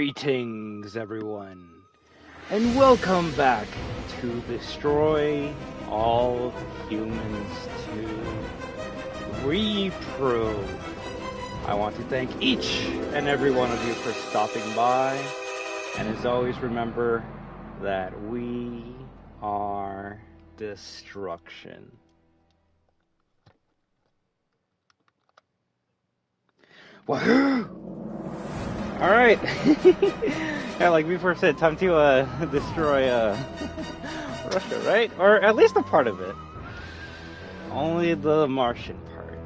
Greetings, everyone, and welcome back to Destroy All Humans 2 Reprobed. I want to thank each and every one of you for stopping by, and as always, remember that we are destruction. WAHOO! Alright. Yeah, like before said, time to destroy Russia, right? Or at least a part of it. Only the Martian part.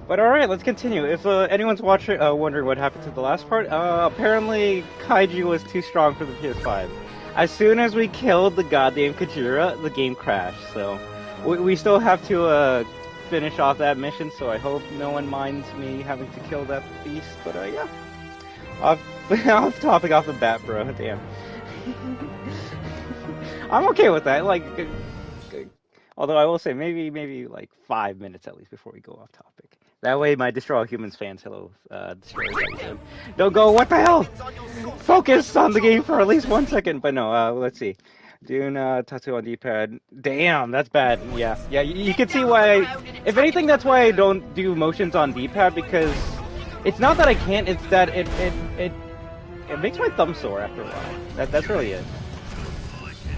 But alright, let's continue. If anyone's watching, wondering what happened to the last part, apparently Kaiju was too strong for the PS5. As soon as we killed the goddamn Kajira, the game crashed, so we still have to finish off that mission, so I hope no one minds me having to kill that beast, but yeah. Off topic off the bat, bro, damn. I'm okay with that, like, although I will say maybe like 5 minutes at least before we go off topic. That way my Destroy All Humans fans, hello, Destroyers, don't go, what the hell? Focus on the game for at least 1 second, but no, let's see. Dune, tattoo on D-pad. Damn, that's bad. Yeah, you can see why. If anything, that's why I don't do motions on D-pad, because it's not that I can't. It's that it makes my thumb sore after a while. That's really it.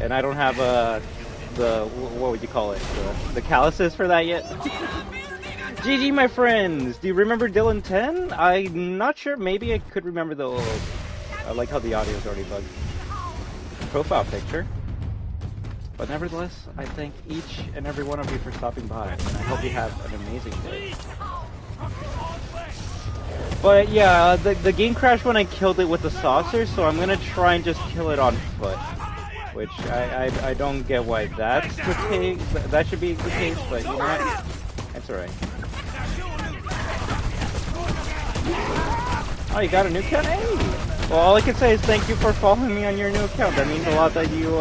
And I don't have the what would you call it? The calluses for that yet. GG, my friends. Do you remember Dylan 10? I'm not sure. Maybe I could remember the. I like how the audio's already bugged. Profile picture. But nevertheless, I thank each and every one of you for stopping by, and I hope you have an amazing day. But yeah, the game crashed when I killed it with the saucer, so I'm gonna try and just kill it on foot. Which I don't get why that's the case. That should be the case, but you know what? It's alright. Oh, you got a new account? Hey! Well, all I can say is thank you for following me on your new account. That means a lot that you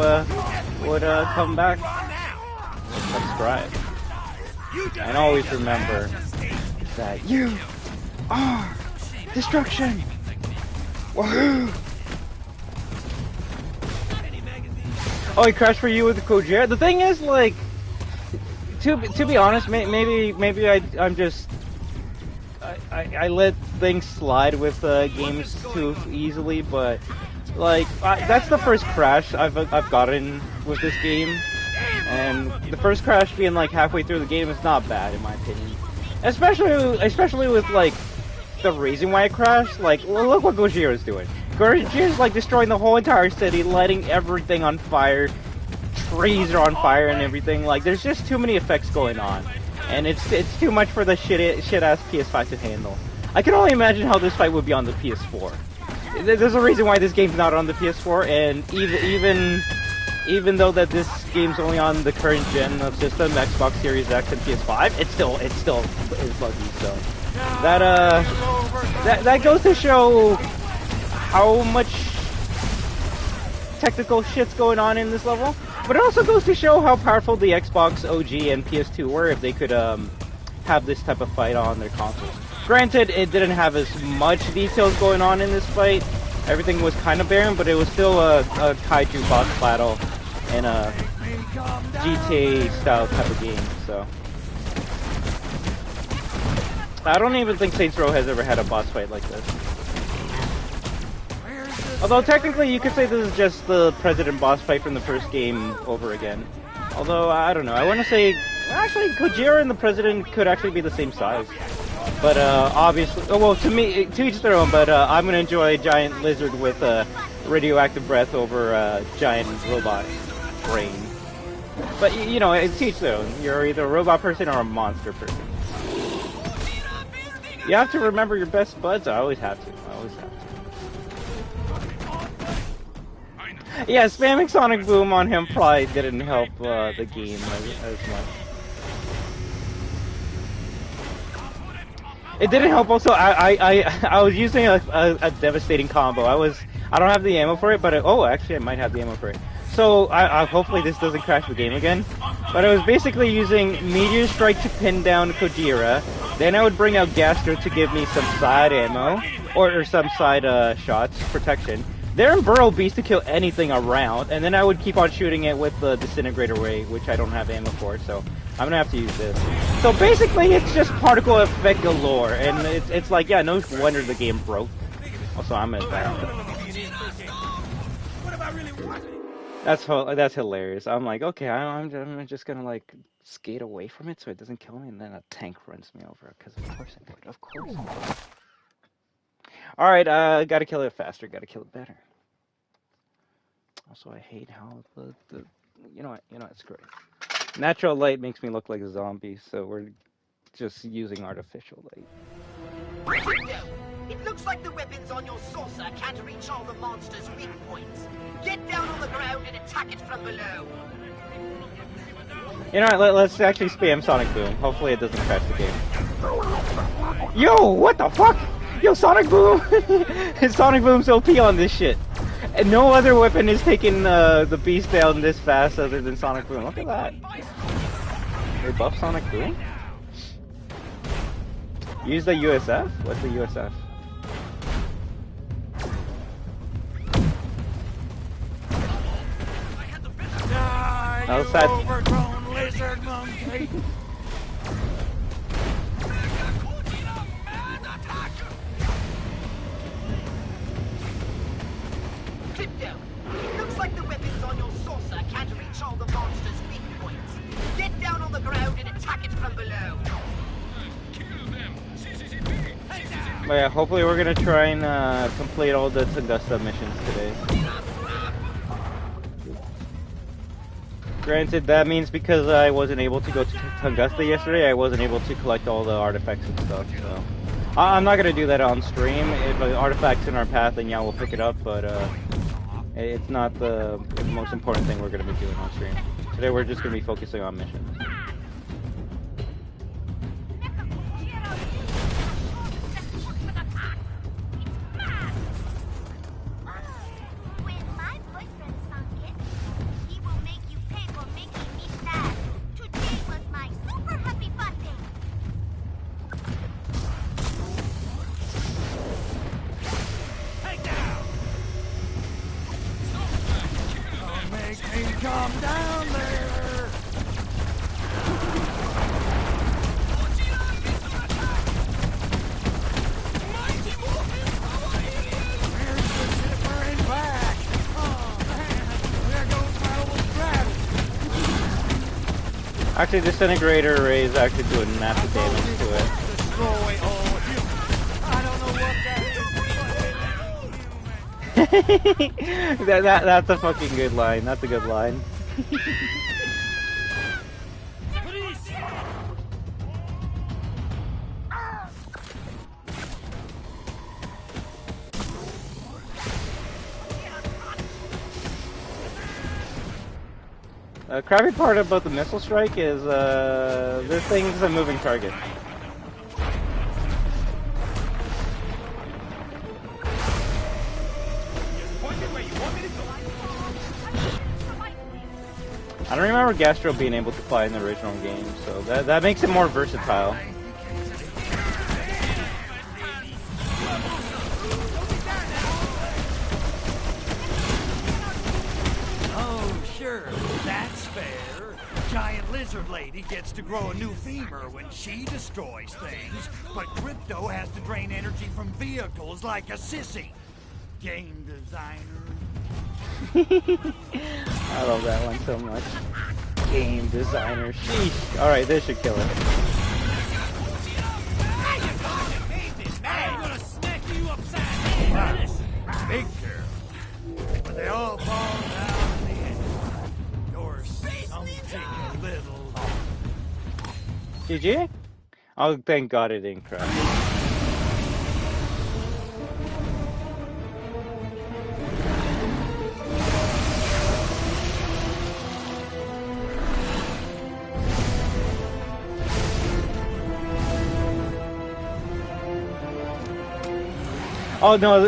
would come back and subscribe. And always remember that you are destruction. Wahoo! Oh, he crashed for you with the Kojira? The thing is, like, to be honest, maybe I'm just I let things slide with games too easily, but like that's the first crash I've gotten with this game, and the first crash being like halfway through the game is not bad in my opinion, especially with like the reason why it crashed. Like, look what Gojira is doing. Gojira's like destroying the whole entire city, lighting everything on fire. Trees are on fire and everything. Like, there's just too many effects going on. And it's too much for the shit-ass PS5 to handle. I can only imagine how this fight would be on the PS4. There's a reason why this game's not on the PS4, and even though that this game's only on the current gen of system, Xbox Series X and PS5, it still is buggy. So that goes to show how much technical shit's going on in this level. But it also goes to show how powerful the Xbox OG and PS2 were if they could have this type of fight on their consoles. Granted, it didn't have as much details going on in this fight. Everything was kind of barren, but it was still a kaiju boss battle in a GTA style type of game. So I don't even think Saints Row has ever had a boss fight like this. Although technically you could say this is just the President boss fight from the first game over again. Although, I don't know, I want to say, actually Kojira and the President could actually be the same size. But obviously, well, to each their own, but I'm going to enjoy a giant lizard with radioactive breath over a giant robot brain. But, you know, it's each their own. You're either a robot person or a monster person. You have to remember your best buds. I always have to. Yeah, spamming Sonic Boom on him probably didn't help the game as much. It didn't help also, I was using a devastating combo. I don't have the ammo for it, but oh, actually I might have the ammo for it. So, hopefully this doesn't crash the game again. But I was basically using Meteor Strike to pin down Kojira. Then I would bring out Gastro to give me some side ammo. or some side shots protection. They're in Burrow Beast to kill anything around, and then I would keep on shooting it with the Disintegrator Ray, which I don't have ammo for, so I'm gonna have to use this. So basically, it's just particle effect galore, and it's like, yeah, no wonder the game broke. Also, I'm gonna die. That's hilarious. I'm like, okay, I'm just gonna like skate away from it so it doesn't kill me, and then a tank runs me over. Because of course I would. Of course. All right, gotta kill it faster. Gotta kill it better. Also, I hate how the you know what, screw it. Natural light makes me look like a zombie, so we're just using artificial light. It looks like the weapons on your saucer can't reach all the monster's weak points. Get down on the ground and attack it from below. You know what, let's actually spam Sonic Boom. Hopefully it doesn't crash the game. Yo, what the fuck? Yo, Sonic Boom! Sonic Boom's OP on this shit. And no other weapon is taking the beast down this fast other than Sonic Boom. Look at that. They buff Sonic Boom? Use the USF? What's the USF? Die, you overgrown lizard monkey! Crypto, it looks like the weapons on your saucer can't reach all the monster's weak points. Get down on the ground and attack it from below. But yeah, hopefully we're gonna try and complete all the Tunguska missions today. Granted, that means because I wasn't able to go to Tunguska yesterday, I wasn't able to collect all the artifacts and stuff, so... I'm not gonna do that on stream. If an artifact's in our path, then yeah, we'll pick it up, but it's not the most important thing we're gonna be doing on stream. Today we're just gonna be focusing on missions. Come down there! Where's the zipper and back? Oh man, there goes my old gravity. Actually, Disintegrator Ray is actually doing massive damage to it. Destroy all humans. I don't know what that is. That's a fucking good line. That's a good line. The crappy part about the missile strike is this thing's a moving target. I don't remember Gastro being able to fly in the original game, so that makes it more versatile. Oh, sure, that's fair. Giant lizard lady gets to grow a new femur when she destroys things, but Crypto has to drain energy from vehicles like a sissy. Game designer. I love that one so much. Game designer. Sheesh. Alright, this should kill it. I'm gonna smack you upside down. Big girl. But they all fall down in the end. You're something a little. GG? Oh, thank God it didn't crash. Oh no,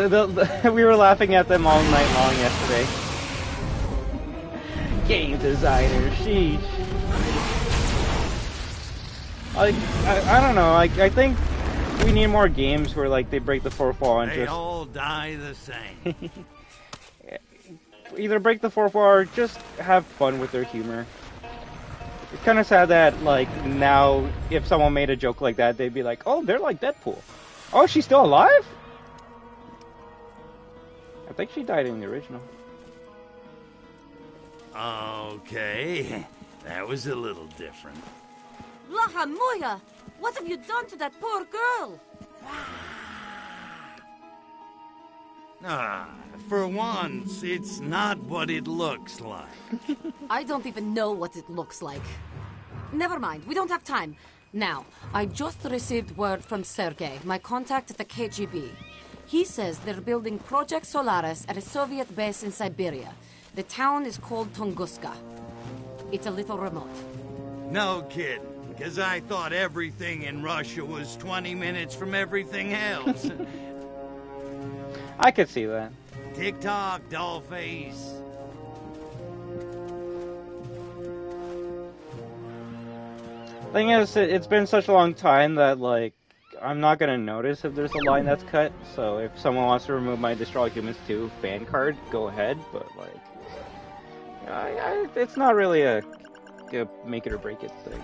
we were laughing at them all night long yesterday. Game designer, sheesh. I don't know, I think we need more games where like they break the fourth wall and They just all die the same. either break the fourth wall or just have fun with their humor. It's kind of sad that like now if someone made a joke like that, they'd be like, "Oh, they're like Deadpool. Oh, she's still alive?" I think she died in the original. Okay, that was a little different. Lahamuya! What have you done to that poor girl? For once, it's not what it looks like. I don't even know what it looks like. Never mind, we don't have time. Now, I just received word from Sergei, my contact at the KGB. He says they're building Project Solaris at a Soviet base in Siberia. The town is called Tunguska. It's a little remote. No kidding, because I thought everything in Russia was 20 minutes from everything else. I could see that. Tick-tock, dollface. Thing is, it's been such a long time that like I'm not gonna notice if there's a line that's cut. So if someone wants to remove my Destroy All Humans 2 fan card, go ahead. But like, it's not really a make it or break it thing.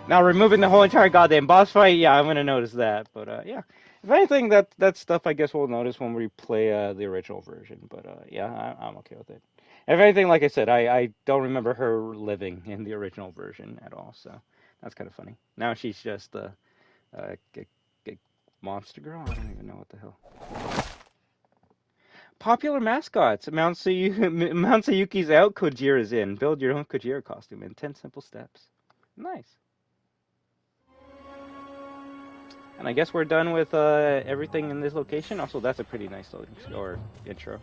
Now removing the whole entire goddamn boss fight, yeah, I'm gonna notice that. But yeah, if anything, that's stuff I guess we'll notice when we play the original version. But yeah, I'm okay with it. If anything, like I said, I don't remember her living in the original version at all, so that's kind of funny. Now she's just a monster girl. I don't even know what the hell. Popular mascots. Mount Sayuki's out, Kojira's in. Build your own Kojira costume in 10 simple steps. Nice. And I guess we're done with everything in this location. Also, that's a pretty nice intro.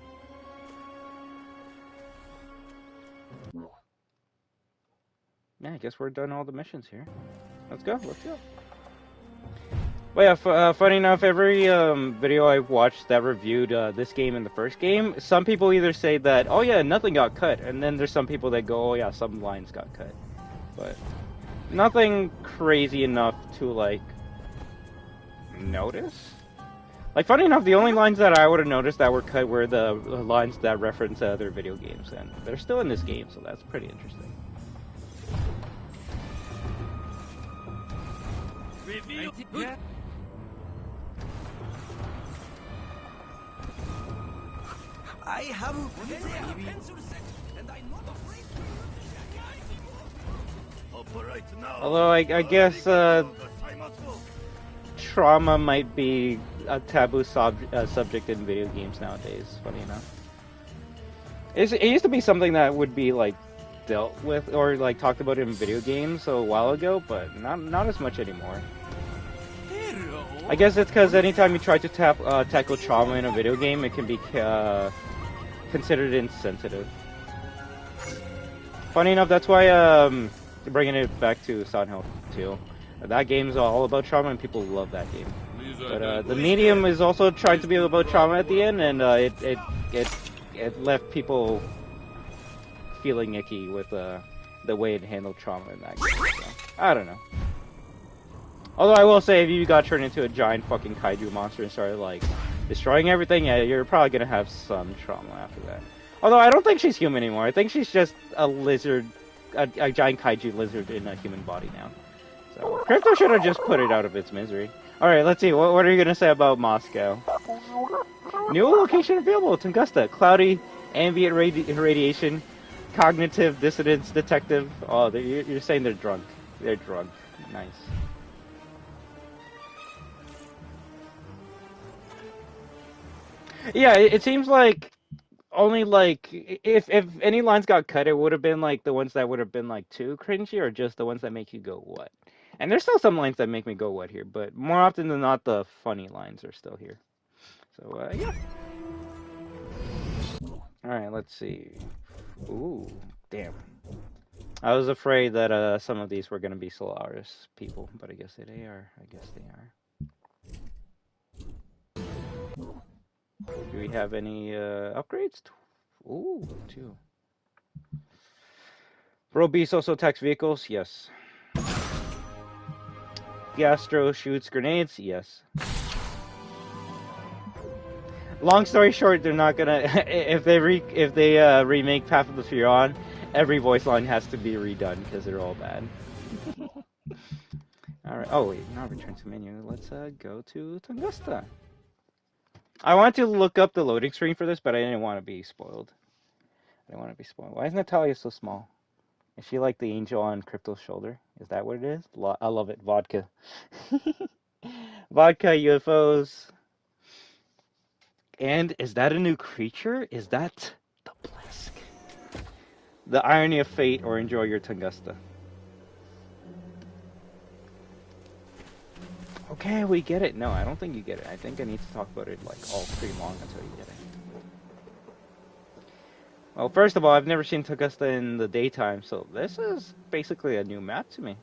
Yeah, I guess we're done all the missions here. Let's go. Well, yeah, funny enough, every video I've watched that reviewed this game and the first game, some people either say that, oh yeah, nothing got cut, and then there's some people that go, oh yeah, some lines got cut. But nothing crazy enough to, like, notice. Like, funny enough, the only lines that I would have noticed that were cut were the lines that reference other video games, and they're still in this game, so that's pretty interesting. I have a pencil set, and I'm not afraid to Although I guess trauma might be a taboo subject in video games nowadays. Funny enough, it used to be something that would be like dealt with or like talked about in video games a while ago, but not as much anymore. I guess it's because anytime you try to tackle trauma in a video game, it can be considered insensitive. Funny enough, that's why bringing it back to Silent Hill 2. That game's all about trauma, and people love that game. But the medium is also trying to be about trauma at the end, and it left people feeling icky with the way it handled trauma in that game. So, I don't know. Although I will say, if you got turned into a giant fucking kaiju monster and started like destroying everything, yeah, you're probably gonna have some trauma after that. Although I don't think she's human anymore. I think she's just a lizard, a giant kaiju lizard in a human body now. So Crypto should have just put it out of its misery. All right, let's see. What are you gonna say about Moscow? New location available: Tunguska, cloudy, ambient radiation, cognitive dissonance detective. Oh, you're saying they're drunk. They're drunk. Nice. Yeah, it seems like only like if any lines got cut, it would have been like the ones that would have been like too cringy, or just the ones that make you go what. And there's still some lines that make me go what here, but more often than not, the funny lines are still here. So yeah. All right, let's see. Ooh, damn. I was afraid that some of these were gonna be Solaris people, but I guess they are. Do we have any upgrades? Ooh, 2. Bro Beast also attacks vehicles? Yes. Gastro shoots grenades? Yes. Long story short, they're not gonna. If they remake Path of the Furon, every voice line has to be redone because they're all bad. All right. Oh wait, now return to menu. Let's go to Tunguska. I wanted to look up the loading screen for this, but I didn't want to be spoiled. I didn't want to be spoiled. Why is Natalia so small? Is she like the angel on Crypto's shoulder? Is that what it is? I love it. Vodka. Vodka, UFOs. And is that a new creature? Is that the Blisk? The irony of fate, or enjoy your Tunguska. Okay, we get it. No, I don't think you get it. I think I need to talk about it like all pretty long until you get it. Well, first of all, I've never seen Tunguska in the daytime, so this is basically a new map to me.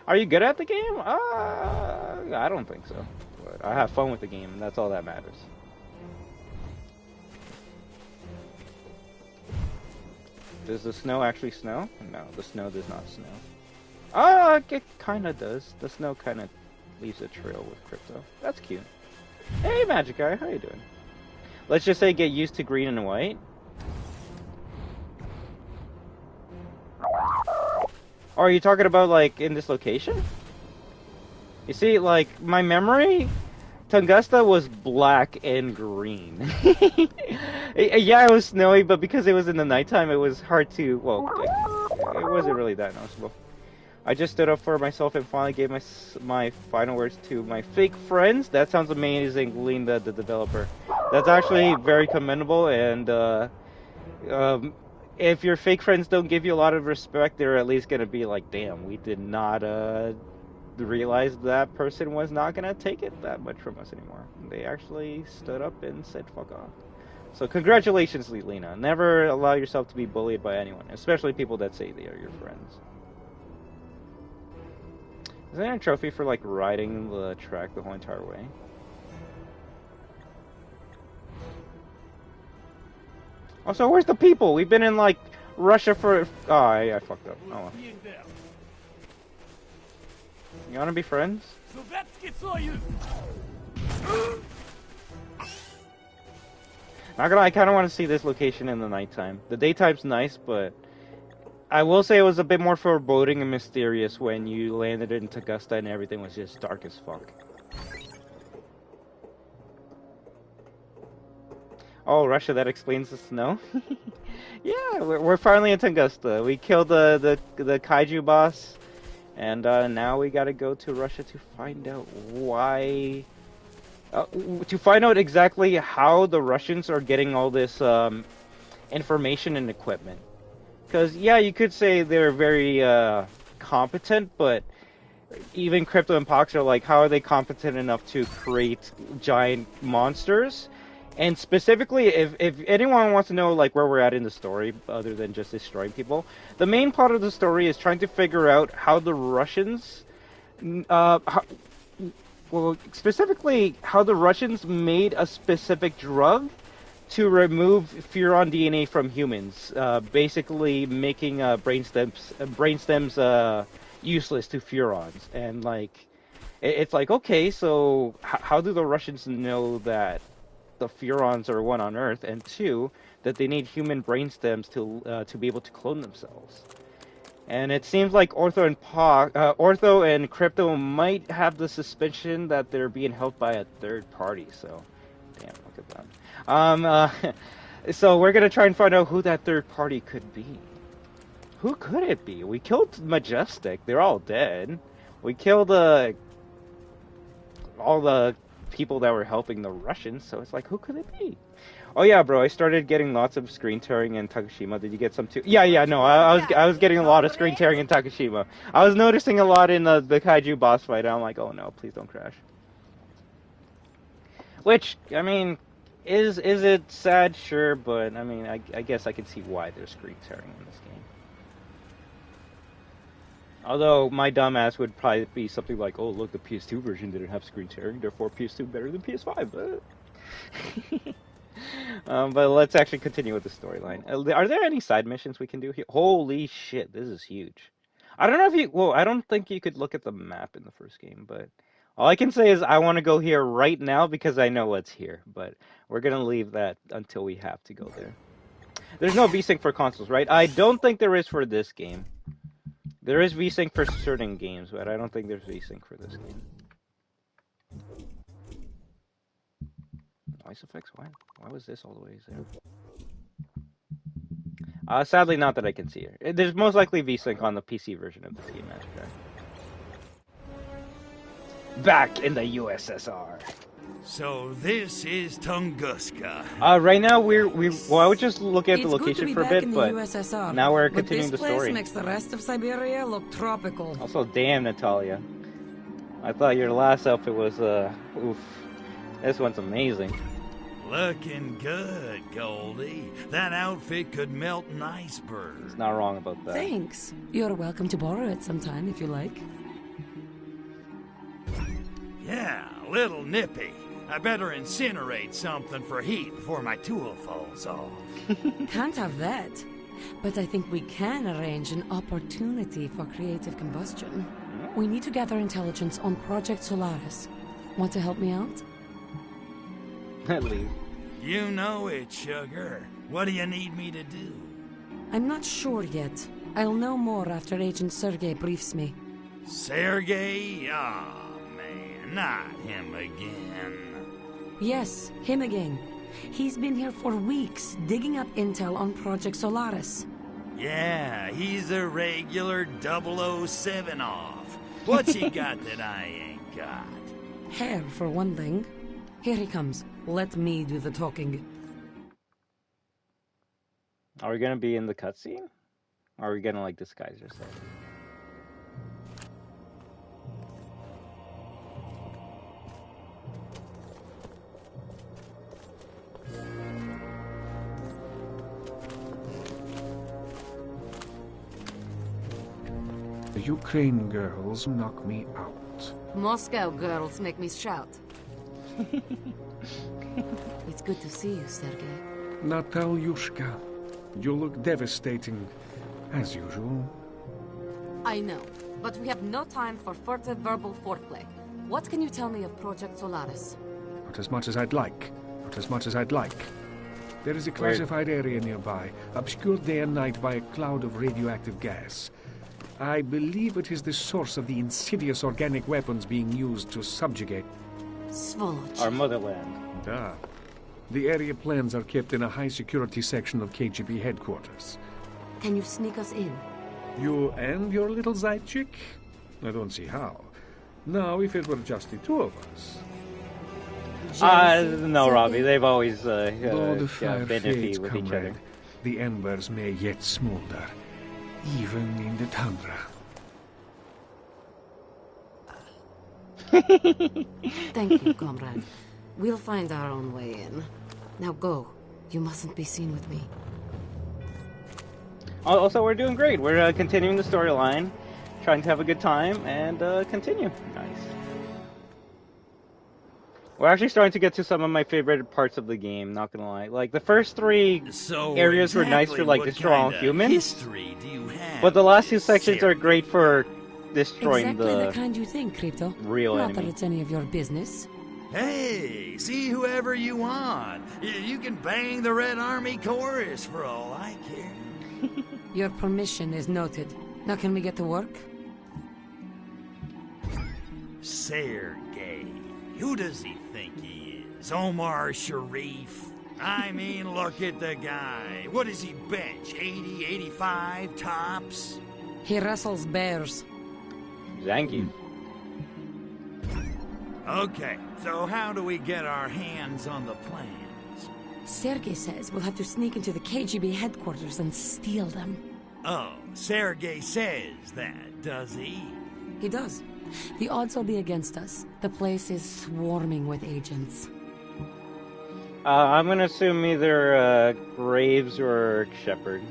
Are you good at the game? I don't think so. But I have fun with the game, and that's all that matters. Does the snow actually snow? No, the snow does not snow. It kind of does. The snow kind of leaves a trail with Crypto. That's cute. Hey, Magic Guy, how you doing? Let's just say get used to green and white. Oh, are you talking about, like, in this location? You see, like, my memory, Tunguska was black and green. Yeah, it was snowy, but because it was in the nighttime, it was hard to, well, it wasn't really that noticeable. I just stood up for myself and finally gave my final words to my fake friends. That sounds amazing, Linda, the developer. That's actually very commendable, and, if your fake friends don't give you a lot of respect, they're at least gonna be like, damn, we did not realize that person was not gonna take it that much from us anymore. They actually stood up and said fuck off. So congratulations, Lena. Never allow yourself to be bullied by anyone, especially people that say they are your friends. Is there a trophy for like riding the track the whole entire way? Also, where's the people? We've been in, like, Russia for... Oh, I fucked up. Oh, well. You wanna be friends? Not gonna lie, I kinda wanna see this location in the nighttime. The daytime's nice, but... I will say it was a bit more foreboding and mysterious when you landed in Tunguska and everything was just dark as fuck. Oh, Russia, that explains the snow? Yeah, we're finally in Tunguska. We killed the kaiju boss, and now we gotta go to Russia to find out why... to find out exactly how the Russians are getting all this information and equipment. Because, yeah, you could say they're very competent, but even Crypto and Pox are like, how are they competent enough to create giant monsters? And specifically, if anyone wants to know like where we're at in the story, other than just destroying people, the main part of the story is trying to figure out how the Russians, specifically how the Russians made a specific drug to remove Furon DNA from humans, basically making brain stems useless to Furons. And like, it's like, okay, so how do the Russians know that the Furons are one on Earth, and two, that they need human brain stems to be able to clone themselves? And it seems like Ortho and Crypto might have the suspicion that they're being helped by a third party. So, damn, look at them. So we're gonna try and find out who that third party could be. Who could it be? We killed Majestic. They're all dead. We killed all the people that were helping the Russians, so it's like, who could it be? Oh yeah, bro, I started getting lots of screen tearing in Takashima. Did you get some too? Yeah, no, I was getting a lot of screen tearing in Takashima. I was noticing a lot in the kaiju boss fight, and I'm like, oh no, please don't crash. Which, I mean, is it sad? Sure, but I mean, I guess I can see why there's screen tearing in this game. Although, my dumbass would probably be something like, oh, look, the PS2 version didn't have screen tearing, therefore PS2 better than PS5. But let's actually continue with the storyline. Are there any side missions we can do here? Holy shit, this is huge. I don't know if you. Well, I don't think you could look at the map in the first game, but all I can say is I want to go here right now because I know what's here. But we're gonna leave that until we have to go there. There's no VSync for consoles, right? I don't think there is for this game. There is VSync for certain games, but I don't think there's VSync for this game. Noise effects? Why was this all the way there? Sadly, not that I can see it. There's most likely VSync on the PC version of this game, actually. Back in the USSR. So this is Tunguska. Right now well, I was just looking at the location for a bit, but USSR, now we're continuing the this place story. Makes the rest of Siberia look tropical. Also, damn, Natalia. I thought your last outfit was, oof. This one's amazing. Looking good, Goldie. That outfit could melt an iceberg. It's not wrong about that. Thanks. You're welcome to borrow it sometime if you like. Yeah, a little nippy. I better incinerate something for heat before my tool falls off. Can't have that. But I think we can arrange an opportunity for creative combustion. We need to gather intelligence on Project Solaris. Want to help me out? At least. You know it, sugar. What do you need me to do? I'm not sure yet. I'll know more after Agent Sergei briefs me. Sergei? Oh, man, not him again. Yes, him again. He's been here for weeks, digging up intel on Project Solaris. Yeah, he's a regular 007 off. What's he got that I ain't got? Hair, for one thing. Here he comes. Let me do the talking. Are we gonna be in the cutscene? Or are we gonna, like, disguise ourselves? The Ukraine girls knock me out. Moscow girls make me shout. It's good to see you, Sergei. Natalyushka, you look devastating, as usual. I know, but we have no time for further verbal foreplay. What can you tell me of Project Solaris? Not as much as I'd like. Not as much as I'd like. There is a classified area nearby, obscured day and night by a cloud of radioactive gas. I believe it is the source of the insidious organic weapons being used to subjugate Svoloch. Our motherland. Ah. The area plans are kept in a high-security section of KGB headquarters. Can you sneak us in? You and your little Zaychik? I don't see how. Now, if it were just the two of us... No, Robbie, they've always Though the fire been fades, iffy with each other. comrade, the embers may yet smolder, even in the tundra. Thank you, comrade. We'll find our own way in. Now go. You mustn't be seen with me. Also, we're doing great. We're continuing the storyline, trying to have a good time, and continue. Nice. We're actually starting to get to some of my favorite parts of the game, not gonna lie. Like, the first three areas were nice for, like, destroying humans. History do you have But the last two this sections are great for destroying Exactly the the kind you think, Crypto. real Not that enemy. it's any of your business. Hey, see whoever you want. You can bang the Red Army chorus for all I care. Your permission is noted. Now can we get to work? Sergei. Who does he think he is? Omar Sharif? I mean, look at the guy. What does he bench? 80, 85 tops? He wrestles bears. Thank you. Okay, so how do we get our hands on the plans? Sergei says we'll have to sneak into the KGB headquarters and steal them. Oh, Sergei says that, does he? He does. The odds will be against us. The place is swarming with agents. I'm gonna assume either Graves or Shepard.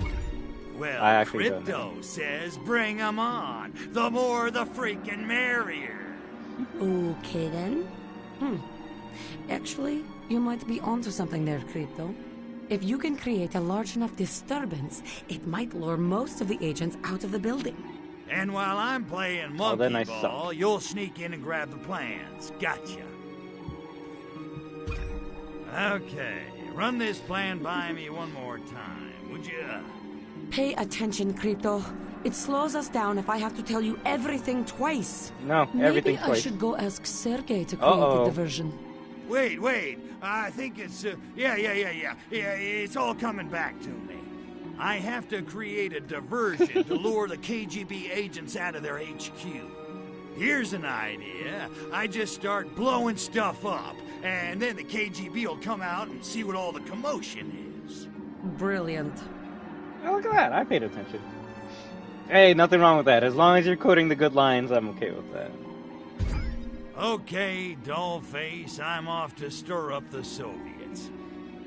Well, I actually don't Crypto says bring 'em on. The more the freaking merrier. Okay then. Actually, you might be onto something there, Crypto. If you can create a large enough disturbance, it might lure most of the agents out of the building. And while I'm playing monkey then I ball, you'll sneak in and grab the plans. Gotcha. Okay, run this plan by me one more time, would you? Pay attention, Crypto. It slows us down if I have to tell you everything twice. No, everything Maybe I twice. should go ask Sergey to create the diversion. Wait. I think it's, yeah. It's all coming back to me. I have to create a diversion to lure the KGB agents out of their HQ. Here's an idea. I just start blowing stuff up, and then the KGB will come out and see what all the commotion is. Brilliant. Oh, look at that. I paid attention. Hey, nothing wrong with that. As long as you're quoting the good lines, I'm okay with that. Okay, dollface, I'm off to stir up the Soviets.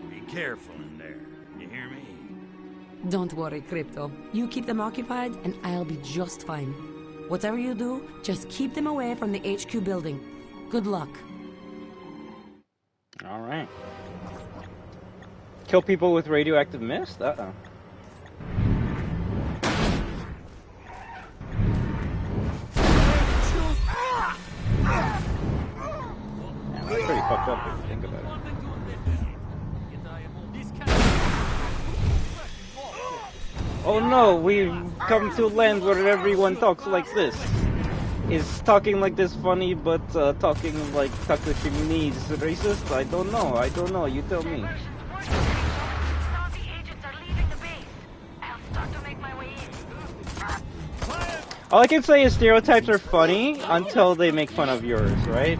Be careful in there, you hear me? Don't worry, Crypto. You keep them occupied, and I'll be just fine. Whatever you do, just keep them away from the HQ building. Good luck. Alright. Kill people with radioactive mist? Uh-oh. That's pretty fucked up if you think about it. Oh no, we've come to a land where everyone talks like this. Is talking like this funny, but talking like Takashi Mini is racist? I don't know, you tell me. All I can say is stereotypes are funny until they make fun of yours, right?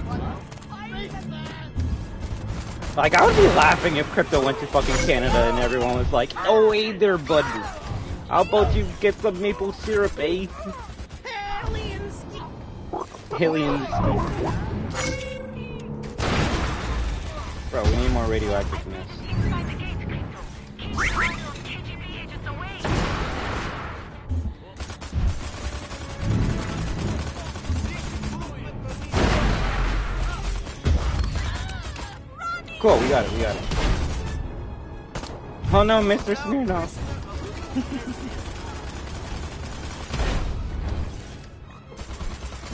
Like, I would be laughing if Crypto went to fucking Canada and everyone was like, oh, hey there, buddy. How about you get some maple syrup, eh? Aliens. Bro, we need more radioactiveness. Cool, we got it. Oh no, Mr. Smirnoff.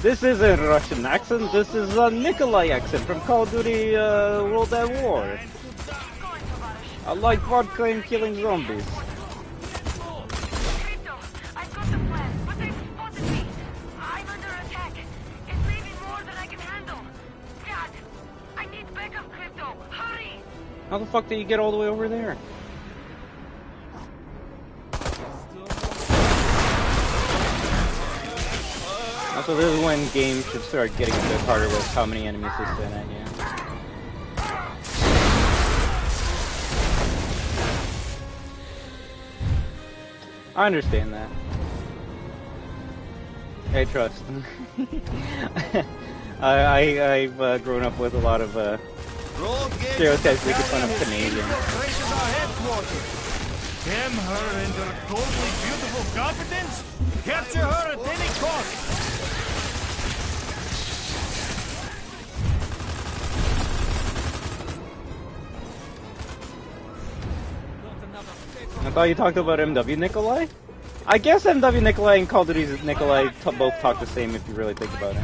This isn't a Russian accent, this is a Nikolai accent from Call of Duty World at War. I like vodka and killing zombies. I've got the plan, but they've spotted me. I'm under attack. It's maybe more than I can handle. God, I need backup, Crypto. Hurry! How the fuck did you get all the way over there? Also, this is when games should start getting a bit harder with how many enemies they send at you. I understand that. I trust. I've grown up with a lot of stereotypes making fun of Canadians. Damn her and her coldly beautiful competence! Capture her at any cost! I thought you talked about MW Nikolai? I guess MW Nikolai and Call of Duty Nikolai both talk the same if you really think about it.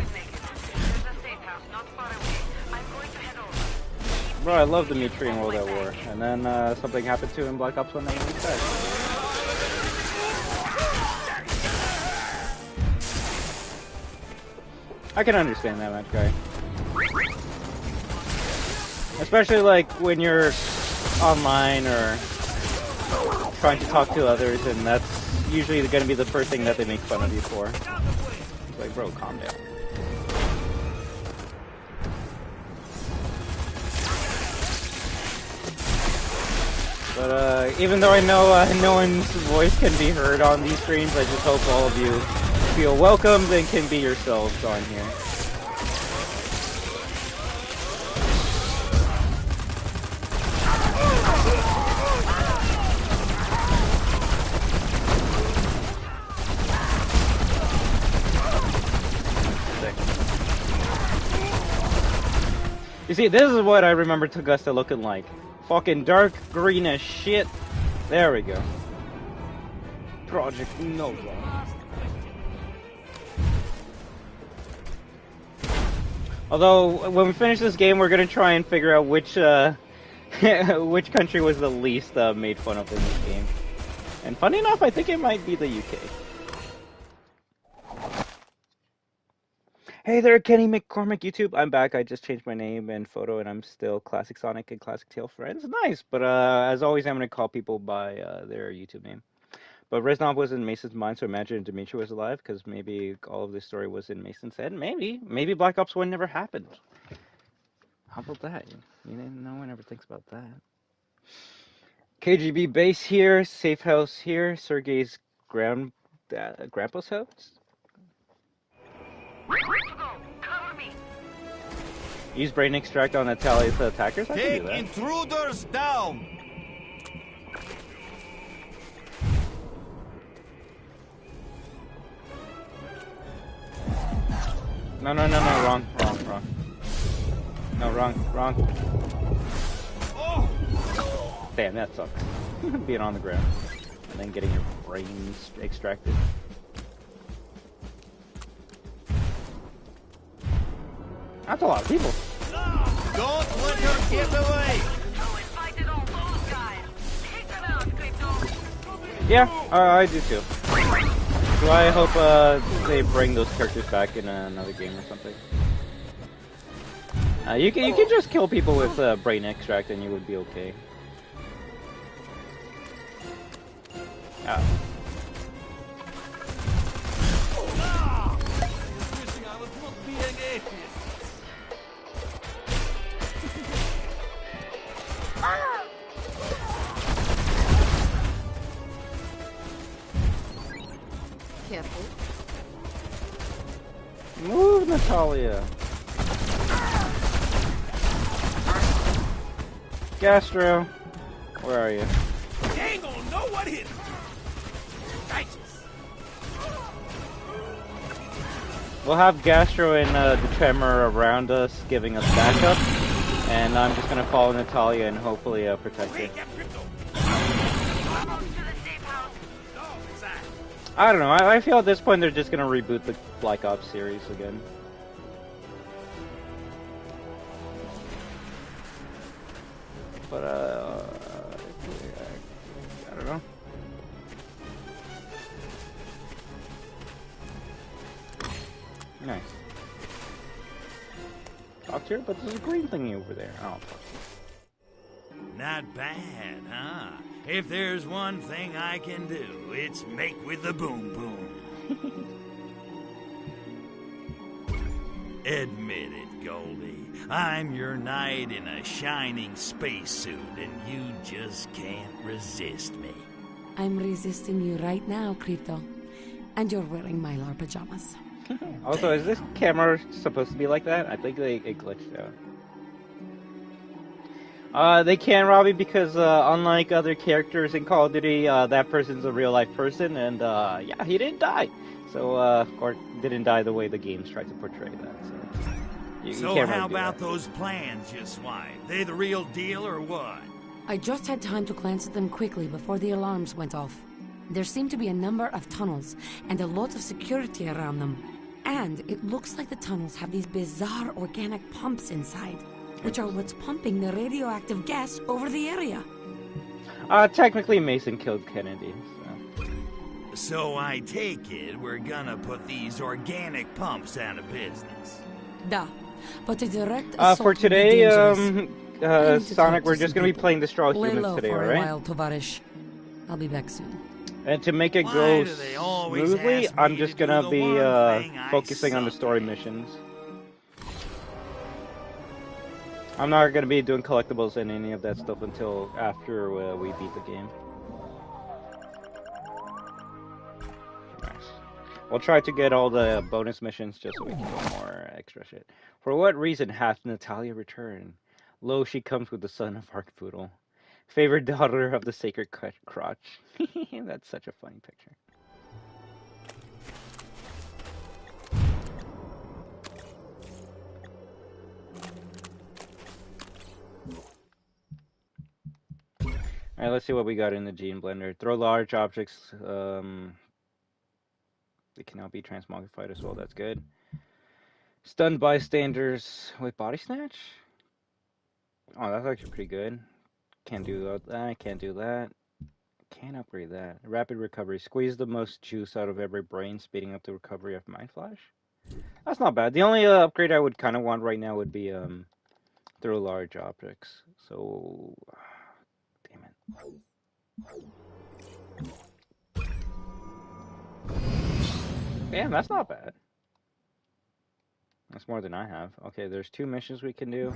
Bro, I love Dimitri in World at War, and then something happened to him in Black Ops 1 and he died. I can understand that much, guy. Especially like when you're online or trying to talk to others, and that's usually going to be the first thing that they make fun of you for. It's like, bro, calm down. But even though I know no one's voice can be heard on these streams, I just hope all of you feel welcomed and can be yourselves on here. You see, this is what I remember Tugusta looking like. Fucking dark green as shit. There we go. Project Nova. Although, when we finish this game, we're gonna try and figure out which, which country was the least made fun of in this game. And funny enough, I think it might be the UK. Hey there, Kenny McCormick YouTube. I'm back. I just changed my name and photo, and I'm still Classic Sonic and Classic Tail friends. Nice, but as always, I'm gonna call people by their YouTube name. But Reznov was in Mason's mind, so imagine Dimitri was alive, because maybe all of this story was in Mason's head. Maybe Black Ops 1 never happened. How about that? No one ever thinks about that. KGB base here, safe house here, Sergei's grandpa's house. Cover me. Use brain extract on Natalia's attackers? I can Take do that. intruders down! No, wrong. No, wrong. Oh! Damn, that sucks. Being on the ground and then getting your brains extracted. That's a lot of people. Don't let her get away! Who invited all those guys? Take them out, Crypto. Yeah, I do too. So I hope they bring those characters back in another game or something. You can just kill people with brain extract and you would be okay. Wishing I was not being atheist. Careful. Move, Natalia. Gastro, where are you? You ain't gonna know what hit me. Righteous. We'll have Gastro and the Tremor around us, giving us backup, and I'm just gonna follow Natalia and hopefully protect her. Wait, that crypto. Almost to the safe house. No, inside. I don't know. I feel at this point they're just gonna reboot the Black Ops series again. But I don't know. Nice. Talk to her, but there's a green thingy over there. Oh, fuck. Not bad, huh? If there's one thing I can do, it's make with the boom boom. Admit it, Goldie. I'm your knight in a shining spacesuit, and you just can't resist me. I'm resisting you right now, Crypto. And you're wearing Mylar pajamas. Also, is this camera supposed to be like that? I think it glitched out. They can't, Robbie, because unlike other characters in Call of Duty, that person's a real-life person, and yeah, he didn't die. So, or didn't die the way the games tried to portray that. So, you So can't how really do about that. those plans you swiped? They the real deal or what? I just had time to glance at them quickly before the alarms went off. There seem to be a number of tunnels, and a lot of security around them. And it looks like the tunnels have these bizarre organic pumps inside, which are what's pumping the radioactive gas over the area. Technically, Mason killed Kennedy. So I take it we're gonna put these organic pumps out of business. Duh. But a direct So, assault for would be today, dangerous. I need to Sonic, talk we're to just some gonna be people. playing the Straw Lay Humans low today, for a alright? while, Tovarish. I'll be back soon. And to make it Why go do they always smoothly, ask me I'm to just do gonna the be one thing I focusing on the suck story at? missions. I'm not gonna be doing collectibles and any of that stuff until after we beat the game. Nice. We'll try to get all the bonus missions just so we can get more extra shit. For what reason hath Natalia returned? Lo, she comes with the son of Arcpoodle. Favorite daughter of the sacred crotch. That's such a funny picture. Alright, let's see what we got in the Gene Blender. Throw large objects. They cannot be transmogrified as well. That's good. Stun bystanders with body snatch? Oh, that's actually pretty good. Can't do that. I can't do that. Can't upgrade that. Rapid recovery. Squeeze the most juice out of every brain, speeding up the recovery of Mind Flash. That's not bad. The only upgrade I would kind of want right now would be throw large objects. So, damn it. Damn, that's not bad. That's more than I have. Okay, there's 2 missions we can do.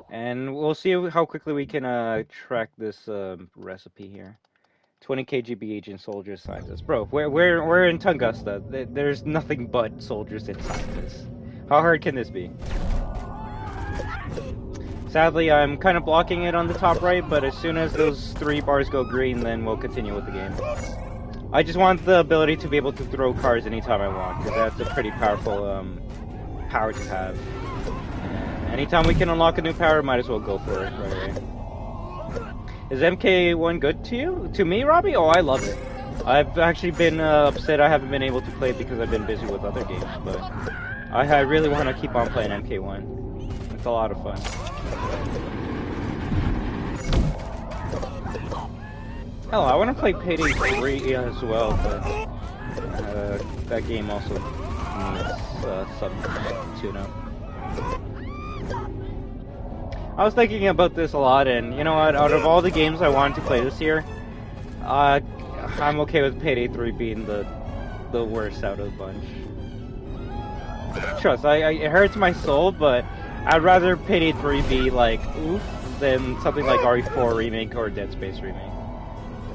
And we'll see how quickly we can track this recipe here. 20 KGB agent soldiers, scientists. Bro, we're in Tunguska. There's nothing but soldiers and scientists. How hard can this be? Sadly, I'm kind of blocking it on the top right, but as soon as those 3 bars go green, then we'll continue with the game. I just want the ability to be able to throw cars anytime I want, because that's a pretty powerful power to have. Anytime we can unlock a new power, might as well go for it right away. Is MK1 good to you? To me, Robbie? Oh, I love it. I've actually been upset I haven't been able to play it because I've been busy with other games, but I really want to keep on playing MK1. It's a lot of fun. Hell, I want to play Payday 3 as well, but that game also needs some tune-up. I was thinking about this a lot, and you know what? Out of all the games I wanted to play this year, I'm okay with Payday 3 being the worst out of the bunch. Trust, it hurts my soul, but I'd rather Payday 3 be like oof than something like RE4 remake or Dead Space remake.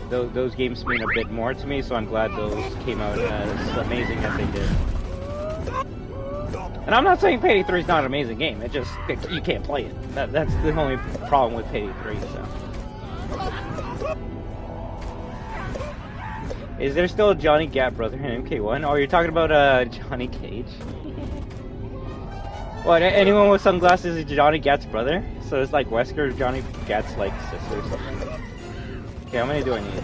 Those games mean a bit more to me, so I'm glad those came out as amazing as they did. And I'm not saying Payday 3 is not an amazing game. You can't play it. That's the only problem with Payday 3. So, is there still a Johnny Gat brother in MK1? Oh, you're talking about Johnny Cage? What? Anyone with sunglasses is Johnny Gat's brother? So it's like Wesker, Johnny Gat's like sister or something. Okay, how many do I need?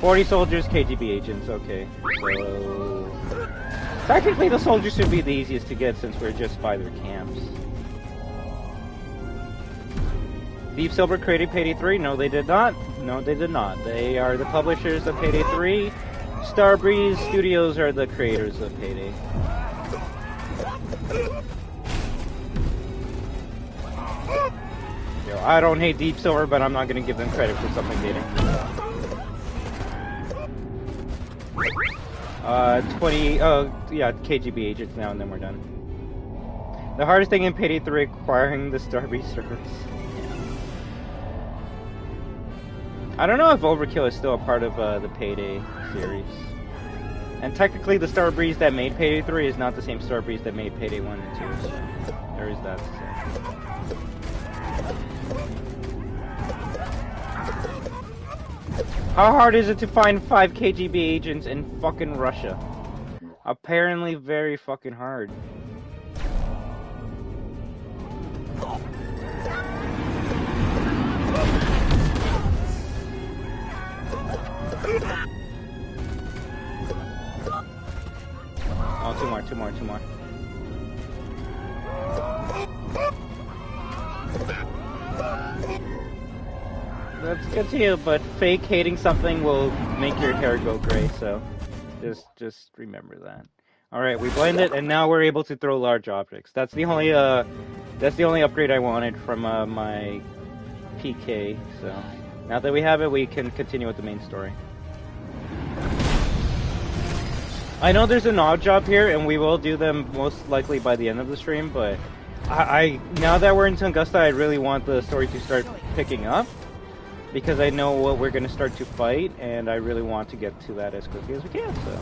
40 soldiers, KGB agents. Okay, so. Technically, the soldiers should be the easiest to get since we're just by their camps. Deep Silver created Payday 3? No, they did not. No, they did not. They are the publishers of Payday 3. Starbreeze Studios are the creators of Payday. Yo, I don't hate Deep Silver, but I'm not going to give them credit for something they didn't. 20, oh, yeah, KGB agents now, and then we're done. The hardest thing in Payday 3 acquiring the Starbreeze servers. I don't know if Overkill is still a part of the Payday series. And technically, the Starbreeze that made Payday 3 is not the same Starbreeze that made Payday 1 and 2, so there is that to say. How hard is it to find 5 KGB agents in fucking Russia? Apparently very fucking hard. Oh, two more. That's good to you, but fake hating something will make your hair go gray, so just remember that. Alright, we blend it, and now we're able to throw large objects. That's the only upgrade I wanted from my PK, so now that we have it, we can continue with the main story. I know there's an odd job here, and we will do them most likely by the end of the stream, but now that we're in Tunguska, I really want the story to start picking up, because I know what we're going to start to fight, and I really want to get to that as quickly as we can, so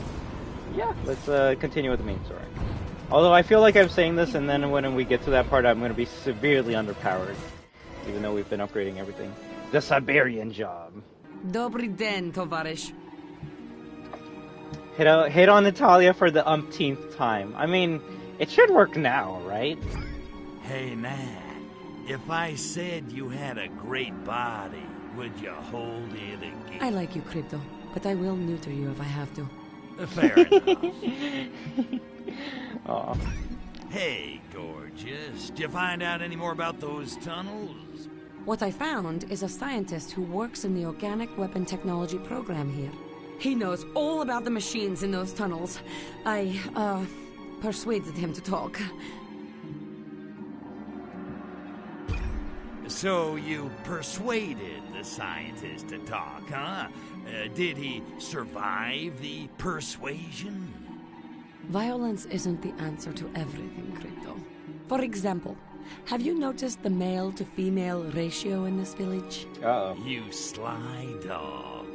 yeah, let's continue with the main story. Although I feel like I'm saying this, and then when we get to that part, I'm going to be severely underpowered, even though we've been upgrading everything. The Siberian job. Dobry den, tovarzysz. Hit on Natalia for the umpteenth time. I mean, it should work now, right? Hey, man, if I said you had a great body, would you hold it again? I like you, Crypto, but I will neuter you if I have to. Fair enough. Aw. Hey, gorgeous. Did you find out any more about those tunnels? What I found is a scientist who works in the organic weapon technology program here. He knows all about the machines in those tunnels. I, persuaded him to talk. So you persuaded the scientist to talk, huh? Did he survive the persuasion? Violence isn't the answer to everything, Crypto. For example, have you noticed the male-to-female ratio in this village? Uh-oh. You sly dog.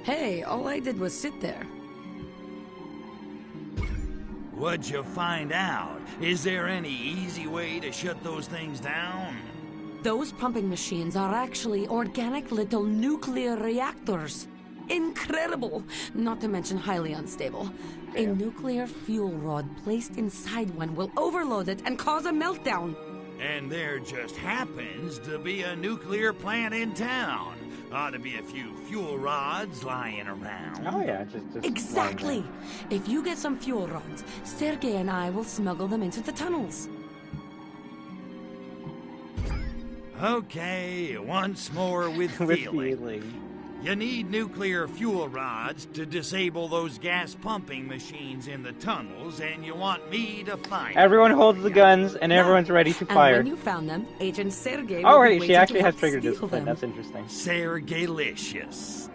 Hey, all I did was sit there. What'd you find out? Is there any easy way to shut those things down? Those pumping machines are actually organic little nuclear reactors. Incredible! Not to mention highly unstable. A nuclear fuel rod placed inside one will overload it and cause a meltdown. And there just happens to be a nuclear plant in town. Ought to be a few fuel rods lying around. Oh yeah, just Exactly! If you get some fuel rods, Sergei and I will smuggle them into the tunnels. Okay, once more with with feeling. feeling. You need nuclear fuel rods to disable those gas pumping machines in the tunnels, and you want me to find them. Everyone holds the guns, and everyone's ready to And fire. when you found them, Agent Sergei Oh will be right, she waiting actually to has help trigger steal discipline. them. That's interesting. Sergei-licious.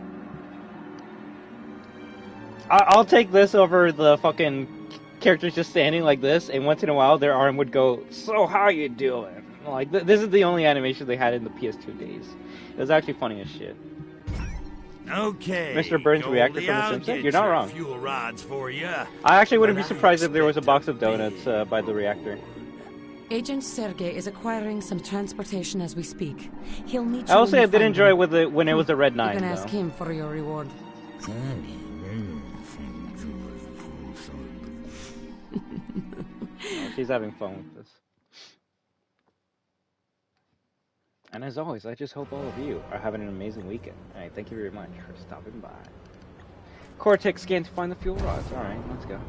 I'll take this over the fucking characters just standing like this, and once in a while their arm would go, "So how you doing?" Like this is the only animation they had in the PS2 days. It was actually funny as shit. Okay. Mr. Burns' Goldie, reactor from The I'll Simpsons? get You're not your wrong. Fuel rods for you. I actually wouldn't be But I surprised if there was a expect box a of donuts big- by the reactor. Agent Sergei is acquiring some transportation as we speak. He'll meet you. I will when say I you did find enjoy them. with it when it was a red You 9 can though. ask him for your reward. Oh, she's having fun with this. And as always, I just hope all of you are having an amazing weekend. Alright, thank you very much for stopping by. Cortex scan to find the fuel rods. Alright, let's go.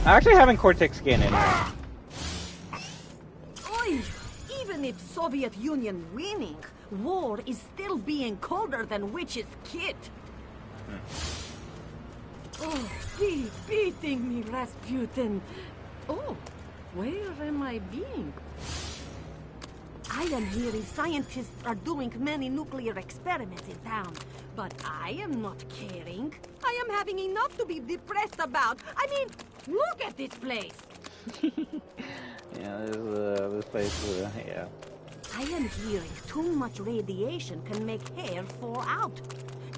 I actually haven't Cortex scan anymore. Oi! Even if Soviet Union winning, war is still being colder than witch's kid. Oh, be beating me, Rasputin. Oh, where am I being? I am hearing scientists are doing many nuclear experiments in town, but I am not caring. I am having enough to be depressed about. I mean, look at this place. Yeah, this place, yeah. I am hearing too much radiation can make hair fall out.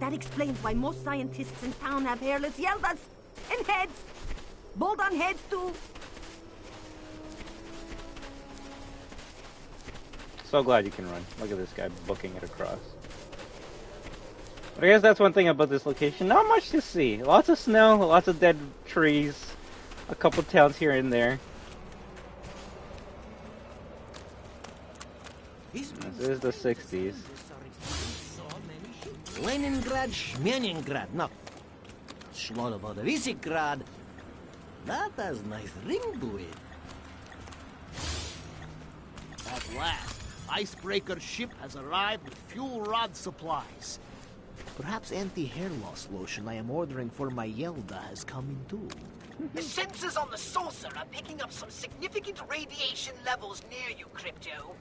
That explains why most scientists in town have hairless yeldas and heads. Bald on heads too. So glad you can run. Look at this guy booking it across. But I guess that's one thing about this location. Not much to see. Lots of snow, lots of dead trees, a couple towns here and there. This is the 60s. Leningrad, Schmeningrad, no. Sloboda-Visigrad. That has nice ring to it. At last, icebreaker ship has arrived with fuel rod supplies. Perhaps anti-hair loss lotion I am ordering for my Yelda has come in too. The sensors on the saucer are picking up some significant radiation levels near you, Crypto.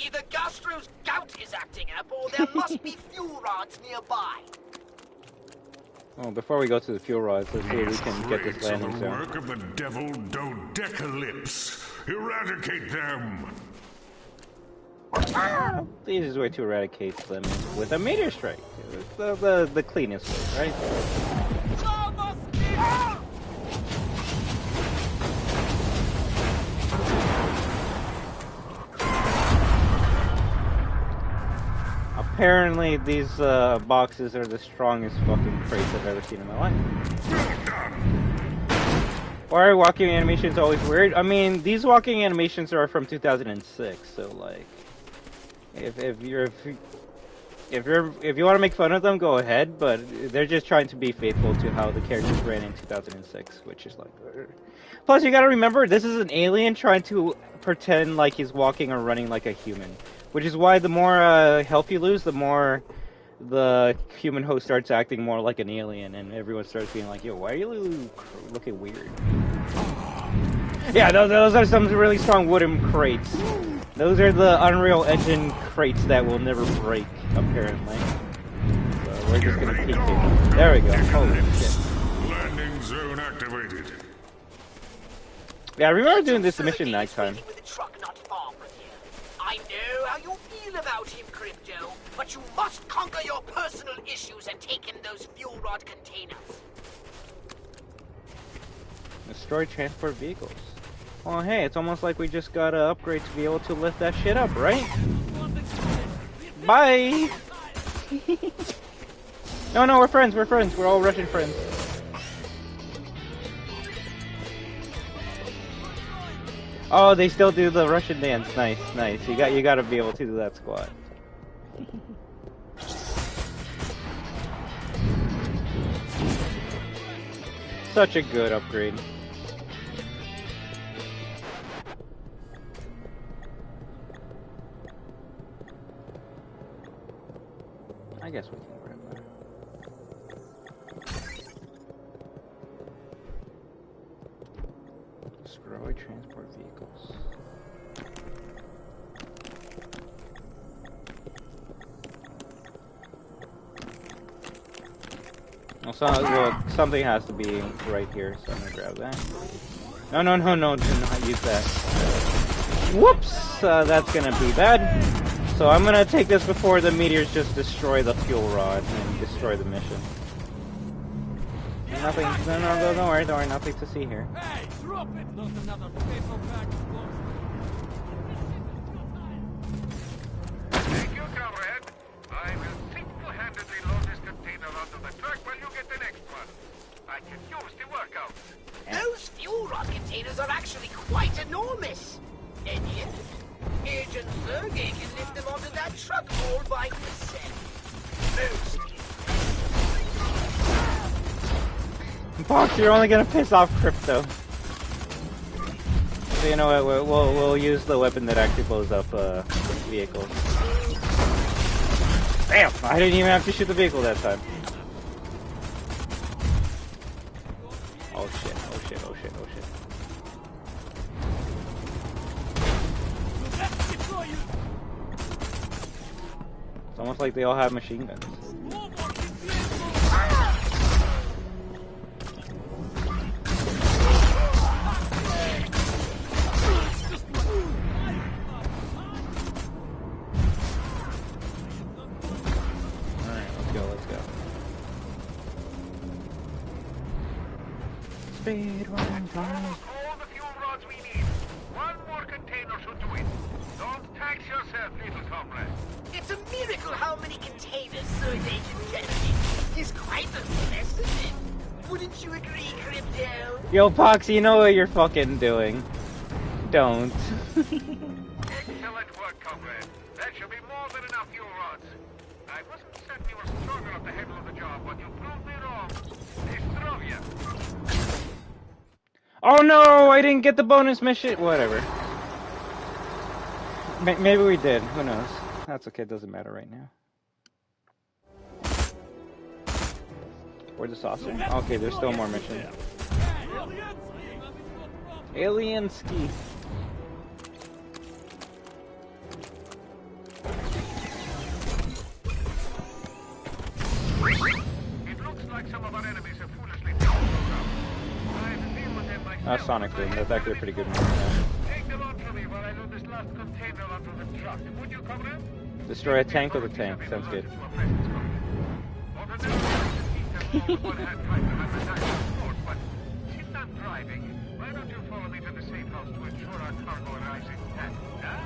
Either Gastro's gout is acting up, or there must be fuel rods nearby. Oh, before we go to the fuel rods, let's see if we can get this landing the zone. work of the devil Dodecalypse. Eradicate them! The easiest way to eradicate them is with a meteor strike. It's the cleanest way, right? Apparently these boxes are the strongest fucking crates I've ever seen in my life. Why are walking animations always weird? I mean, these walking animations are from 2006, so like, if if you want to make fun of them, go ahead. But they're just trying to be faithful to how the characters ran in 2006, which is like. Plus, you gotta remember, this is an alien trying to pretend like he's walking or running like a human, which is why the more health you lose, the more the human host starts acting more like an alien, and everyone starts being like, "Yo, why are you looking weird?" Yeah, those are some really strong wooden crates. Those are the Unreal Engine crates that will never break, apparently. So we're just gonna peek it. There we go. Holy shit. Landing zone activated. Yeah, I remember doing this mission nighttime. With a truck not far from here. I know how you feel about him, Crypto, but you must conquer your personal issues and take in those fuel rod containers. Destroy transport vehicles. Well, hey, it's almost like we just got an upgrade to be able to lift that shit up, right? Bye! No, we're friends, we're all Russian friends. Oh, they still do the Russian dance. Nice. You gotta be able to do that squat. Such a good upgrade. I guess we can grab that. Destroy transport vehicles. Well, something has to be right here, so I'm gonna grab that. No, do not use that. Whoops! That's gonna be bad. So I'm gonna take this before the meteors just destroy the fuel rod and destroy the mission. Nothing, no, don't worry, nothing to see here. Hey, drop it! Not another paperback. Thank you, comrade. I will single-handedly load this container onto the truck while you get the next one. I can use the workout. Those fuel rod containers are actually quite enormous. And yet, Agent Sergey can lift them onto that truck all by himself. Fox, you're only gonna piss off Crypto. So you know what? We'll use the weapon that actually blows up vehicles. Damn! I didn't even have to shoot the vehicle that time. Oh shit! It's almost like they all have machine guns. Speed run time. All the fuel rods we need. One more container should do it. Don't tax yourself, little comrade. It's a miracle how many containers Sergey can get in. He's quite a specimen. Wouldn't you agree, Crypto? Yo, Pox, you know what you're fucking doing. Don't. Excellent work, comrade. That should be more than enough fuel rods. I wasn't certain you were stronger at the handle of the job, but you proved me wrong. Destroy. Oh no, I didn't get the bonus mission. Whatever. Maybe we did. Who knows? That's okay. It doesn't matter right now. Where's the saucer? Okay, there's still more missions. Alien ski. It looks like some of our enemies have foolishly built That's Sonic Boom. That's actually a pretty good one. Take them on for me while I load this last container onto the truck. Would you, comrade? Destroy a tank with a tank. Sounds good. Since I'm driving, why don't you follow me to the safe house to ensure our cargo arrives intact, huh?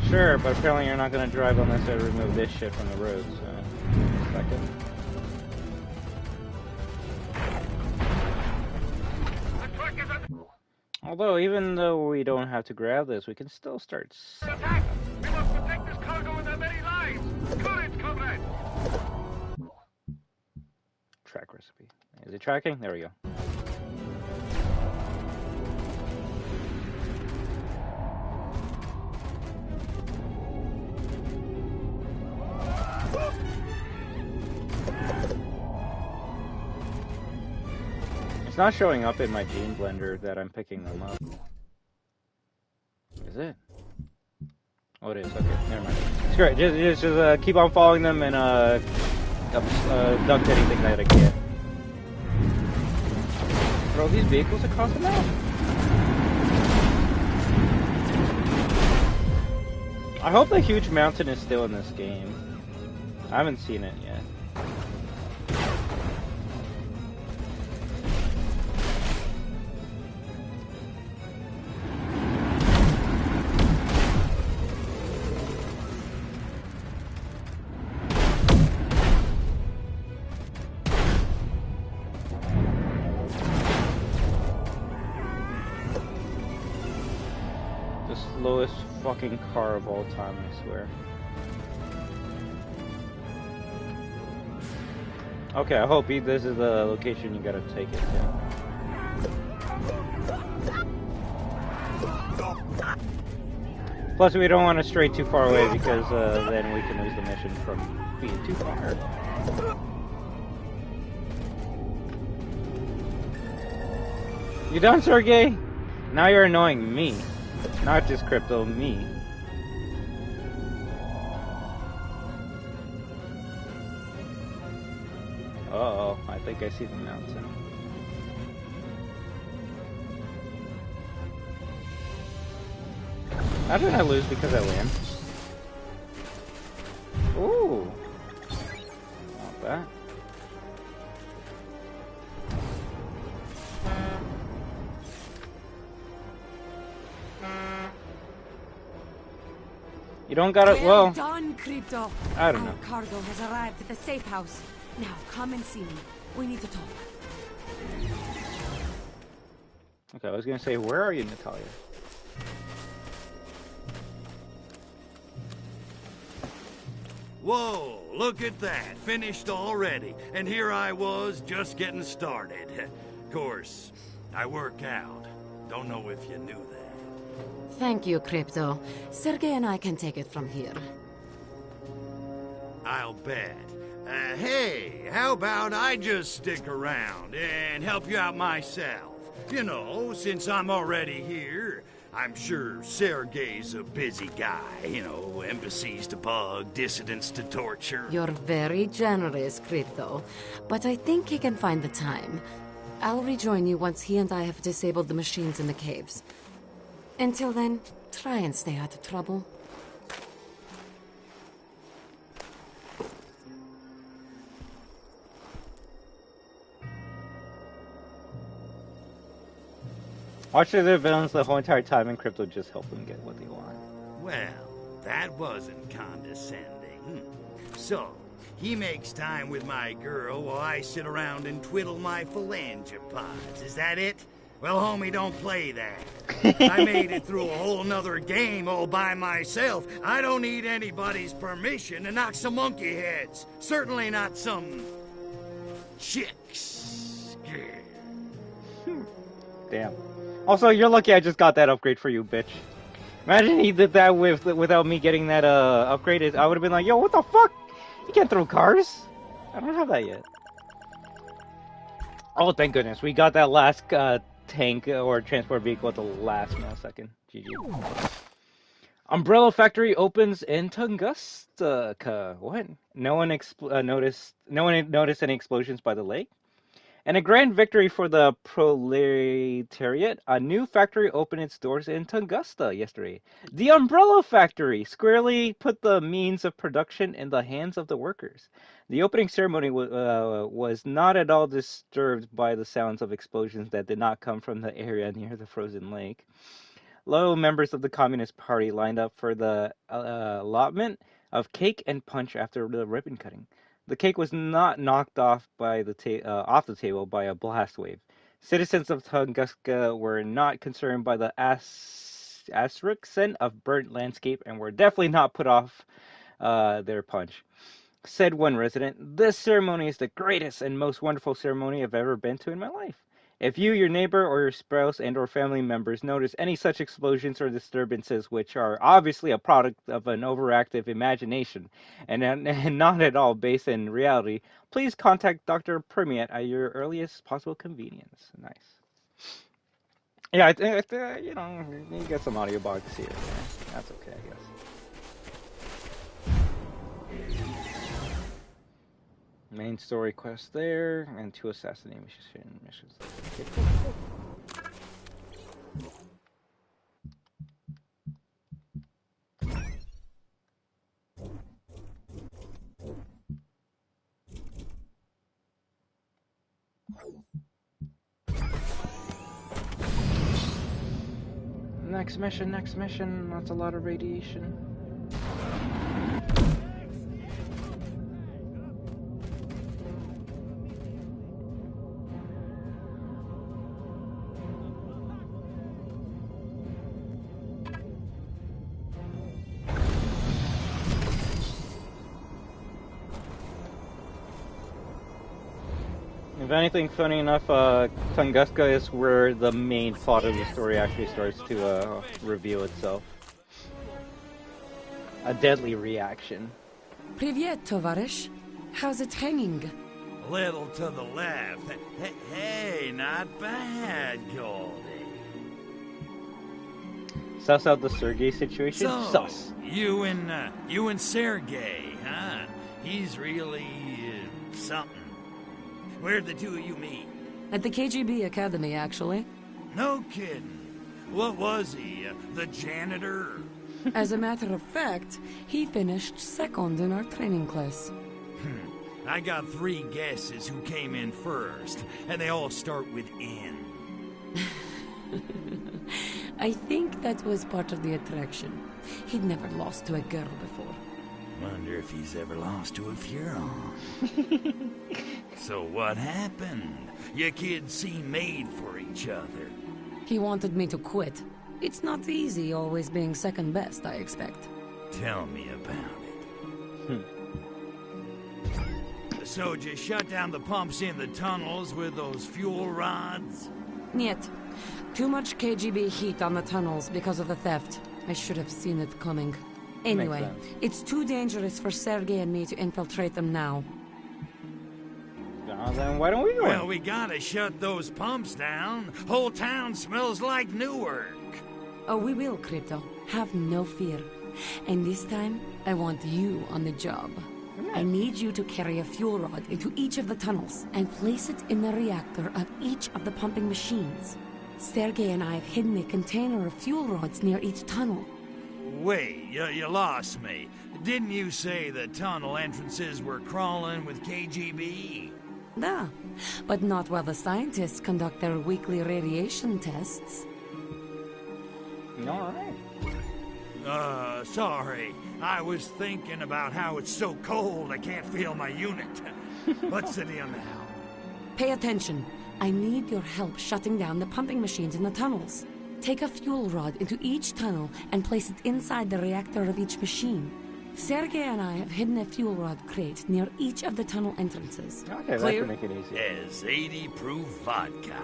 Sure, but apparently you're not going to drive unless I remove this shit from the road, so... Second. Although, even though we don't have to grab this, we can still start... Attack! We must protect this cargo with our very lives! comrade. Track recipe. Is it tracking? There we go. It's not showing up in my Gene Blender that I'm picking them up. Is it? Oh, it is. Okay, never mind. It's great. Just keep on following them and duck anything that I can. Throw these vehicles across the map. I hope the huge mountain is still in this game. I haven't seen it yet. The slowest fucking car of all time, I swear. Okay, I hope this is the location you gotta take it to. Plus, we don't want to stray too far away because then we can lose the mission from being too far. You done, Sergey? Now you're annoying me. Not just Crypto, me. Uh-oh, I think I see the mountain. How did I lose because I land? Ooh. Not bad. You don't gotta, well done, Crypto. I don't know. Our cargo has arrived at the safe house. Now, come and see me. We need to talk. Okay, I was gonna say, where are you, Natalia? Whoa, look at that. Finished already. And here I was, just getting started. Of course, I work out. Don't know if you knew that. Thank you, Crypto. Sergey and I can take it from here. I'll bet. Hey, how about I just stick around and help you out myself? You know, since I'm already here, I'm sure Sergey's a busy guy. You know, embassies to bug, dissidents to torture. You're very generous, Crypto. But I think he can find the time. I'll rejoin you once he and I have disabled the machines in the caves. Until then, try and stay out of trouble. Watch the villains the whole entire time and Crypto just help them get what they want. Well, that wasn't condescending. So, he makes time with my girl while I sit around and twiddle my phalangopods. Is that it? Well, homie, don't play that. I made it through a whole nother game all by myself. I don't need anybody's permission to knock some monkey heads. Certainly not some chicks. Damn. Also, you're lucky I just got that upgrade for you, bitch. Imagine he did that without me getting that upgrade. I would have been like, yo, what the fuck? You can't throw cars? I don't have that yet. Oh, thank goodness. We got that last tank or transport vehicle at the last millisecond. GG. Umbrella factory opens in Tunguska. What? No one noticed any explosions by the lake? And a grand victory for the proletariat. A new factory opened its doors in Tunguska yesterday. The Umbrella Factory squarely put the means of production in the hands of the workers. The opening ceremony was not at all disturbed by the sounds of explosions that did not come from the area near the frozen lake. Loyal members of the Communist Party lined up for the allotment of cake and punch after the ribbon cutting. The cake was not knocked off by off the table by a blast wave. Citizens of Tunguska were not concerned by the asterisk of burnt landscape and were definitely not put off their punch. Said one resident, "This ceremony is the greatest and most wonderful ceremony I've ever been to in my life. If you, your neighbor, or your spouse and or family members notice any such explosions or disturbances which are obviously a product of an overactive imagination and not at all based in reality, please contact Dr. Permiat at your earliest possible convenience." Nice. Yeah, I think you know, you get some audio bugs here. Yeah, that's okay, I guess. Main story quest there, and 2 assassination missions. Okay, cool. Next mission. That's a lot of radiation. If anything, funny enough, Tunguska is where the main plot of the story actually starts to reveal itself. A deadly reaction. Привет, товарищ. How's it hanging? A little to the left. Hey, not bad, Goldie. Suss out the Sergei situation? So, Sus. You and Sergei, huh? He's really something. Where'd the two of you meet? At the KGB Academy, actually. No kidding. What was he? The janitor? As a matter of fact, he finished second in our training class. I got 3 guesses who came in first, and they all start with N. I think that was part of the attraction. He'd never lost to a girl before. Wonder if he's ever lost to a Furon. So what happened? You kids seem made for each other. He wanted me to quit. It's not easy always being second best, I expect. Tell me about it. So just shut down the pumps in the tunnels with those fuel rods? Niet. Too much KGB heat on the tunnels because of the theft. I should have seen it coming. Anyway, it's too dangerous for Sergei and me to infiltrate them now. Then why don't we go? Well, we gotta shut those pumps down. Whole town smells like Newark. Oh, we will, Crypto. Have no fear. And this time, I want you on the job. I need you to carry a fuel rod into each of the tunnels and place it in the reactor of each of the pumping machines. Sergei and I have hidden a container of fuel rods near each tunnel. Wait, you lost me. Didn't you say the tunnel entrances were crawling with KGB? Da, but not while the scientists conduct their weekly radiation tests. All right. Sorry. I was thinking about how it's so cold I can't feel my unit. What's the deal now? Pay attention. I need your help shutting down the pumping machines in the tunnels. Take a fuel rod into each tunnel and place it inside the reactor of each machine. Sergei and I have hidden a fuel rod crate near each of the tunnel entrances. Okay, that Clear? can make it easier. As 80 proof vodka.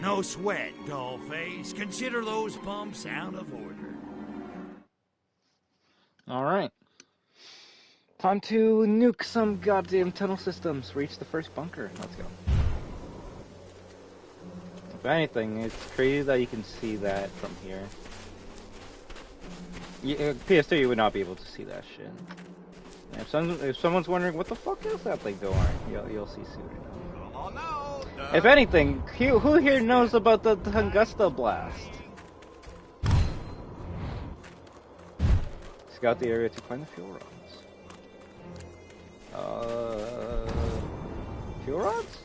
No sweat, dollface. Consider those pumps out of order. Alright. Time to nuke some goddamn tunnel systems. Reach the first bunker. Let's go. If anything, it's crazy that you can see that from here. PS2, you would not be able to see that shit. And if someone's wondering what the fuck is that thing doing, you'll see soon. If anything, who here knows about the Tunguska blast? Scout the area to find the fuel rods. Fuel rods?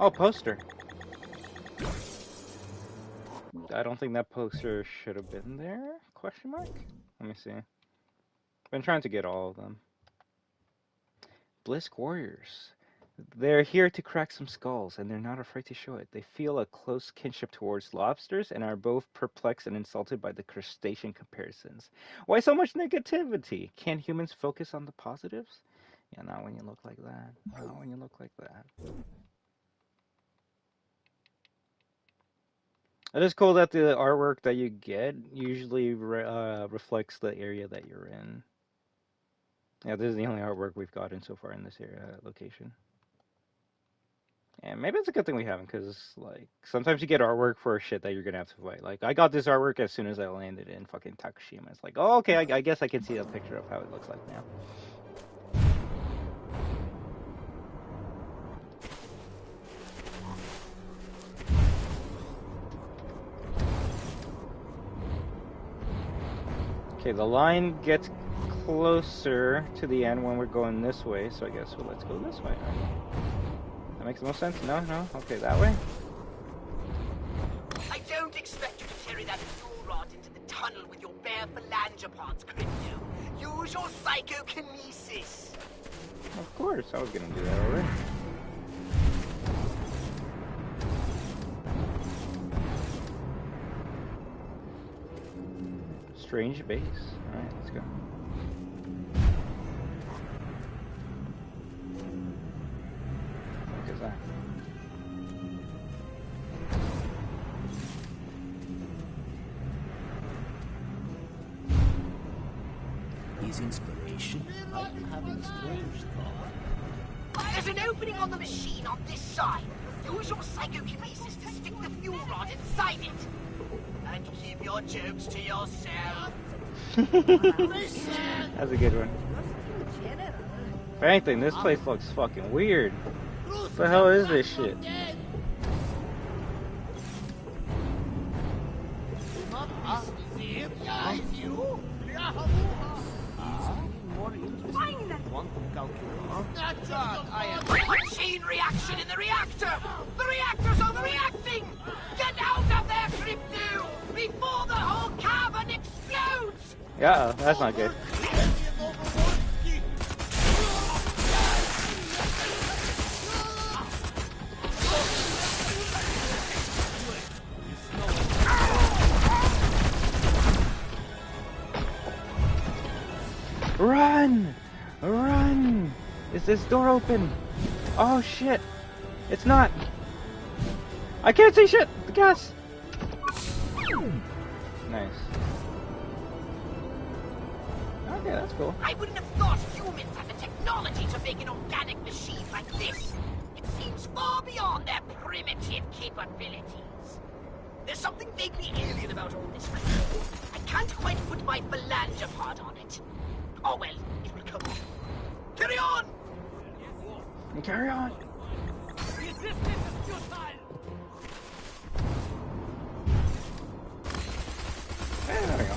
Oh, poster. I don't think that poster should have been there? Question mark? Let me see. Been trying to get all of them. Blisk Warriors. They're here to crack some skulls, and they're not afraid to show it. They feel a close kinship towards lobsters and are both perplexed and insulted by the crustacean comparisons. Why so much negativity? Can't humans focus on the positives? Yeah, not when you look like that. Not when you look like that. It is cool that the artwork that you get usually reflects the area that you're in. Yeah, this is the only artwork we've gotten so far in this area location. And maybe it's a good thing we haven't, because, like, sometimes you get artwork for shit that you're gonna have to fight. Like, I got this artwork as soon as I landed in fucking Takushima. It's like, oh, okay, I guess I can see a picture of how it looks like now. Okay, the line gets closer to the end when we're going this way, so I guess let's go this way. That makes no sense? No? Okay, that way? I don't expect you to carry that fuel rod into the tunnel with your bare phalangopods, Crypto. Use your psychokinesis. Of course, I was gonna do that already. Strange base. Alright, let's go. What is that? His inspiration might be having a strange thought. There's an opening on the machine on this side. Use your psychokinesis to stick the fuel rod inside it. And keep your jokes to yourself. That's a good one. If anything, this place looks fucking weird. What the hell is this shit? Chain reaction in the reactor! The reactor's overreacting! Get out of there, Crypto! Before the whole cavern explodes! Yeah, that's not good. Run! Run! Is this door open? Oh shit! It's not! I can't see shit! The gas! Nice. Okay, that's cool. I wouldn't have thought humans had the technology to make an organic machine like this. It seems far beyond their primitive capabilities. There's something vaguely alien about all this. I can't quite put my phalangopod on it. Oh well, it will come. Carry on! Carry on! Hey, there we go.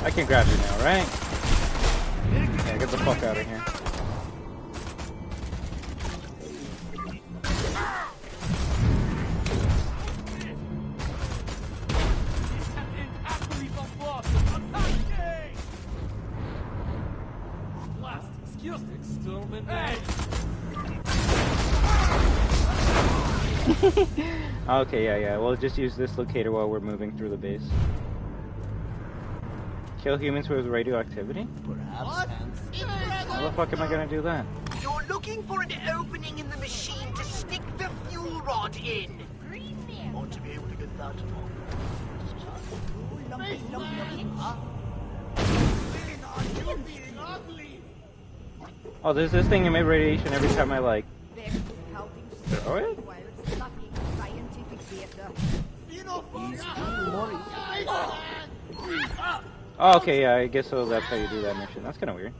I can grab you now, right? Yeah, get the fuck out of here. Okay, yeah. We'll just use this locator while we're moving through the base. Kill humans with radioactivity? Perhaps. How the fuck am I gonna do that? You're looking for an opening in the machine to stick the fuel rod in. Want to be able to get that Oh, there's this thing emit radiation every time I like throw it? Oh, okay, yeah, I guess so that's how you do that mission. That's kinda weird.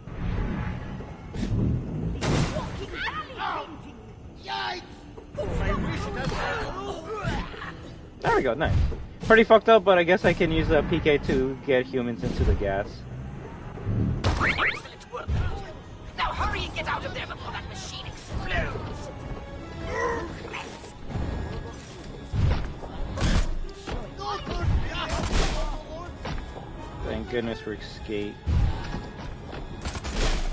There we go, nice. Pretty fucked up, but I guess I can use a PK to get humans into the gas. Excellent work. Now hurry and get out of there before that machine explodes. thank goodness for escape.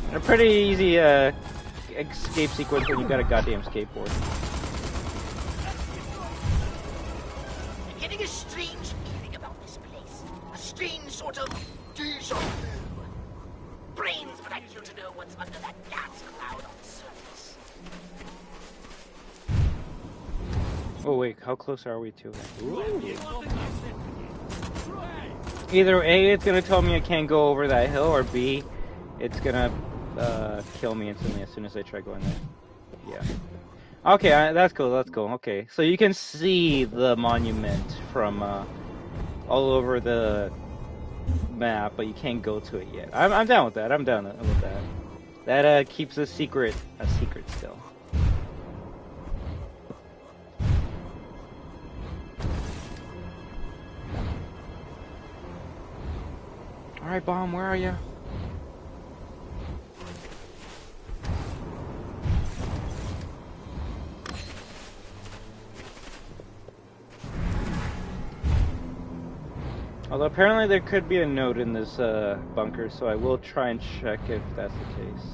And a pretty easy escape sequence when you got a goddamn skateboard. I'm getting a strange feeling about this place. A strange sort of deja vu. Brains, but I'm here to know what's under that gas cloud on the surface. Oh wait, how close are we to it? Ooh. Either A, it's gonna tell me I can't go over that hill, or B, it's gonna kill me instantly as soon as I try going there. Yeah. Okay, that's cool, that's cool. Okay, so you can see the monument from all over the map, but you can't go to it yet. I'm down with that. I'm down with that. That keeps a secret still. All right, Bomb, where are you? Although apparently there could be a note in this bunker, so I will try and check if that's the case.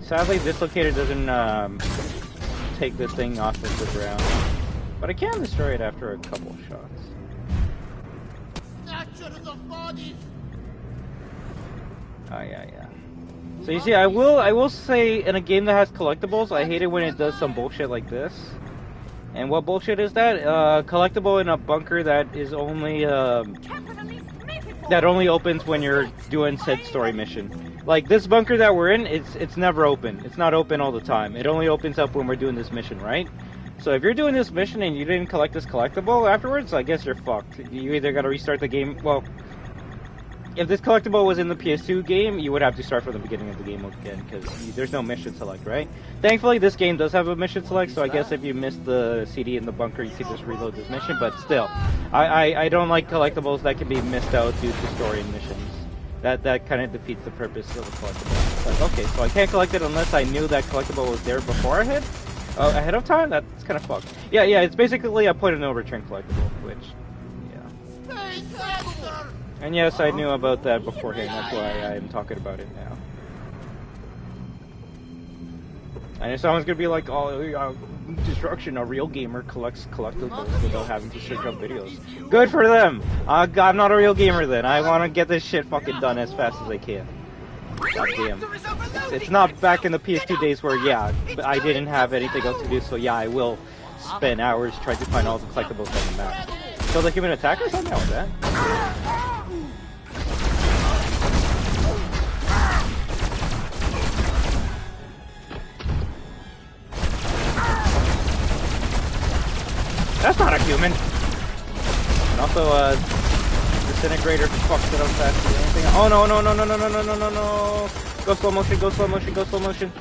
Sadly, Dislocator doesn't take this thing off of the ground, but I can destroy it after a couple of shots. Oh yeah. So you see, I will say, in a game that has collectibles, I hate it when it does some bullshit like this. And what bullshit is that? Collectible in a bunker that is only that only opens when you're doing said story mission. Like this bunker that we're in, it's never open. It's not open all the time. It only opens up when we're doing this mission, right? So if you're doing this mission and you didn't collect this collectible afterwards, I guess you're fucked. You either gotta restart the game. Well, if this collectible was in the PS2 game, you would have to start from the beginning of the game again, because there's no mission select, right? Thankfully, this game does have a mission select, so I guess if you missed the CD in the bunker, you could just reload this mission, but still. I don't like collectibles that can be missed out due to story and missions. That kind of defeats the purpose of the collectible. It's like, okay, so I can't collect it unless I knew that collectible was there before ahead of time? That's kind of fucked. Yeah, it's basically a point of no return collectible, which, yeah. And yes, I knew about that beforehand, that's why I'm talking about it now. And if someone's gonna be like, oh, Destruction, a real gamer collects collectibles without having to search up videos. Good for them! I'm not a real gamer then. I want to get this shit fucking done as fast as I can. God damn. It's not back in the PS2 days where, yeah, I didn't have anything else to do, so yeah, I will spend hours trying to find all the collectibles on the map. So the human attackers, I'm down with that. That's not a human! And also, Disintegrator fucks it up faster than anything. Oh no. Go slow motion, go slow motion, go slow motion.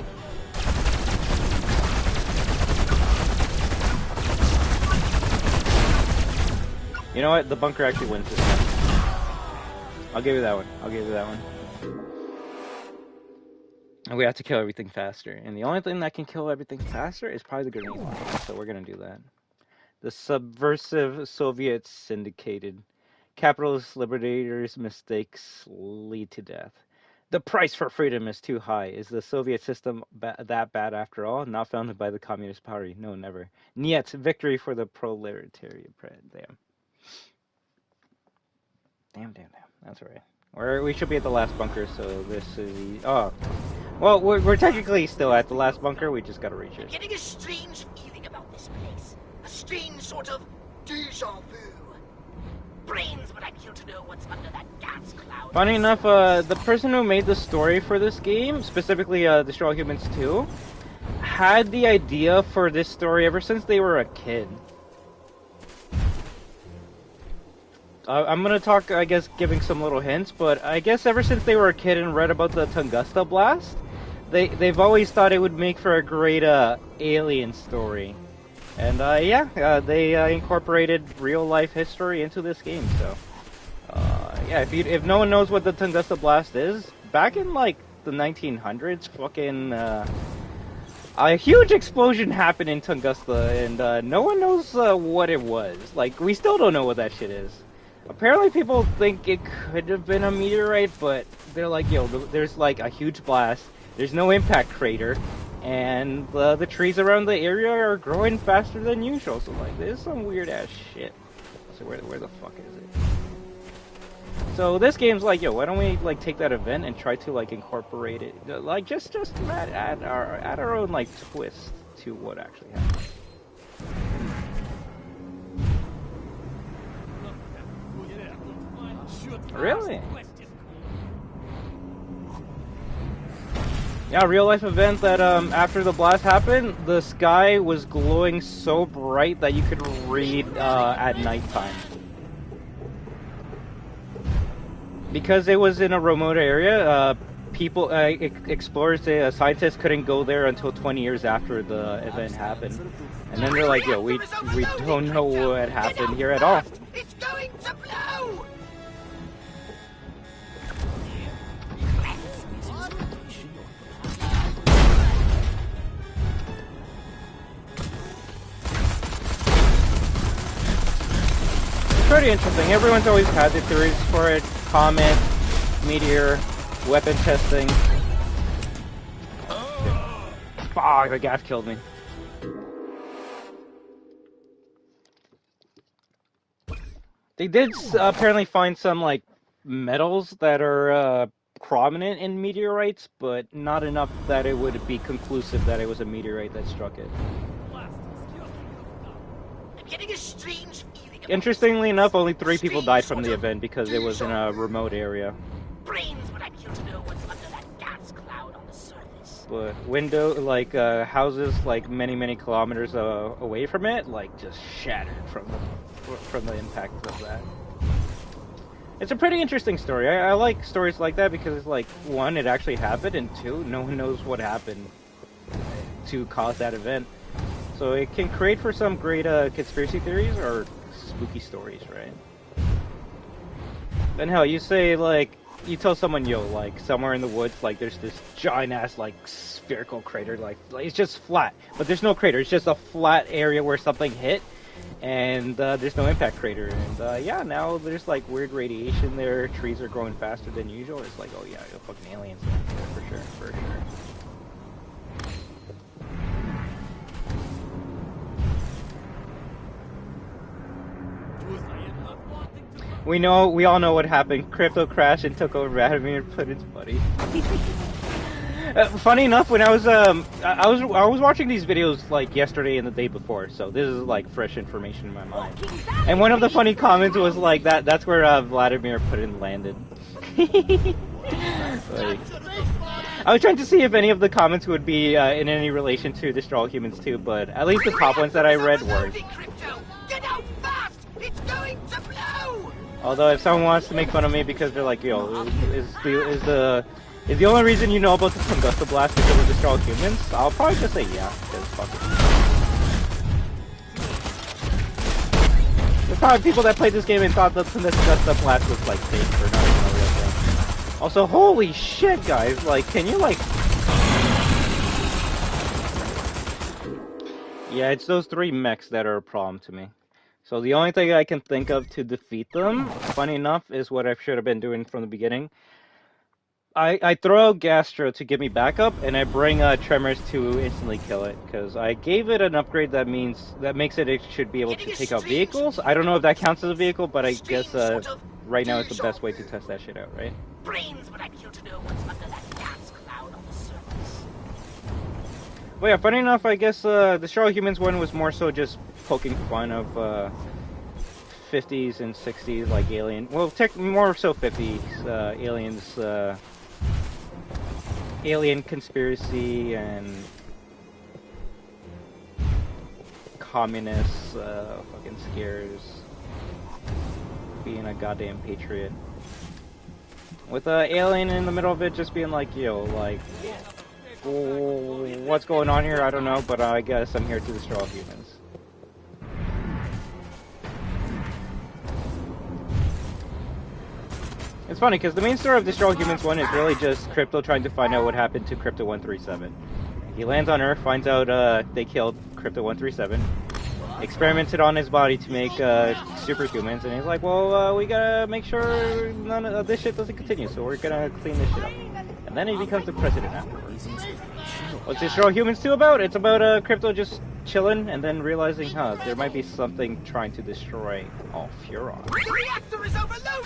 You know what? The bunker actually wins this time. I'll give you that one. And we have to kill everything faster. And the only thing that can kill everything faster is probably the grenade launcher. So we're gonna do that. The subversive Soviets syndicated. Capitalist liberators' mistakes lead to death. The price for freedom is too high. Is the Soviet system that bad after all? Not founded by the Communist Party. No, never. Niet. Victory for the proletariat. Damn. That's right. We should be at the last bunker, so this is... Oh. Well, we're technically still at the last bunker. We just gotta reach it. I'm getting a strange feeling about this place. A strange sort of deja vu. Brains, but I'm here to know what's under that gas cloud. Funny enough, the person who made the story for this game, specifically Destroy All Humans 2, had the idea for this story ever since they were a kid. I'm gonna talk, I guess, giving some little hints, but I guess ever since they were a kid and read about the Tunguska blast, they've always thought it would make for a great alien story. And they incorporated real life history into this game. So yeah, if no one knows what the Tunguska blast is, back in like the 1900s, fucking a huge explosion happened in Tunguska, and no one knows what it was. Like, we still don't know what that shit is. Apparently people think it could have been a meteorite, but they're like, yo, there's like a huge blast, there's no impact crater, and the trees around the area are growing faster than usual, so like, there's some weird ass shit. So where the fuck is it? So this game's like, yo, why don't we like take that event and try to like incorporate it, like just add our own like twist to what actually happened. Really? Yeah, real life event that after the blast happened, the sky was glowing so bright that you could read at nighttime. Because it was in a remote area, people, explorers, scientists couldn't go there until 20 years after the event happened. And then they're like, yo, we don't know what happened here at all. It's going to blow! Pretty interesting. Everyone's always had the theories for it. Comet, meteor, weapon testing. Fuck, the gas killed me. They did apparently find some like metals that are prominent in meteorites, but not enough that it would be conclusive that it was a meteorite that struck it. I'm getting a strange feeling. Interestingly enough, only 3 people died from the event because it was in a remote area. Brains, but I'm here to know what's under that gas cloud on the surface. But houses like many kilometers away from it, like just shattered from the impact of that. It's a pretty interesting story. I like stories like that because it's like, 1, it actually happened, and 2, no one knows what happened to cause that event. So it can create for some great conspiracy theories or spooky stories, right? Then hell, you say like, you tell someone, yo, like somewhere in the woods, like there's this giant ass like spherical crater, like it's just flat, but there's no crater. It's just a flat area where something hit, and there's no impact crater. And yeah, now there's like weird radiation there. Trees are growing faster than usual. It's like, oh yeah, fucking aliens for sure, for sure. We all know what happened. Crypto crashed and took over Vladimir and put its buddy. Funny enough, when I was watching these videos like yesterday and the day before, so this is like fresh information in my mind. And one of the funny comments was like that's where Vladimir Putin landed. Like, I was trying to see if any of the comments would be in any relation to Destroy All Humans 2, but at least the top ones that I read were. Get out fast! It's going to blow! Although if someone wants to make fun of me because they're like, yo, is the only reason you know about the Tunguska blast because of Destroy All Humans, I'll probably just say yeah, because fuck it. There's probably people that played this game and thought that the Tunguska blast was like fake or not even a real thing. Also, holy shit, guys, like, can you like... Yeah, it's those 3 mechs that are a problem to me. So the only thing I can think of to defeat them, funny enough, is what I should have been doing from the beginning. I throw out Gastro to give me backup, and I bring Tremors to instantly kill it, because I gave it an upgrade that makes it should be able to take out vehicles. I don't know if that counts as a vehicle, but I guess right now it's the best way to test that shit out, right? Brains, but I'm here to know what's under that gas cloud on the surface. Well, yeah, funny enough, I guess the Destroy All Humans one was more so just poking fun of 50s and 60s, like Alien. Well, more so 50s, aliens, alien conspiracy and communists, fucking scares, being a goddamn patriot. With Alien in the middle of it just being like, yo, like, what's going on here? I don't know, but I guess I'm here to destroy all humans. It's funny because the main story of Destroy All Humans 1 is really just Crypto trying to find out what happened to Crypto 137. He lands on Earth, finds out they killed Crypto 137, experimented on his body to make superhumans, and he's like, well, we gotta make sure none of this shit doesn't continue, so we're gonna clean this shit up. And then he becomes the president afterwards. What's Destroy All Humans 2 about? It's about Crypto just chilling and then realizing, there might be something trying to destroy all Furon.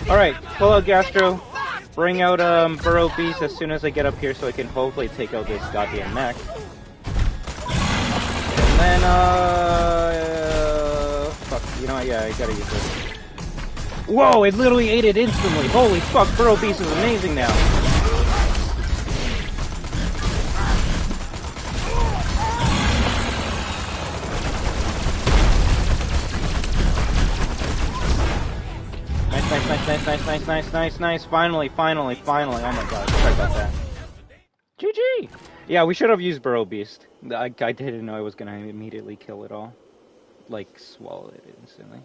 Alright, pull out Gastro, bring out Burrow Beast as soon as I get up here so I can hopefully take out this goddamn mech. And then, fuck, you know what, yeah, I gotta use this. Whoa, it literally ate it instantly! Holy fuck, Burrow Beast is amazing now! Nice. Finally. Oh my god, sorry about that. GG! Yeah, we should have used Burrow Beast. I didn't know I was gonna immediately kill it all. Like, swallow it instantly.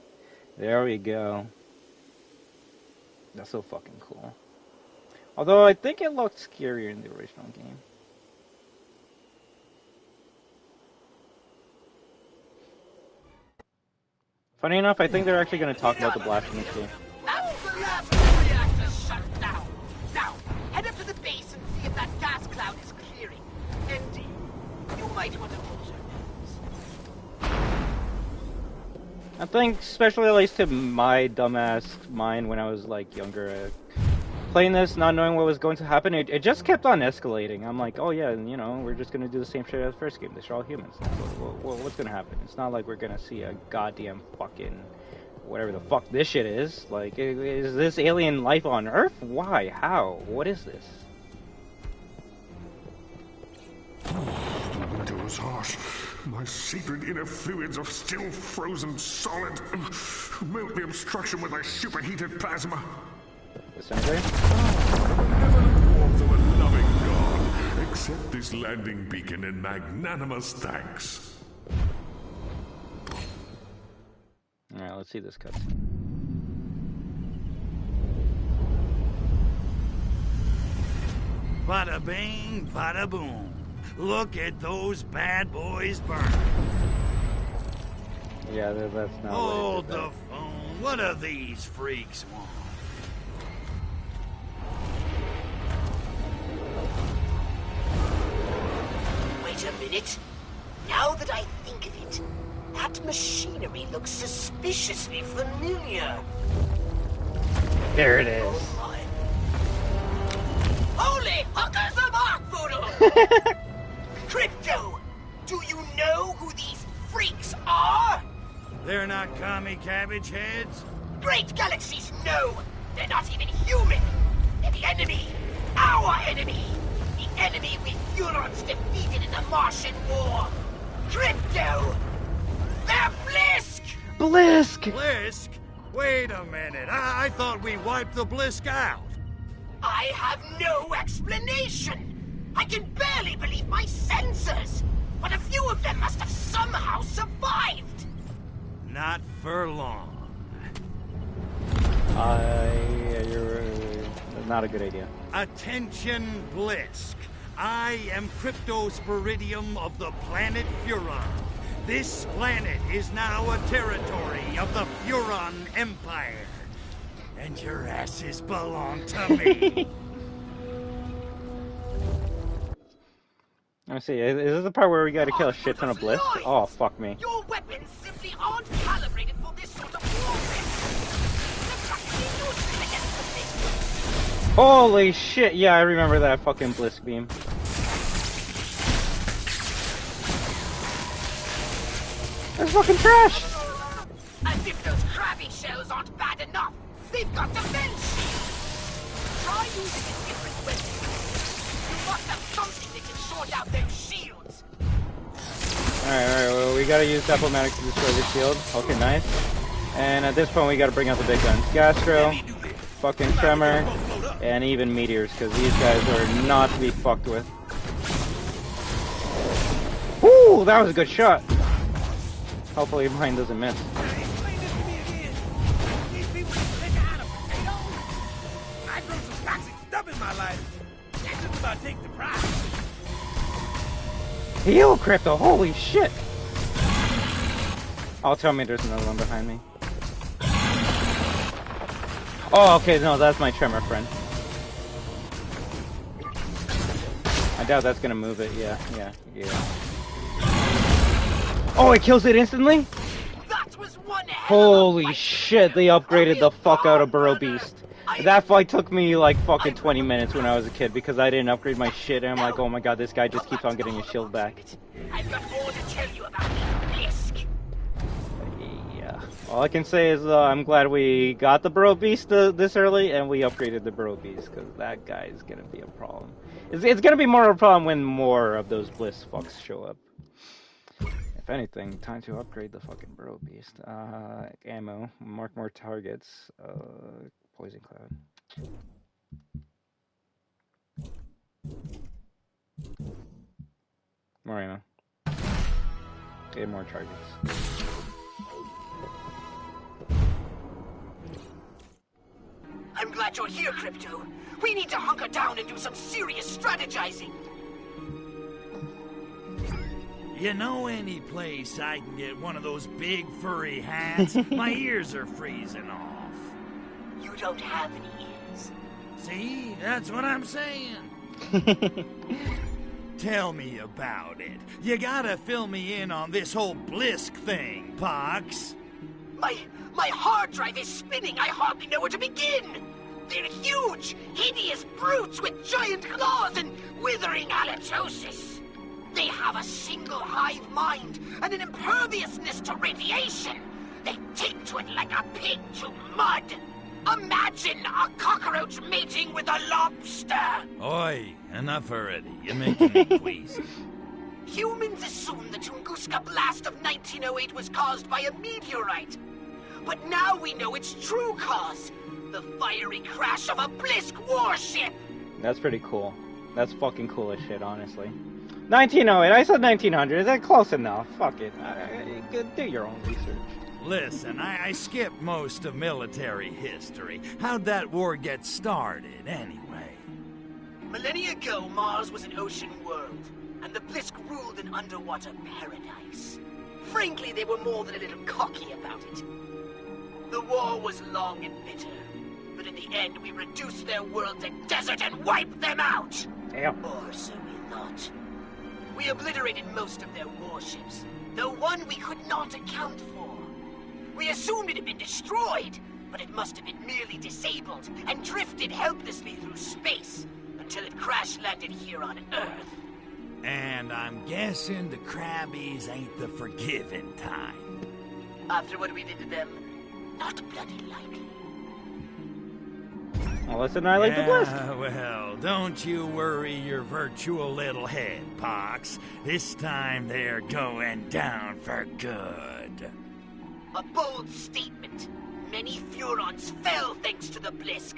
There we go. That's so fucking cool. Although, I think it looked scarier in the original game. Funny enough, I think they're actually gonna talk about the blast in this game. Now, head up to the base and see if that gas cloud is clearing. And you might want to observe this. I think, especially at least to my dumbass mind when I was like younger, playing this, not knowing what was going to happen, it just kept on escalating. I'm like, oh yeah, you know, we're just gonna do the same shit as the first game. Destroy all humans. What's gonna happen? It's not like we're gonna see a goddamn fucking whatever the fuck this shit is. Like, is this alien life on Earth? Why? How? What is this? The winter was harsh. My sacred inner fluids are still frozen solid. Melt the obstruction with my superheated plasma. Disintegrate? Never the warmth of a loving god. Accept this landing beacon in magnanimous thanks. Alright, let's see this cut. Bada bing, bada boom. Look at those bad boys burn. Yeah, that's not. Hold the phone. What do these freaks want? Wait a minute. Now that I think of it, that machinery looks suspiciously familiar. There it is. Oh my. Holy hookers of Ark-Voodle! Crypto, do you know who these freaks are? They're not commie cabbage heads? Great galaxies, no! They're not even human! They're the enemy! Our enemy! The enemy we Hurons defeated in the Martian War! Crypto! They're Blisk! Blisk! Blisk? Wait a minute. I thought we wiped the Blisk out. I have no explanation! I can barely believe my senses! But a few of them must have somehow survived! Not for long. You're not a good idea. Attention, Blisk. I am Cryptosporidium of the planet Furon. This planet is now a territory of the Furon Empire. And your asses belong to me. Let me see, is this the part where we gotta kill a shit ton of Blisk? Oh, fuck me. Your weapons simply aren't calibrated for this sort of warfare! They're practically useless against the thing! Holy shit, yeah, I remember that fucking Blisk beam. That's fucking trash! As if those crabby shells aren't bad enough! They've got defense shields! Try using a different weapon. You must have something that can short out those shields! Alright, well, we gotta use Diplomatic to destroy the shield. Okay, nice. And at this point, we gotta bring out the big guns. Gastro, fucking Tremor, and even Meteors, because these guys are not to be fucked with. Woo! That was a good shot! Hopefully mine doesn't miss. my life. It's just about take the prize. Heal Crypto, holy shit! Oh, tell me there's another one behind me. Oh, okay, no, that's my tremor friend. I doubt that's gonna move it, yeah. Oh, it kills it instantly? That was one Holy shit, they upgraded the fuck out of Burrow Beast. That fight took me like fucking 20 minutes when I was a kid because I didn't upgrade my shit and I'm like, oh my god, this guy just keeps on getting his shield back. I've got more to tell you about Blisk. Yeah. All I can say is I'm glad we got the Burrow Beast this early and we upgraded the Burrow Beast because that guy is gonna be a problem. It's gonna be more of a problem when more of those Bliss fucks show up. If anything, time to upgrade the fucking Burrow Beast. Ammo, mark more targets, Poison Cloud. More ammo. Get more targets. I'm glad you're here, Crypto. We need to hunker down and do some serious strategizing. You know any place I can get one of those big furry hats? My ears are freezing off. You don't have any ears. See? That's what I'm saying. Tell me about it. You gotta fill me in on this whole Blisk thing, Pox. My hard drive is spinning. I hardly know where to begin. They're huge, hideous brutes with giant claws and withering halitosis. They have a single hive mind and an imperviousness to radiation. They take to it like a pig to mud. Imagine a cockroach mating with a lobster. Oi, enough already. You're making me queasy. Humans assumed the Tunguska blast of 1908 was caused by a meteorite. But now we know its true cause. The fiery crash of a Blisk warship. That's pretty cool. That's fucking cool as shit, honestly. 1908, I said 1900. That's close enough. Fuck it. Do your own research. Listen, I skipped most of military history. How'd that war get started, anyway? Millennia ago, Mars was an ocean world, and the Blisk ruled an underwater paradise. Frankly, they were more than a little cocky about it. The war was long and bitter, but in the end, we reduced their world to desert and wiped them out! Damn. Or so we thought. We obliterated most of their warships, though one we could not account for. We assumed it had been destroyed, but it must have been merely disabled and drifted helplessly through space until it crash-landed here on Earth. And I'm guessing the Krabbies ain't the forgiving time. After what we did to them, not bloody likely. Well, let's annihilate the Blisk. Well, don't you worry your virtual little head, Pox. This time they're going down for good. A bold statement. Many Furons fell thanks to the Blisk.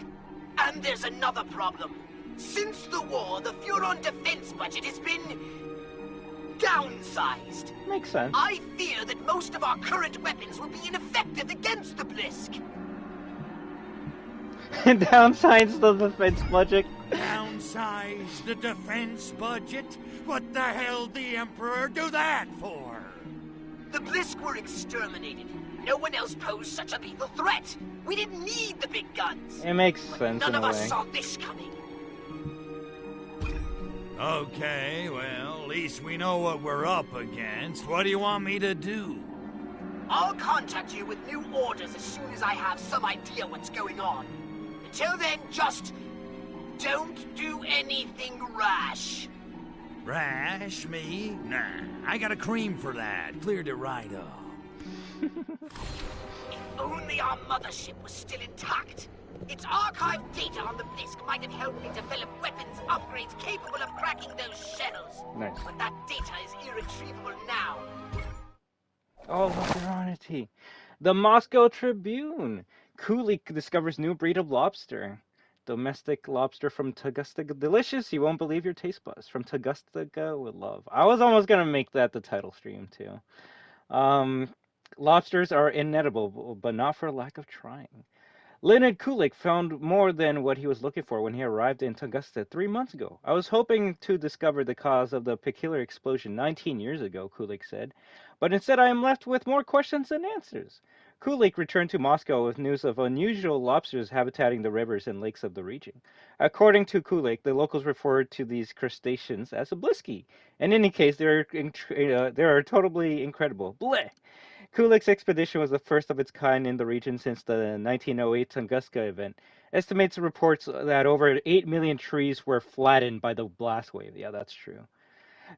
And there's another problem. Since the war, the Furon defense budget has been downsized. Makes sense. I fear that most of our current weapons will be ineffective against the Blisk. Downsize the defense budget. Downsize the defense budget? What the hell did the Emperor do that for? The Blisk were exterminated. No one else posed such a lethal threat. We didn't need the big guns. It makes But sense none in a of us way. saw this coming. Okay, well, at least we know what we're up against. What do you want me to do? I'll contact you with new orders as soon as I have some idea what's going on. Until then, just don't do anything rash. Rash me? Nah, I got a cream for that. Cleared it right up. If only our mothership was still intact. Its archived data on the Blisk might have helped me develop weapons upgrades capable of cracking those shells. Nice. But that data is irretrievable now. Oh, Veronity. The Moscow Tribune. Cooley discovers new breed of lobster. Domestic lobster from Tunguska. Delicious, you won't believe your taste buds. From Tunguska with love. I was almost going to make that the title stream, too. Lobsters are inedible, but not for lack of trying. Leonard Kulik found more than what he was looking for when he arrived in Tunguska 3 months ago. I was hoping to discover the cause of the peculiar explosion 19 years ago, Kulik said, but instead I am left with more questions than answers. Kulik returned to Moscow with news of unusual lobsters habitating the rivers and lakes of the region. According to Kulik, the locals referred to these crustaceans as a blisky. In any case, they are totally incredible. Bleh! Kulik's expedition was the first of its kind in the region since the 1908 Tunguska event. Estimates reports that over 8 million trees were flattened by the blast wave. Yeah, that's true.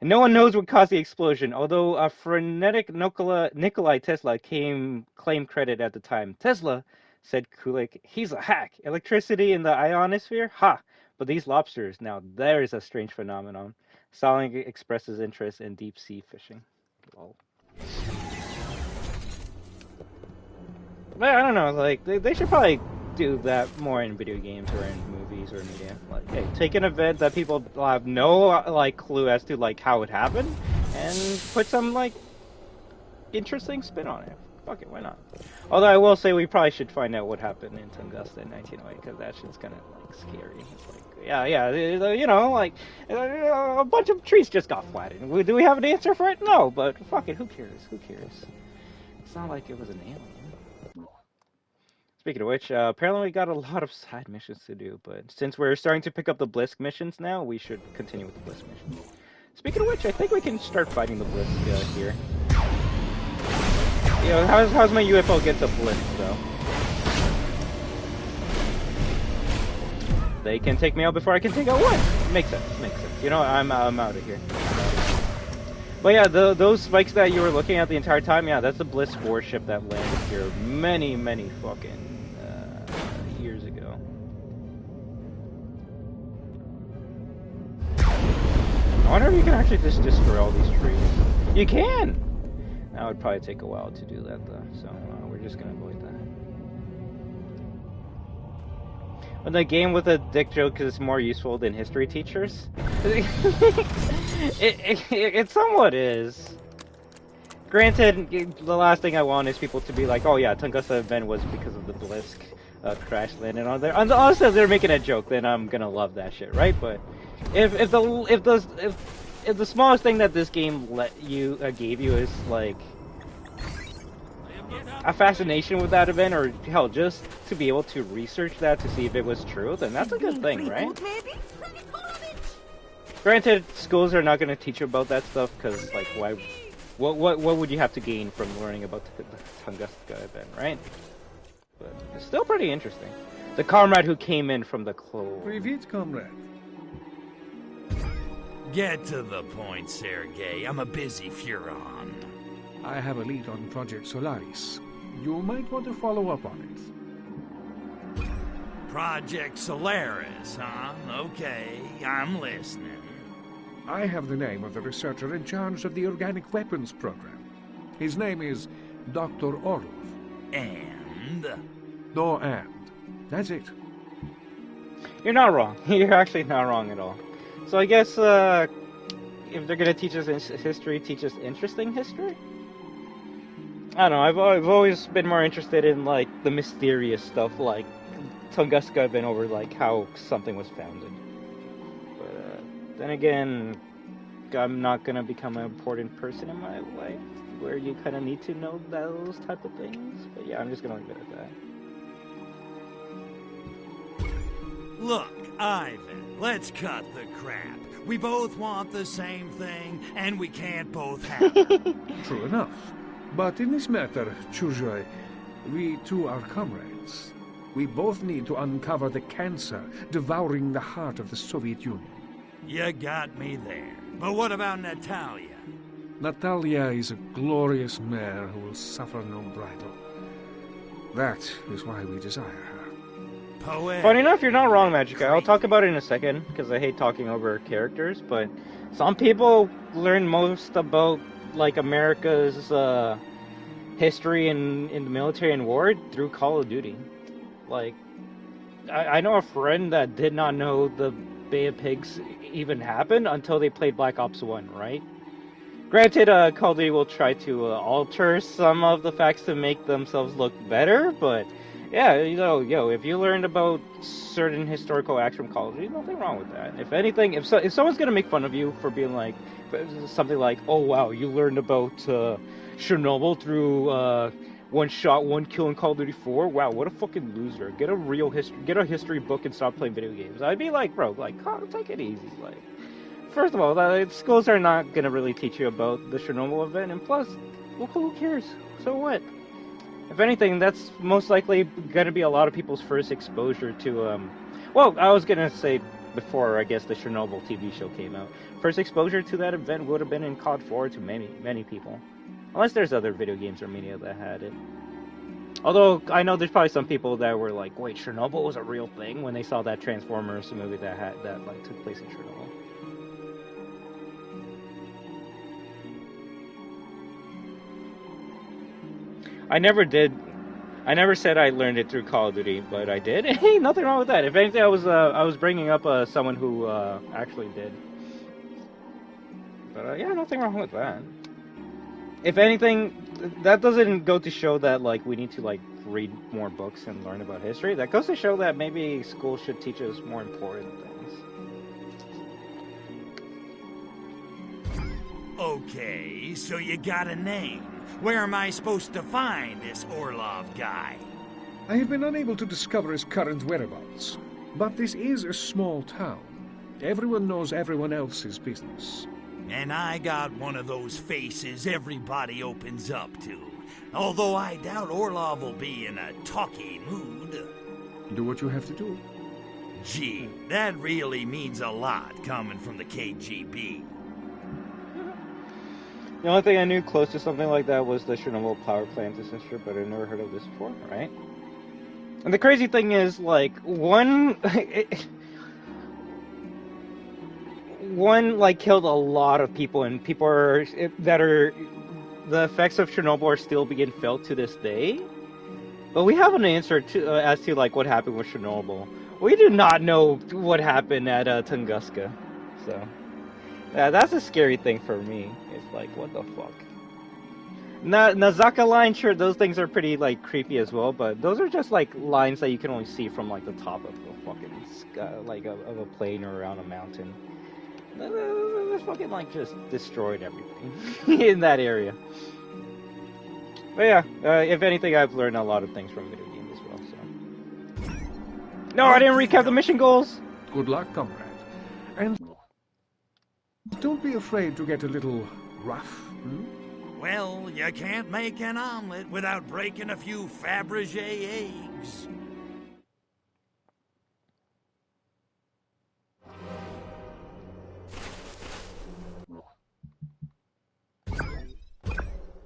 And no one knows what caused the explosion, although a frenetic Nikolai Tesla claimed credit at the time. Tesla, said Kulik, he's a hack. Electricity in the ionosphere? Ha! But these lobsters, now there's a strange phenomenon. Stalin expresses interest in deep-sea fishing. Lol. But I don't know, like, they should probably do that more in video games or in movies or media. Like, hey, take an event that people have no, like, clue as to, like, how it happened, and put some, like, interesting spin on it. Fuck it, why not? Although I will say we probably should find out what happened in Tunguska in 1908, because that shit's kind of, like, scary. It's like, yeah, you know, like, a bunch of trees just got flattened. Do we have an answer for it? No, but fuck it, who cares? Who cares? It's not like it was an alien. Speaking of which, apparently we got a lot of side missions to do, but since we're starting to pick up the Blisk missions now, we should continue with the Blisk missions. Speaking of which, I think we can start fighting the Blisk here. You know, how's my UFO get to Blisk, though? They can take me out before I can take out one! Makes sense. You know, I'm out of here. But yeah, those spikes that you were looking at the entire time, yeah, that's the Blisk warship that landed here many fucking years ago. I wonder if you can actually just destroy all these trees. You can! That would probably take a while to do that, though, so we're just gonna avoid that. But the game with a dick joke is more useful than history teachers. It somewhat is. Granted, the last thing I want is people to be like, oh yeah, Tunguska event was because of the Blisk crash landing on there. And also, if they're making a joke, then I'm gonna love that shit, right? But if the smallest thing that this game gave you is like a fascination with that event, or hell, just to be able to research that to see if it was true, then that's a good thing, right? Granted, schools are not going to teach you about that stuff because, like, why? What would you have to gain from learning about the Tunguska event, right? But it's still pretty interesting. The comrade who came in from the Klaw-Naw. Привет, comrade. Get to the point, Sergei. I'm a busy Furon. I have a lead on Project Solaris. You might want to follow up on it. Project Solaris, huh? Okay, I'm listening. I have the name of the researcher in charge of the organic weapons program. His name is Dr. Orlov. And? No and. That's it. You're not wrong. You're actually not wrong at all. So I guess if they're gonna teach us history, teach us interesting history? I don't know, I've always been more interested in, like, the mysterious stuff, like Tunguska event over, like, how something was founded. But then again, I'm not gonna become an important person in my life where you kind of need to know those type of things. But yeah, I'm just gonna leave it at that. Look, Ivan, let's cut the crap. We both want the same thing, and we can't both have it. True enough. But in this matter, Chuzhoi, we two are comrades. We both need to uncover the cancer devouring the heart of the Soviet Union. You got me there. But what about Natalia? Natalia is a glorious mare who will suffer no bridle. That is why we desire her. Poet. Funny enough, you're not wrong, Magica. I'll talk about it in a second, because I hate talking over characters, but some people learn most about, like, America's history in the military and war through Call of Duty. Like, I know a friend that did not know the Bay of Pigs even happened until they played Black Ops 1, right? Granted, Call of Duty will try to alter some of the facts to make themselves look better, but Yeah, you know, yo, if you learned about certain historical acts from college, there's nothing wrong with that. If anything, if someone's gonna make fun of you for being like something like, oh wow, you learned about Chernobyl through one shot, one kill in Call of Duty 4. Wow, what a fucking loser. Get a real history, get a history book and stop playing video games. I'd be like, bro, like, take it easy. Like, first of all, schools are not gonna really teach you about the Chernobyl event, and plus, well, who cares? So what? If anything, that's most likely gonna be a lot of people's first exposure to, well, I was gonna say before, I guess, the Chernobyl TV show came out. First exposure to that event would have been in COD 4 to many, many people. Unless there's other video games or media that had it. Although, I know there's probably some people that were like, wait, Chernobyl was a real thing when they saw that Transformers movie that like, took place in Chernobyl. I never said I learned it through Call of Duty, but I did. Hey, nothing wrong with that. If anything, I was bringing up someone who actually did. But yeah, nothing wrong with that. If anything, that doesn't go to show that like we need to like read more books and learn about history. That goes to show that maybe school should teach us more important things. Okay, so you got a name. Where am I supposed to find this Orlov guy? I have been unable to discover his current whereabouts, but this is a small town. Everyone knows everyone else's business. And I got one of those faces everybody opens up to. Although I doubt Orlov will be in a talky mood. Do what you have to do. Gee, that really means a lot coming from the KGB. The only thing I knew close to something like that was the Chernobyl power plant disaster, but I've never heard of this before, right? And the crazy thing is, like, one like killed a lot of people, and people the effects of Chernobyl are still being felt to this day. But we have an answer to as to like what happened with Chernobyl. We do not know what happened at Tunguska, so yeah, that's a scary thing for me. It's like, what the fuck? Nazaka line, sure, those things are pretty like creepy as well, but those are just like lines that you can only see from like the top of the fucking sky, like of a plane or around a mountain. They fucking like just destroyed everything in that area. But yeah, if anything, I've learned a lot of things from video games as well. So no, I didn't recap the mission goals. Good luck, comrade. And don't be afraid to get a little rough. Well, you can't make an omelet without breaking a few Fabergé eggs.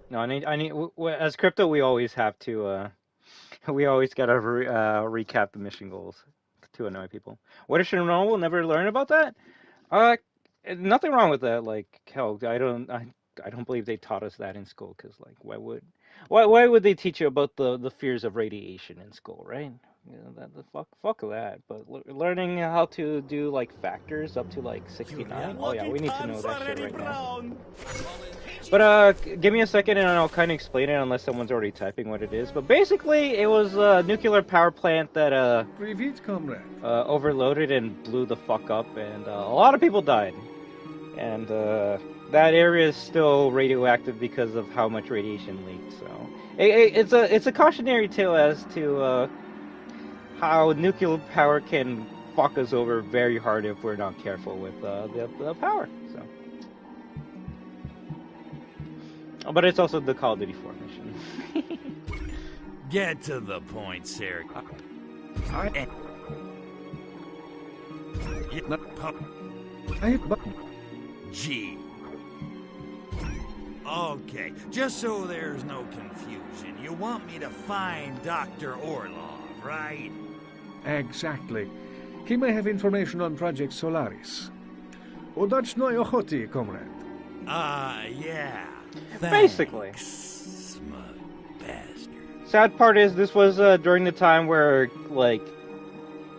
No, I need. As crypto, we always have to. We always gotta recap the mission goals to annoy people. What if Chernobyl never learn about that? Nothing wrong with that. Like, hell, I don't believe they taught us that in school. Cause like, why would they teach you about the fears of radiation in school, right? You know, fuck that. But learning how to do like factors up to like 69. Oh yeah, we need to know that shit right now. But give me a second and I'll kind of explain it unless someone's already typing what it is. But basically, it was a nuclear power plant that overloaded and blew the fuck up, and a lot of people died. And that area is still radioactive because of how much radiation leaked. So it's a cautionary tale as to how nuclear power can fuck us over very hard if we're not careful with the power. So. But it's also the Call of Duty 4 mission. Get to the point, sir. Gee. Okay, just so there's no confusion, you want me to find Dr. Orlov, right? Exactly. He may have information on Project Solaris. Udacznoj ochoty, comrade. Yeah. Basically. Smug bastard. Sad part is this was during the time where, like,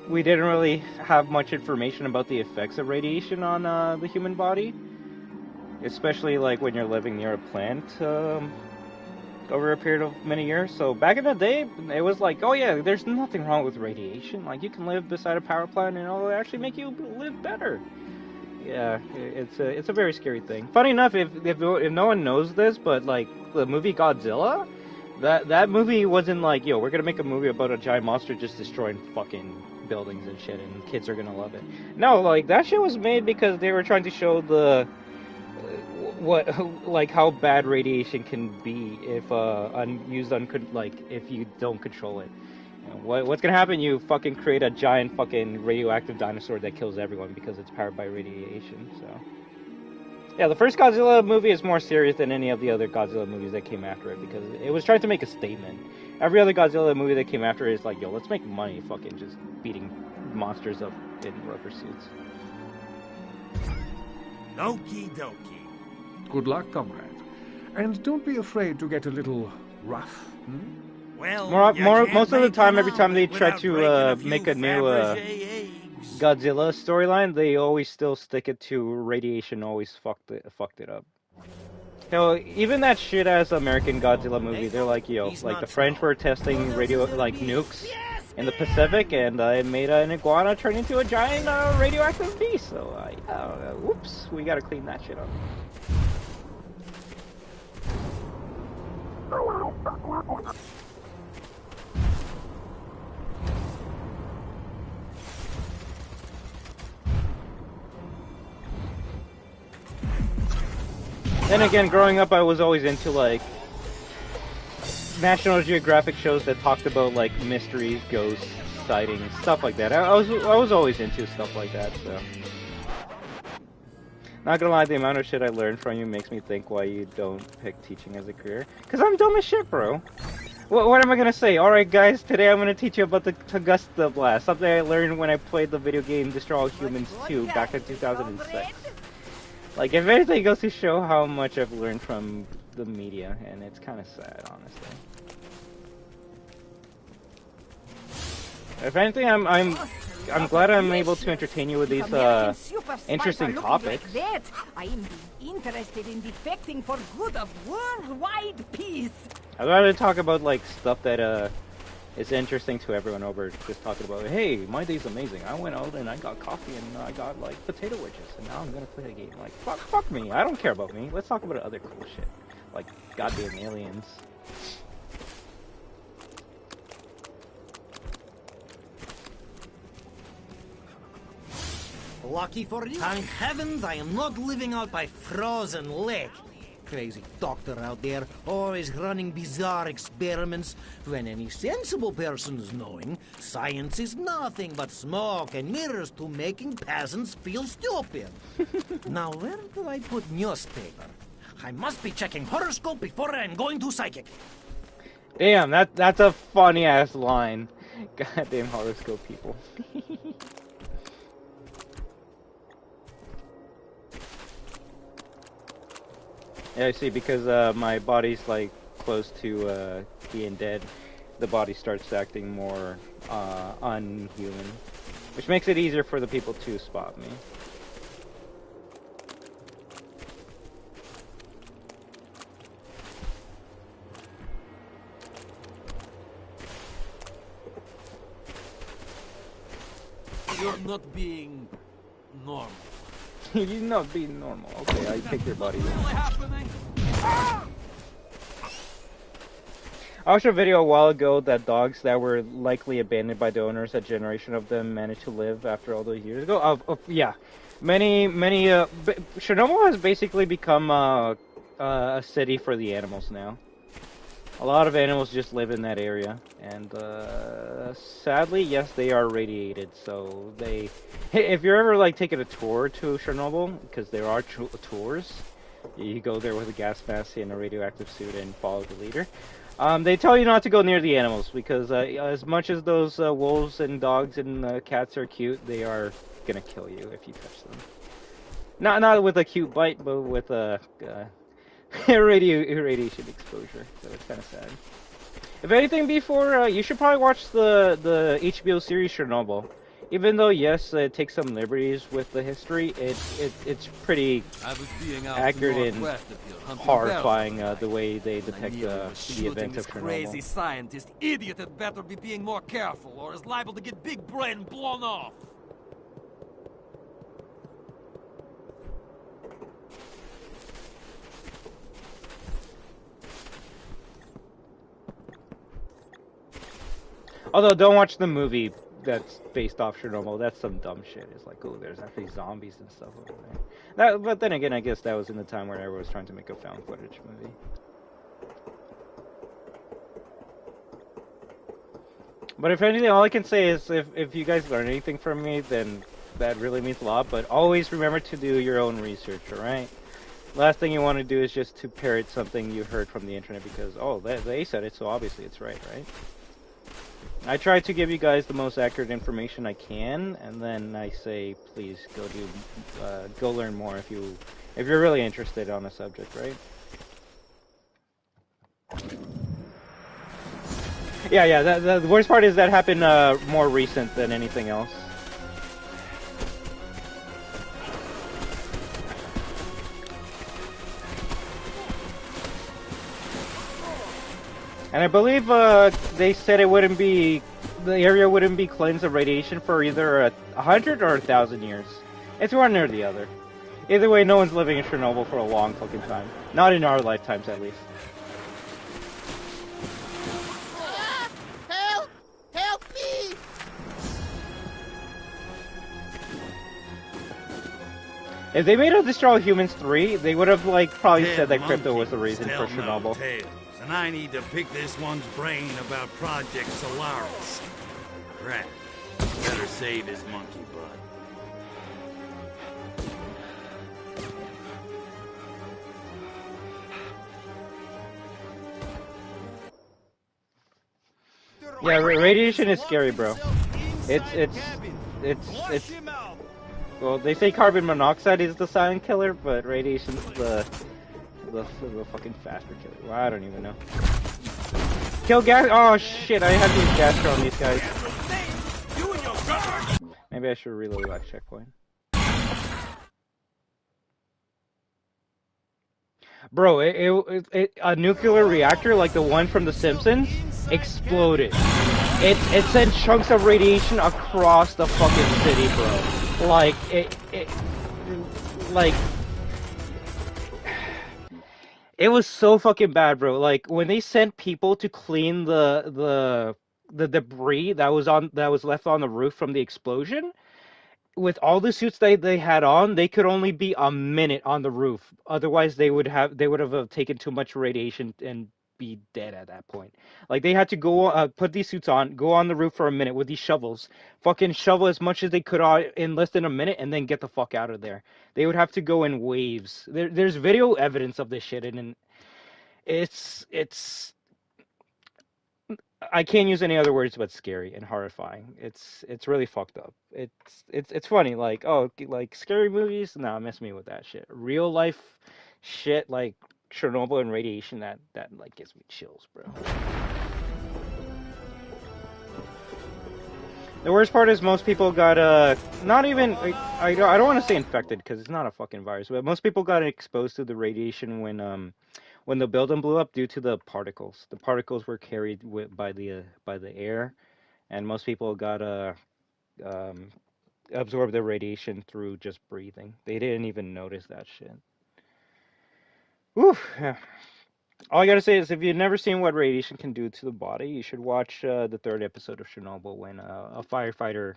we didn't really have much information about the effects of radiation on the human body. Especially, like, when you're living near a plant. over a period of many years. So back in the day, it was like, oh yeah, there's nothing wrong with radiation. Like you can live beside a power plant and it'll actually make you live better. Yeah, it's a very scary thing. Funny enough, if no one knows this, but like the movie Godzilla, that movie wasn't like, yo, we're gonna make a movie about a giant monster just destroying fucking buildings and shit, and kids are gonna love it. No, like that shit was made because they were trying to show the like how bad radiation can be if if you don't control it. You know, what's gonna happen? You fucking create a giant fucking radioactive dinosaur that kills everyone because it's powered by radiation. So yeah, the first Godzilla movie is more serious than any of the other Godzilla movies that came after it because it was trying to make a statement. Every other Godzilla movie that came after it is like, yo, let's make money fucking just beating monsters up in rubber suits. Okie dokie. Good luck, comrade. And don't be afraid to get a little rough. Hmm? Well, most of the time, every time they try to make a new Godzilla storyline, they always still stick it to radiation. Always fucked it up. Hell, even that shit ass American Godzilla movie, they're like, yo, like the French were testing nukes in the Pacific, and I made an iguana turn into a giant radioactive beast. So whoops, we gotta clean that shit up. Then again, growing up, I was always into like National Geographic shows that talked about like mysteries, ghosts, sightings, stuff like that. I was always into stuff like that. So, not gonna lie, the amount of shit I learned from you makes me think why you don't pick teaching as a career. Cause I'm dumb as shit, bro. What am I gonna say? Alright guys, today I'm gonna teach you about the Tunguska Blast, something I learned when I played the video game Destroy All Humans 2 back in 2006. Like, if anything goes to show how much I've learned from the media, and it's kind of sad, honestly. If anything, I'm glad I'm able to entertain you with these interesting topics. Like I am interested in defecting for good of worldwide peace. I'd rather talk about like stuff that is interesting to everyone over just talking about, hey, my day's amazing. I went out and I got coffee and I got like potato wedges and now I'm gonna play a game. Like fuck me. I don't care about me. Let's talk about other cool shit. Like goddamn aliens. Lucky for you. Thank heavens I am not living out by frozen lake. Crazy doctor out there, always running bizarre experiments, when any sensible person is knowing science is nothing but smoke and mirrors to making peasants feel stupid. Now where do I put newspaper? I must be checking horoscope before I'm going to psychic. Damn, that's a funny ass line. Goddamn horoscope people. Yeah, I see, because my body's like close to being dead, the body starts acting more unhuman, which makes it easier for the people to spot me. You're not being normal. You're not being normal. Okay, I take your body. I watched a video a while ago that dogs that were likely abandoned by the owners, a generation of them managed to live after all those years ago. Yeah, many. Chernobyl has basically become a city for the animals now. A lot of animals just live in that area, and sadly, yes, they are radiated. So if you're ever like taking a tour to Chernobyl, because there are tours, you go there with a gas mask and a radioactive suit and follow the leader. They tell you not to go near the animals because as much as those wolves and dogs and cats are cute, they are gonna kill you if you touch them. Not with a cute bite, but with a radiation exposure. So it's kind of sad. If anything, before you should probably watch the HBO series Chernobyl. even though yes, it takes some liberties with the history, it's pretty accurate and horrifying the way they depict the events of crazy Chernobyl. scientist idiot had better be being more careful, or is liable to get big brain and blown off. Although, don't watch the movie that's based off Chernobyl. That's some dumb shit. It's like, oh, there's actually zombies and stuff over there. But then again, I guess that was in the time where everyone was trying to make a found footage movie. But if anything, all I can say is if you guys learn anything from me, then that really means a lot. But always remember to do your own research, alright? Last thing you want to do is just to parrot something you heard from the internet because, oh, they said it, so obviously it's right? I try to give you guys the most accurate information I can, and then I say, please go learn more if you're really interested on a subject, right? Yeah. The worst part is that happened more recent than anything else. And I believe they said the area wouldn't be cleansed of radiation for either 100 or 1,000 years. It's one or the other. Either way, no one's living in Chernobyl for a long fucking time. Not in our lifetimes, at least. Help! Help me! If they made a Destroy All Humans 3, they would have probably said that crypto was the reason for Chernobyl. And I need to pick this one's brain about Project Solaris. Crap. Better save his monkey butt. Yeah, radiation is scary, bro. It's well, they say carbon monoxide is the silent killer, but radiation's the fucking faster killer. Well, I don't even know. Kill gas. Oh shit! I have to use gas on these guys. Maybe I should reload that checkpoint. Bro, a nuclear reactor like the one from The Simpsons exploded. It sent chunks of radiation across the fucking city, bro. It was so fucking bad, bro. Like when they sent people to clean the debris that was left on the roof from the explosion, with all the suits they had on, they could only be a minute on the roof. Otherwise, they would have taken too much radiation and be dead at that point. Like they had to go put these suits on, go on the roof for a minute with these shovels, fucking shovel as much as they could in less than a minute, and then get the fuck out of there. They would have to go in waves. There's video evidence of this shit, and it's I can't use any other words but scary and horrifying. It's really fucked up. It's funny, like, oh, like scary movies, nah, miss me with that shit. Real life shit like Chernobyl and radiation, that like gives me chills, bro. The worst part is most people got not even I don't want to say infected because it's not a fucking virus, but most people got exposed to the radiation when the building blew up due to the particles. The particles were carried by the air, and most people got absorbed the radiation through just breathing. They didn't even notice that shit. Whew. All I gotta say is, if you've never seen what radiation can do to the body, you should watch the 3rd episode of Chernobyl when a firefighter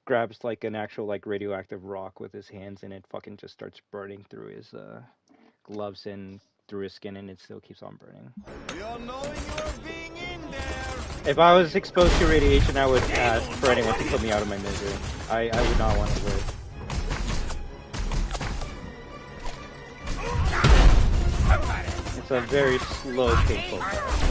grabs like an actual like radioactive rock with his hands and it fucking just starts burning through his gloves and through his skin, and it still keeps on burning. If I was exposed to radiation, I would ask for anyone to put me out of my misery. I would not want to live. It's a very slow, painful death.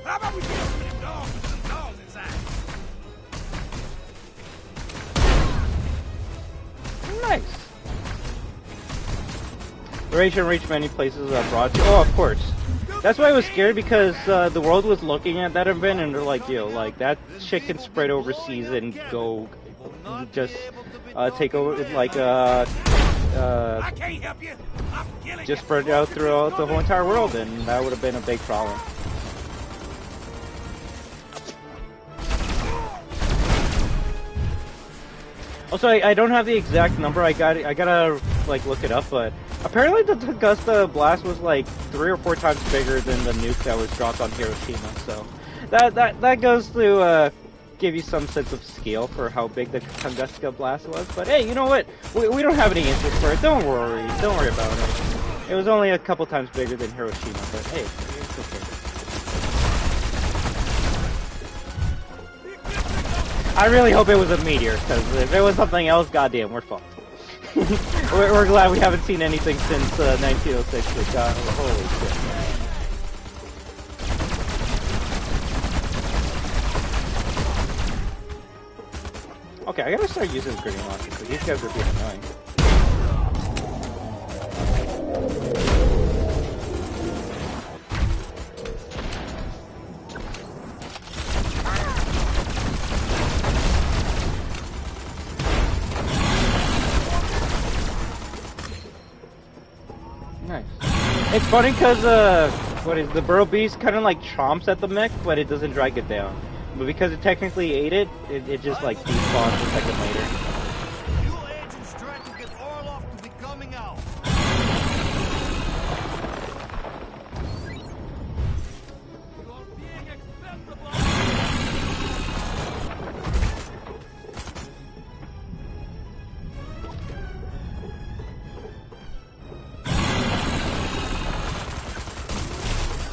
How about we kill some of them dogs with some dogs inside? Nice. Rage and reach many places abroad. Oh, of course. That's why I was scared, because the world was looking at that event and they're like, yo, like, that shit can spread overseas and go just take over, like, just spread it out throughout the whole entire world, and that would have been a big problem. Also, I don't have the exact number. I gotta like look it up, but apparently the Tunguska blast was like 3 or 4 times bigger than the nuke that was dropped on Hiroshima. So that goes to give you some sense of scale for how big the Tunguska blast was. But hey, you know what? We don't have any interest for it. Don't worry about it. It was only a couple times bigger than Hiroshima, but hey, it's okay. I really hope it was a meteor, because if it was something else, goddamn, we're fucked. we're glad we haven't seen anything since 1906. God, holy shit. Okay, I gotta start using grenade launchers, because these guys are being annoying. Nice. It's funny because the burrow beast kind of like chomps at the mech, but it doesn't drag it down. But because it technically ate it, it just like despawns a second later. Your agents trying to get Orlov to be coming out.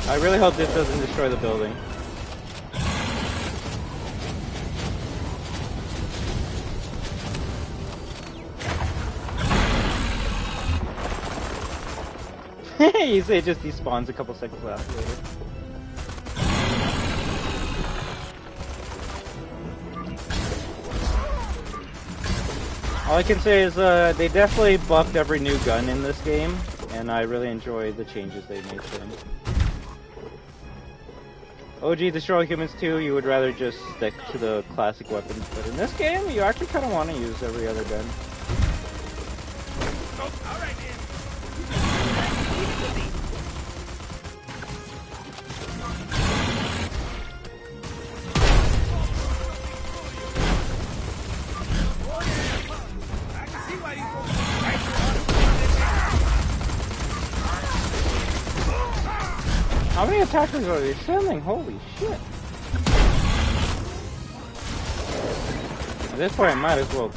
I really hope this doesn't destroy the building. You say it just despawns a couple seconds later. All I can say is they definitely buffed every new gun in this game, and I really enjoy the changes they made to them. OG Destroy Humans 2, you would rather just stick to the classic weapons, but in this game, you actually kind of want to use every other gun. How many attackers are they sending? Holy shit. At this point I might as well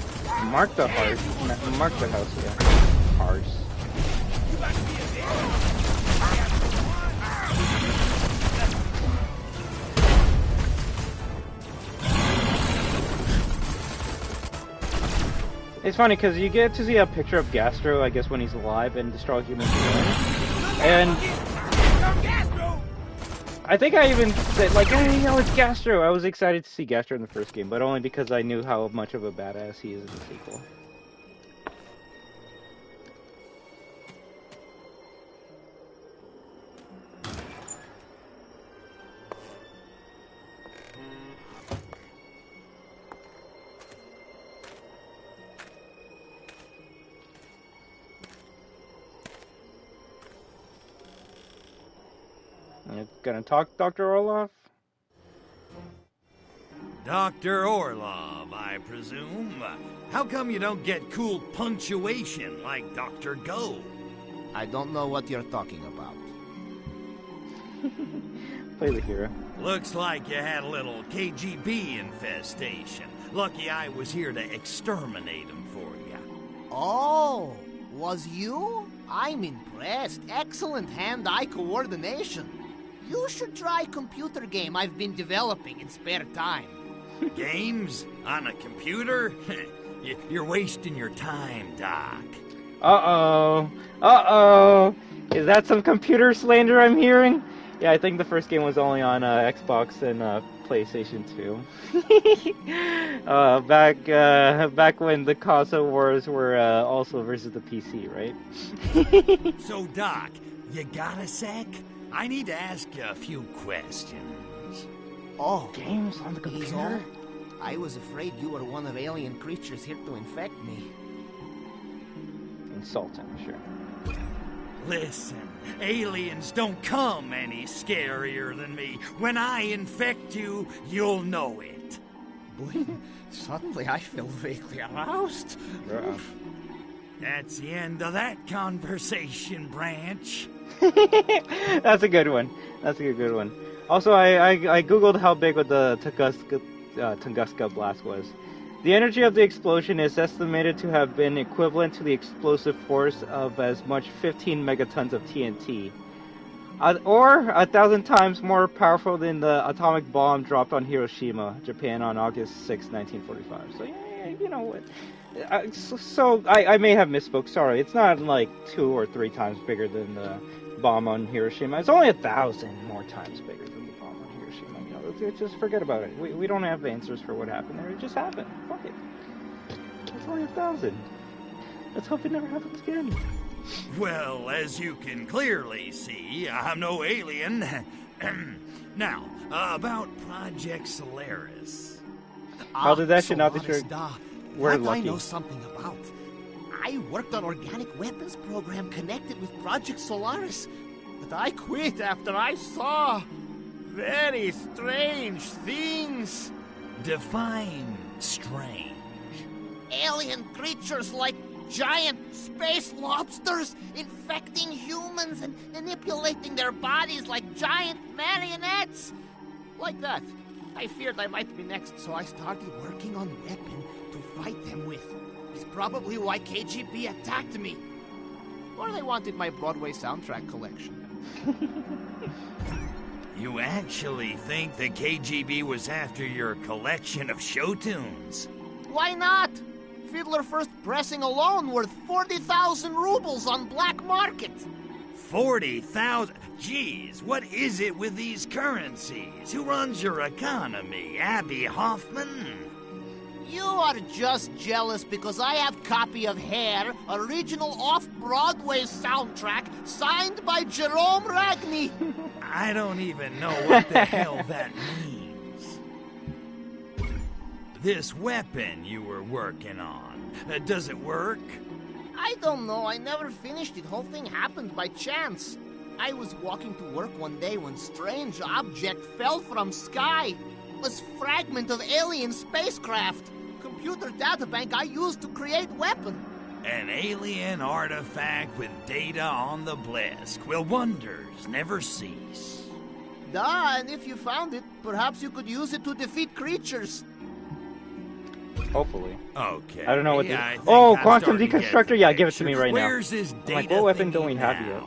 mark the house, yeah. Hearts. It's funny because you get to see a picture of Gastro, I guess, when he's alive and Destroy Humans 1. And I think I even said, like, hey, you know, it's Gastro. I was excited to see Gastro in the first game, but only because I knew how much of a badass he is in the sequel. You gonna talk, Dr. Orlov? Dr. Orlov, I presume. How come you don't get cool punctuation like Dr. Go? I don't know what you're talking about. Play the hero. Looks like you had a little KGB infestation. Lucky I was here to exterminate them for you. Oh, was you? I'm impressed. Excellent hand-eye coordination. You should try a computer game I've been developing in spare time. Games? On a computer? You're wasting your time, Doc. Uh-oh. Uh-oh. Is that some computer slander I'm hearing? Yeah, I think the first game was only on Xbox and PlayStation 2. Back when the console wars were also versus the PC, right? So, Doc, you got a sec? I need to ask you a few questions. Oh, games on the computer? I was afraid you were one of alien creatures here to infect me. Insulting, sure. Listen, aliens don't come any scarier than me. When I infect you, you'll know it. Boy, suddenly I feel vaguely aroused. That's the end of that conversation, Branch. That's a good one. That's a good one. Also, I googled how big the Tunguska blast was. The energy of the explosion is estimated to have been equivalent to the explosive force of as much 15 megatons of TNT, or 1,000 times more powerful than the atomic bomb dropped on Hiroshima, Japan, on August 6, 1945. So yeah, you know what? I may have misspoke. Sorry, it's not like 2 or 3 times bigger than the bomb on Hiroshima. It's only 1,000 more times bigger than the bomb on Hiroshima. You know, just forget about it. We don't have answers for what happened there. It just happened. Fuck it. It's only 1,000. Let's hope it never happens again. Well, as you can clearly see, I'm no alien. Now, about Project Solaris. How did that shit not that you're... We're That lucky. I know something about. I worked on organic weapons program connected with Project Solaris, but I quit after I saw very strange things. Define strange. Alien creatures like giant space lobsters infecting humans and manipulating their bodies like giant marionettes. Like that. I feared I might be next, so I started working on a weapon to fight them with. It's probably why KGB attacked me. Or they wanted my Broadway soundtrack collection. You actually think the KGB was after your collection of show tunes? Why not? Fiddler First pressing alone worth 40,000 rubles on black market. 40,000? Geez, what is it with these currencies? Who runs your economy? Abby Hoffman? You are just jealous because I have copy of Hair, original off-Broadway soundtrack, signed by Jerome Ragni. I don't even know what the hell that means. This weapon you were working on, does it work? I don't know. I never finished it. Whole thing happened by chance. I was walking to work one day when strange object fell from sky. Was fragment of alien spacecraft. Computer databank I used to create weapon. An alien artifact with data on the Blisk. Will wonders never cease? Duh, and if you found it, perhaps you could use it to defeat creatures. Hopefully. Okay. I don't know what this... I think Oh, I'm quantum starting to get deconstructor? the Yeah, give it to picture. me right now. Where's this I'm data like, what weapon thingy don't we have now? yet?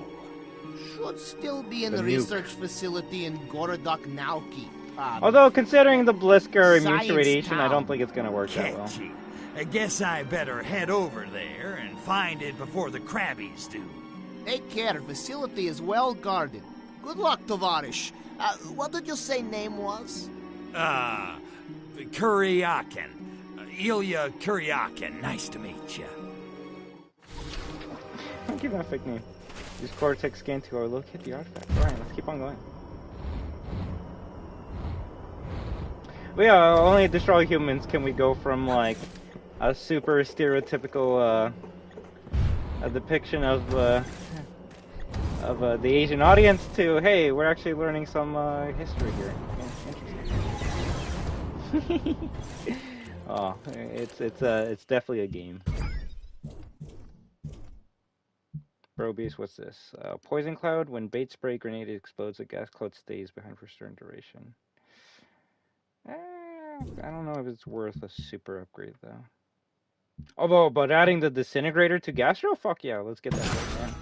Should still be in The the nuke. research facility in Gorodok Nauki. Although, considering the Blisk are immune to Science radiation, I Town. don't think it's gonna work that well. Catchy. I guess I better head over there and find it before the Krabbies do. Take care, facility is well guarded. Good luck, Tovarish. What did you say name was? Kuryakin. Ilya Kuryakin. Nice to meet you. Don't give that fake name. Use Cortex scan to locate the artifact. Alright, let's keep on going. But yeah, only destroy humans can we go from like a super stereotypical a depiction of the Asian audience to, hey, we're actually learning some history here. Yeah, interesting. Oh, it's definitely a game. Bro Beast, what's this? Poison cloud. When bait spray grenade explodes, the gas cloud stays behind for a certain duration. I don't know if it's worth a super upgrade though. Although, but adding the disintegrator to Gastro, fuck yeah, let's get that right now.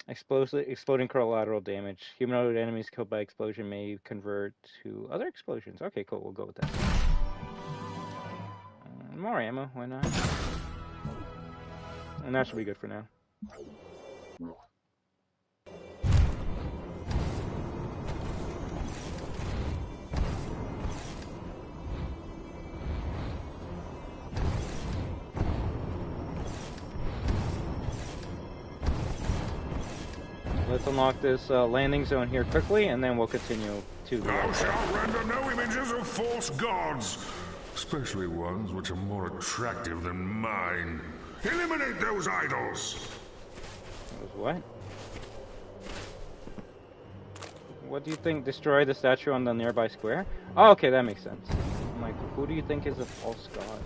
Exploding collateral damage. Humanoid enemies killed by explosion may convert to other explosions. Okay, cool. We'll go with that. More ammo. Why not? And that should be good for now. Let's unlock this landing zone here quickly, and then we'll continue to the Thou shalt render no images of false gods, especially ones which are more attractive than mine. Eliminate those idols! What? What do you think? Destroy the statue on the nearby square? Oh, okay, that makes sense. I'm like, who do you think is a false god?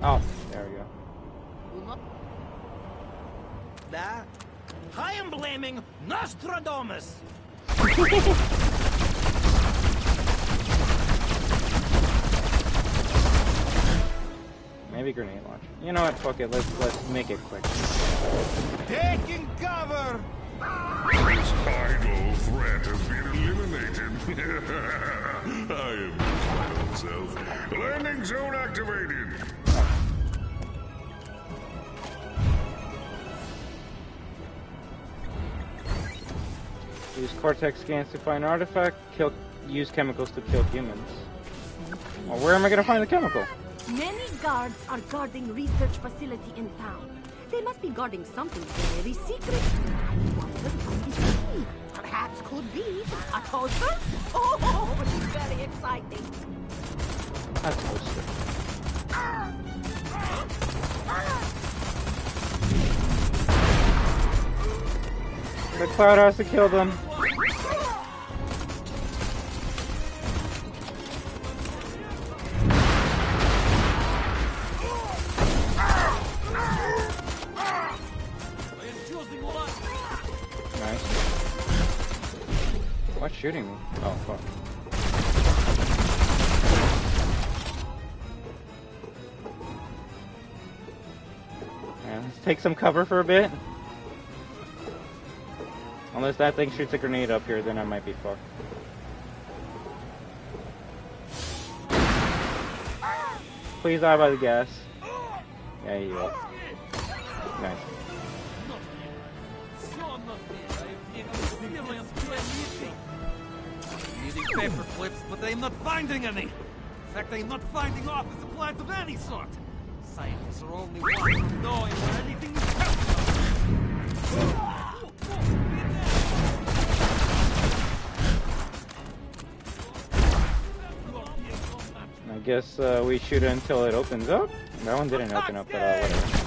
Oh, there we go. That? I am blaming Nostradamus! Maybe grenade launcher. You know what? Fuck it. Let's make it quick. Taking cover! This idol threat has been eliminated. I am my own self. Landing zone activated. Use Cortex scans to find artifact. Use chemicals to kill humans. Well, where am I gonna find the chemical? Many guards are guarding research facility in town. They must be guarding something very secret. I wonder what it is. Perhaps could be a toaster? Oh, it's very exciting. A toaster. The cloud has to kill them. Nice. What's shooting me? Oh, fuck. Yeah, let's take some cover for a bit. Unless that thing shoots a grenade up here, then I might be fucked. Please die by the gas. Yeah, you will. Nice. Using paper clips, but I'm not finding any. In fact, I'm not finding office supplies of any sort. Scientists are only wanting to know where anything is kept. I guess we shoot it until it opens up. That one didn't open up at all. Whatever.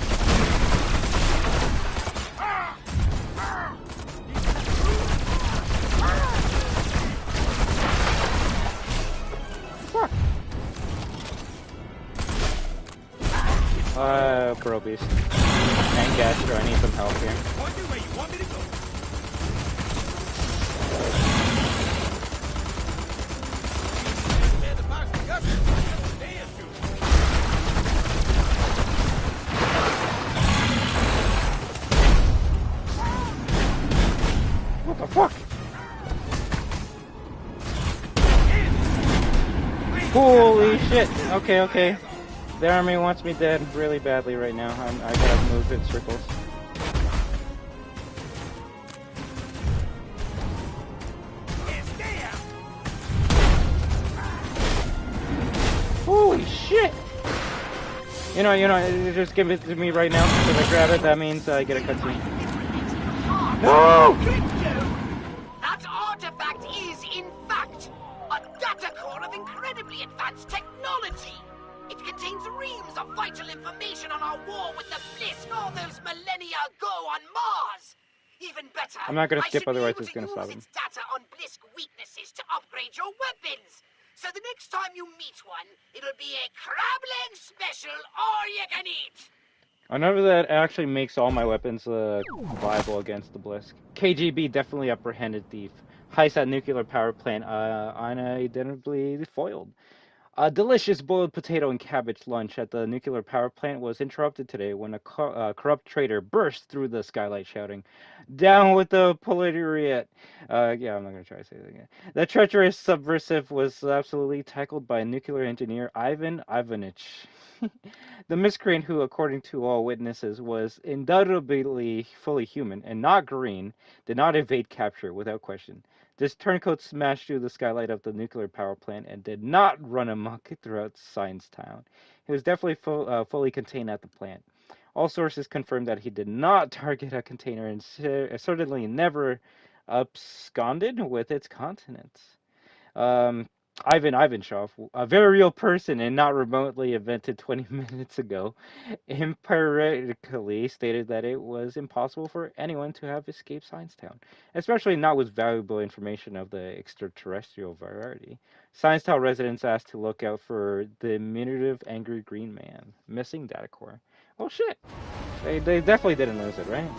Pro Beast. And Gastro, I need some help here. What the fuck? Holy shit! Okay, okay. The army wants me dead really badly right now. I gotta move in circles. Holy shit! You know, just give it to me right now. If I grab it, that means I get a cutscene. No! That artifact is, in fact, a data core of incredibly advanced technology. It contains reams of vital information on our war with the Blisk all those millennia ago on Mars. Even better, I'm not gonna skip, I should otherwise be able it's gonna to stop use him. its data on Blisk weaknesses to upgrade your weapons. So the next time you meet one, it'll be a crab leg special all you can eat. Another that actually makes all my weapons viable against the Blisk. KGB definitely apprehended thief. Heist at nuclear power plant unidentifiably foiled. A delicious boiled potato and cabbage lunch at the nuclear power plant was interrupted today when a corrupt traitor burst through the skylight shouting, "Down with the proletariat!" Yeah, I'm not going to try to say that again. The treacherous subversive was absolutely tackled by nuclear engineer Ivan Ivanich. The miscreant, who, according to all witnesses, was indubitably fully human and not green, did not evade capture without question. This turncoat smashed through the skylight of the nuclear power plant and did not run amok throughout Science Town. He was definitely fully contained at the plant. All sources confirmed that he did not target a container and certainly never absconded with its contents. Ivan Ivanchov, a very real person and not remotely invented 20 minutes ago, empirically stated that it was impossible for anyone to have escaped Science Town, especially not with valuable information of the extraterrestrial variety. Science Town residents asked to look out for the diminutive angry green man, missing data core. Well, shit. They definitely didn't lose it, right?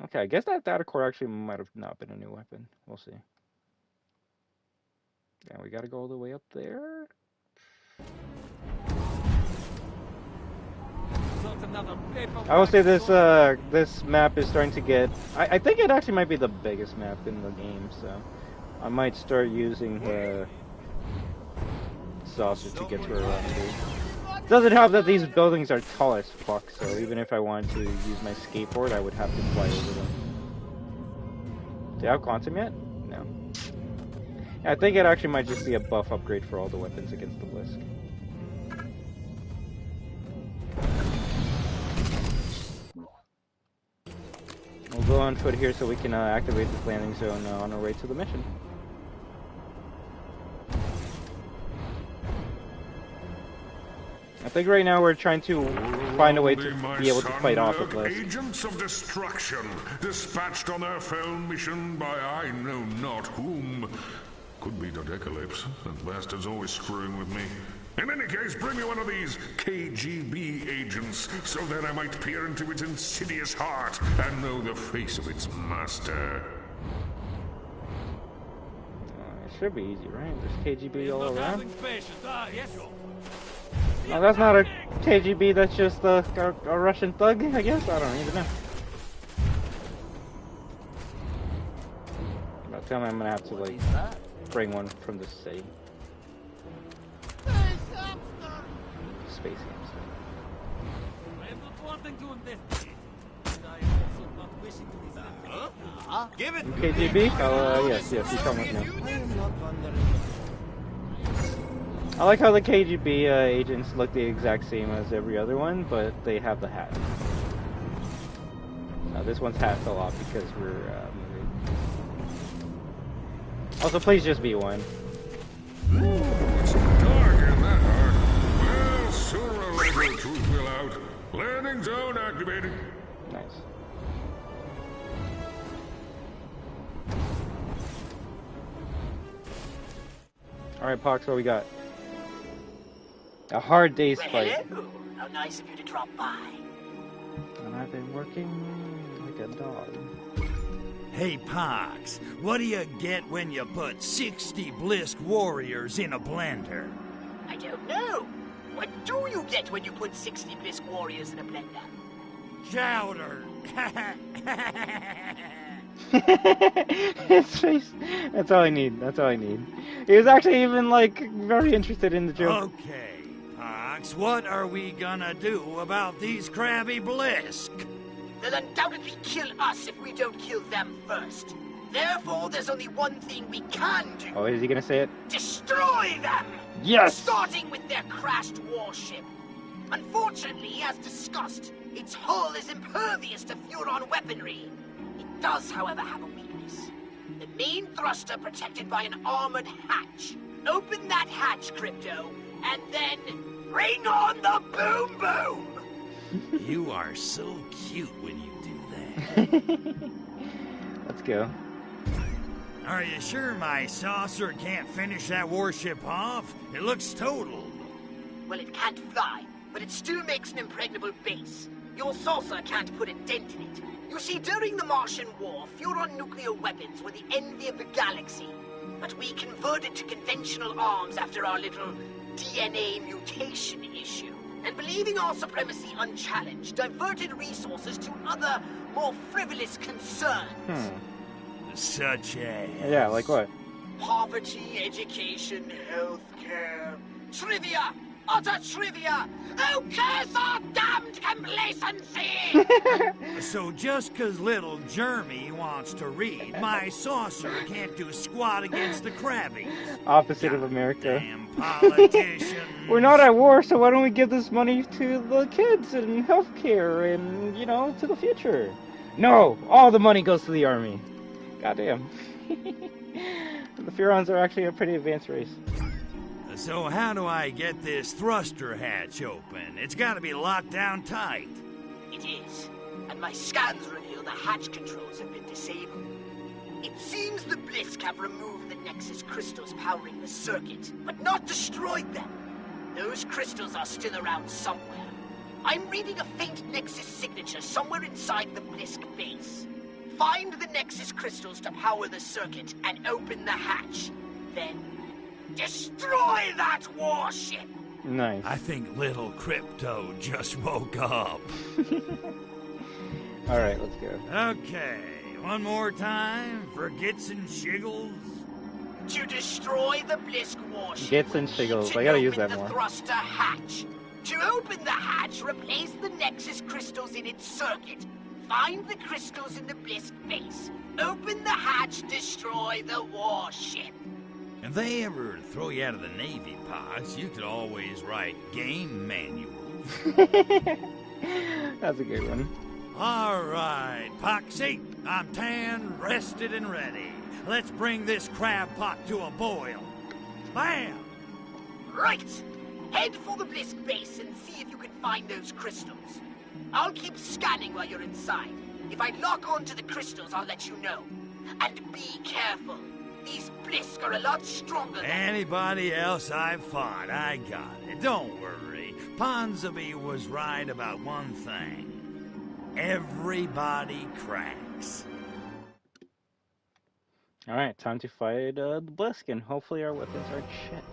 Okay, I guess that data core actually might have not been a new weapon. We'll see. Yeah, we gotta go all the way up there. I will say this this map is starting to get. I think it actually might be the biggest map in the game, so I might start using the saucer to get to around here. Doesn't help that these buildings are tall as fuck, so even if I wanted to use my skateboard, I would have to fly over them. Do you have quantum yet? No. I think it actually might just be a buff upgrade for all the weapons against the Blisk. We'll go on foot here so we can activate this landing zone on our way to the mission. I think right now we're trying to find a way to be able to fight off the Blisk. Agents of destruction, dispatched on their fell mission by I know not whom. Could be Dodecalypse. That bastard's always screwing with me. In any case, bring me one of these KGB agents, so that I might peer into its insidious heart and know the face of its master. It should be easy, right? There's KGB all around. No, that's not a KGB, that's just a Russian thug, I guess? I don't even know. But tell me I'm gonna have to, like, bring one from the city. Space hamster. I am not wanting to investigate, and I am also not wishing to listen. Give it KGB? Yes, you come with me. I like how the KGB agents look the exact same as every other one, but they have the hat. This one's hat fell off because we're moving. Also, please just be one. It's dark in that heart. Well, sooner or later the truth will out. Landing zone activated. Nice. Alright, Pox, what we got? A hard day's fight. Hello. How nice of you to drop by. And I've been working like a dog. Hey, Pox, what do you get when you put 60 Blisk warriors in a blender? I don't know. What do you get when you put 60 Blisk warriors in a blender? Chowder. His face. That's all I need. That's all I need. He was actually even, like, very interested in the joke. Okay, Pox, what are we gonna do about these crabby Blisk? They'll undoubtedly kill us if we don't kill them first. Therefore, there's only one thing we can do. Oh, is he gonna say it? Destroy them! Yes! Starting with their crashed warship. Unfortunately, as discussed, its hull is impervious to Furon weaponry. It does, however, have a weakness. The main thruster protected by an armored hatch. Open that hatch, Crypto, and then bring on the boom boom! You are so cute when you do that. Let's go. Are you sure my saucer can't finish that warship off? It looks totaled. Well, it can't fly, but it still makes an impregnable base. Your saucer can't put a dent in it. You see, during the Martian War, Furon nuclear weapons were the envy of the galaxy. but we converted to conventional arms after our little DNA mutation issue. And believing our supremacy unchallenged, diverted resources to other, more frivolous concerns. Such as... Yeah, like what? Poverty, education, healthcare, trivia, utter trivia! Oh, curse our damned complacency! So just 'cause little Jeremy wants to read, my saucer can't do squat against the Krabbies. Opposite of America. Damn politicians. We're not at war, so why don't we give this money to the kids and healthcare and, you know, to the future? No! All the money goes to the army. Goddamn. The Furons are actually a pretty advanced race. So how do I get this thruster hatch open? It's gotta be locked down tight. It is, and my scans reveal the hatch controls have been disabled. It seems the Blisk have removed the Nexus crystals powering the circuit, but not destroyed them. Those crystals are still around somewhere. I'm reading a faint Nexus signature somewhere inside the Blisk base. Find the Nexus crystals to power the circuit and open the hatch. Then, destroy that warship! Nice. I think little Crypto just woke up. Alright, let's go. Okay, one more time for Gits and Shiggles. To destroy the Blisk warship, Gits and Shiggles. I gotta use that the more. thruster hatch. To open the hatch, replace the Nexus crystals in its circuit. Find the crystals in the Blisk base. Open the hatch, destroy the warship. If they ever throw you out of the Navy, Pox, you could always write game manuals. That's a good one. All right, Poxy, I'm tan, rested, and ready. Let's bring this crab pot to a boil. Bam! Right! Head for the Blisk base and see if you can find those crystals. I'll keep scanning while you're inside. If I lock onto the crystals, I'll let you know. And be careful. These Blisk are a lot stronger than... Anybody else I've fought, I got it. Don't worry. Ponsonby was right about one thing. Everybody cracks. Alright, time to fight the Blisk, and hopefully our weapons aren't shit.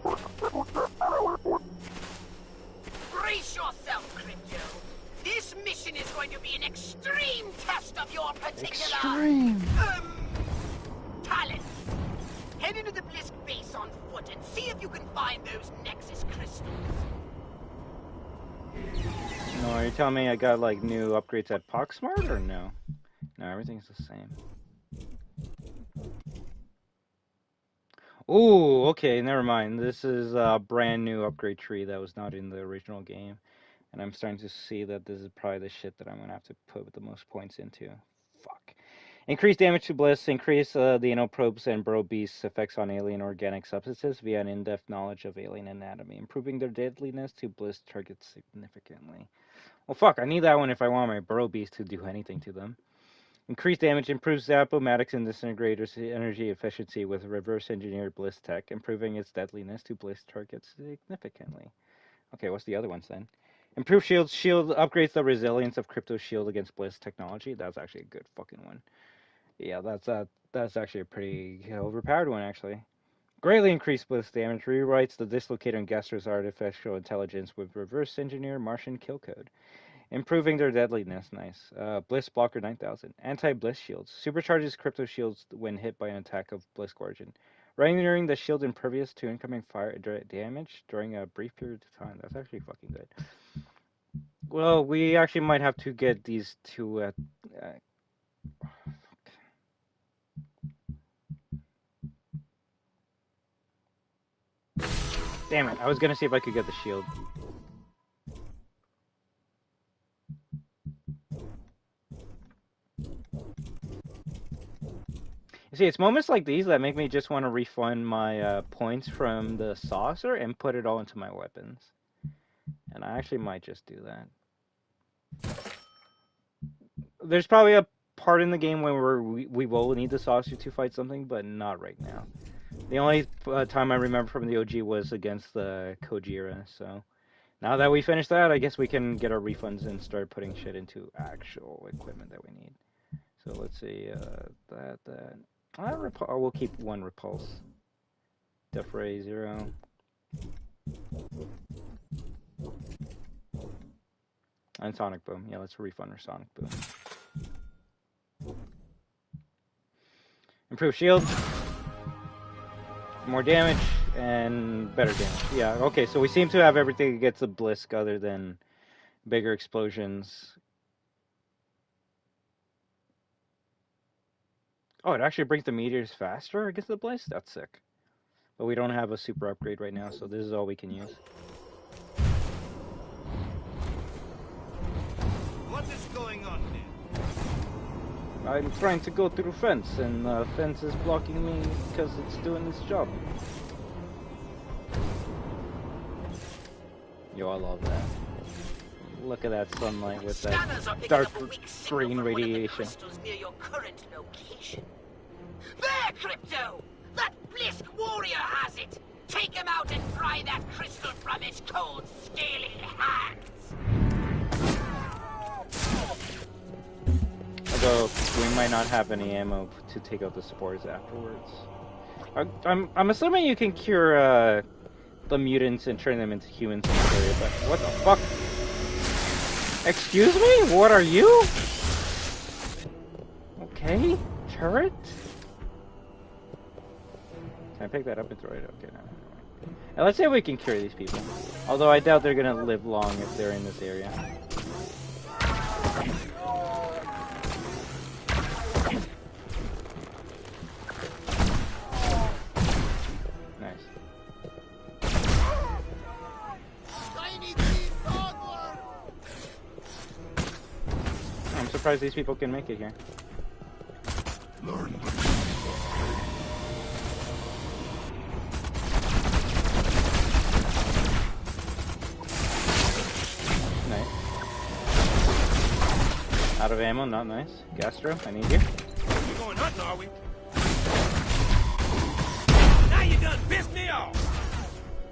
Brace yourself, Crypto. This mission is going to be an extreme test of your particular... talent. Head into the Blisk base on foot and see if you can find those Nexus crystals. No, are you telling me I got, like, new upgrades at Poxmart, or no? No, everything's the same. Ooh, okay, never mind. This is a brand new upgrade tree that was not in the original game. And I'm starting to see that this is probably the shit that I'm going to have to put the most points into. Fuck. Increase damage to Bliss. Increase the anal probes and burrow beasts' effects on alien organic substances via an in-depth knowledge of alien anatomy, improving their deadliness to Bliss targets significantly. Well, fuck, I need that one if I want my burrow beast to do anything to them. Increased damage improves Zap-O-Matics and Disintegrators' energy efficiency with reverse-engineered Bliss tech, improving its deadliness to Bliss targets significantly. Okay, what's the other ones then? Improved shield. Shield upgrades the resilience of Crypto's shield against Bliss technology. That's actually a good fucking one. Yeah, that's actually a pretty overpowered one, actually. Greatly increased Bliss damage. Rewrites the Dislocator and Gaster's artificial intelligence with reverse engineer Martian kill code. Improving their deadliness, nice. Bliss Blocker 9000. Anti-Bliss shields. Supercharges Crypto shields when hit by an attack of Bliss Origin. Rendering the shield impervious to incoming fire damage during a brief period of time. That's actually fucking good. Well, we actually might have to get these two... Damn it, I was gonna see if I could get the shield. You see, it's moments like these that make me just want to refund my points from the saucer and put it all into my weapons. And I actually might just do that. There's probably a part in the game where we will need the saucer to fight something, but not right now. The only time I remember from the OG was against the Kojira, so... Now that we finished that, I guess we can get our refunds and start putting shit into actual equipment that we need. So let's see, we'll keep one repulse. Death Ray 0. And Sonic Boom. Yeah, let's refund our Sonic Boom. Improve shield. More damage and better damage. Yeah, okay, so we seem to have everything that gets a Blisk other than bigger explosions. Oh, it actually brings the meteors faster against the Blisk? That's sick. But we don't have a super upgrade right now, so this is all we can use. What is going on here? I'm trying to go through fence, and the fence is blocking me because it's doing its job. Yo, I love that. Look at that sunlight with that dark green radiation. Near your current location. There, Crypto! That Blisk warrior has it! Take him out and pry that crystal from its cold, scaly hands! Although we might not have any ammo to take out the spores afterwards. I'm assuming you can cure the mutants and turn them into humans in this area, but what the fuck? Excuse me? What are you? Okay, turret? Can I pick that up and throw it? Okay, no. Now let's see if we can cure these people. Although I doubt they're gonna live long if they're in this area. I'm surprised these people can make it here. Nice. Out of ammo, not nice. Gastro, I need you. We're going hunting, are we? Now you done pissed me off!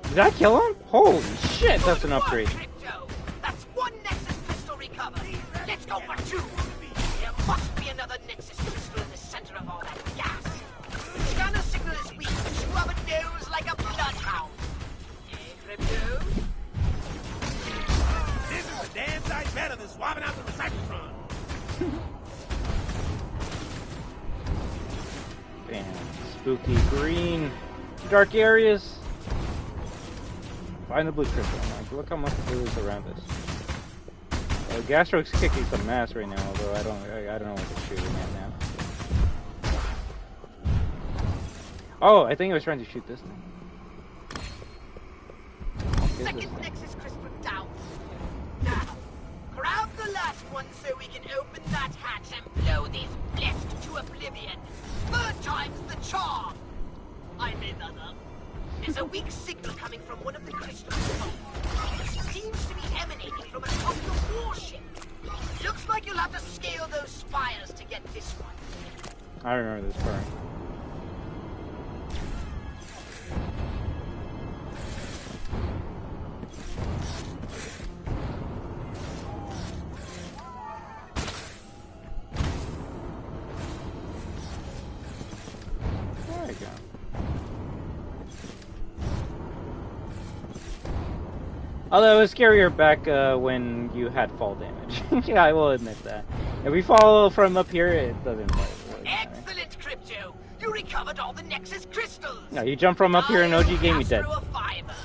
Did I kill him? Holy shit, that's an upgrade. That's one Nexus crystal recovered. Let's go for two. There must be another Nexus crystal in the center of all that gas. The scanner signal is weak, but you have a nose like a bloodhound. Hey, Crypto? This is a damn sight better than swapping out the recyclotron. Damn, spooky green. Dark areas. Find the blue crystal. Like, look how much blue is around us. Gastro's kicking some ass right now, although I don't know what to shoot him at now. Oh, I think I was trying to shoot this thing. Second Nexus crystal down. Now, grab the last one so we can open that hatch and blow these Blisk to oblivion. Third time's the charm. I made that up. There's a weak signal coming from one of the crystals. It seems to be emanating from atop the warship. Looks like you'll have to scale those spires to get this one. I remember this part. There we go. Although it was scarier back when you had fall damage. Yeah, I will admit that. If we fall from up here, it doesn't matter. Excellent, Crypto! You recovered all the Nexus crystals! No, you jump from up here in OG game, you're dead.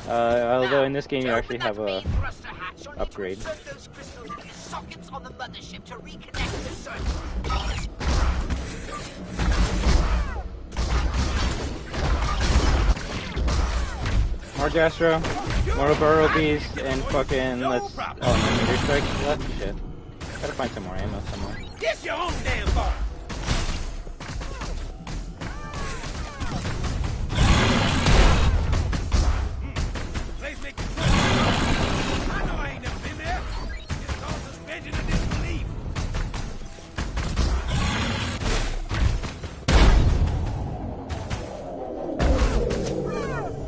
Although in this game you actually have a upgrade. Insert those crystals in the sockets on the mothership to reconnect the circuit. More Gastro, more Burrow Beast, and fucking let's. Oh, no meteor strike left. Shit. Gotta find some more ammo somewhere. Get your own damn bar! Place make you I know I ain't never been there. It's called suspension of disbelief.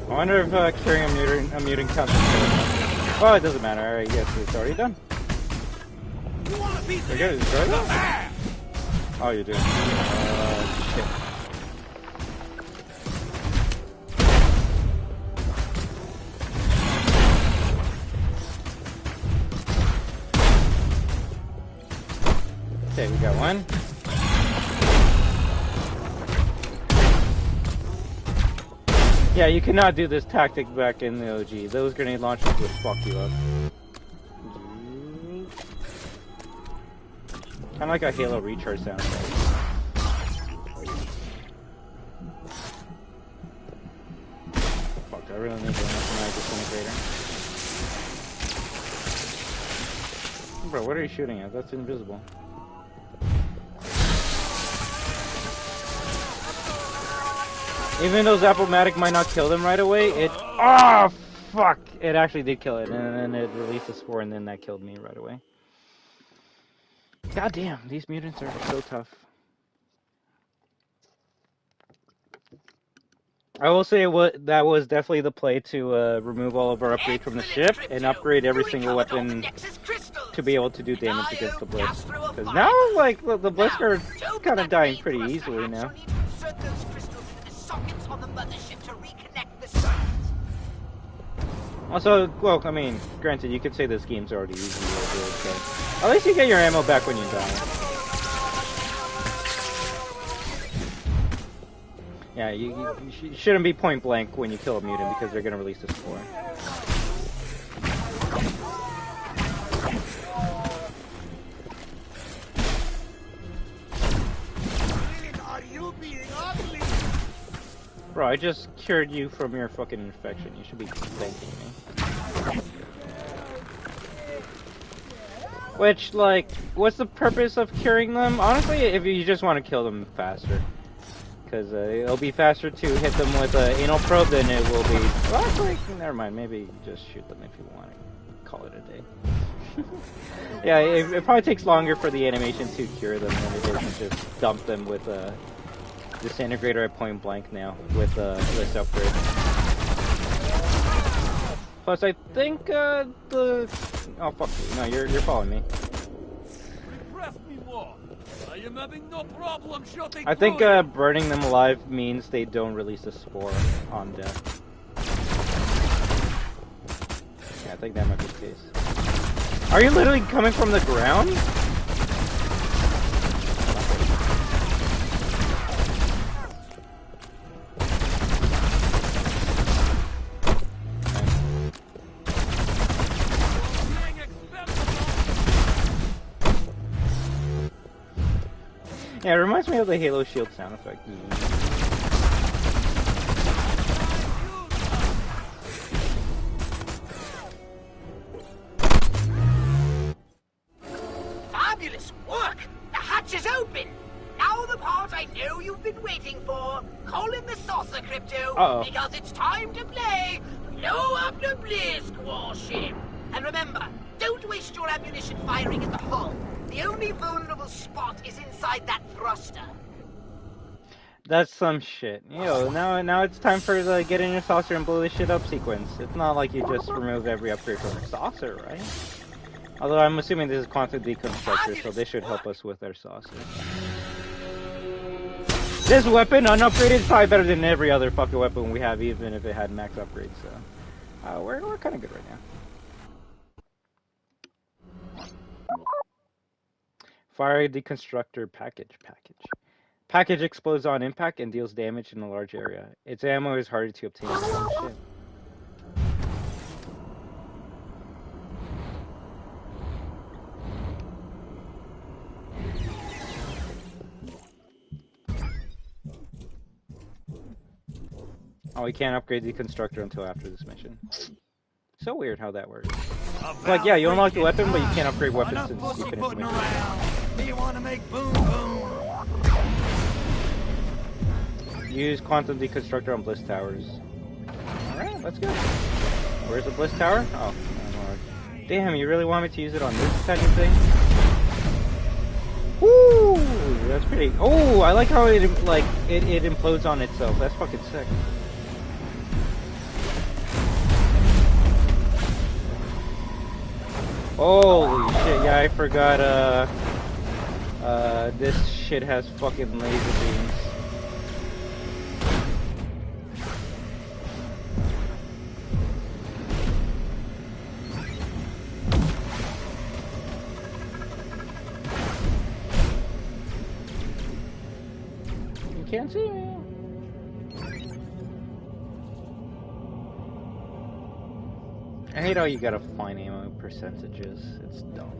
I wonder if carrying a mutant counts as killing. Well, it doesn't matter. I guess it's already done. You want a piece of It? Oh, you do. Shit. Okay, we got one. Yeah, you cannot do this tactic back in the OG. Those grenade launchers would fuck you up. Kind of like a Halo recharge sound. Fuck, I really need to my disintegrator. Bro, what are you shooting at? That's invisible. Even though Zap-O-Matic might not kill them right away, it... Oh, fuck! It actually did kill it, and then it released a spore, and then that killed me right away. God damn, these mutants are so tough. I will say that was definitely the play to remove all of our upgrades from the ship and upgrade every single weapon to be able to do damage against the Blisk. Because now, like, the Blisk are kind of dying pretty easily now. Also, well, I mean, granted, you could say this game's already easy, but at least you get your ammo back when you die. Yeah, you shouldn't be point blank when you kill a mutant because they're gonna release the spore. Are you being ugly? Bro, I just cured you from your fucking infection. You should be thanking me. Which, like, what's the purpose of curing them? Honestly, if you just want to kill them faster. Because it'll be faster to hit them with an anal probe than it will be... Well, actually, never mind. Maybe just shoot them if you want to call it a day. Yeah, it probably takes longer for the animation to cure them than it is to just dump them with a disintegrator at point blank now with a list upgrade. Plus, I think the... Oh, fuck you. No, you're following me. I am having no problem shooting. I think burning them alive means they don't release a spore on death. Yeah, I think that might be the case. Are you literally coming from the ground? Yeah, it reminds me of the Halo Shield sound effect. Fabulous work! The hatch is open! Now the part I know you've been waiting for. Call in the saucer, Crypto, because it's time to play Blow Up the Blisk warship! And remember, don't waste your ammunition firing at the hull. The only vulnerable spot is inside that thruster. That's some shit. Yo, now it's time for the get in your saucer and blow this shit up sequence. It's not like you just remove every upgrade from the saucer, right? Although I'm assuming this is quantum deconstructor, so they should help us with our saucer. This weapon, unupgraded, is probably better than every other fucking weapon we have, even if it had max upgrades, so... we're kind of good right now. Fire deconstructor package. Package explodes on impact and deals damage in a large area. Its ammo is harder to obtain. Oh, shit. Oh, we can't upgrade the constructor until after this mission. So weird how that works. Like, yeah, you unlock the weapon, but you can't upgrade weapons since you finish the mission. You want to make boom boom? Use quantum deconstructor on Bliss Towers. Alright, let's go. Where's the Bliss Tower? Oh, damn, you really want me to use it on this tiny thing? Woo! That's pretty... Oh, I like how it implodes on itself. That's fucking sick. Holy shit, yeah, I forgot, this shit has fucking laser beams. can't see me. I hate how you gotta find ammo percentages. It's dumb.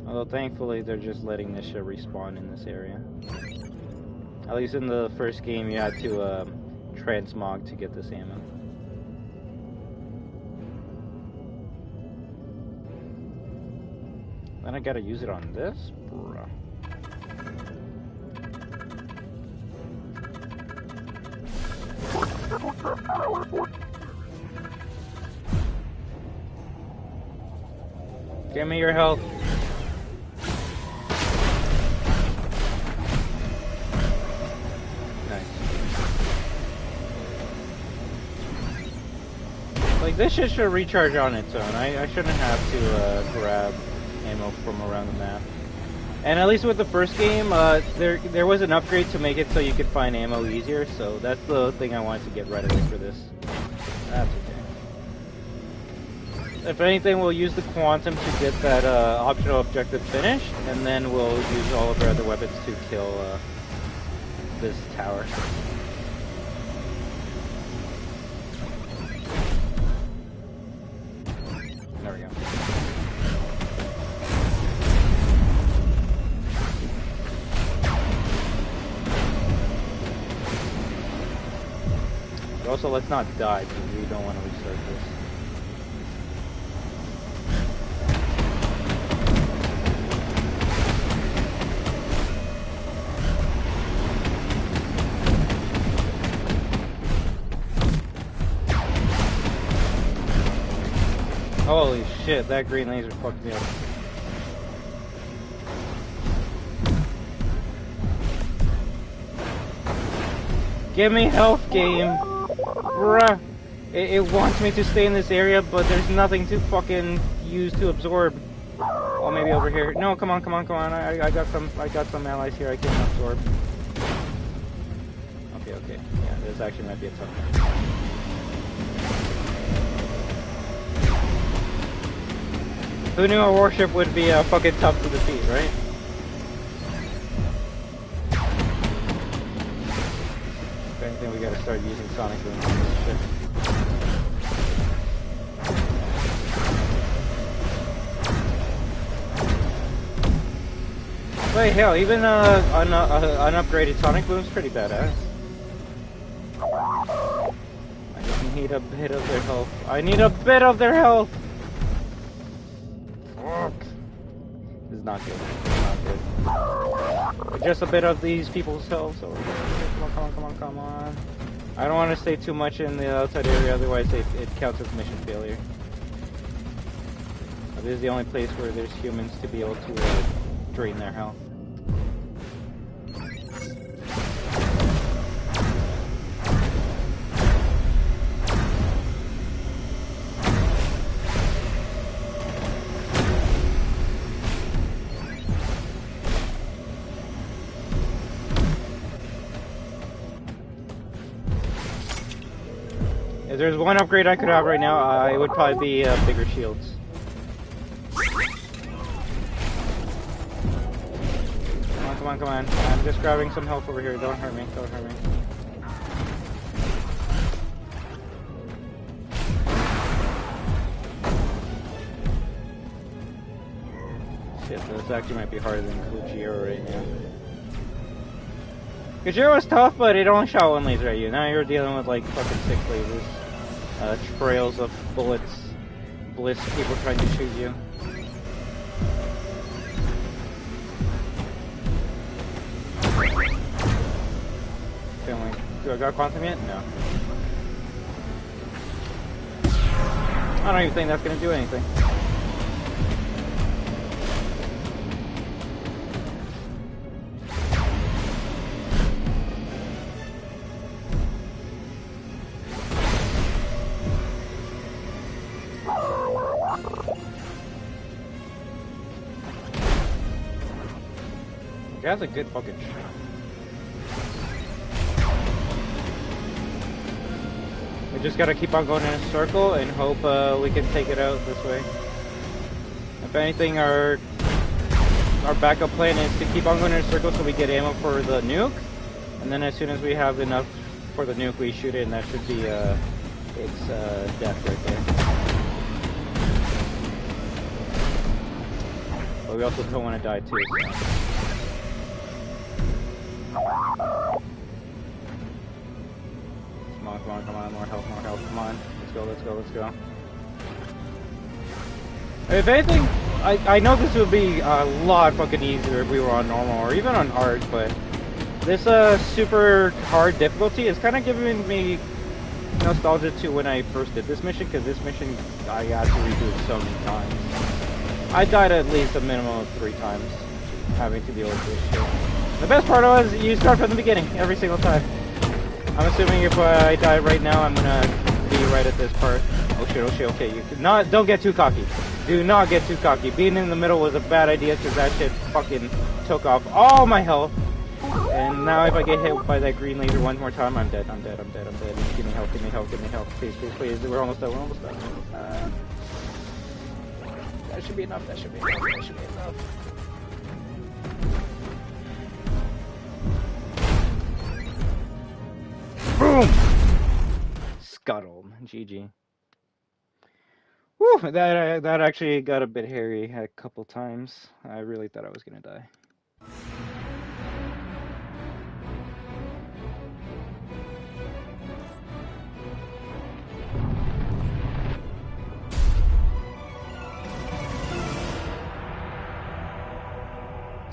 Although thankfully they're just letting this shit respawn in this area. At least in the first game you had to transmog to get this ammo. Then I gotta use it on this? Bruh. Give me your health. Nice. Like, this shit should recharge on its own. I shouldn't have to grab ammo from around the map. And at least with the first game, there was an upgrade to make it so you could find ammo easier, so that's the thing I wanted to get right away for this. That's okay. If anything, we'll use the Quantum to get that optional objective finished, and then we'll use all of our other weapons to kill this tower. There we go. Also, let's not die because we don't want to restart this. Holy shit, that green laser fucked me up. Give me health, game! Bruh! It wants me to stay in this area, but there's nothing to fucking use to absorb. Oh, maybe over here. No, come on, come on, come on. I got some allies here I can absorb. Okay, okay. Yeah, this actually might be a tough one. Who knew a warship would be fucking tough to defeat, right? If anything, we gotta start using sonic booms on this shit. Wait, hell, even an upgraded sonic boom's pretty badass. I just need a bit of their health. I need a bit of their health! This is not good. This is not good. Just a bit of these people's health. So come on, come on, come on, come on. I don't want to stay too much in the outside area, otherwise it counts as mission failure. This is the only place where there's humans to be able to drain their health. If there's one upgrade I could have right now, it would probably be bigger shields. Come on, come on, come on. I'm just grabbing some health over here. Don't hurt me, don't hurt me. Shit, this actually might be harder than Kujiro right now. Kujiro was tough, but it only shot one laser at you. Now you're dealing with like fucking 6 lasers. Trails of bullets. Bliss people trying to shoot you. Do I got quantum yet? No. I don't even think that's gonna do anything. That's a good fucking shot. We just gotta keep on going in a circle and hope we can take it out this way. If anything, our our backup plan is to keep on going in a circle so we get ammo for the nuke, and then as soon as we have enough for the nuke, we shoot it, and that should be its death right there. But we also don't want to die too. So. Come on, more health, come on. Let's go. If anything, I know this would be a lot fucking easier if we were on normal or even on hard, but this super hard difficulty is kind of giving me nostalgia to when I first did this mission, because this mission I had to redo it so many times. I died at least a minimum of 3 times having to deal with this shit. The best part was you start from the beginning every single time. I'm assuming if I die right now, I'm gonna be right at this part. Oh shit, okay. Don't get too cocky. Do not get too cocky. Being in the middle was a bad idea because that shit fucking took off all my health. And now if I get hit by that green laser one more time, I'm dead. Give me health. Please. We're almost done. That should be enough. Boom! Scuttled. GG. Whew, that actually got a bit hairy a couple times. I really thought I was gonna die.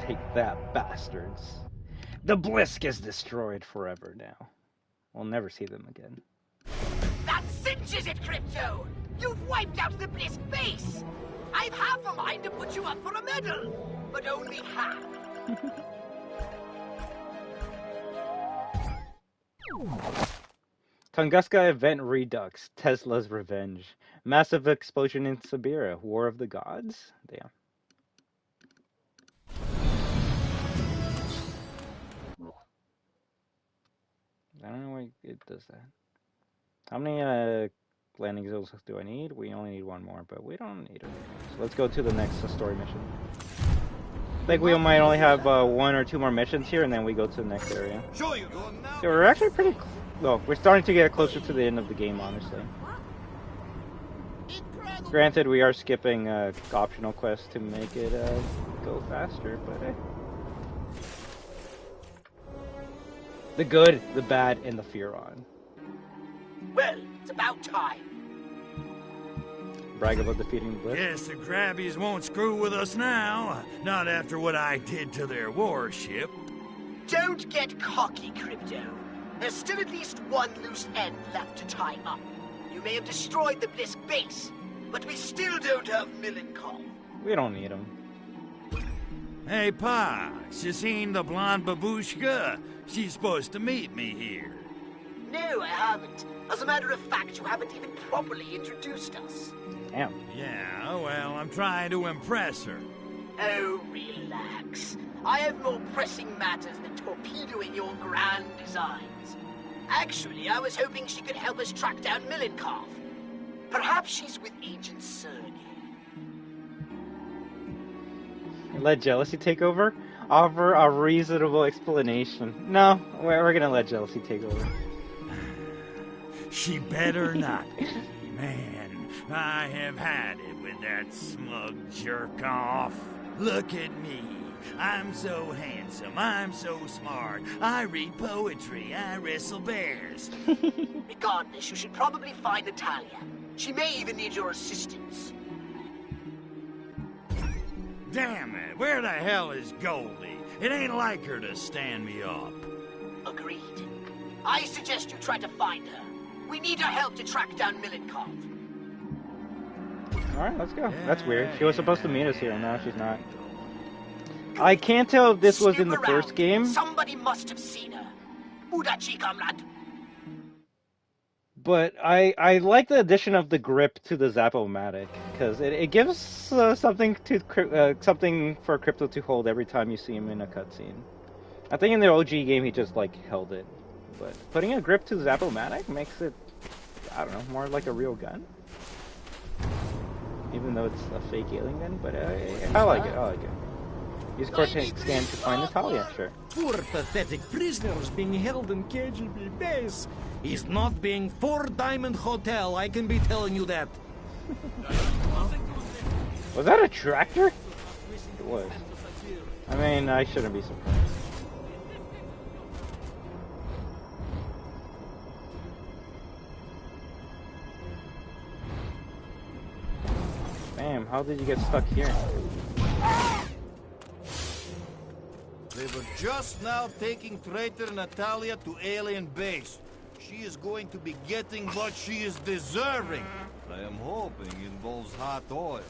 Take that, bastards. The Blisk is destroyed forever now. We'll never see them again. That cinches it, Crypto! You've wiped out the Blisk base! I've half a mind to put you up for a medal, but only half. Tunguska Event Redux, Tesla's Revenge. Massive explosion in Siberia, War of the Gods? Damn. I don't know why it does that. How many landing zones do I need? We only need 1 more, but we don't need it. So let's go to the next story mission. I think we might only have 1 or 2 more missions here, and then we go to the next area. So we're actually pretty... Well, we're starting to get closer to the end of the game, honestly. Granted, we are skipping optional quests to make it go faster, but hey. The good, the bad, and the Furon. Well, it's about time. Brag about defeating Blisk. Guess the Grabbies won't screw with us now. Not after what I did to their warship. Don't get cocky, Crypto. There's still at least 1 loose end left to tie up. You may have destroyed the Blisk base, but we still don't have Milenkov. We don't need him. Hey, Pa, you seen the blonde babushka? She's supposed to meet me here. No, I haven't. As a matter of fact, you haven't even properly introduced us. Damn. Yeah, well, I'm trying to impress her. Oh, relax. I have more pressing matters than torpedoing your grand designs. Actually, I was hoping she could help us track down Milenkov. Perhaps she's with Agent Sergei. Let jealousy take over? Offer a reasonable explanation. No, we're gonna let jealousy take over. She better not be. Man, I have had it with that smug jerk-off. Look at me. I'm so handsome. I'm so smart. I read poetry. I wrestle bears. Regardless, you should probably find Natalia. She may even need your assistance. Damn it, where the hell is Goldie? It ain't like her to stand me up. Agreed. I suggest you try to find her. We need her help to track down Milenkov. Alright, let's go. That's weird. She was supposed to meet us here, and now she's not. I can't tell if this was in the first game. Somebody must have seen her. Udachi, comrade. But I like the addition of the grip to the Zap-O-Matic, because it gives something for Crypto to hold every time you see him in a cutscene. I think in the OG game he just like held it, but putting a grip to the Zap-O-Matic makes it, I don't know, more like a real gun. Even though it's a fake alien gun, but I like it. I like it. Use Cortex scan to find Natalia, sure. Poor pathetic prisoners being held in KGB base. He's not being 4 Diamond Hotel, I can be telling you that. Was that a tractor? It was. I mean, I shouldn't be surprised. Damn, how did you get stuck here? They were just now taking traitor Natalia to alien base. She is going to be getting what she is deserving. I am hoping it involves hot oil.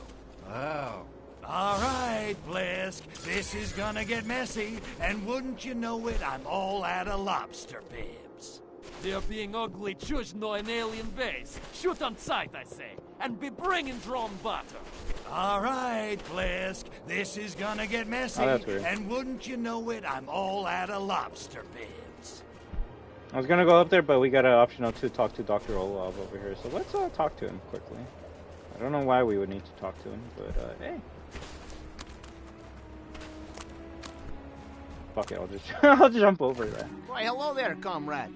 Wow. All right, Blisk. This is gonna get messy, and wouldn't you know it, I'm all out of lobster bibs. They're being ugly chuzno in alien base. Shoot on sight, I say, and be bringing drawn butter. All right, Blisk. This is gonna get messy, and wouldn't you know it, I'm all out of lobster bibs. I was gonna go up there, but we got an optional to talk to Dr. Olov over here, so let's talk to him quickly. I don't know why we would need to talk to him, but hey. Fuck it, I'll just I'll jump over that. Why, hello there, comrade.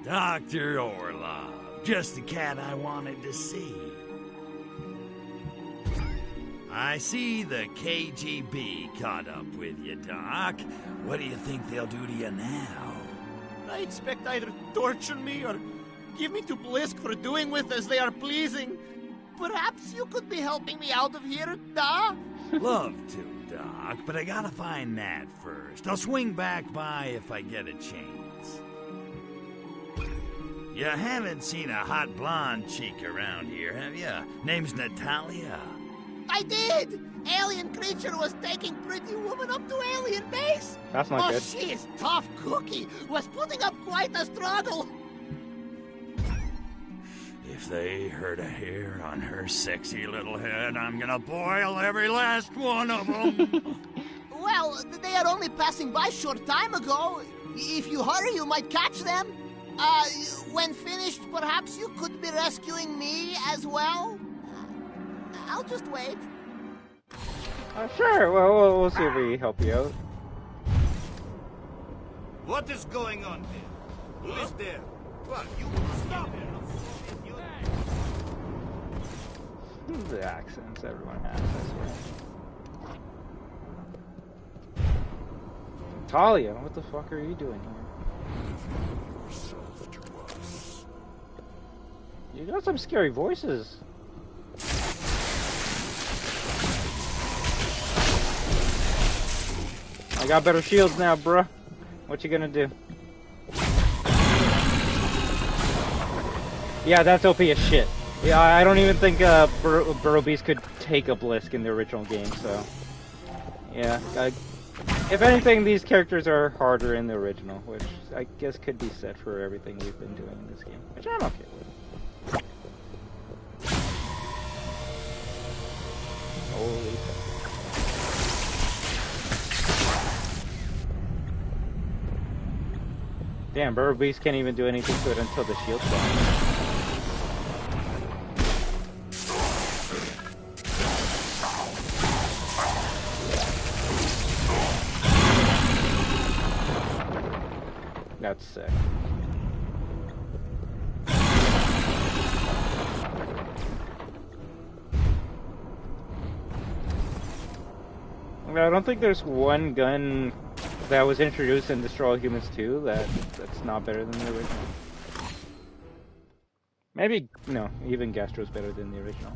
Dr. Orlov, just the cat I wanted to see. I see the KGB caught up with you, Doc. What do you think they'll do to you now? I expect either torture me or give me to Blisk for doing with as they are pleasing. Perhaps you could be helping me out of here, da? Love to, Doc, but I gotta find Nat first. I'll swing back by if I get a chance. You haven't seen a hot blonde chick around here, have you? Name's Natalia. I did! Alien creature was taking pretty woman up to alien base. That's not good. She is tough cookie. Was putting up quite a struggle. If they hurt a hair on her sexy little head, I'm gonna boil every last one of them. Well, they are only passing by short time ago. If you hurry, you might catch them. When finished, perhaps you could be rescuing me as well? I'll just wait. Sure, well, we'll see if we help you out. What is going on there? Who is there? What, you stop it! The accents everyone has, I swear. Talia, what the fuck are you doing here? You got some scary voices. I got better shields now, bruh. What you gonna do? Yeah, that's OP as shit. Yeah, I don't even think Burrow Beast could take a Blisk in the original game, so... Yeah, if anything, these characters are harder in the original, which I guess could be said for everything we've been doing in this game, which I'm okay with. Holy fuck. Damn, Burrow Beast can't even do anything to it until the shield's gone. That's sick. I don't think there's one gun that was introduced in Destroy All Humans 2 that's not better than the original. Maybe, no, even Gastro's better than the original.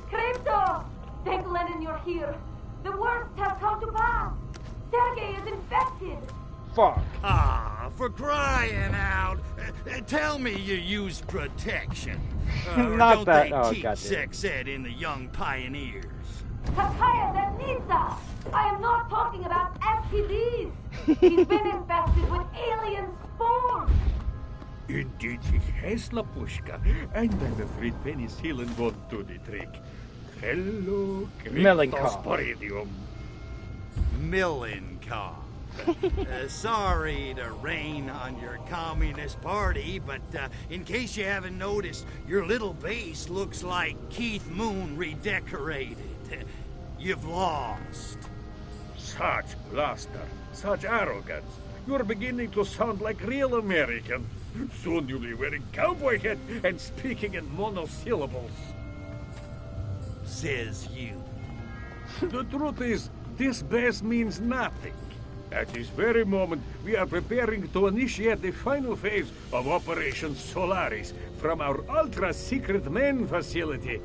Crypto! Thank Lenin you're here. The worst has come to pass. Sergei is infected. Fuck. Ah, for crying out! Tell me you use protection. Not don't that. they Oh, teach goddamn. sex ed in the Young Pioneers? Takaya Danitsa! I am not talking about STDs. He's been infested with alien spores. Indeed, he has, Lapushka, and I'm afraid penicillin won't do the trick. Hello, Melancholy. Milinkoff. Sorry to rain on your communist party, but in case you haven't noticed, your little base looks like Keith Moon redecorated. You've lost. Such bluster, such arrogance. You're beginning to sound like real American. Soon you'll be wearing cowboy hat and speaking in monosyllables. Says you. The truth is, this base means nothing. At this very moment, we are preparing to initiate the final phase of Operation Solaris from our ultra-secret main facility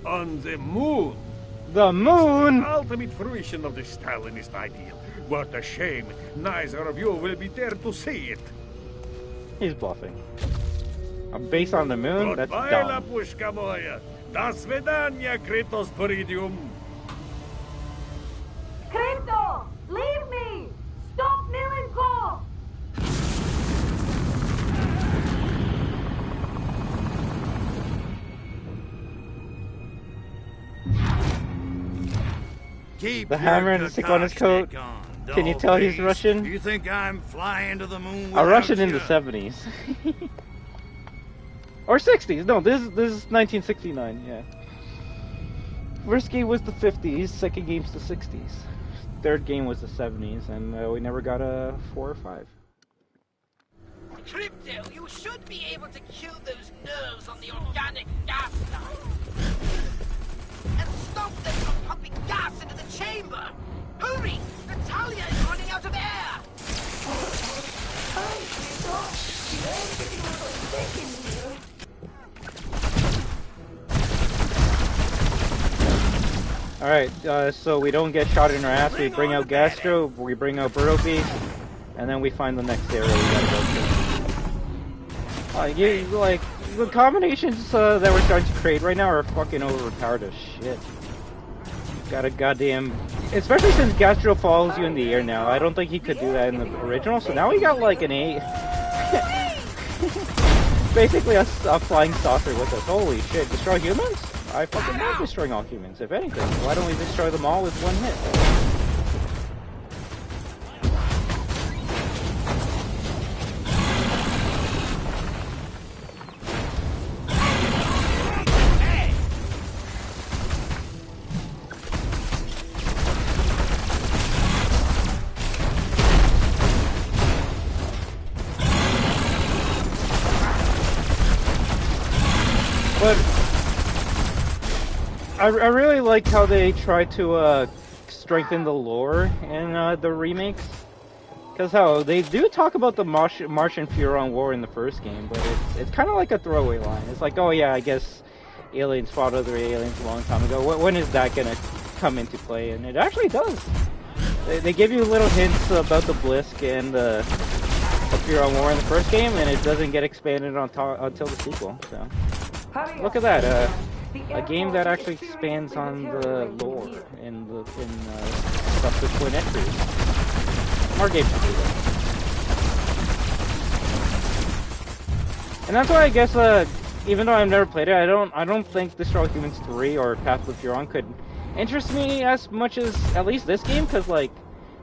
on the moon. The moon? It's the ultimate fruition of the Stalinist ideal. What a shame, neither of you will be there to see it. He's bluffing. A base on the moon? That's Goodbye, dumb. Lapushka moya. До свидания, Kritos Peridium. Crypto! Leave me! Stop milling call! Keep The hammer and the stick on his coat. Can you tell he's Russian? You think I'm flying to the moon? A Russian in you? the 70s. Or 60s. No, this is 1969, yeah. First game was the 50s, second game's the 60s. Third game was the 70s, and we never got a 4 or 5. Crypto, you should be able to kill those nerves on the organic gas line. And stop them from pumping gas into the chamber! Hurry! Natalia is running out of air! Alright, so we don't get shot in our ass, we bring out Gastro, we bring out Burrow, and then we find the next area we gotta go to. Like, the combinations that we're starting to create right now are fucking overpowered as shit. Got a goddamn... Especially since Gastro follows you in the air now, I don't think he could do that in the original, so now we got like an 8. Basically a flying saucer with us. Holy shit, destroy humans? I fucking love destroying all humans, if anything. Why don't we destroy them all with one hit? But I really liked how they tried to strengthen the lore in the remakes. Because how they do talk about the Martian Furon War in the first game, but it's kind of like a throwaway line. It's like, oh yeah, I guess aliens fought other aliens a long time ago. When is that gonna come into play? And it actually does. They give you little hints about the Blisk and the Furon War in the first game, and it doesn't get expanded until the sequel. So. Look at that, a game that actually expands on the lore in subsequent entries. More games do that. And that's why I guess, even though I've never played it, I don't think Destroy All Humans 3 or Path of Furon could interest me as much as at least this game, because like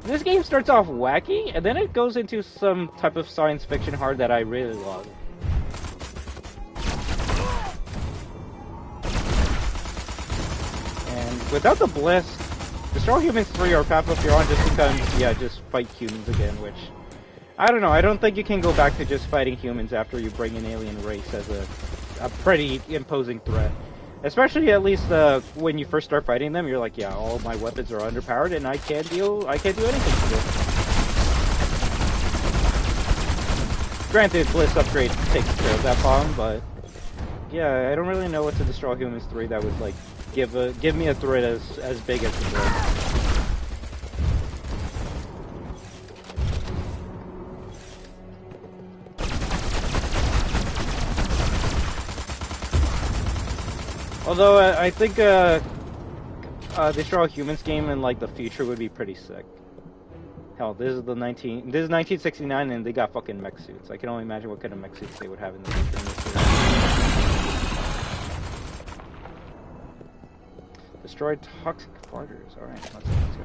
this game starts off wacky and then it goes into some type of science fiction horror that I really love. Without the Blisk, Destroy All Humans 3 or Path of Furon just becomes, yeah, just fight humans again, which, I don't know, I don't think you can go back to just fighting humans after you bring an alien race as a pretty imposing threat. Especially at least when you first start fighting them, you're like, yeah, all of my weapons are underpowered and I can't do anything to them. Granted, Blisk upgrade takes care of that problem, but yeah, I don't really know what to Destroy All Humans 3 that would like give me a threat as big as the Blisk. Although I think Destroy All Humans game in like the future would be pretty sick. Hell, this is 1969 and they got fucking mech suits. I can only imagine what kind of mech suits they would have in the future in this series. Destroy toxic farters. Alright, let's go.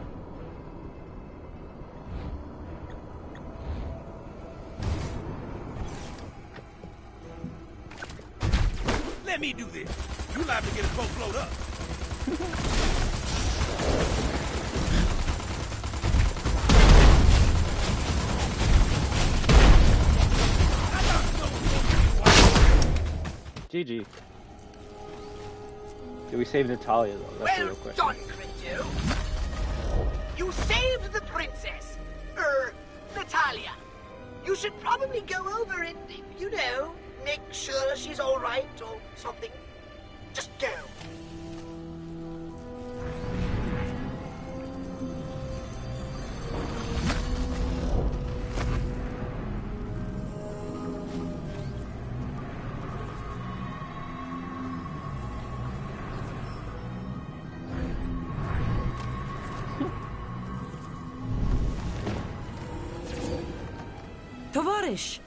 Let me do this. You liable to get us both blowed up. GG. Did we save Natalia though? That's the Well real question. done, Crypto. You saved the princess. Natalia. You should probably go over and, you know, make sure she's all right or something. Just go. Tovarish!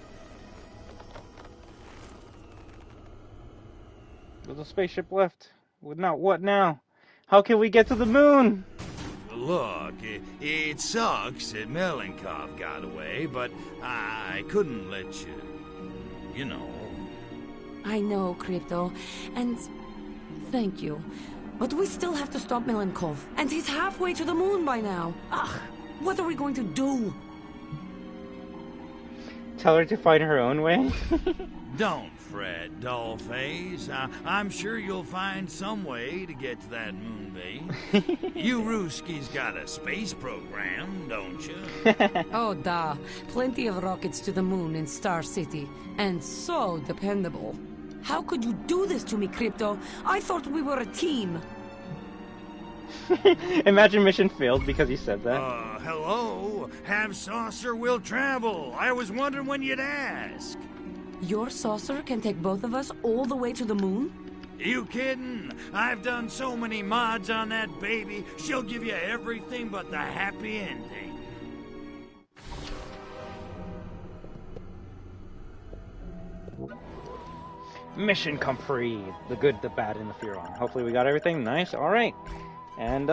There's a spaceship left. What now? How can we get to the moon? Look, it sucks that Melenkov got away, but I couldn't let you, you know. I know, Crypto, and thank you. But we still have to stop Melenkov, and he's halfway to the moon by now. Ugh, what are we going to do? Tell her to find her own way? Don't fret, dollface. I'm sure you'll find some way to get to that moon base. You Ruski's got a space program, don't you? Oh, duh. Plenty of rockets to the moon in Star City. And so dependable. How could you do this to me, Crypto? I thought we were a team. Imagine mission failed because he said that. Hello? Have saucer will travel. I was wondering when you'd ask. Your saucer can take both of us all the way to the moon? You kidding? I've done so many mods on that baby, she'll give you everything but the happy ending. Mission complete. The good, the bad, and the fear on. Hopefully we got everything. Nice. Alright. And,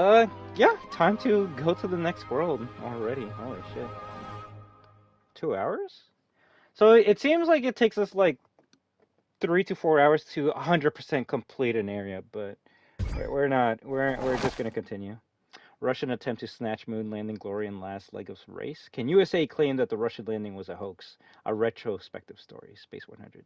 yeah, time to go to the next world already. Holy shit. 2 hours? So it seems like it takes us, like, 3 to 4 hours to 100% complete an area, but we're not. We're just gonna continue. Russian attempt to snatch moon landing glory in last leg of race. Can USA claim that the Russian landing was a hoax? A retrospective story. Space 100.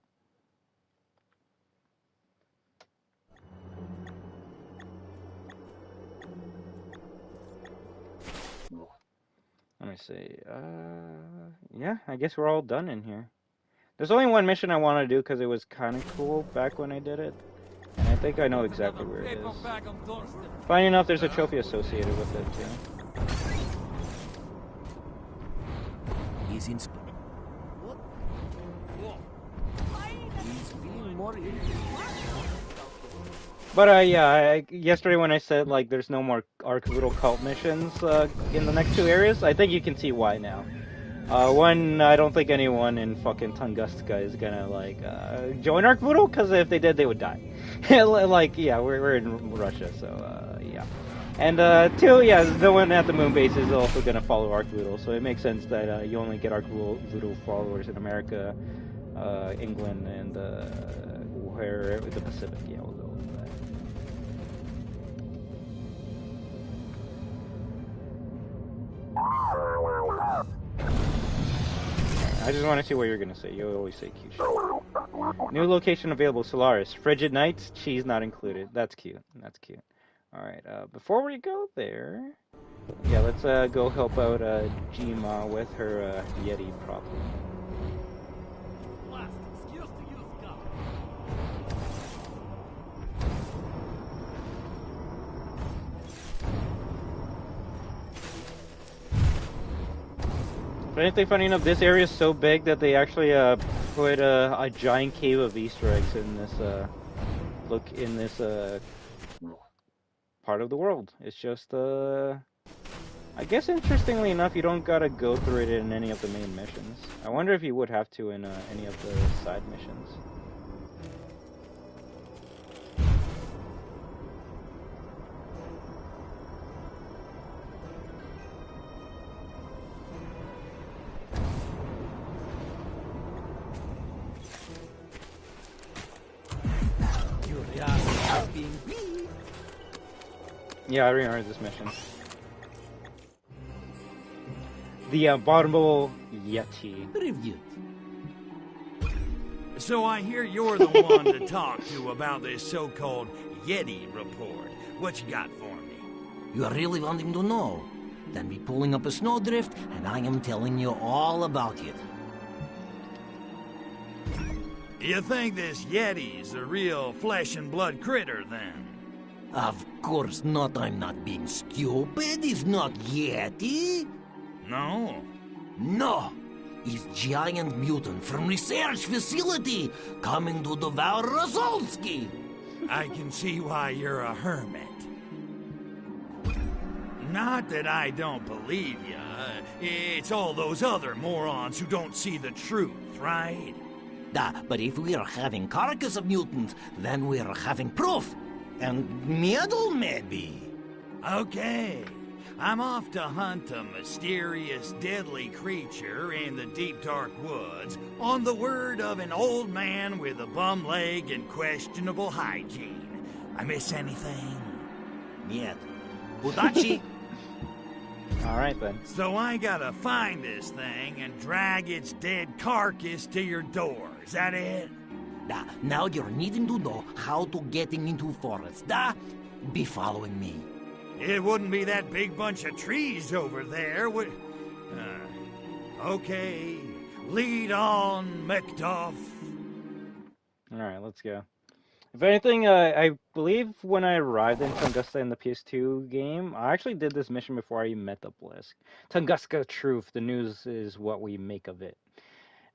Let me see. Yeah, I guess we're all done in here. There's only one mission I want to do because it was kind of cool back when I did it. And I think I know exactly where it is. Funny enough, there's a trophy associated with it, too. He's in speed. He's being more... But yeah, yesterday when I said like there's no more Arc-Little Cult missions in the next 2 areas, I think you can see why now. One, I don't think anyone in fucking Tunguska is gonna like join Arc-Little, because if they did, they would die. Like, yeah, we're in Russia, so yeah. And 2, yeah, no one at the moon base is also gonna follow Arc-Little, so it makes sense that you only get Arc-Little followers in America, England, and where the Pacific. Yeah, we'll go with that. I just want to see what you're gonna say. You always say cute shit. New location available: Solaris. Frigid Nights. Cheese not included. That's cute. That's cute. All right. Before we go there, yeah, let's go help out Jima with her Yeti problem. Anything funny enough, this area is so big that they actually put a giant cave of Easter eggs in this part of the world. It's just I guess interestingly enough, you don't gotta go through it in any of the main missions. I wonder if you would have to in any of the side missions. Yeah, I remember this mission. The abominable Yeti. Review. So I hear you're the one to talk to about this so-called Yeti report. What you got for me? You are really wanting to know? Then be pulling up a snowdrift, and I am telling you all about it. You think this Yeti's a real flesh and blood critter, then? Of course not. I'm not being stupid. It's not Yeti. No? No. It's giant mutant from research facility coming to devour Rosolski. I can see why you're a hermit. Not that I don't believe you. It's all those other morons who don't see the truth, right? But if we are having carcass of mutants, then we are having proof. And medal, maybe. Okay. I'm off to hunt a mysterious, deadly creature in the deep, dark woods on the word of an old man with a bum leg and questionable hygiene. I miss anything? Yet. Udachi. Alright then. So I gotta find this thing and drag its dead carcass to your door. Is that it? Now you're needing to know how to getting into forest. Be following me. It wouldn't be that big bunch of trees over there, would... okay. Lead on, Macduff. Alright, let's go. If anything, I believe when I arrived in Tunguska in the PS2 game, I actually did this mission before I even met the Blisk. Tunguska truth, the news is what we make of it.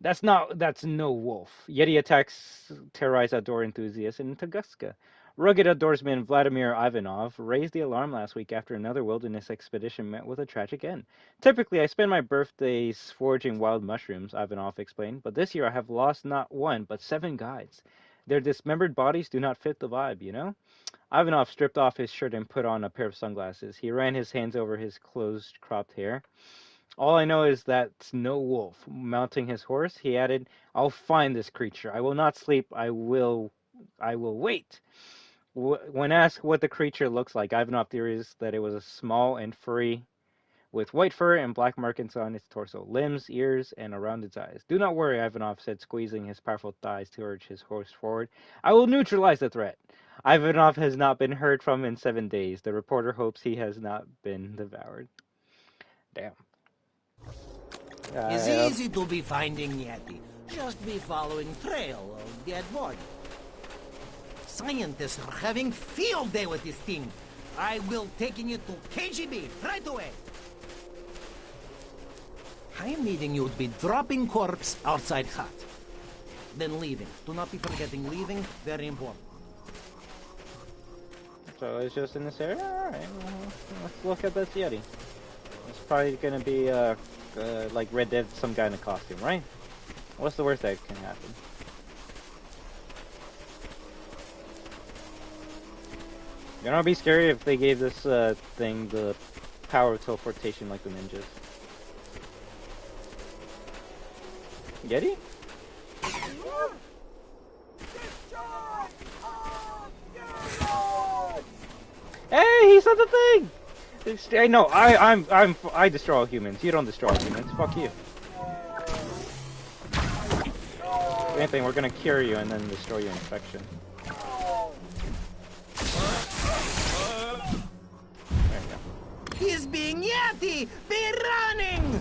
That's no wolf. Yeti attacks terrorize outdoor enthusiasts in Tunguska. Rugged outdoorsman Vladimir Ivanov raised the alarm last week after another wilderness expedition met with a tragic end. Typically, I spend my birthdays foraging wild mushrooms, Ivanov explained, but this year I have lost not one, but 7 guides. Their dismembered bodies do not fit the vibe, you know? Ivanov stripped off his shirt and put on a pair of sunglasses. He ran his hands over his closed, cropped hair. All I know is that's no wolf. Mounting his horse, he added, I'll find this creature. I will not sleep. I will wait. When asked what the creature looks like, Ivanov theorized that it was a small and furry with white fur and black markings on its torso, limbs, ears, and around its eyes. Do not worry, Ivanov said, squeezing his powerful thighs to urge his horse forward. I will neutralize the threat. Ivanov has not been heard from in 7 days. The reporter hopes he has not been devoured. Damn. It's easy to be finding Yeti. Just be following trail of dead body. Scientists are having field day with this thing. I will taking it to KGB right away. I am needing you to be dropping corpse outside hut. Then leaving. Do not be forgetting leaving. Very important. So it's just in this area? Alright, well, let's look at this Yeti. It's probably gonna be, like Red Dead, some guy in a costume, right? What's the worst that can happen? You know, it'd be scary if they gave this thing the power of teleportation like the ninjas. Yeti? Hey, he said the thing! I know, I destroy all humans. You don't destroy all humans. Fuck you. If anything, we're gonna cure you and then destroy your infection. He's being Yeti! Be running!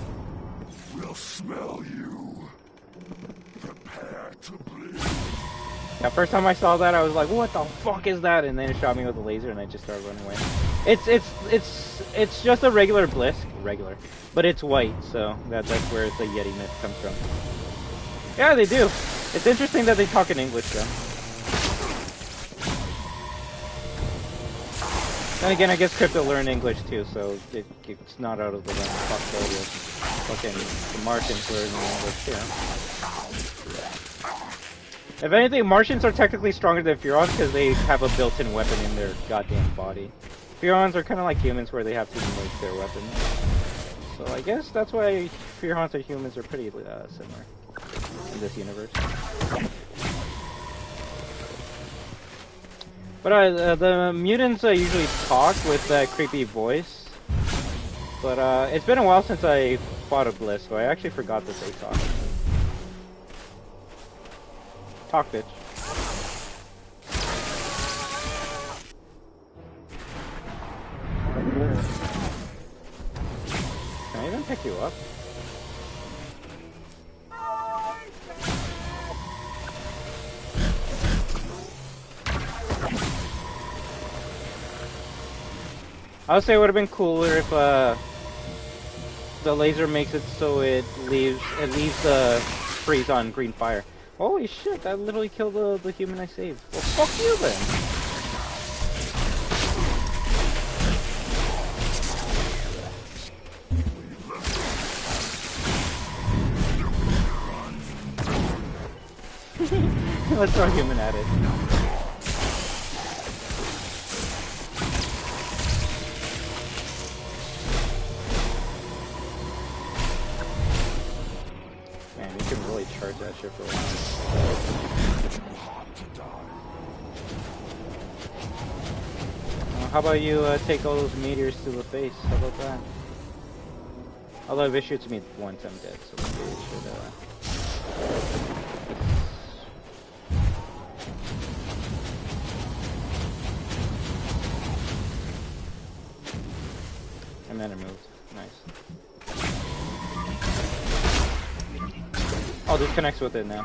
We'll smell you. Prepare to bleed. Yeah, first time I saw that, I was like, "What the fuck is that?" And then it shot me with a laser, and I just started running away. It's just a regular Blisk, but it's white, so that's where the Yeti myth comes from. Yeah, they do. It's interesting that they talk in English, though. Then again, I guess Crypto learned English too, so it's not out of the realm of possibility of fucking the Martians learning English too. If anything, Martians are technically stronger than Furons because they have a built-in weapon in their goddamn body. Furons are kind of like humans where they have to make their weapons. So I guess that's why Furons and humans are pretty similar in this universe. But the mutants usually talk with that creepy voice. But it's been a while since I fought a Blisk, so I actually forgot that they talk. Talk, bitch. Can I even pick you up? I would say it would have been cooler if the laser makes it so it leaves the freeze on green fire. Holy shit! That literally killed the human I saved. Well, fuck you then. Let's throw human at it. Man, you can really charge that shit for a while. How about you take all those meteors to the face? How about that? Although if it shoots me once, I'm dead, so maybe it should And then it moved. Nice. Oh, this connects with it now.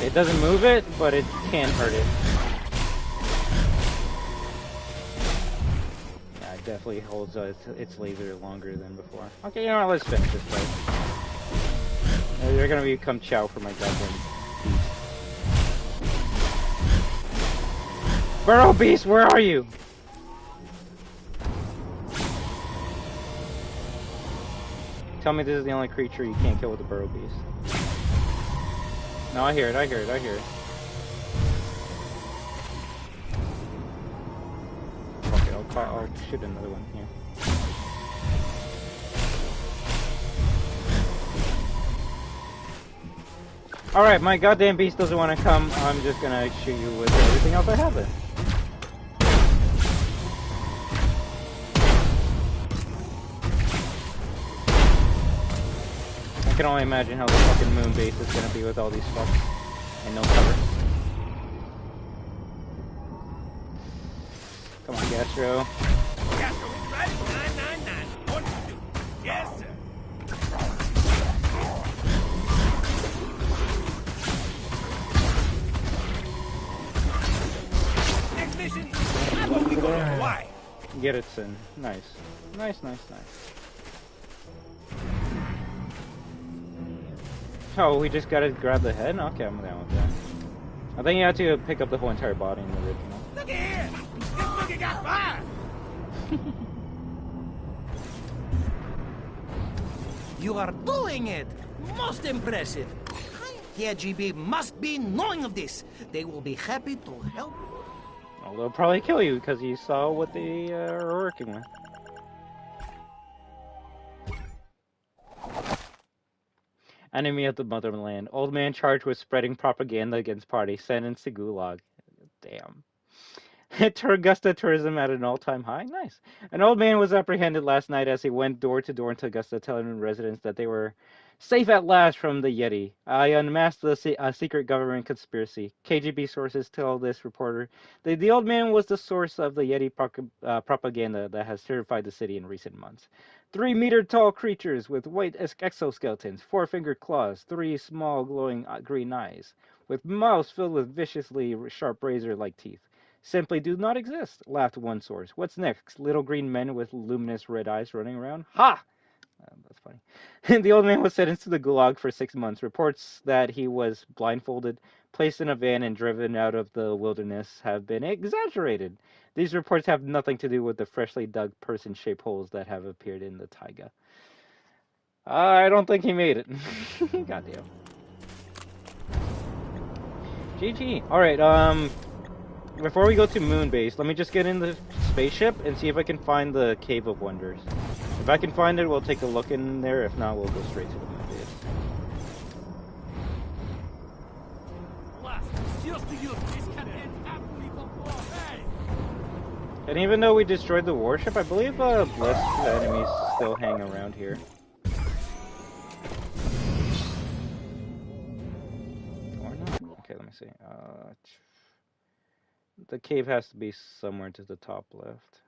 It doesn't move it, but it can hurt it. Yeah, it definitely holds its laser longer than before. Okay, you know what? Let's finish this fight. They're gonna become chow for my goddamn beast. Burrow Beast, where are you? Tell me this is the only creature you can't kill with a Burrow Beast. No, I hear it, I hear it, I hear it. Okay, I'll shoot another one here. Alright, my goddamn beast doesn't want to come. I'm just gonna shoot you with everything else I have then. I can only imagine how the fucking moon base is gonna be with all these fucks and no cover. Come on, Gastro. Gastro is ready. 999. What do you do? Yes, sir. Next mission. How about we go to Hawaii? Get it, Sin. Nice. Nice, nice, nice. Oh, we just gotta grab the head? Okay, I'm down with that. I think you have to pick up the whole entire body in the original. Look here! This boogie got fire! You are doing it! Most impressive! KGB must be knowing of this. They will be happy to help. Well, they'll probably kill you because you saw what they are working with. Enemy of the motherland. Old man charged with spreading propaganda against party. Sentenced to gulag. Damn. Augusta tourism at an all-time high. Nice. An old man was apprehended last night as he went door to door into Augusta, telling residents that they were safe at last from the Yeti. I unmasked the secret government conspiracy. KGB sources tell this reporter that the old man was the source of the Yeti propaganda that has terrified the city in recent months. 3-meter-tall creatures with white exoskeletons, 4-fingered claws, 3 small glowing green eyes, with mouths filled with viciously sharp razor-like teeth. Simply do not exist, laughed one source. What's next? Little green men with luminous red eyes running around? Ha! That's funny. The old man was sentenced to the gulag for 6 months. Reports that he was blindfolded, placed in a van, and driven out of the wilderness have been exaggerated. These reports have nothing to do with the freshly dug person-shaped holes that have appeared in the taiga. I don't think he made it. Goddamn. GG. Alright, before we go to moon base, let me just get in the spaceship and see if I can find the Cave of Wonders. If I can find it, we'll take a look in there. If not, we'll go straight to the moon base. And even though we destroyed the warship, I believe blessed enemies still hang around here. Or not? Okay, let me see. The cave has to be somewhere to the top left.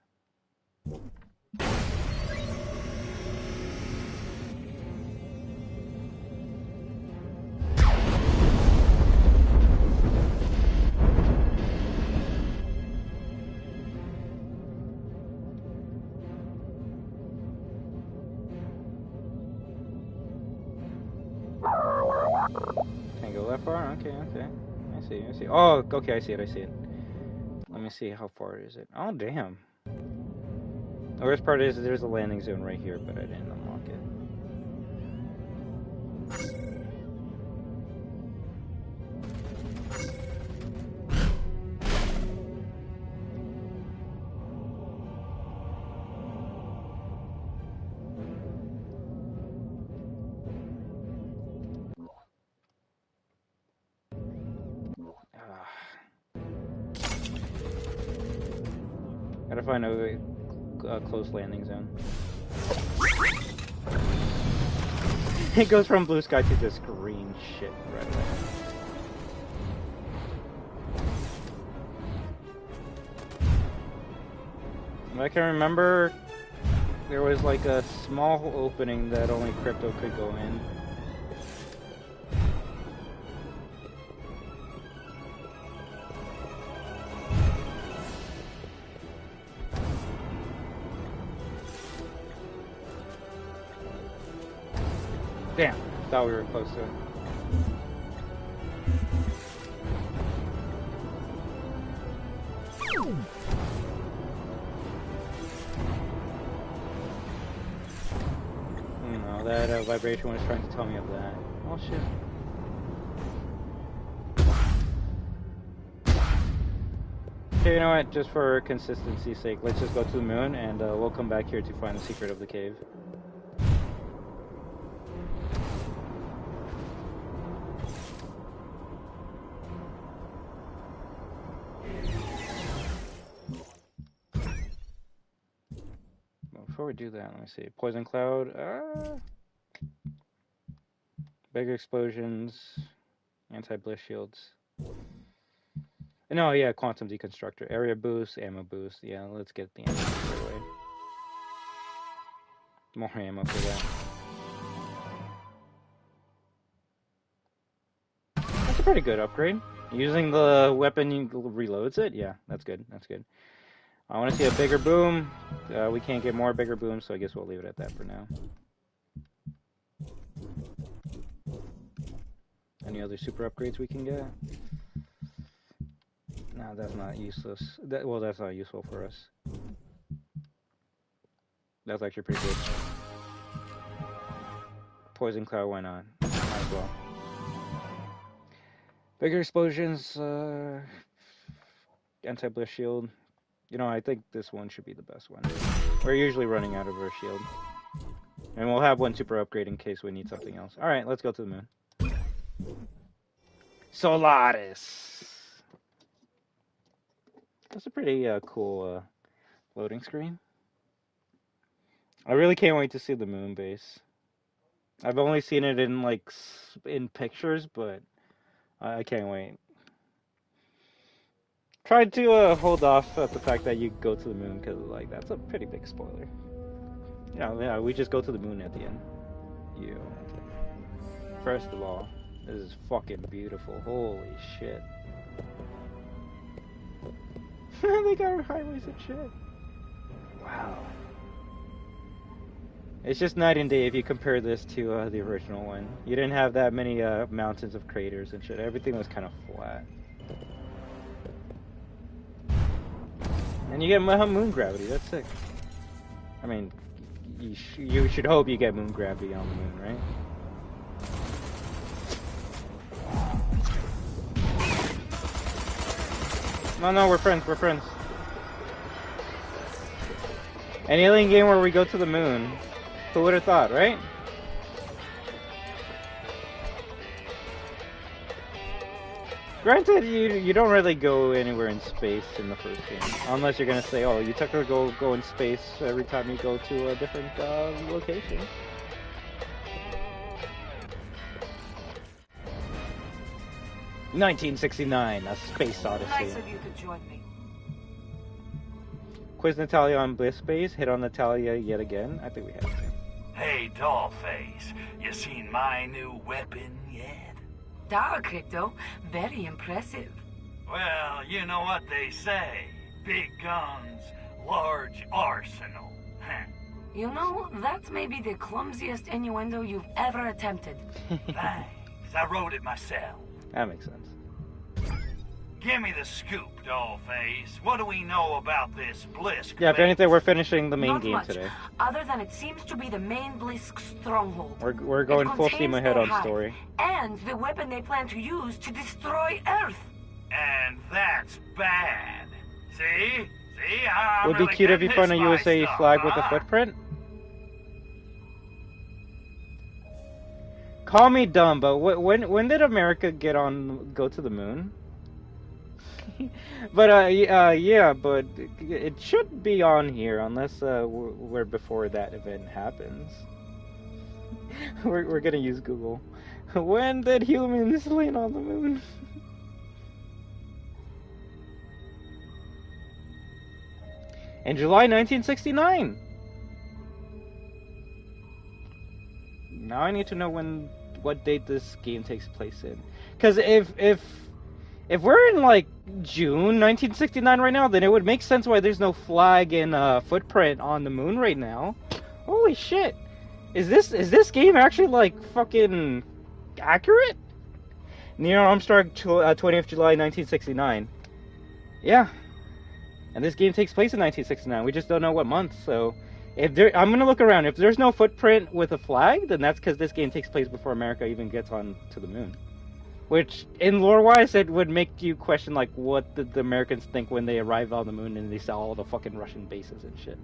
Can't go that far? Okay, okay. I see, I see. Oh, okay, I see it, I see it. Let me see, how far is it? Oh, damn. The worst part is there's a landing zone right here, but I didn't unlock it. Gotta find a close landing zone. It goes from blue sky to this green shit right away. I can remember there was like a small opening that only crypto could go in. Damn, thought we were close to it. No, that vibration was trying to tell me of that. Oh shit. Okay, you know what? Just for consistency's sake, let's just go to the moon and we'll come back here to find the secret of the cave. Before we do that, let me see. Poison cloud. Bigger explosions. Anti-bliss shields. No, yeah, quantum deconstructor. Area boost, ammo boost. Yeah, let's get the ammo right away. More ammo for that. That's a pretty good upgrade. Using the weapon reloads it. Yeah, that's good. That's good. I want to see a bigger boom. We can't get more bigger booms, so I guess we'll leave it at that for now. Any other super upgrades we can get? No, that's not useless. Well, that's not useful for us. That's actually pretty good. Poison cloud, why not? Might as well. Bigger explosions, anti-bliss shield. You know, I think this one should be the best one. We're usually running out of our shield. And we'll have one super upgrade in case we need something else. Alright, let's go to the moon. Solaris! That's a pretty cool loading screen. I really can't wait to see the moon base. I've only seen it in, like, in pictures, but I can't wait. Tried to hold off at the fact that you go to the moon, because, like, that's a pretty big spoiler. Yeah, we just go to the moon at the end. First of all, this is fucking beautiful. Holy shit. They got highways and shit. Wow. It's just night and day if you compare this to the original one. You didn't have that many mountains of craters and shit. Everything was kind of flat. And you get moon gravity. That's sick. I mean, you should hope you get moon gravity on the moon, right? No, we're friends. We're friends. An alien game where we go to the moon. Who would have thought, right? Granted, you don't really go anywhere in space in the first game, unless you're gonna say, oh, you technically go in space every time you go to a different location. 1969, A Space Odyssey. Nice of you to join me. Quiz Natalia on Bliss Base. Hit on Natalia yet again. I think we have to. Hey, Dollface, you seen my new weapon yet? Dar Crypto, very impressive. Well, you know what they say. Big guns, large arsenal. You know, that's maybe the clumsiest innuendo you've ever attempted. Thanks, I wrote it myself. That makes sense. Give me the scoop, Dollface. What do we know about this Blisk? Yeah, if anything, we're finishing the main Not game much, today. other than it seems to be the main Blisk stronghold. We're going full steam ahead on story. And the weapon they plan to use to destroy Earth. And that's bad. See? I'm Would be really cute if you getting find a this my USA stuff, flag with a huh? footprint. Call me dumb, but when did America go to the moon? But yeah, but it should be on here unless we're before that event happens. we're gonna use Google. When did humans land on the moon? In July 1969. Now I need to know what date this game takes place in. Because if we're in like June 1969 right now, then it would make sense why there's no flag and footprint on the moon right now. Holy shit! Is this game actually like fucking accurate? Neil Armstrong, 20th July 1969. Yeah. And this game takes place in 1969. We just don't know what month. So, I'm gonna look around. If there's no footprint with a flag, then that's because this game takes place before America even gets on to the moon. Which, in lore-wise, it would make you question, like, what did the Americans think when they arrived on the moon and they saw all the fucking Russian bases and shit.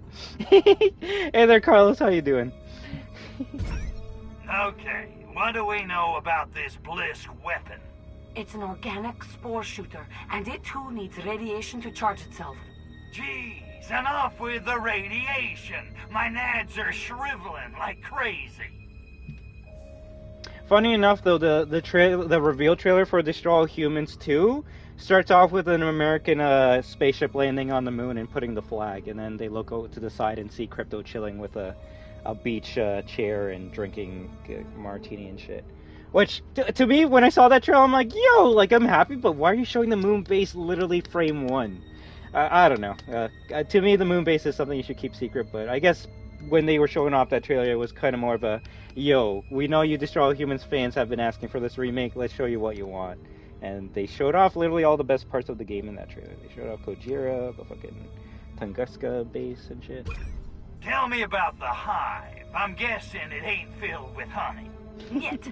Hey there, Carlos. How you doing? Okay, what do we know about this Blisk weapon? It's an organic spore shooter, and it too needs radiation to charge itself. Jeez, enough with the radiation. My nads are shriveling like crazy. Funny enough, though, the reveal trailer for Destroy All Humans 2 starts off with an American spaceship landing on the moon and putting the flag, and then they look over to the side and see Crypto chilling with a beach chair and drinking martini and shit. Which, to me, when I saw that trailer, I'm like, yo, like, I'm happy, but why are you showing the moon base literally frame 1? I don't know. To me, the moon base is something you should keep secret, but I guess when they were showing off that trailer, it was kind of more of a, yo, we know you Destroy All Humans fans have been asking for this remake, let's show you what you want. And they showed off literally all the best parts of the game in that trailer. They showed off Kojira, the fucking Tunguska base and shit. Tell me about the hive. I'm guessing it ain't filled with honey. Yet,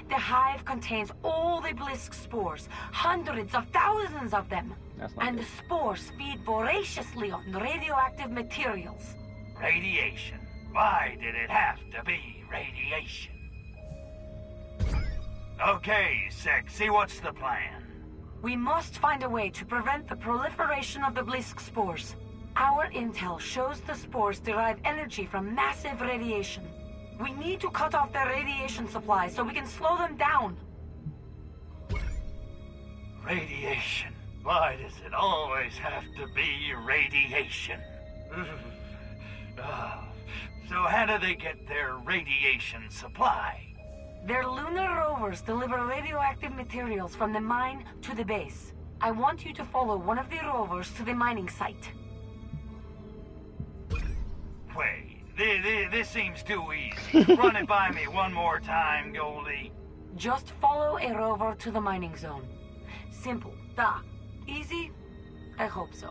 the hive contains all the Blisk spores, hundreds of thousands of them. And the spores feed voraciously on radioactive materials. Radiation. Why did it have to be radiation? Okay, Sexy, what's the plan? We must find a way to prevent the proliferation of the Blisk spores. Our intel shows the spores derive energy from massive radiation. We need to cut off their radiation supply so we can slow them down. Radiation. Why does it always have to be radiation? So how do they get their radiation supply? Their lunar rovers deliver radioactive materials from the mine to the base. I want you to follow one of the rovers to the mining site. Wait, this seems too easy. Run it by me one more time, Goldie. Just follow a rover to the mining zone. Simple. Da. Easy? I hope so.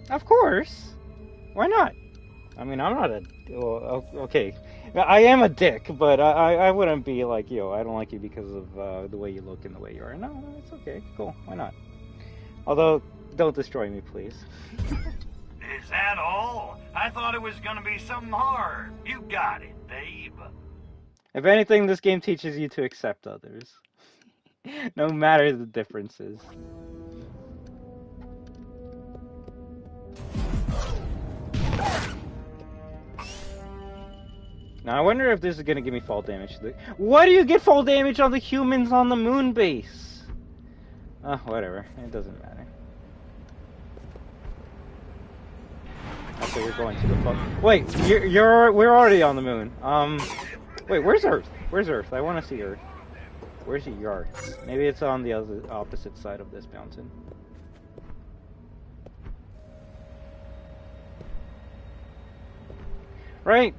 Of course. Why not? I mean, I'm not a... Well, okay. I am a dick, but I wouldn't be like, yo, I don't like you because of the way you look and the way you are. No, it's okay. Cool. Why not? Although, don't destroy me, please. Is that all? I thought it was gonna be something hard. You got it, babe. If anything, this game teaches you to accept others. No matter the differences. Now I wonder if this is gonna give me fall damage. Why do you get fall damage on the humans on the moon base? Whatever. It doesn't matter. Okay, you're going to the fuck. Wait, we're already on the moon. Wait, where's Earth? Where's Earth? I want to see Earth. Where's the yard? Maybe it's on the opposite side of this mountain. Right?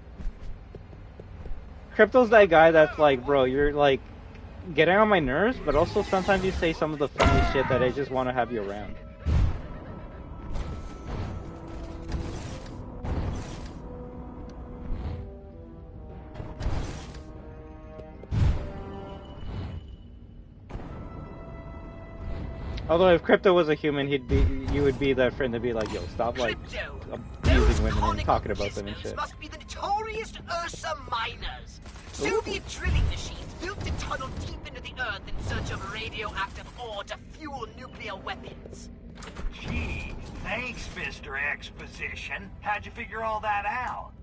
Crypto's that guy that's like, bro, you're like getting on my nerves, but also sometimes you say some of the funny shit that I just want to have you around. Although if Crypto was a human, you would be that friend to be like, yo, stop like abusing women and talking about them and shit. Must be the notorious Ursa miners. Soviet drilling machines built to tunnel deep into the earth in search of radioactive ore to fuel nuclear weapons. Gee, thanks, Mr. Exposition. How'd you figure all that out?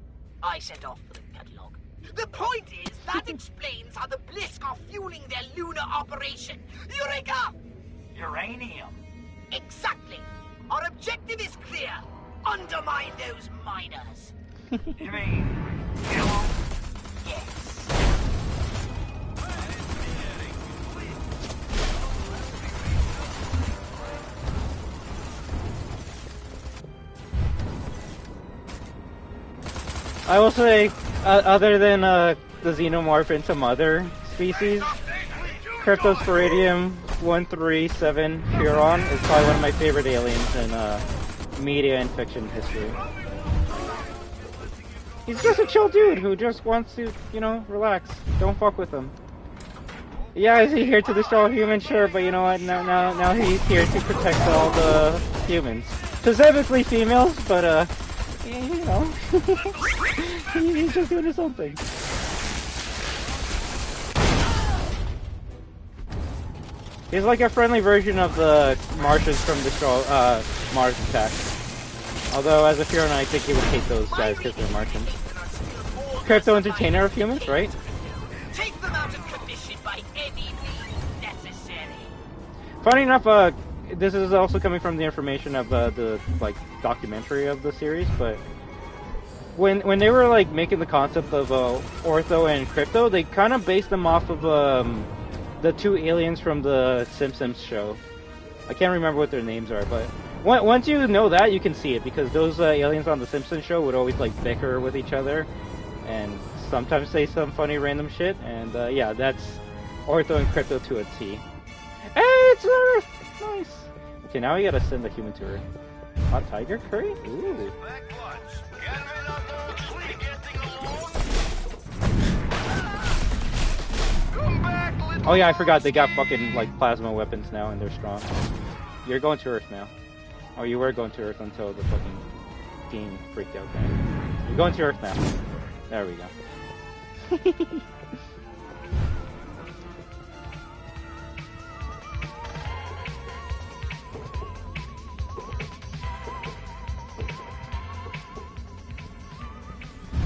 I sent off for the catalog. The point is, that explains how the Blisk are fueling their lunar operation. Eureka! Uranium. Exactly. Our objective is clear. Undermine those miners. You mean kill them? Yes. I will say, other than the xenomorph and some other species, Cryptosporidium 137 Huron is probably one of my favorite aliens in media and fiction history. He's just a chill dude who just wants to, you know, relax. Don't fuck with him. Yeah, is he here to destroy all humans? Sure, but you know what? Now he's here to protect all the humans. Specifically females, but you know, he's just doing his own thing. He's like a friendly version of the Martians from Mars Attack. Although, as a Huron, I think he would hate those guys because they're Martians. Crypto entertainer of humans, right? Take them out of commission by any means necessary. Funny enough, this is also coming from the information of the like documentary of the series, but when they were like making the concept of Ortho and Crypto, they kind of based them off of the two aliens from the Simpsons show. I can't remember what their names are, but once you know that, you can see it, because those aliens on the Simpsons show would always like bicker with each other and sometimes say some funny random shit, and yeah, that's Ortho and Crypto to a T. Hey, it's Earth! Nice! Okay, now we gotta send the human to Earth. Hot tiger curry? Ooh. Oh yeah, I forgot, they got fucking like plasma weapons now and they're strong. You're going to Earth now. Oh, you were going to Earth until the fucking team freaked out there. You're going to Earth now. There we go.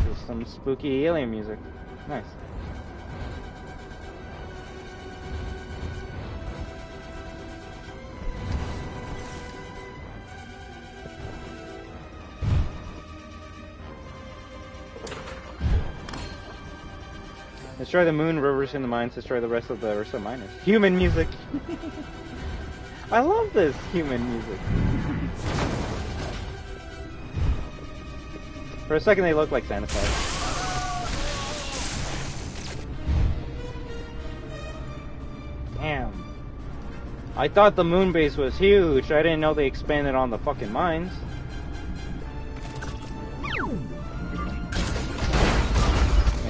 There's some spooky alien music. Nice. Destroy the moon, rivers, and the mines. Destroy the rest of the Ursa miners. Human music. I love this human music. For a second, they look like Santa Claus. Damn. I thought the moon base was huge. I didn't know they expanded on the fucking mines.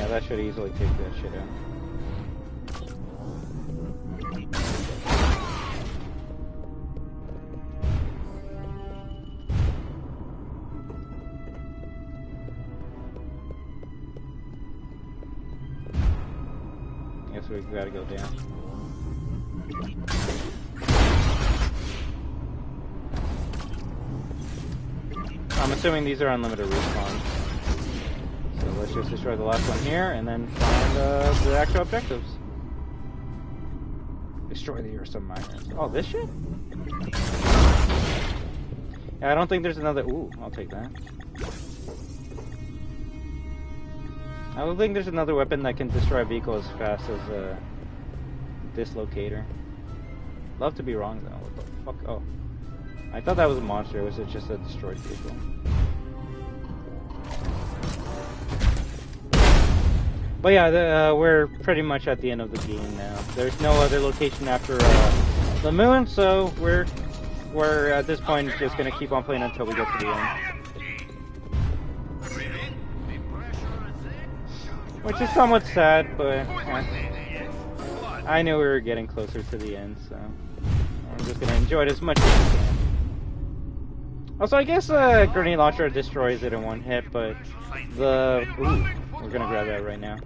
That should easily take that shit out. Guess we gotta go down. I'm assuming these are unlimited respawns. So let's let's just destroy the last one here, and then find the actual objectives. Destroy the Earth submarines. Oh, this shit? Yeah, I don't think there's another... Ooh, I'll take that. I don't think there's another weapon that can destroy a vehicle as fast as a dislocator. Love to be wrong, though. What the fuck? Oh. I thought that was a monster. It was just a destroyed vehicle. But yeah, we're pretty much at the end of the game now. There's no other location after the moon, so we're at this point just gonna keep on playing until we get to the end. Which is somewhat sad, but I knew we were getting closer to the end, so I'm just gonna enjoy it as much as we can. Also, I guess a grenade launcher destroys it in one hit, but the... Ooh, we're gonna grab that right now.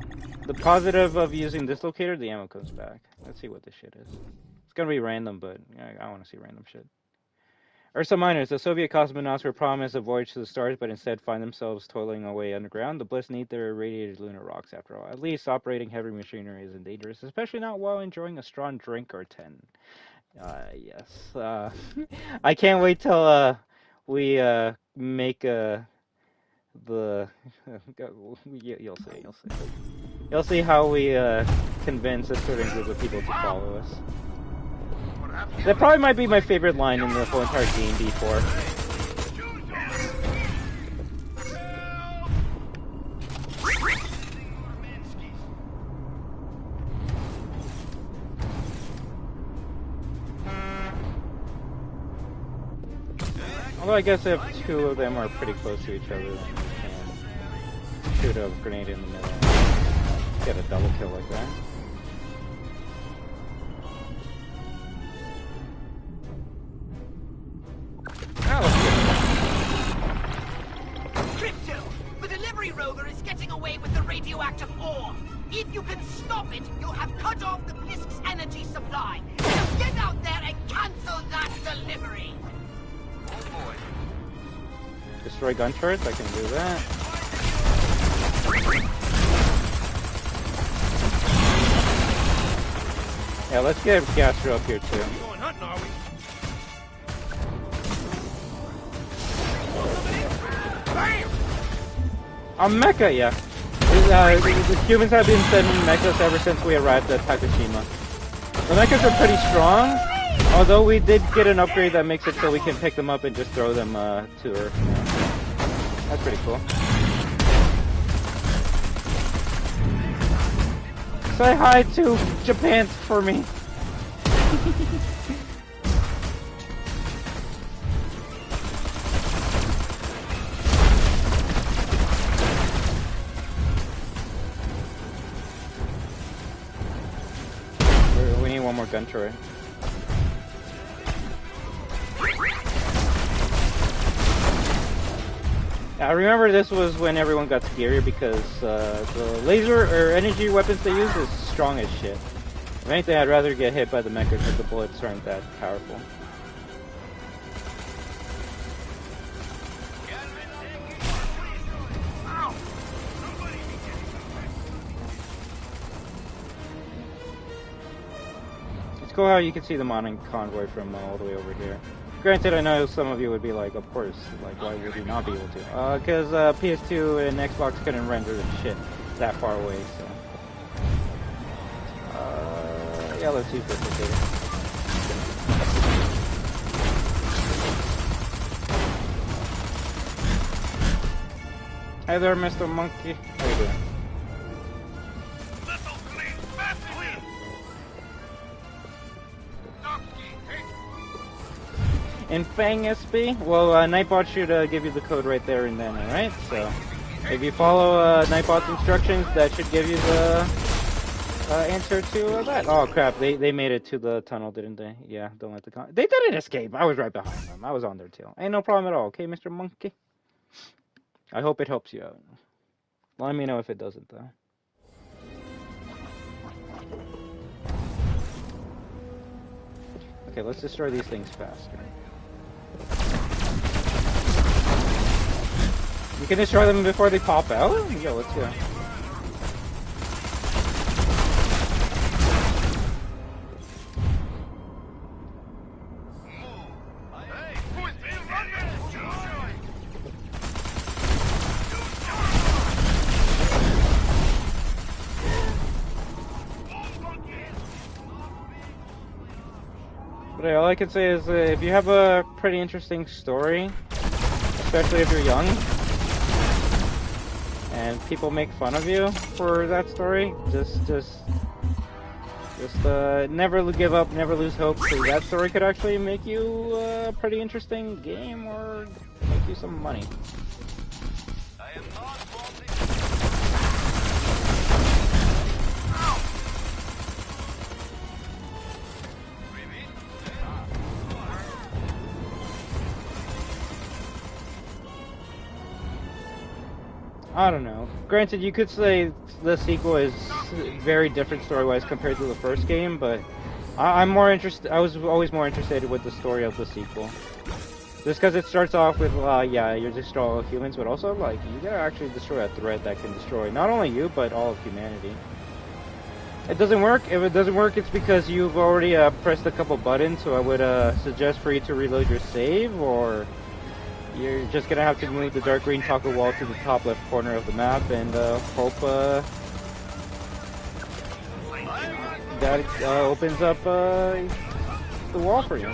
The positive of using this locator, the ammo comes back. Let's see what this shit is. It's gonna be random, but I want to see random shit. Ursa miners, the Soviet cosmonauts were promised a voyage to the stars, but instead find themselves toiling away underground. The Bliss need their irradiated lunar rocks, after all. At least operating heavy machinery isn't dangerous, especially not while enjoying a strong drink or 10. Yes. I can't wait till we make the... you'll see. You'll see how we convince a certain group of people to follow us. That probably might be my favorite line in the whole entire game before. Although I guess if two of them are pretty close to each other, then we can shoot a grenade in the middle. Get a double kill like that. Crypto! The delivery rover is getting away with the radioactive ore. If you can stop it, you'll have cut off the Blisk's energy supply. Now get out there and cancel that delivery! Oh boy. Destroy gun turrets, I can do that. Yeah, let's get Gastro up here too. Going hunting, are we? Mecha, yeah. The humans have been sending mechas ever since we arrived at Takashima. The mechas are pretty strong, although we did get an upgrade that makes it so we can pick them up and just throw them to Earth. Yeah. That's pretty cool. Say hi to Japan for me. We need one more gun turret. I remember this was when everyone got scarier because the laser or energy weapons they use is strong as shit. If anything, I'd rather get hit by the mecha because the bullets aren't that powerful. It's cool how you can see the mining convoy from all the way over here. Granted, I know some of you would be like, of course, like, why would you not be able to? Because PS2 and Xbox couldn't render the shit that far away, so. Yeah, let's use this locator. Hi there, Mr. Monkey. How you doing? In Fang SB? Well, Nightbot should give you the code right there and then, alright? So, if you follow Nightbot's instructions, that should give you the answer to that. Oh crap, they made it to the tunnel, didn't they? Yeah, don't let the they didn't escape. I was right behind them. I was on their tail. Ain't no problem at all, okay, Mr. Monkey? I hope it helps you out. Let me know if it doesn't, though. Okay, let's destroy these things faster. You can destroy them before they pop out? Yo, let's go. But all I can say is if you have a pretty interesting story, especially if you're young, and people make fun of you for that story, just never give up, never lose hope, because that story could actually make you a pretty interesting game or make you some money. I don't know. Granted, you could say the sequel is very different story-wise compared to the first game, but I'm more interested. I was always more interested with the story of the sequel, just because it starts off with, yeah, you're destroying all humans, but also like you gotta actually destroy a threat that can destroy not only you but all of humanity. It doesn't work. If it doesn't work, it's because you've already pressed a couple buttons. So I would suggest for you to reload your save, or you're just gonna have to move the dark green toggle wall to the top left corner of the map and hope that opens up the wall for you.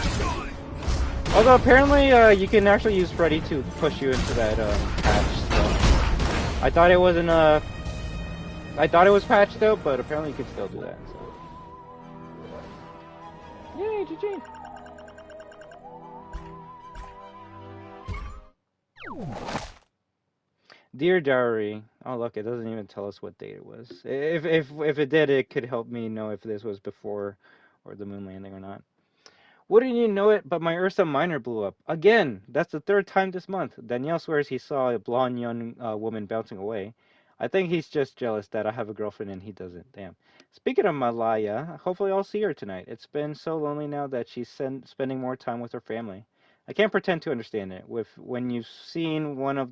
Although apparently you can actually use Freddy to push you into that patch. So I thought it wasn't I thought it was patched out, but apparently you can still do that. So. Yay, GG! Dear Diary. Oh look, it doesn't even tell us what date it was. If it did, it could help me know if this was before or the moon landing or not. Wouldn't you know it, but my Ursa Minor blew up. Again! That's the third time this month. Danielle swears he saw a blonde young woman bouncing away. I think he's just jealous that I have a girlfriend and he doesn't. Damn. Speaking of Malaya, hopefully I'll see her tonight. It's been so lonely now that she's spending more time with her family. I can't pretend to understand it. When you've seen one of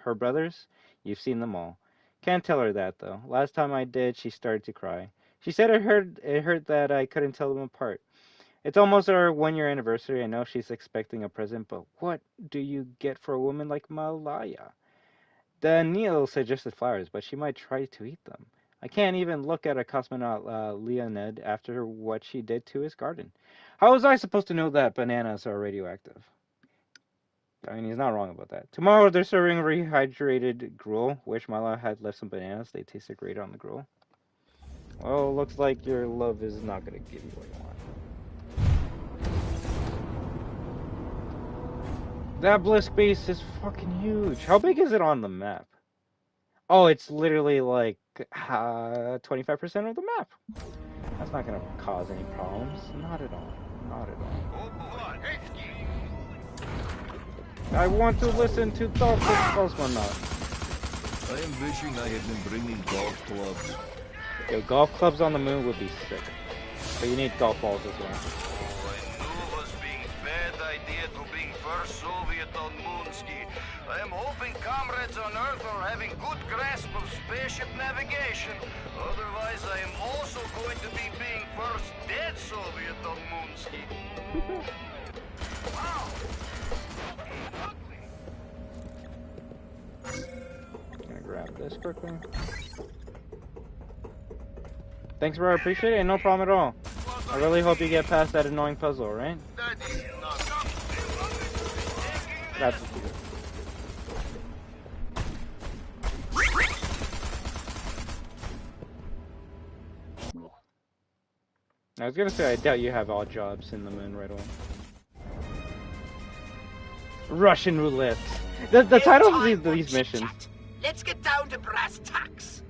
her brothers, you've seen them all. Can't tell her that, though. Last time I did, she started to cry. She said it hurt that I couldn't tell them apart. It's almost our 1-year anniversary. I know she's expecting a present, but what do you get for a woman like Malaya? Daniel suggested flowers, but she might try to eat them. I can't even look at a cosmonaut Leonid after what she did to his garden. How was I supposed to know that bananas are radioactive? I mean, he's not wrong about that. Tomorrow they're serving rehydrated gruel. Wish Mala had left some bananas. They tasted great on the gruel. Well, looks like your love is not going to give you what you want. That Blisk base is fucking huge. How big is it on the map? Oh, it's literally like 25% of the map. That's not going to cause any problems. Not at all. Not at all. I want to listen to Dr. Cosmonaut. I am wishing I had been bringing golf clubs. Yo, golf clubs on the moon would be sick. But you need golf balls as well. First Soviet on Moonski. I am hoping comrades on Earth are having good grasp of spaceship navigation. Otherwise, I am also going to be being first dead Soviet on Moonski. Gonna grab this quickly. Thanks, bro. I appreciate it. No problem at all. I really hope you get past that annoying puzzle, right? That's what you do. I was gonna say, I doubt you have odd jobs in the moon right away. Russian roulette. The title of these missions. Let's get down to brass tacks.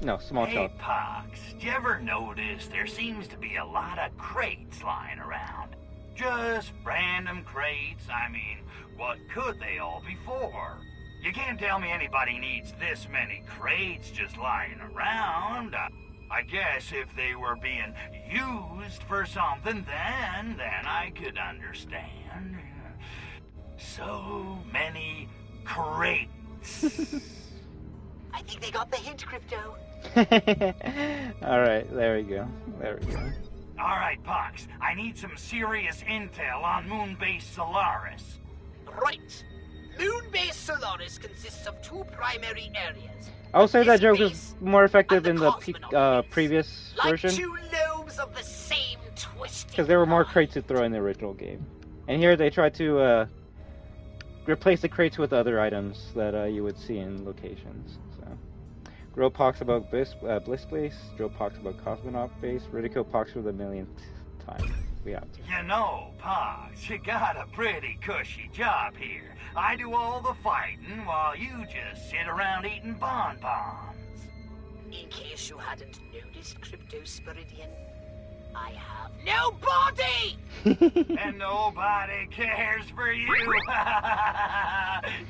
No, small hey, talk. Pox, do you ever notice there seems to be a lot of crates lying around? Just random crates. I mean, what could they all be for? You can't tell me anybody needs this many crates just lying around. I guess if they were being used for something, then I could understand. So many crates. I think they got the hint, Crypto. Alright, there we go. There we go. Alright, Pox. I need some serious intel on Moonbase Solaris. Right. Moonbase Solaris consists of two primary areas. I'll say that joke was more effective in the previous version. Like two lobes of the same twisted. Because there were more crates to throw in the original game. And here they tried to replace the crates with other items that you would see in locations. So, Grow Pox about Bliss Base, Joe Pox about Cosmonaut Base, Ridicule Pox for the millionth time. We have to. You know, Pox, you got a pretty cushy job here. I do all the fighting while you just sit around eating bonbons. In case you hadn't noticed, Crypto Spiridian, I have no body! And nobody cares for you.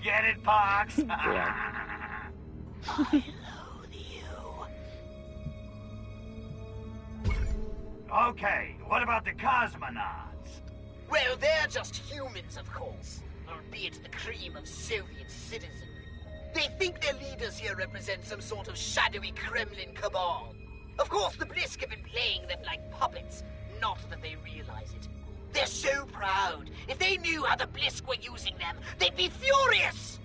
Get it, Pox? I loathe you. Okay, what about the cosmonauts? Well, they're just humans, of course. Albeit the cream of Soviet citizenry. They think their leaders here represent some sort of shadowy Kremlin cabal. Of course, the Blisk have been playing them like puppets, not that they realize it. They're so proud. If they knew how the Blisk were using them, they'd be furious!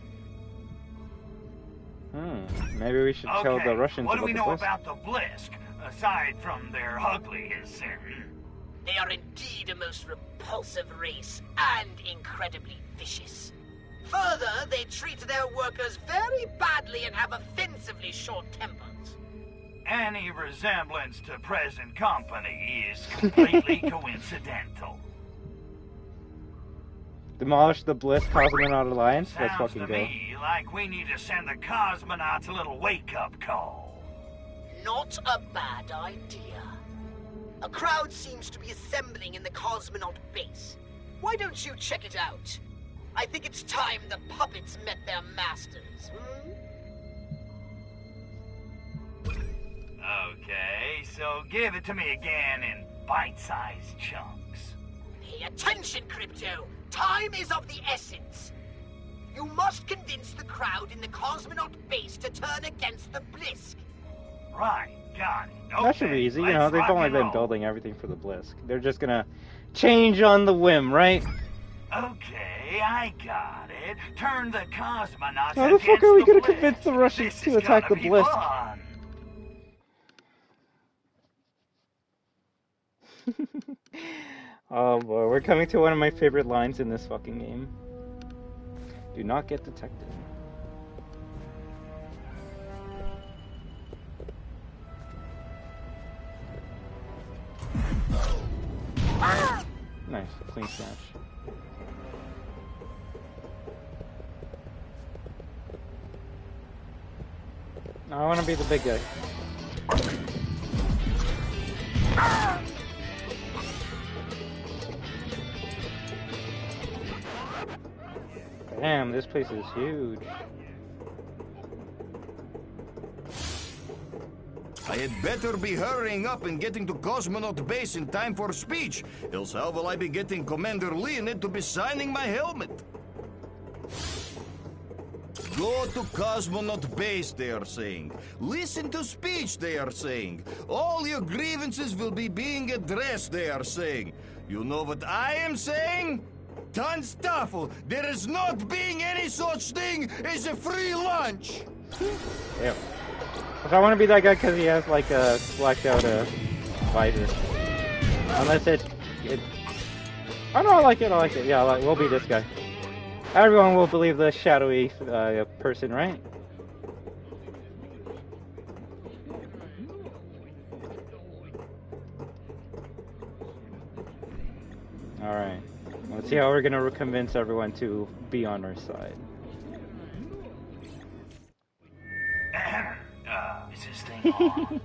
Maybe we should tell the Russians what about do we the know Blisk. about the Blisk, aside from their ugliness? They are indeed a most repulsive race, and incredibly vicious. Further, they treat their workers very badly and have offensively short tempers. Any resemblance to present company is completely coincidental. Demolish the Bliss Cosmonaut Alliance? Let's Sounds fucking to go. me like we need to send the cosmonauts a little wake-up call. Not a bad idea. A crowd seems to be assembling in the cosmonaut base. Why don't you check it out? I think it's time the puppets met their masters, Okay, so give it to me again in bite-sized chunks. Pay attention, Crypto! Time is of the essence. You must convince the crowd in the cosmonaut base to turn against the Blisk. Right, got it. That should be easy, you know, they've only been building everything for the Blisk. They're just gonna change on the whim, right? Okay, I got it. Turn the cosmonauts How the against fuck are we the gonna Blisk. convince the Russians This to is attack the gonna be Blisk? fun. Oh boy, we're coming to one of my favorite lines in this fucking game. Do not get detected. Nice, clean snatch. No, I want to be the big guy. Damn, this place is huge. I had better be hurrying up and getting to Cosmonaut Base in time for speech, else how will I be getting Commander Leonid to be signing my helmet? Go to Cosmonaut Base, they are saying. Listen to speech, they are saying. All your grievances will be being addressed, they are saying. You know what I am saying? Tunstaffel, there is not being any such thing as a free lunch! Yeah. If I want to be that guy because he has like a blacked out visor. Unless it... Oh no, I like it, Yeah, we'll be this guy. Everyone will believe the shadowy person, right? Alright. Let's see how we're gonna convince everyone to be on our side. Is this thing on?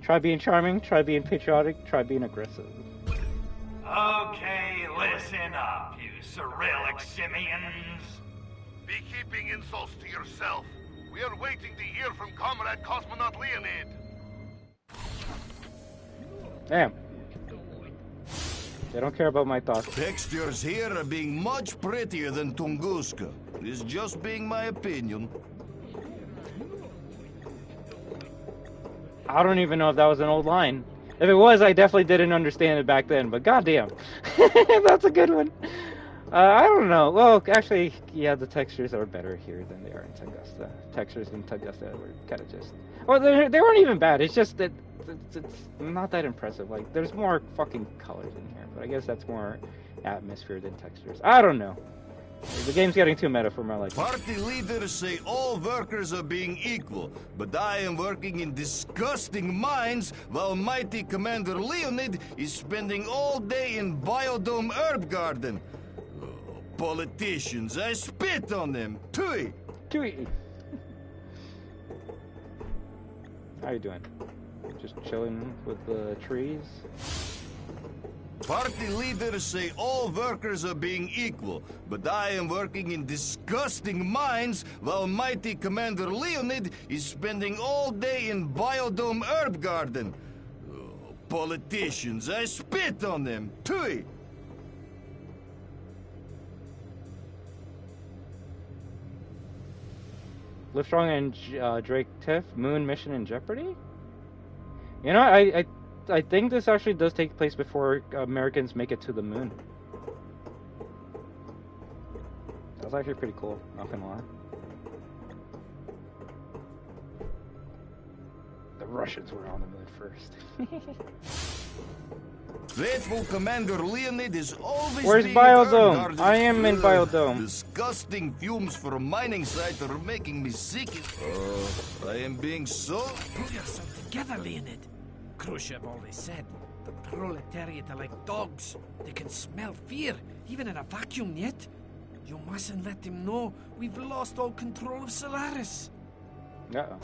Try being charming, try being patriotic, try being aggressive. Okay, listen up, you Cyrillic simians. Be keeping insults to yourself. We are waiting to hear from Comrade Cosmonaut Leonid. Damn. They don't care about my thoughts. Textures here are being much prettier than Tunguska. This just being my opinion. I don't even know if that was an old line. If it was, I definitely didn't understand it back then, but goddamn. That's a good one. I don't know. Well, actually, yeah, the textures are better here than they are in Tunguska. Textures in Tunguska were kind of just... Well, they weren't even bad. It's just that it's not that impressive. Like, there's more fucking colors in here, but I guess that's more atmosphere than textures. I don't know. The game's getting too meta for my liking. Party leaders say all workers are being equal, but I am working in disgusting mines while mighty Commander Leonid is spending all day in Biodome Herb Garden. Oh, politicians, I spit on them. Tui! Tui! How you doing? Just chilling with the trees? Party leaders say all workers are being equal, but I am working in disgusting mines while mighty Commander Leonid is spending all day in Biodome Herb Garden. Oh, politicians, I spit on them. Tui! Livestrong and Drake Tiff, Moon Mission in Jeopardy? You know, I think this actually does take place before Americans make it to the moon. That's actually pretty cool, not gonna lie. The Russians were on the moon first. Faithful Commander Leonid is always Where's being Biodome? I am in Biodome. Disgusting fumes from a mining site are making me sick. I am being so... Pull yourself together, Leonid. Khrushchev always said, the proletariat are like dogs. They can smell fear, even in a vacuum, yet. You mustn't let them know we've lost all control of Solaris. Uh-oh.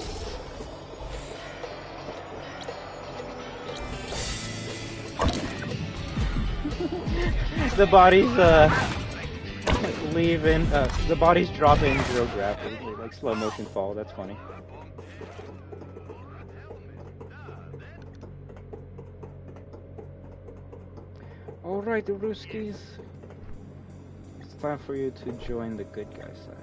The bodies, leaving, the bodies drop in zero gravity, like slow motion fall, that's funny. Alright, the Ruskies. It's time for you to join the good guy side.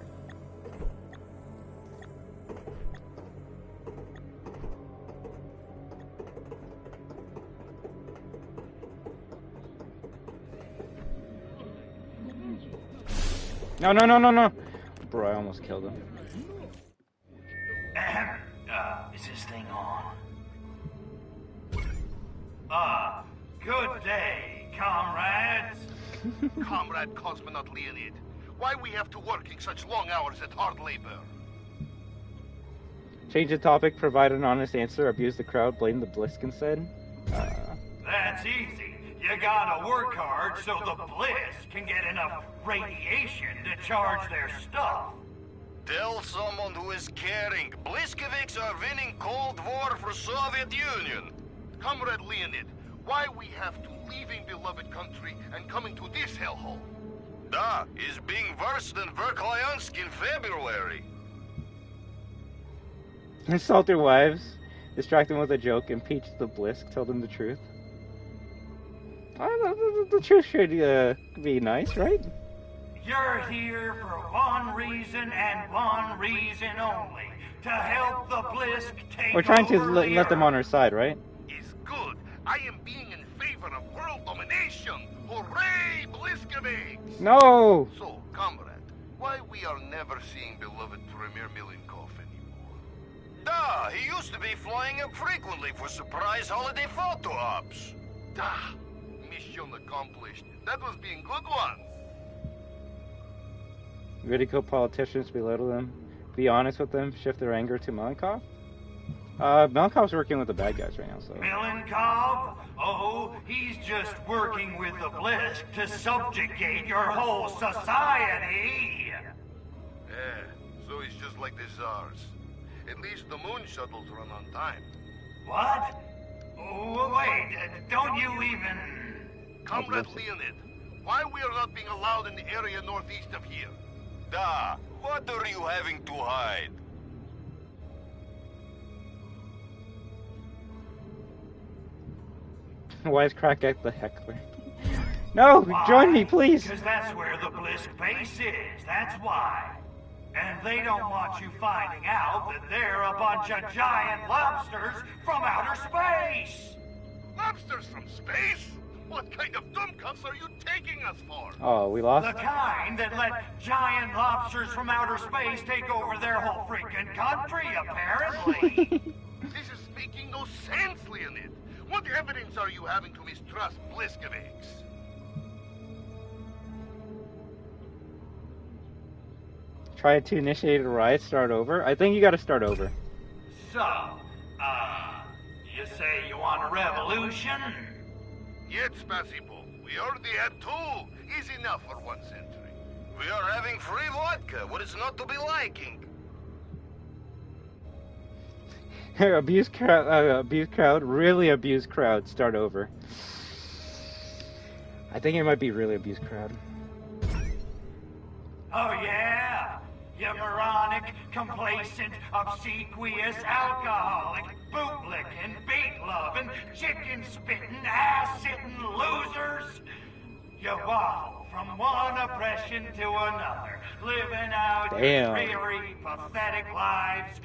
No, no, no, no, no! Bro, I almost killed him. Is this thing on? Good day, comrades. Comrade Cosmonaut Leonid, why we have to work in such long hours at hard labor? Change the topic, provide an honest answer, abuse the crowd, blame the Blisk instead. That's easy. You gotta work hard so the Blisk can get enough radiation to charge their stuff. Tell someone who is caring. Bliskovics are winning Cold War for Soviet Union. Comrade Leonid, why we have to leaving beloved country and coming to this hellhole? Da is being worse than Verkhoyansk in February. Insult their wives, distract them with a joke, impeach the Blisk, tell them the truth. The truth should be nice, right? You're here for one reason and one reason only. To help the Blisk take We're trying to over let them on our side, right? Is good. I am being in favor of world domination. Hooray, Bliskovics! No! So, comrade, why we are never seeing beloved Premier Milenkov anymore? Da, he used to be flying up frequently for surprise holiday photo ops. Da, mission accomplished. That was being good one. Ridicule politicians, belittle them, be honest with them, shift their anger to Milenkov? Milenkov's working with the bad guys right now, so... Milenkov? Oh, he's just working with the Blisk to subjugate your whole society! Yeah, so he's just like the Tsars. At least the moon shuttles run on time. What? Oh, wait, don't you even... Comrade Leonid, why we are not being allowed in the area northeast of here? Da, what are you having to hide? Wisecrack at the heckler. No, Why? join me, please. Because that's where the Blisk base is. That's why. And they don't want you finding out that they're a bunch of giant lobsters from outer space. Lobsters from space? What kind of dumb cuts are you taking us for? Oh, we lost? The kind that let giant lobsters from outer space take over their whole freaking country, apparently. This is making no sense, Leonid. What evidence are you having to mistrust Bliskovics? Try to initiate a riot, start over. I think you gotta start over. So, you say you want a revolution? Yet, Spasibo. We already had 2. Is enough for 1 century. We are having free vodka. What is not to be liking? Abused crowd, really abused crowd, start over. I think it might be really abused crowd. Oh yeah? You moronic, complacent, obsequious, alcoholic, bootlicking, beat-loving, chicken-spitting, ass-sitting losers! You waddle from one oppression to another, living out your dreary, pathetic lives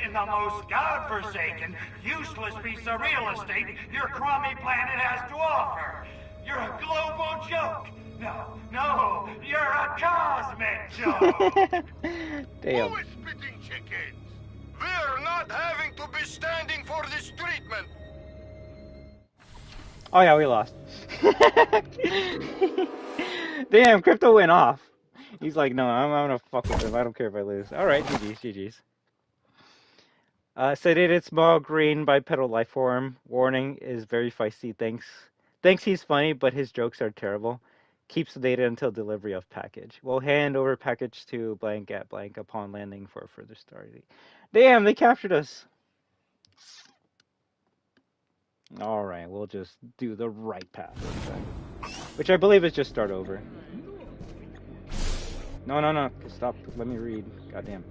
in the most godforsaken, useless piece of real estate your crummy planet has to offer. You're a global joke. No, you're a cosmic joke. Damn. Who is spitting chickens? We're not having to be standing for this treatment. Oh yeah, we lost. Damn, Crypto went off. He's like, no, I'm gonna fuck with him. I don't care if I lose. Alright, GG's. Sedated small green bipedal life form. Warning is very feisty. Thinks he's funny, but his jokes are terrible. Keeps sedated until delivery of package. Will hand over package to blank at blank upon landing for further starting. Damn, they captured us. Alright, we'll just do the right path. Which I believe is just start over. No. Stop. Let me read. Goddamn.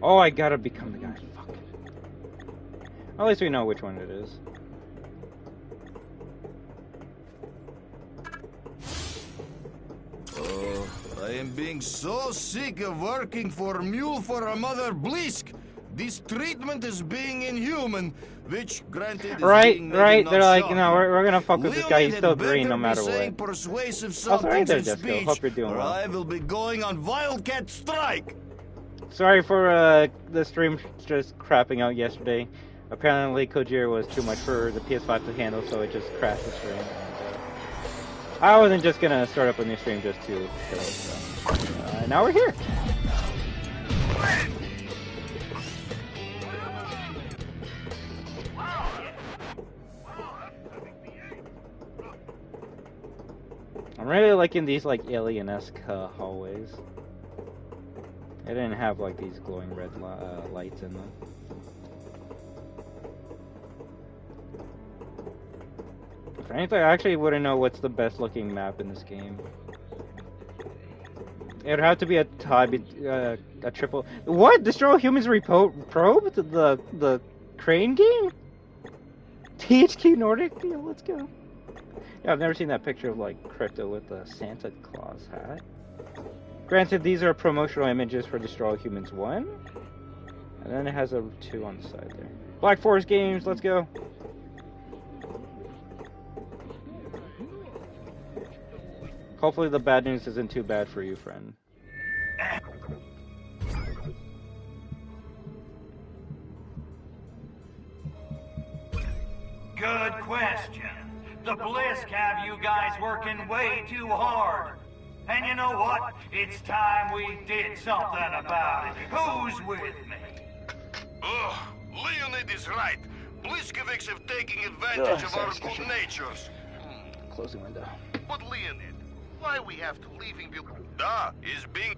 Oh, I gotta become the guy. Fuck. At least we know which one it is. Oh, I am being so sick of working for Mule for a Mother Blisk. This treatment is being inhuman, which, granted, is being right. They're like, shocking. no, we're gonna fuck with this guy. He's still Leonid green no had matter better be saying what. persuasive Also, right somethings there, in Jessica. speech, Hope you're doing or well. I will be going on Wildcat strike. Sorry for the stream just crapping out yesterday. Apparently, Kojiro was too much for the PS5 to handle, so it just crashed the stream. And, I wasn't just gonna start up a new stream just to kill it. So now we're here. I'm really liking these like alien-esque hallways. They didn't have like these glowing red lights in them. If anything, I actually wouldn't know what's the best looking map in this game. It would have to be a triple. What? Destroy Humans Reprobed? The crane game? THQ Nordic? Yeah, let's go. Yeah, I've never seen that picture of like Crypto with a Santa Claus hat. Granted, these are promotional images for Destroy Humans 1. And then it has a 2 on the side there. Black Forest Games, let's go. Hopefully the bad news isn't too bad for you, friend. Good question. The Blisk have you guys working way too hard. And you know what? It's time we did something about it. Who's with me? Oh, Leonid is right. Bliskovics have taken advantage of our good natures. Closing window. But Leonid, why we have to leave him? Is being...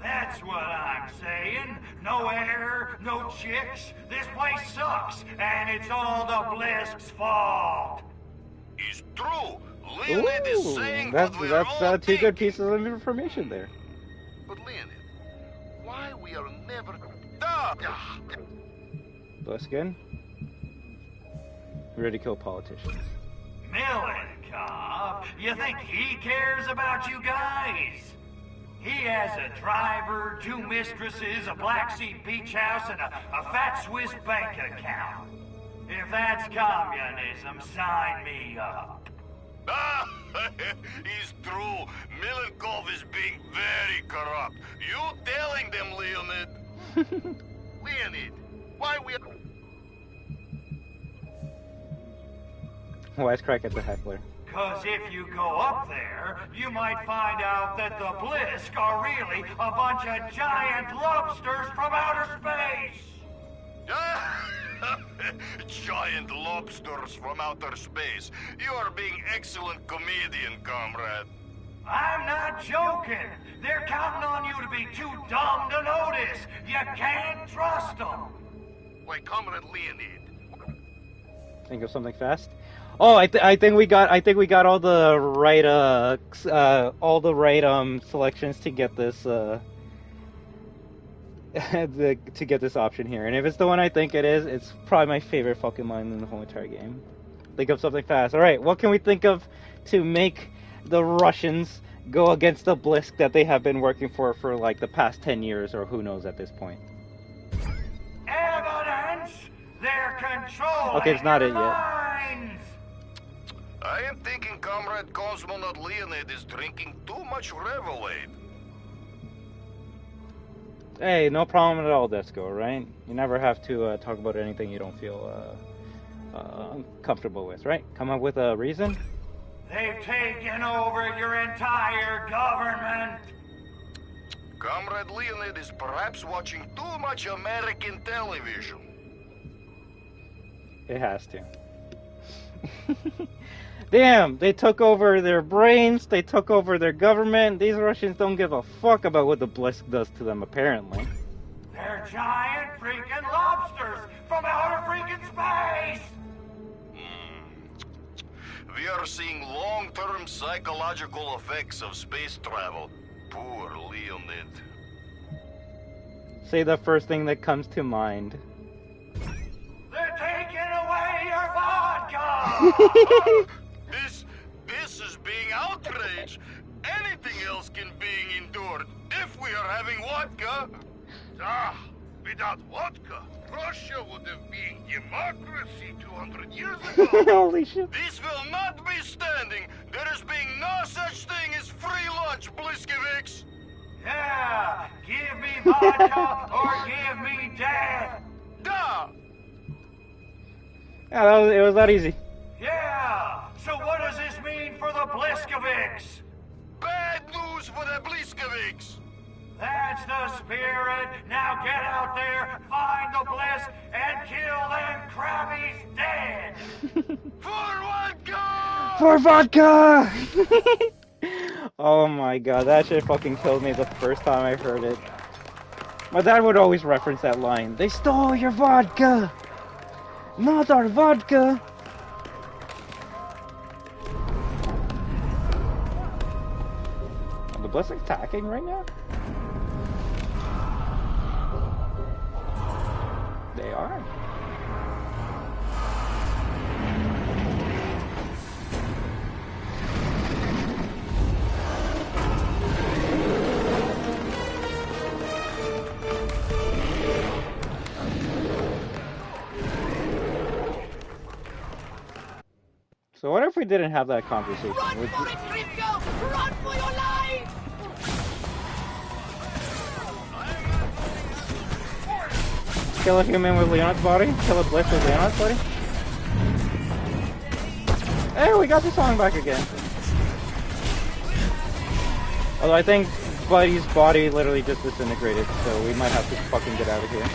That's what I'm saying. No air, no chicks. This place sucks, and it's all the Blisk's fault. It's true. Leonid is saying that's all two good pieces of information there. But Leonid, why we are never... Bliskin? Ridicule politicians. Milenkov? You think he cares about you guys? He has a driver, 2 mistresses, a Black Sea beach house, and a fat Swiss bank account. If that's communism, sign me up. Ah, it's true. Milenkov is being very corrupt. You telling them, Leonid? Leonid, why we... Wisecrack at the heckler. Cause if you go up there, you might find out that the Blisk are really a bunch of giant lobsters from outer space! Giant lobsters from outer space. You are being excellent comedian, comrade. I'm not joking. They're counting on you to be too dumb to notice. You can't trust them. Like Comrade Leonid. Think of something fast. Oh, I think we got all the right selections to get this to get this option here. And if it's the one I think it is, it's probably my favorite fucking line in the whole entire game. Think of something fast. All right, what can we think of to make the Russians go against the Blisk that they have been working for like the past 10 years or who knows at this point? Evidence! They're controlling Okay, it's not your it yet. minds! I am thinking Comrade Cosmonaut Leonid is drinking too much Revelade. Hey, no problem at all, Desco, right? You never have to talk about anything you don't feel uncomfortable with, right? Come up with a reason? They've taken over your entire government! Comrade Leonid is perhaps watching too much American television. It has to. Damn, they took over their brains, they took over their government. These Russians don't give a fuck about what the Blisk does to them, apparently. They're giant freaking lobsters from outer freaking space! We are seeing long-term psychological effects of space travel. Poor Leonid. Say the first thing that comes to mind. They're taking away your vodka! This is being outrage. Anything else can be endured if we are having vodka. Without vodka, Russia would have been democracy 200 years ago. Holy shit. This will not be standing. There is being no such thing as free lunch, Bliskeviks. Yeah, give me vodka or give me death. Da! Yeah, it was that easy. Yeah, so what does this mean for the Bliskeviks? Bad news for the Bliskeviks. That's the spirit. Now get out there, find the Blisk, and kill them crabbies dead. For vodka! Oh my god, that shit fucking killed me the first time I heard it. My dad would always reference that line. They stole your vodka! Not our vodka! Are the Blisk attacking right now? They are. So what if we didn't have that conversation? Run for it, Crypto! Run for your life! Kill a human with Leonard's body? Kill a Blisk with Leonard's body? Hey, we got the song back again. Although I think Buddy's body literally just disintegrated, so we might have to fucking get out of here.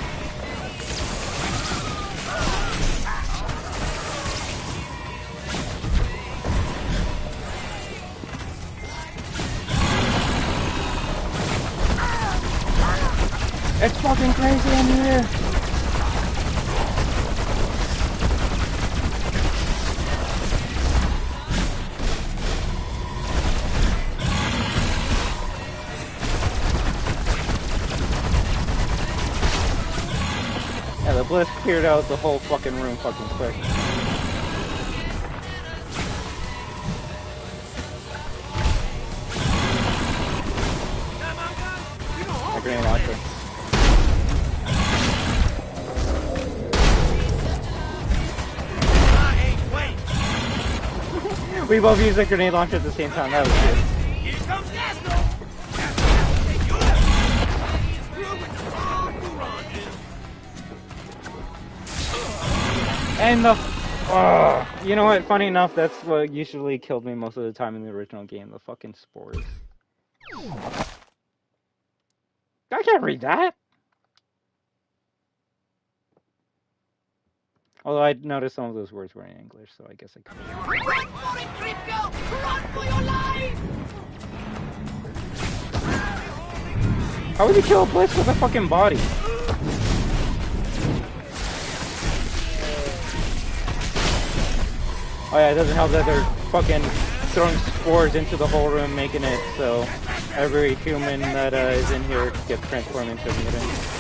It's fucking crazy in here! Yeah, the Blisk cleared out the whole fucking room fucking quick. We both used a grenade launcher at the same time. That was good. Here comes Gasno! And the... you know what? Funny enough, that's what usually killed me most of the time in the original game. The fucking spores. I can't read that! Although I noticed some of those words were in English, so I guess I could. Run for it, Crypto! Run for your life! How would you kill a Blitz with a fucking body? Oh yeah, it doesn't help that they're fucking throwing spores into the whole room, making it so every human that is in here gets transformed into a mutant.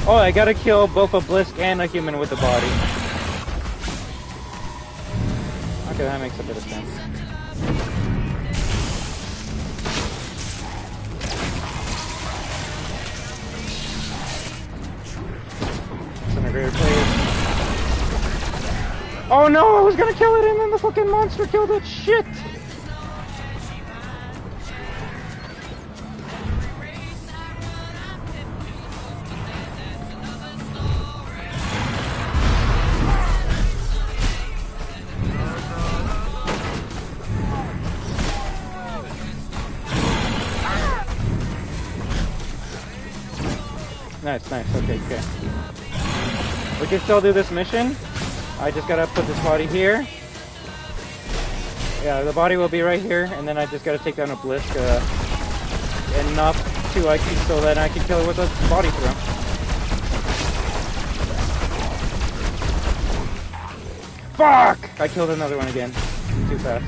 Oh, I gotta kill both a Blisk and a human with the body. Okay, that makes a bit of sense. Disintegrator, please. Oh no, I was gonna kill it and then the fucking monster killed it. Shit! Nice, okay. We can still do this mission. I just gotta put this body here. Yeah, the body will be right here, and then I just gotta take down a Blisk enough to so that I can kill it with a body throw. Fuck! I killed another one again. Too fast.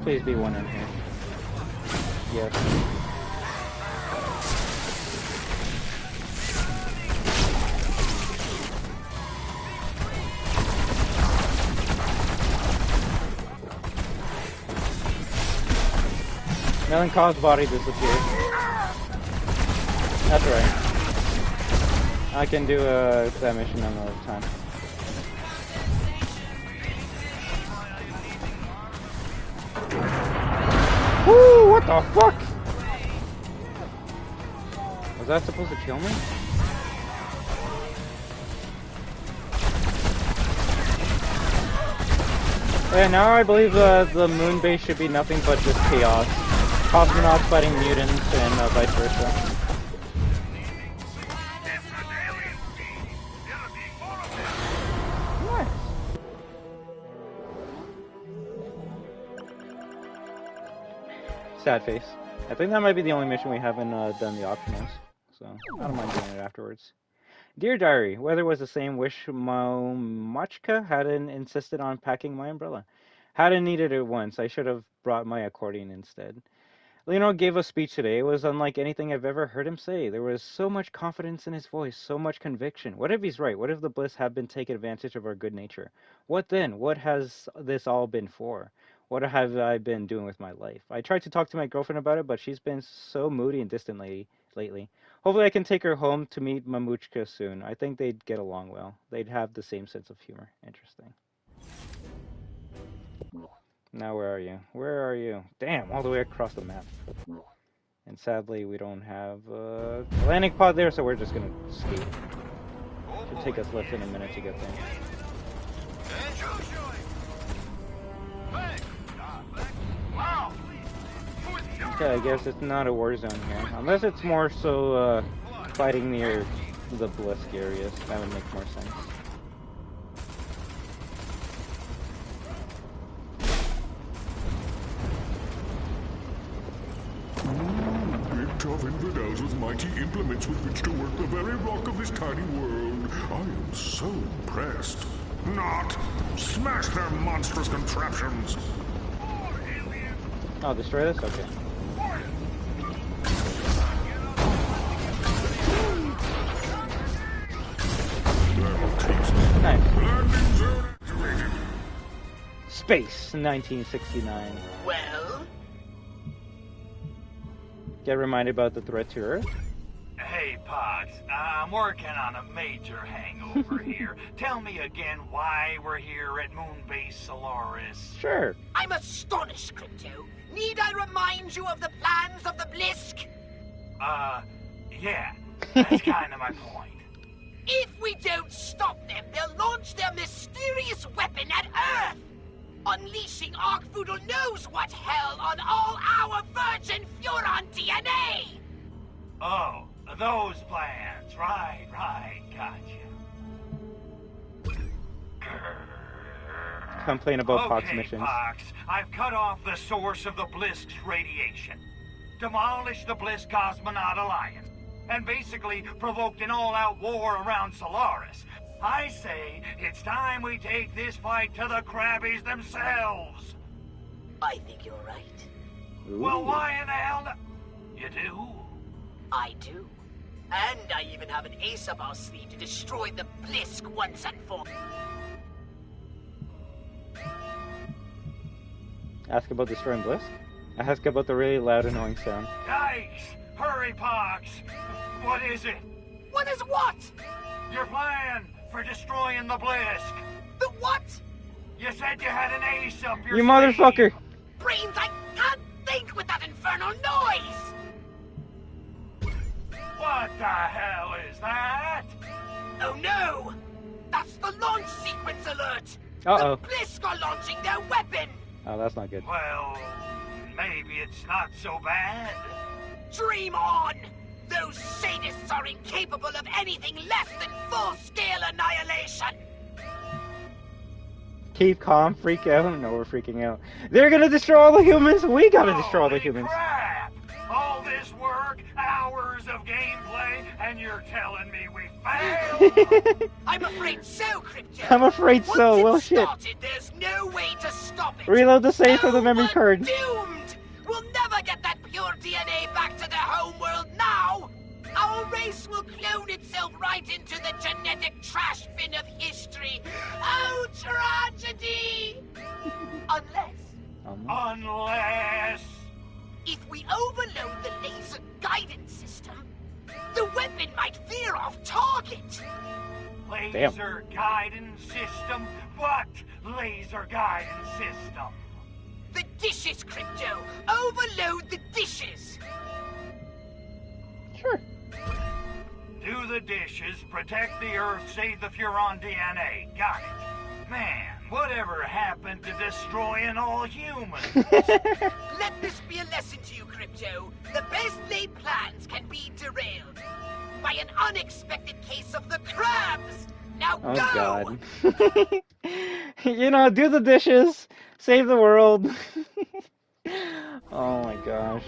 Please be one in here. Yes. Melanchol's body disappeared. That's right. I can do that mission another time. Woo! What the fuck? Was that supposed to kill me? Yeah, now I believe the moon base should be nothing but just chaos. Cosmonauts fighting mutants and vice versa. Sad face. I think that might be the only mission we haven't done the optionals, so I don't mind doing it afterwards. Dear Diary, weather was the same. Wish Machka hadn't insisted on packing my umbrella. Hadn't needed it once. I should have brought my accordion instead. Leonor gave a speech today. It was unlike anything I've ever heard him say. There was so much confidence in his voice, so much conviction. What if he's right? What if the Bliss have been taking advantage of our good nature? What then? What has this all been for? What have I been doing with my life? I tried to talk to my girlfriend about it, but she's been so moody and distant lately. Hopefully I can take her home to meet Mamuchka soon. I think they'd get along well. They'd have the same sense of humor. Interesting. Now where are you? Where are you? Damn, all the way across the map. And sadly we don't have a landing pod there, so we're just gonna skate. Should take us less than a minute to get there. Okay, I guess it's not a war zone here. Unless it's more so fighting near the Blisk areas. That would make more sense. off infidels with mighty implements with which to work the very rock of this tiny world. I am so impressed. Not! Smash their monstrous contraptions! Oh, destroy this? Okay. Nice. Space, 1969. Well? Get reminded about the threat to Earth? Hey, Pox, I'm working on a major hangover here. Tell me again why we're here at Moonbase Solaris. Sure. I'm astonished, Crypto. Need I remind you of the plans of the Blisk? Yeah. That's kind of my point. If we don't stop them, they'll launch their mysterious weapon at Earth! Unleashing Arcvoodle knows what hell on all our Virgin Furon DNA! Oh, those plans. Right, gotcha. Complain about Pox Okay, missions. Pox, I've cut off the source of the Blisk's radiation, demolished the Blisk Cosmonaut Alliance, and basically provoked an all-out war around Solaris. I say it's time we take this fight to the Krabbies themselves. I think you're right. Ooh. Well, why in the hell you do? I do. And I even have an ace up our sleeve to destroy the Blisk once and for all. Ask about destroying Blisk? Ask about the really loud, annoying sound. Yikes! Hurry, Pox! What is it? What is what? Your plan for destroying the Blisk. The what? You said you had an ace up your You sleeve. motherfucker! Brains, I can't think with that infernal noise! What the hell is that? Oh no! That's the launch sequence alert! Uh-oh. The Blisk are launching their weapon! Oh, that's not good. Well, maybe it's not so bad. Dream on! Those sadists are incapable of anything less than full-scale annihilation! Keep calm, freak out. No, we're freaking out. They're gonna destroy all the humans. We gotta destroy all the humans. Crap! All this work, hours of gameplay, and you're telling me we failed? I'm afraid so, Crypto. I'm afraid so. Well, shit. Started, there's no way to stop it. Reload the save for the memory card. Doomed! We'll never get that pure DNA back to their homeworld now! Our race will clone itself right into the genetic trash bin of history. Oh, tragedy! Unless... If we overload the laser guidance system, the weapon might veer off target. Laser guidance system? What laser guidance system? The dishes, Crypto. Overload the dishes. Sure. Do the dishes, protect the Earth, save the Furon DNA. Got it. Man, whatever happened to destroying all humans? Let this be a lesson to you, Crypto. The best laid plans can be derailed by an unexpected case of the crabs. Now Oh, go! God. You know, do the dishes. Save the world. Oh, my gosh.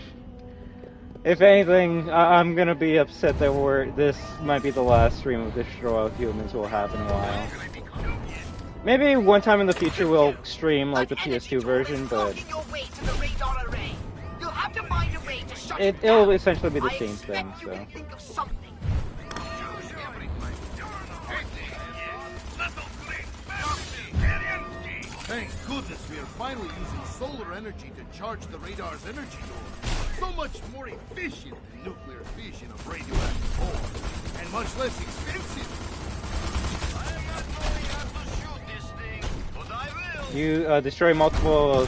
If anything, I'm gonna be upset that this might be the last stream of Destroy All Humans we'll have in a while. Maybe one time in the future we'll stream like the PS2 version, but it'll essentially be the same thing, so. Thank goodness we are finally using solar energy to charge the radar's energy door. So much more efficient than nuclear fission of radioactive ore, and much less expensive. I am not knowing how to shoot this thing, but I will. You destroy multiple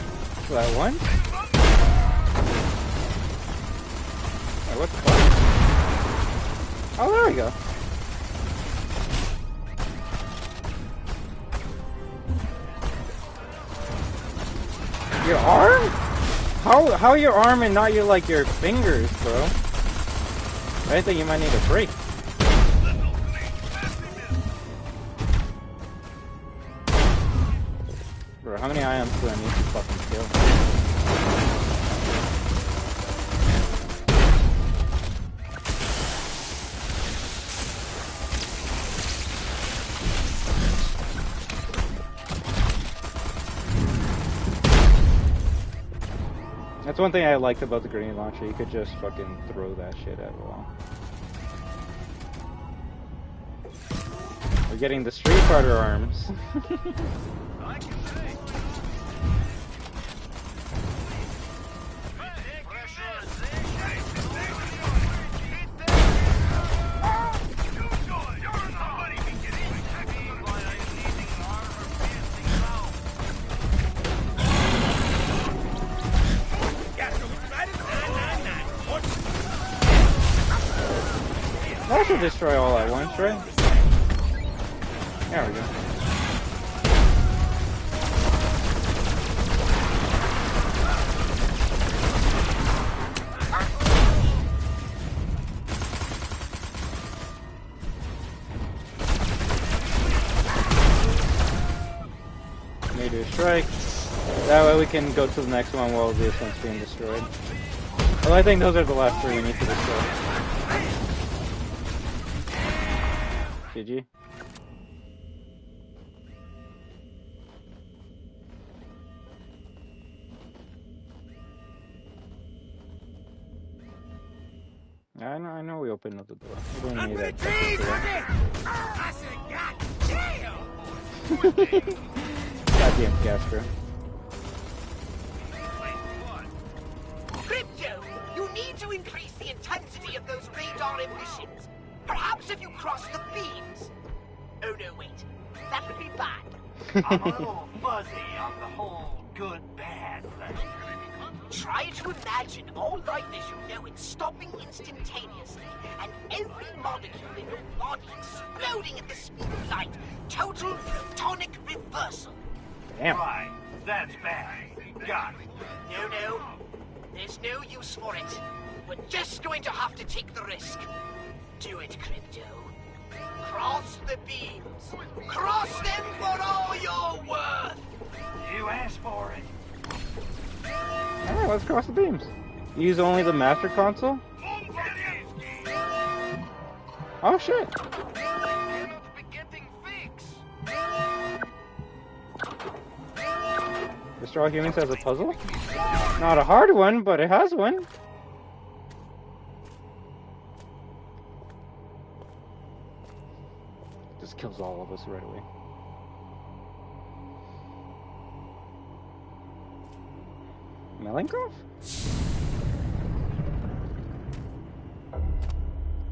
at once? Wait, what the fuck? Oh, there we go. Your arm? How your arm and not your your fingers, bro? I think you might need a break. Bro, how many ions do I need to fucking kill? That's one thing I liked about the grenade launcher. You could just fucking throw that shit at a wall. We're getting the Street Fighter arms. That should destroy all at once, right? There we go. Maybe a strike. That way we can go to the next one while this one's being destroyed. Well, I think those are the last three we need to destroy. GG. I know we opened up the door. We don't need that. Goddamn Castro. Crypto, you need to increase the intensity of those radar emissions. Perhaps if you cross the beams. Oh no, wait. That would be bad. I'm a little fuzzy on the whole good-bad thing. Try to imagine all life as you know it stopping instantaneously, and every molecule in your body exploding at the speed of light. Total protonic reversal. Damn. Right, that's bad. Got it. No. There's no use for it. We're just going to have to take the risk. Do it, Crypto. Cross the beams. Cross them for all you're worth. You asked for it. Alright, let's cross the beams. Use only the master console? Oh shit. Destroy All Humans has a puzzle? Not a hard one, but it has one. Just kills all of us right away. Melenkov?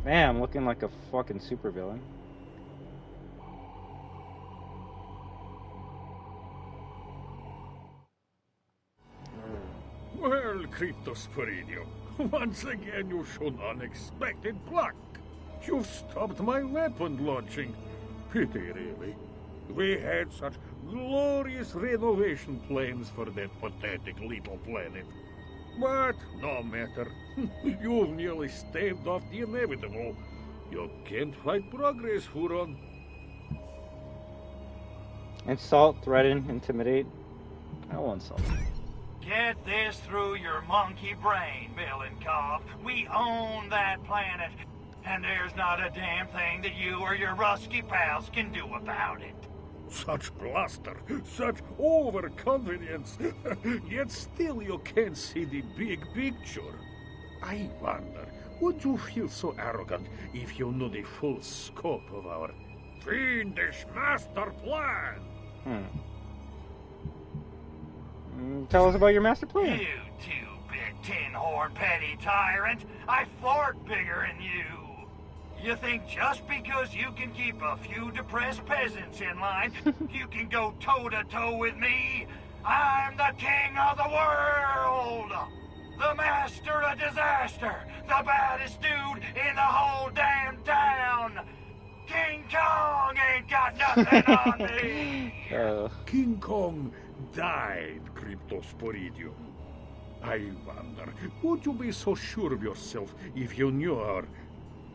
Damn, looking like a fucking supervillain. Well, Cryptosporidium, once again you showed unexpected pluck. You stopped my weapon launching. Pity, really. We had such glorious renovation plans for that pathetic little planet. But no matter. You've nearly staved off the inevitable. You can't fight progress, Huron. Insult, threaten, intimidate. I will insult. Get this through your monkey brain, Bill and Cobb. We own that planet, and there's not a damn thing that you or your rusky pals can do about it. Such bluster, such overconfidence, yet still you can't see the big picture. I wonder, would you feel so arrogant if you knew the full scope of our fiendish master plan? Tell us about your master plan. You two big tin-horn petty tyrant. I fart bigger than you. You think just because you can keep a few depressed peasants in line, you can go toe-to-toe with me? I'm the king of the world! The master of disaster! The baddest dude in the whole damn town! King Kong ain't got nothing on me! King Kong died, Cryptosporidium. I wonder, would you be so sure of yourself if you knew our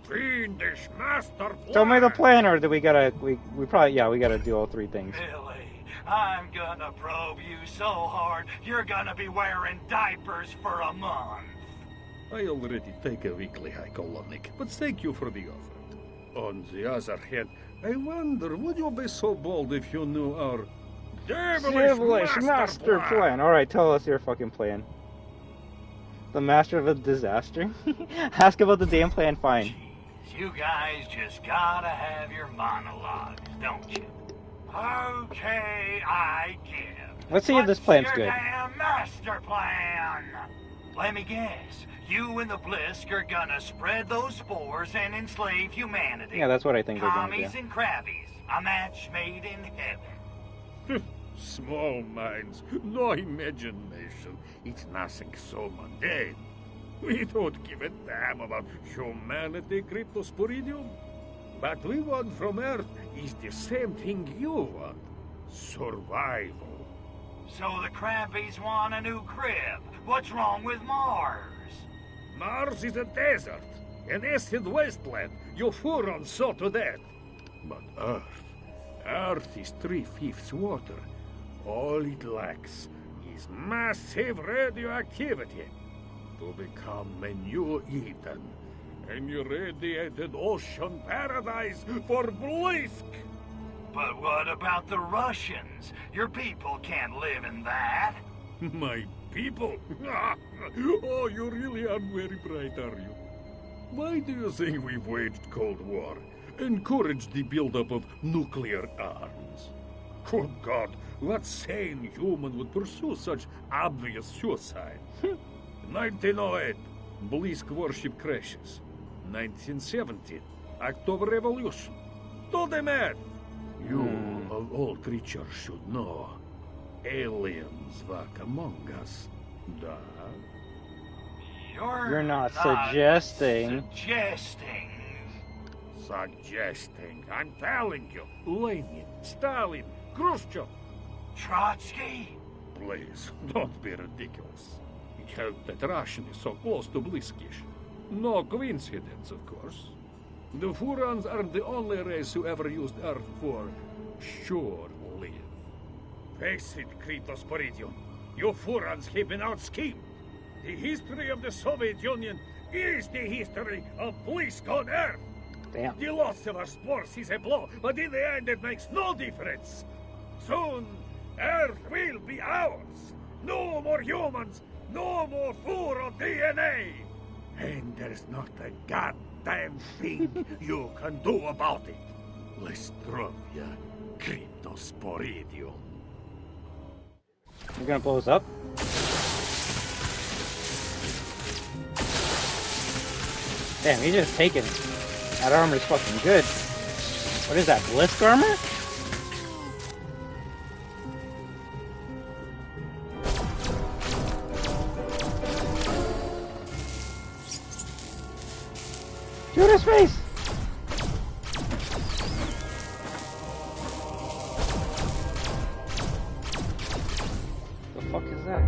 fiendish master plan? Tell me the plan, or that we gotta, we probably, yeah, we gotta do all three things. Billy, I'm gonna probe you so hard, you're gonna be wearing diapers for a month. I already take a weekly hycolonic, but thank you for the offer. On the other hand, I wonder, would you be so bold if you knew our devilish master plan? Alright, tell us your fucking plan. The master of a disaster? Ask about the damn plan, fine. You guys just gotta have your monologues, don't you? Okay, I give. Let's see if this plan's What's your good. damn master plan? Let me guess. You and the Blisk are gonna spread those spores and enslave humanity. Yeah, that's what I think they're gonna Commies do. and crabbies. A match made in heaven. Small minds, no imagination. It's nothing so mundane. We don't give a damn about humanity, Cryptosporidium. What we want from Earth is the same thing you want. Survival. So the crabbies want a new crib. What's wrong with Mars? Mars is a desert, an acid wasteland. Your Furons saw to that. But Earth is 3/5 water. All it lacks is massive radioactivity to become a new Eden, an irradiated ocean paradise for Blisk. But what about the Russians? Your people can't live in that. My people? Oh, you really are very bright, are you? Why do you think we've waged Cold War? Encouraged the buildup of nuclear arms? Good God, what sane human would pursue such obvious suicide? 1908, Blisk warship crashes. 1970, October Revolution. Do the math. You, of all creatures, should know. Aliens walk among us. Da? You're not suggesting. Suggesting. I'm telling you. Lenin, Stalin, Khrushchev. Trotsky? Please, don't be ridiculous. It helped that Russian is so close to Bliskish. No coincidence, of course. The Furons aren't the only race who ever used Earth for sure live. Face it, Cryptosporidium. You Furons have been out-schemed. The history of the Soviet Union is the history of Blisk on Earth. Damn. The loss of our spores is a blow, but in the end it makes no difference. Soon, Earth will be ours. No more humans, no more Furon DNA. And there's not a goddamn thing you can do about it. Lestrovia, Cryptosporidium. You're gonna blow us up? Damn, he's just taking it. That armor's fucking good. What is that, Blisk armor? Shoot his face! The fuck is that?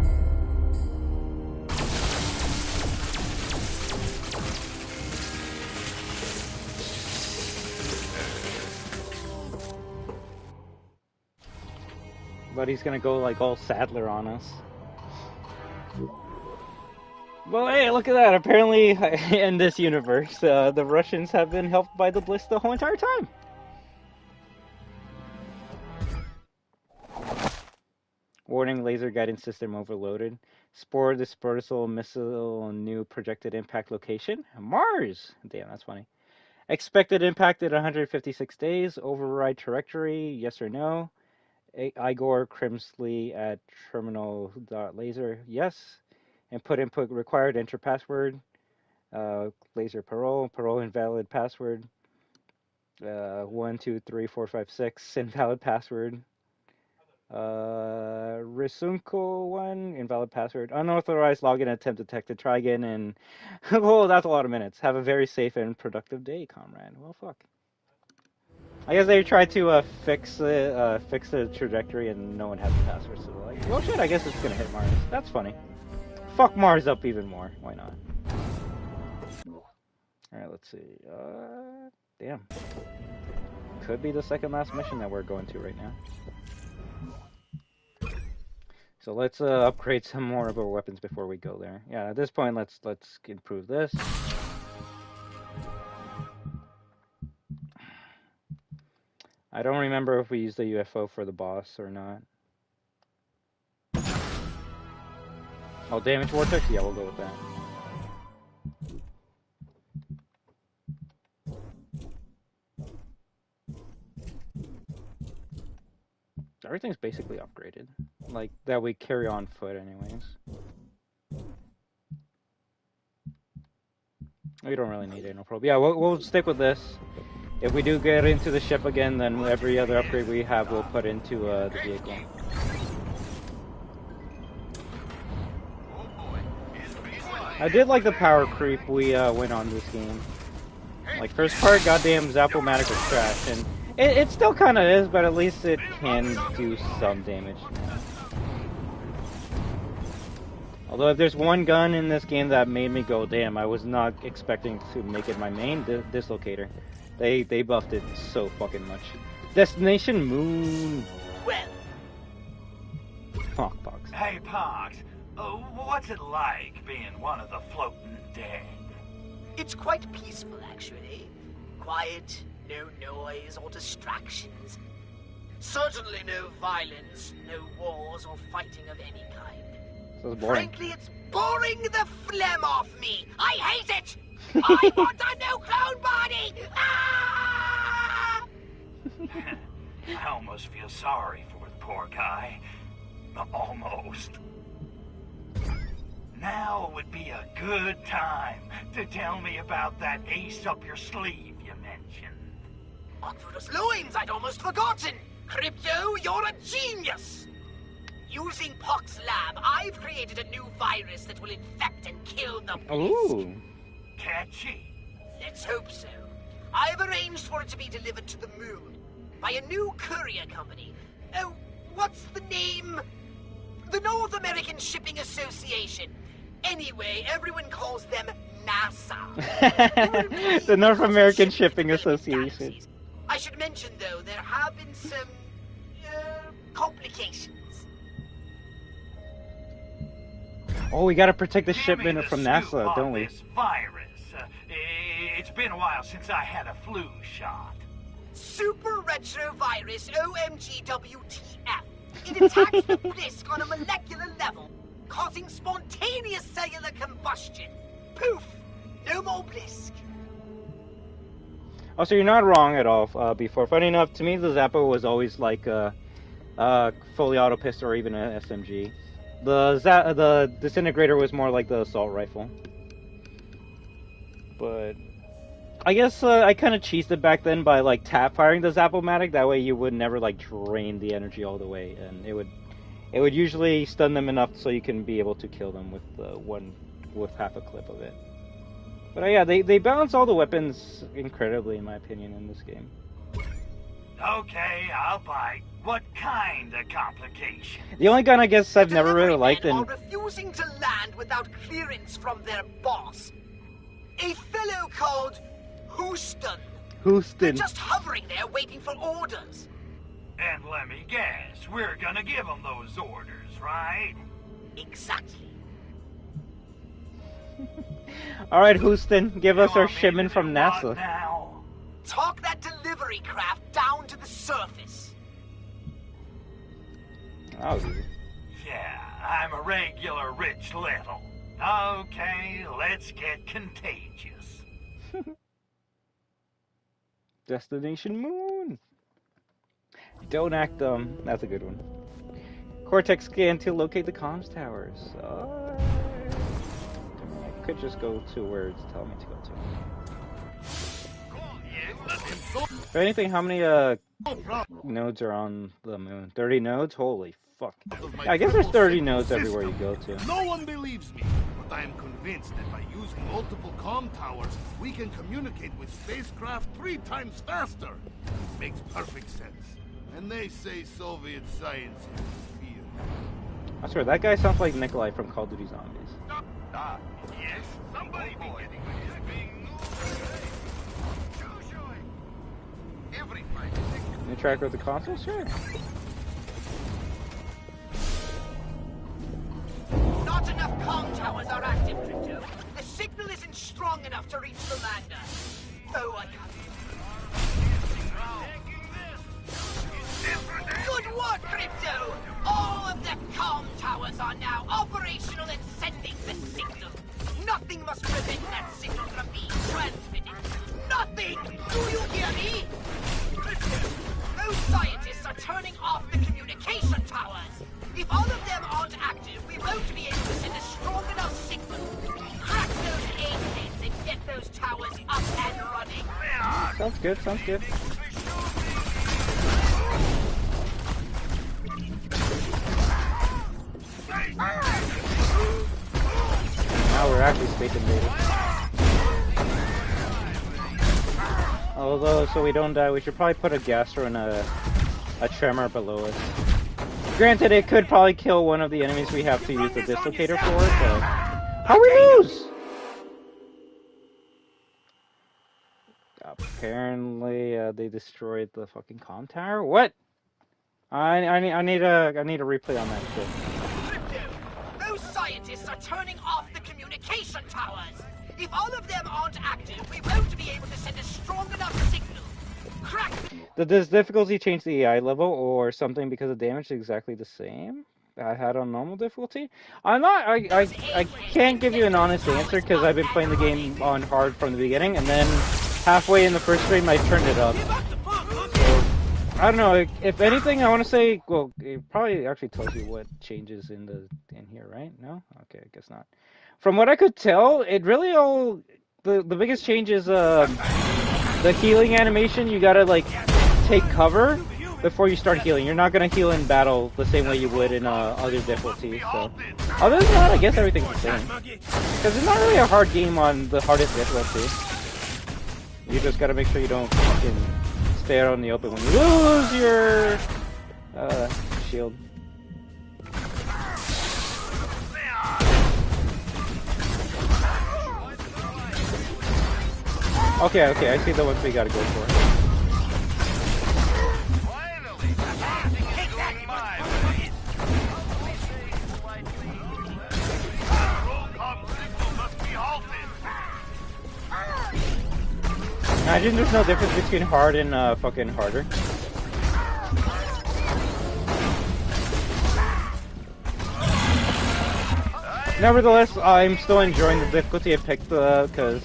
But he's gonna go like all Sadler on us. Well, hey, look at that. Apparently, in this universe, the Russians have been helped by the Blisk the whole entire time. Warning, laser guidance system overloaded. Spore dispersal missile new projected impact location. Mars! Damn, that's funny. Expected impact at 156 days. Override trajectory, yes or no. Igor Crimsley at terminal.laser, yes. Input required, enter password. Laser parole invalid password. 1 2 3 4 5 6 invalid password. Risunko 1 invalid password. Unauthorized login attempt detected. Try again and oh, that's a lot of minutes. Have a very safe and productive day, comrade. Well, fuck. I guess they tried to fix the trajectory and no one had the password, so they're like, well shit, I guess it's gonna hit Mars. That's funny. Fuck Mars up even more. Why not? Alright, let's see. Damn. Could be the second last mission that we're going to right now. So let's upgrade some more of our weapons before we go there. Yeah, at this point, let's improve this. I don't remember if we used the UFO for the boss or not. Oh, damage vortex? Yeah, we'll go with that. Everything's basically upgraded. Like, that we carry on foot anyways. We don't really need anal probe. Yeah, we'll stick with this. If we do get into the ship again, then every other upgrade we have we'll put into the vehicle. I did like the power creep we went on this game. Like, first part, goddamn Zap-O-Matic was trash, and it still kind of is, but at least it can do some damage now. Although if there's one gun in this game that made me go, damn, I was not expecting to make it my main, Dislocator. They buffed it so fucking much. Destination Moon. Well. Pox. Hey, Pox. What's it like being one of the floating dead? It's quite peaceful, actually. Quiet, no noise or distractions. Certainly no violence, no wars or fighting of any kind. So boring. Frankly, it's boring the phlegm off me. I hate it! I want a new clone body! Ah! I almost feel sorry for the poor guy. Almost. Now would be a good time to tell me about that ace up your sleeve you mentioned. Oculus loins, I'd almost forgotten! Crypto, you're a genius! Using Pox's lab, I've created a new virus that will infect and kill the beast. Ooh. Catchy. Let's hope so. I've arranged for it to be delivered to the moon by a new courier company. Oh, what's the name? The North American Shipping Association. Anyway, everyone calls them NASA. The North American Shipping Association. I should mention, though, there have been some complications. Oh, we gotta protect the shipment from NASA, don't we? This virus. It's been a while since I had a flu shot. Super retrovirus OMGWTF. It attacks the Blisk on a molecular level, causing spontaneous cellular combustion. Poof! No more Blisk. Oh, so you're not wrong at all. Before, funny enough, to me the Zappo was always like a fully auto pistol or even an SMG. The disintegrator was more like the assault rifle. But I guess I kind of cheesed it back then by like tap firing the Zap-O-Matic. That way you would never like drain the energy all the way, and it would usually stun them enough so you can be able to kill them with half a clip of it. But yeah, they balance all the weapons incredibly, in my opinion, in this game. Okay, I'll bite. What kind of complication? The only gun I guess I've never really liked are refusing to land without clearance from their boss. A fellow called Houston. They're just hovering there waiting for orders. And let me guess, we're gonna give them those orders, right? Exactly. Alright, Houston, give us our shipment from NASA. Now? Talk that delivery craft down to the surface. Oh, dude. Yeah, I'm a regular rich little. Okay, let's get contagious. Destination Moon. Don't act dumb. That's a good one. Cortex scan to locate the comms towers. I could just go to where it's telling me to go to. If anything, how many nodes are on the moon? 30 nodes? Holy fuck. Yeah, I guess there's 30 nodes everywhere you go to. No one believes me, but I am convinced that by using multiple comm towers, we can communicate with spacecraft 3 times faster. Makes perfect sense. And they say Soviet science is fear. I swear, that guy sounds like Nikolai from Call of Duty Zombies. Yes, somebody be getting is being New tracker with the console? Sure. Not enough comm towers are active, Crypto. The signal isn't strong enough to reach the lander. Oh, I can't. Good work, Crypto! All of the comm towers are now operational and If all of them aren't active, we won't be able to send a strong enough signal. Crack those aid pins and get those towers up and running. Sounds good, sounds good. Now we're actually space invading. Although, so we don't die, we should probably put a Gastro and a tremor below us. Granted, it could probably kill one of the enemies we have to use the dislocator for, but... How we lose? Apparently, they destroyed the fucking comm tower? What? I need a replay on that shit. Those scientists are turning off the communication towers. If all of them aren't active, we won't be able to send a strong enough signal. Crack. Does difficulty change the AI level or something because the damage is exactly the same? I had on normal difficulty. I can't give you an honest answer because I've been playing the game on hard from the beginning, and then halfway in the first stream I turned it up. So, I don't know. If anything, I want to say, well, it probably actually tells you what changes in here, right? No? Okay, I guess not. From what I could tell, it really all the biggest change is the healing animation. You gotta like take cover before you start healing. You're not gonna heal in battle the same way you would in other difficulties. So, other than that, I guess everything's the same. Because it's not really a hard game on the hardest difficulty. You just gotta make sure you don't fucking stay out in the open when you lose your shield. Okay, I see the ones we gotta go for. Imagine there's no difference between hard and fucking harder. Nevertheless, I'm still enjoying the difficulty I picked because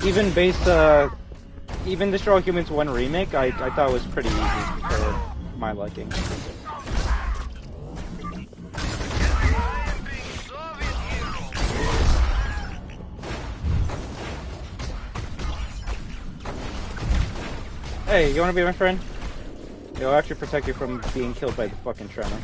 even Destroy All Humans 1 remake, I thought it was pretty easy for my liking. Hey, you wanna be my friend? It'll actually protect you from being killed by the fucking tremor.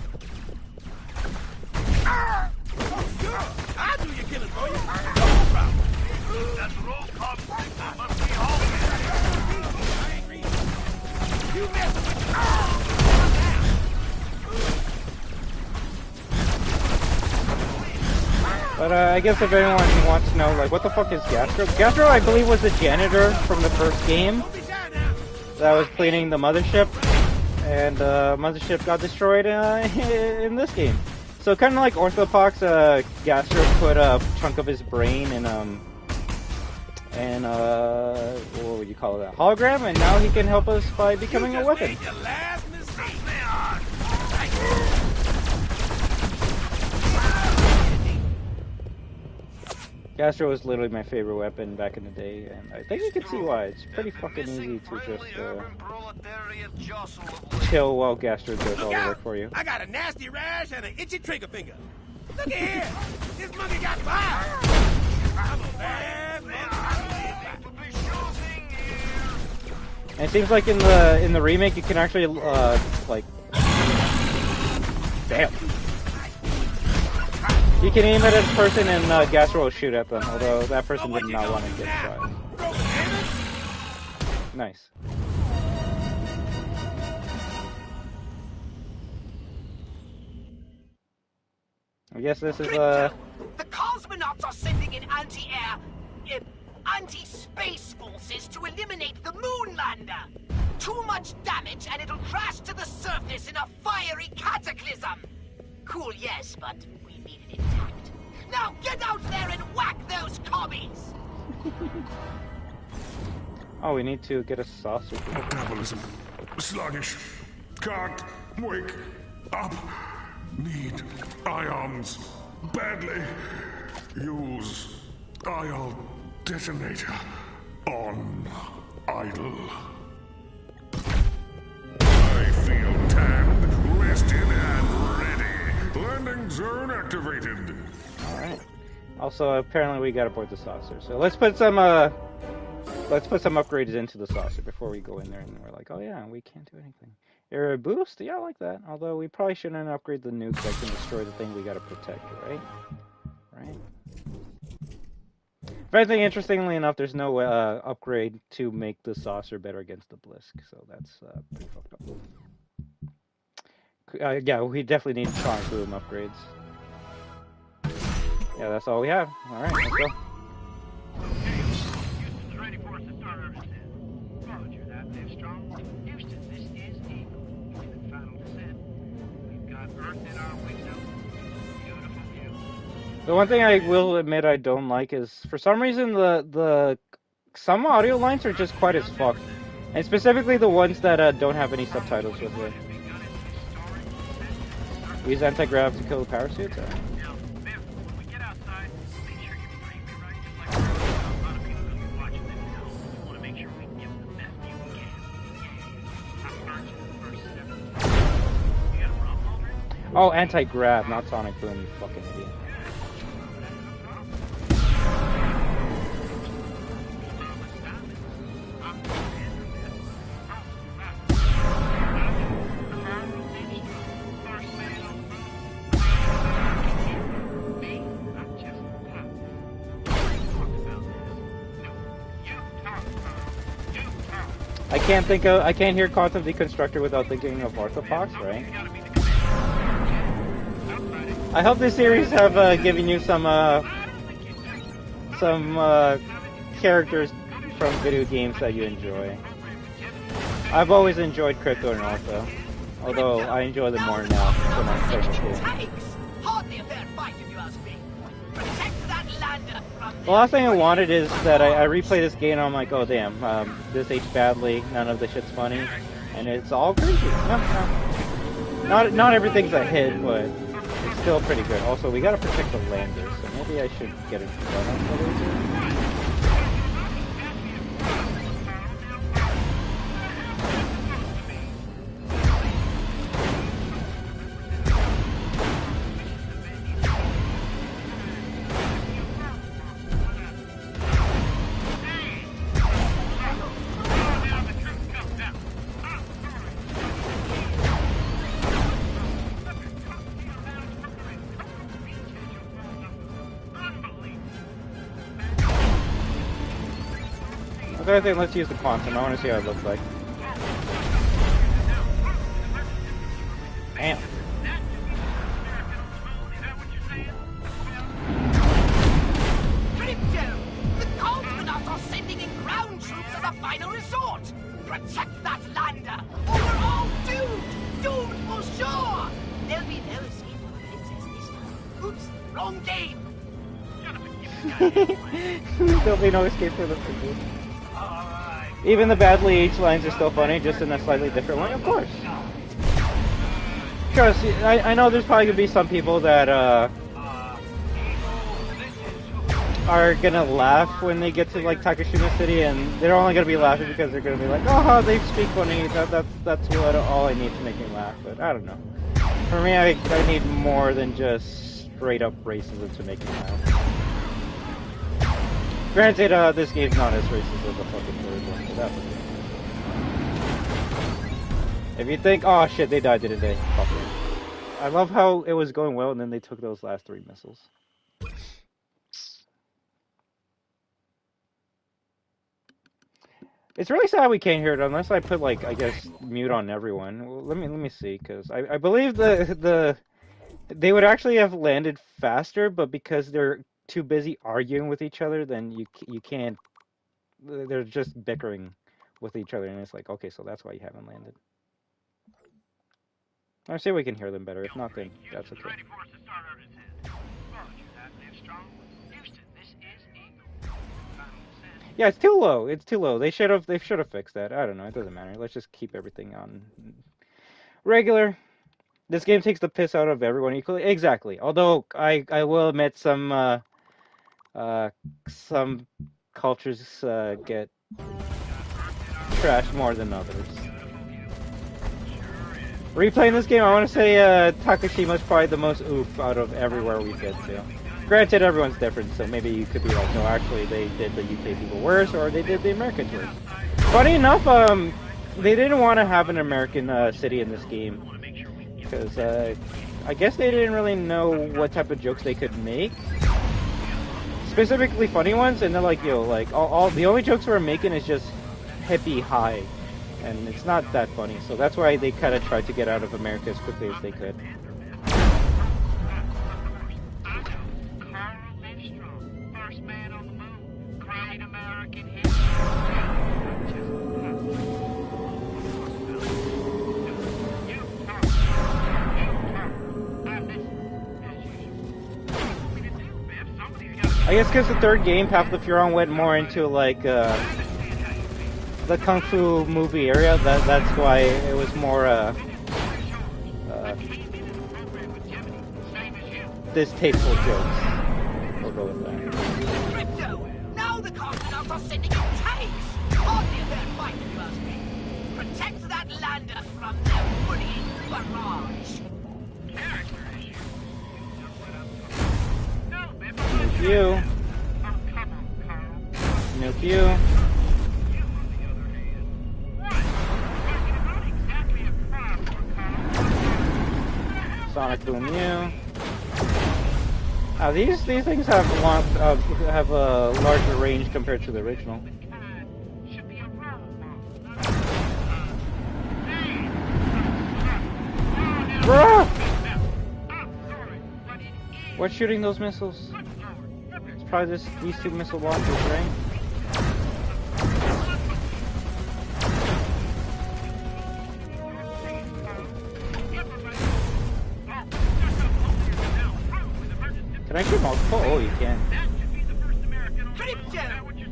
But I guess if anyone wants to know, like, what the fuck is Gastro? Gastro, I believe, was the janitor from the first game that was cleaning the mothership, and mothership got destroyed in this game. So kind of like Orthopox, Gastro put a chunk of his brain in what would you call that? Hologram, and now he can help us by becoming a weapon. Gastro was literally my favorite weapon back in the day, and I think you can see why. It's pretty fucking easy to just chill while Gastro does all the work for you. I got a nasty rash and an itchy trigger finger. Look at here! This monkey got fire! I'm a bad man. And it seems like in the remake you can actually like, damn. You can aim at a person and Gastro will shoot at them, although that person did not want to get shot. Nice. I guess this is The cosmonauts are sending in anti-air, anti-space forces to eliminate the moon lander. Too much damage and it'll crash to the surface in a fiery cataclysm. Cool, yes, but we need it intact. Now get out there and whack those commies! Oh, we need to get a saucer. Metabolism. Sluggish. Can't wake up. Need ions. Badly. Use ion detonator on idle. I feel tanned, rested, and ready. Landing zone activated. All right. Also, apparently we got aboard the saucer. So let's put some upgrades into the saucer before we go in there. And we're like, oh yeah, we can't do anything. Area boost, yeah, I like that. Although we probably shouldn't upgrade the nuke that can destroy the thing we got to protect, right? Right. If anything, interestingly enough, there's no upgrade to make the saucer better against the Blisk, so that's pretty fucked up. Yeah, we definitely need sonic boom upgrades. Yeah, that's all we have. All right, let's go. Houston's ready for us to start our descent. Roger that, Livestream. Houston, this is Eagle. Moving final descent. We've got Earth in our window. Beautiful view. The one thing I will admit I don't like is, for some reason, some audio lines are just quite as fucked. And specifically the ones that don't have any subtitles with it. Use anti-grav to kill the power suits? Oh, anti-grav, not sonic boom, you fucking idiot. I can't hear Quantum Deconstructor without thinking of Orthopox, right? I hope this series have given you some characters from video games that you enjoy. I've always enjoyed Crypto and Ortho, although I enjoy them more now when I'm playing the game. Hardly a fair fight, if you ask me. Protect that lander from The last thing I wanted is that I replay this game and I'm like, oh damn, this aged badly, none of the shit's funny, and it's all crazy. No. Not everything's a hit, but it's still pretty good. Also, we gotta protect the lander, so maybe I should get it done. Okay, I think let's use the quantum. I want to see how it looks like. Damn. Crypto! The Cosmonauts are sending in ground troops as a final resort! Protect that lander, or we're all doomed! Doomed for sure! There'll be no escape for the princess this time. Oops, wrong game! There'll be no escape for the princess. Even the badly aged lines are still funny, just in a slightly different way, of course. Trust, I know there's probably gonna be some people that are gonna laugh when they get to like Takashima City, and they're only gonna be laughing because they're gonna be like, oh, they speak funny. That's what all I need to make me laugh. But I don't know. For me, I need more than just straight up racism to make me laugh. Granted, this game's not as racist as the fucking third one, but that's okay. If you think, oh shit, they died, didn't they? Fuck it. I love how it was going well, and then they took those last 3 missiles. It's really sad we can't hear it unless I put, like, I guess, mute on everyone. Well, let me see, because I believe they would actually have landed faster, but because they're too busy arguing with each other, then you can't. They're just bickering with each other, and it's like, okay, so that's why you haven't landed. I'll see if we can hear them better. If not, then that's okay. Yeah, it's too low. It's too low. They should have fixed that. I don't know. It doesn't matter. Let's just keep everything on regular. This game takes the piss out of everyone equally. Exactly. Although I will admit some cultures get trashed more than others. Replaying this game, I want to say Takashima's probably the most oof out of everywhere we've been to. Granted, everyone's different, so maybe you could be like, no, actually, they did the UK people worse, or they did the Americans worse. Funny enough, they didn't want to have an American city in this game, because I guess they didn't really know what type of jokes they could make. Specifically funny ones, and they're like, yo, like, all the only jokes we're making is just hippie high. And it's not that funny, so that's why they kind of tried to get out of America as quickly as they could. I guess because the third game, Path of the Furon went more into like the Kung Fu movie area, that's why it was more distasteful jokes. We'll go with that. Crypto! Now the cosmonauts are sending in tanks! Hardly a fair fight, if you ask me. Protect that lander from their worrying barrage. Nuke you. Nuke you. Sonic Boom you. These things have a larger range compared to the original. Bruh! What's shooting those missiles? It's probably these two missile launchers, right? Can I shoot multiple? Oh, you can. Crypto!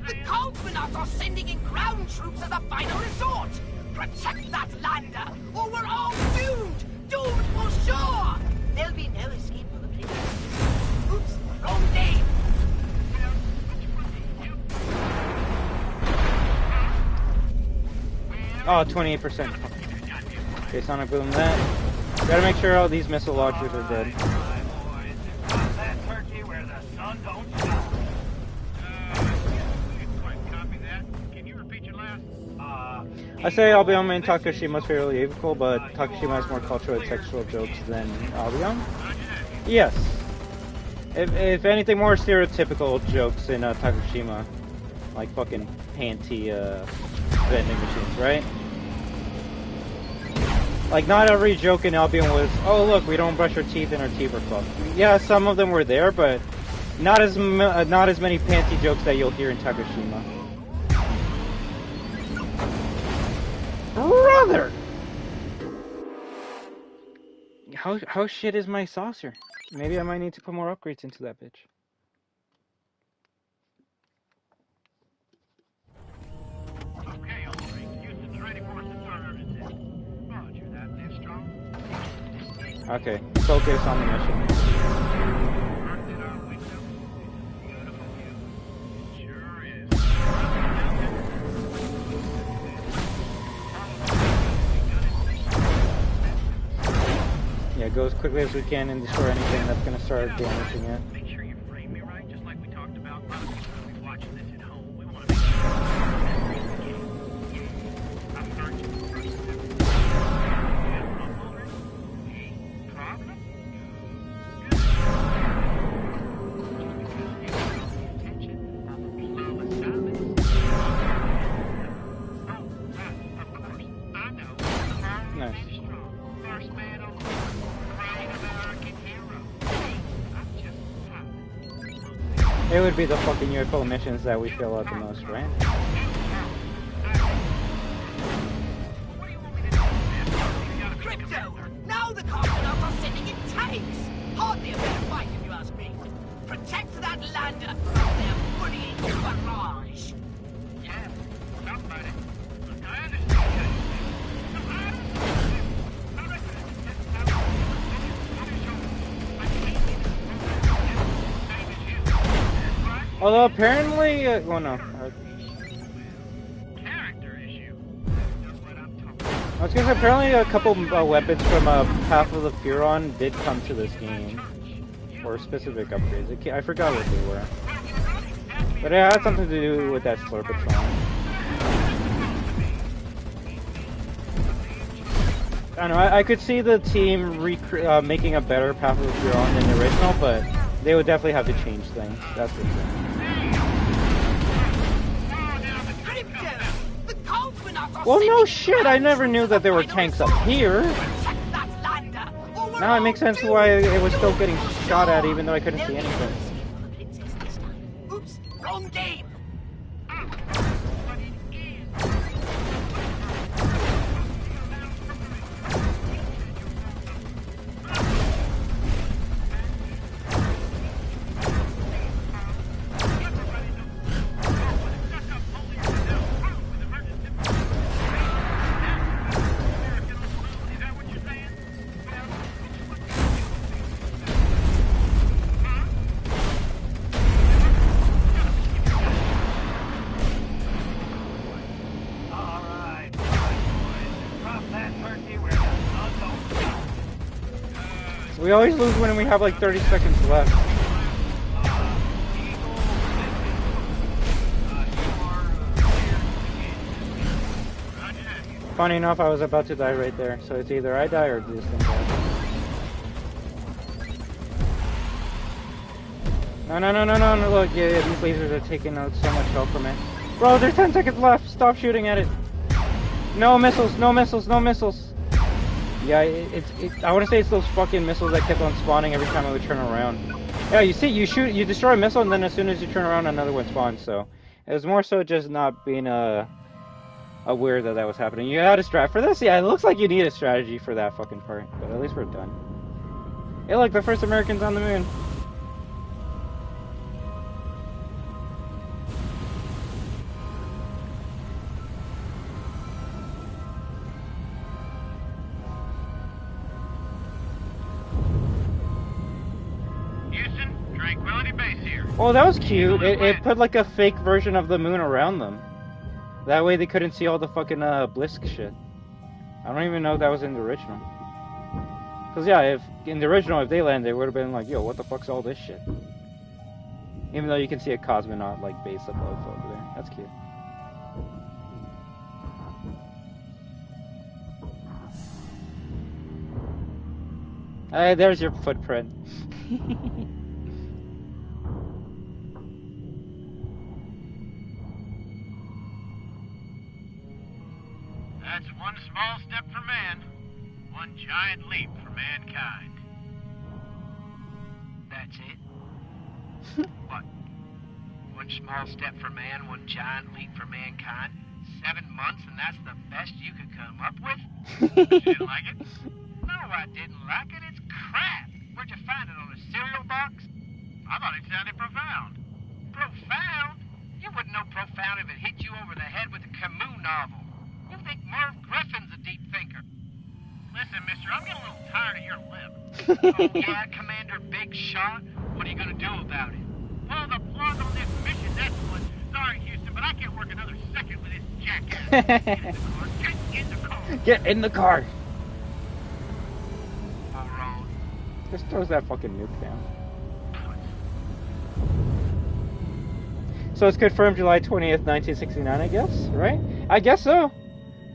The cosmonauts are sending in ground troops as a final resort! Protect that lander, or we're all doomed! Doomed for sure! There'll be no escape for the princess. Oops, wrong name! Oh, 28%. Okay, Sonic Boom that. Gotta make sure all these missile launchers are dead. I say Albion and Takashima's fairly equal, but Takashima has more cultural and textual jokes than Albion. Yes. If anything, more stereotypical jokes in Takashima. Like fucking panty vending machines, right? Like, not every joke in Albion was, oh look, we don't brush our teeth and our teeth are fucked. Yeah, some of them were there, but not as many panty jokes that you'll hear in Takashima. Brother! How shit is my saucer? Maybe I might need to put more upgrades into that bitch. Okay, all right. Houston's ready for us to start our visit. Roger that, they're strong. Okay, focus on the mission. Yeah, go as quickly as we can and destroy anything that's going to start damaging it. Make sure you frame me right, just like we talked about. A lot of people will be watching this at home. We want to make sure I'm searching for problem? Nice. It would be the fucking UFO missions that we fill out the most, right? Crypto! Now the cosmonauts are sending in tanks! Hardly a fair fight, if you ask me. Protect that lander from their worrying barrage. Yeah, somebody. I understand. Although apparently, well, no. Character issue. That's what I'm talking about. I was gonna say, apparently a couple weapons from Path of the Furon did come to this game. Or specific upgrades. I forgot what they were. But it had something to do with that Slurpatron. I don't know, I could see the team making a better Path of the Furon than the original, but they would definitely have to change things. That's for sure. Well, no shit, I never knew that there were tanks up here. Now it makes sense why it was still getting shot at even though I couldn't see anything. Oops, wrong game. We always lose when we have like 30 seconds left. Funny enough, I was about to die right there, so it's either I die or this thing dies. No, look, yeah, these lasers are taking out so much health from it. Bro, there's 10 seconds left, stop shooting at it. No missiles, no missiles, no missiles. Yeah, I want to say it's those fucking missiles that kept on spawning every time I would turn around. Yeah, you see, you destroy a missile, and then as soon as you turn around, another one spawns, so... It was more so just not being, aware that was happening. You had a strat for this? Yeah, it looks like you need a strategy for that fucking part, but at least we're done. Hey, look, the first Americans on the moon. Oh, that was cute. It put like a fake version of the moon around them. That way they couldn't see all the fucking Blisk shit. I don't even know if that was in the original. Cause yeah, if in the original, if they landed, it would have been like, yo, what the fuck's all this shit? Even though you can see a cosmonaut like base above over there. That's cute. Hey, there's your footprint. That's one small step for man, one giant leap for mankind. That's it? What? One small step for man, one giant leap for mankind? 7 months and that's the best you could come up with? You didn't like it? No, I didn't like it. It's crap. Where'd you find it, on a cereal box? I thought it sounded profound. Profound? You wouldn't know profound if it hit you over the head with a Camus novel. You think Merv Griffin's a deep thinker. Listen, mister, I'm getting a little tired of your lip. Oh, yeah, Commander Big Shot? What are you gonna do about it? Well, the plot on this mission's excellent. Sorry, Houston, but I can't work another second with this jackass. Get in the car. Get in the car. All wrong. Just throws that fucking nuke down. So it's confirmed July 20th, 1969, I guess, right? I guess so.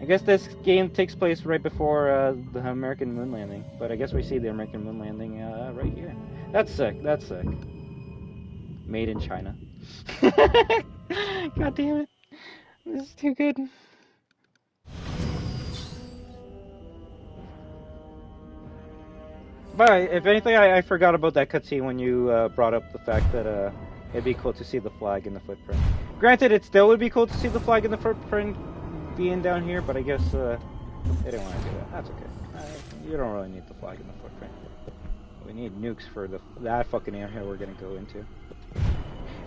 I guess this game takes place right before the American moon landing. But I guess we see the American moon landing right here. That's sick, that's sick. Made in China. God damn it. This is too good. But if anything, I forgot about that cutscene when you brought up the fact that it'd be cool to see the flag in the footprint. Granted, it still would be cool to see the flag in the footprint being down here, but I guess they didn't want to do that. That's okay. You don't really need the flag in the footprint. We need nukes for that fucking area we're gonna go into.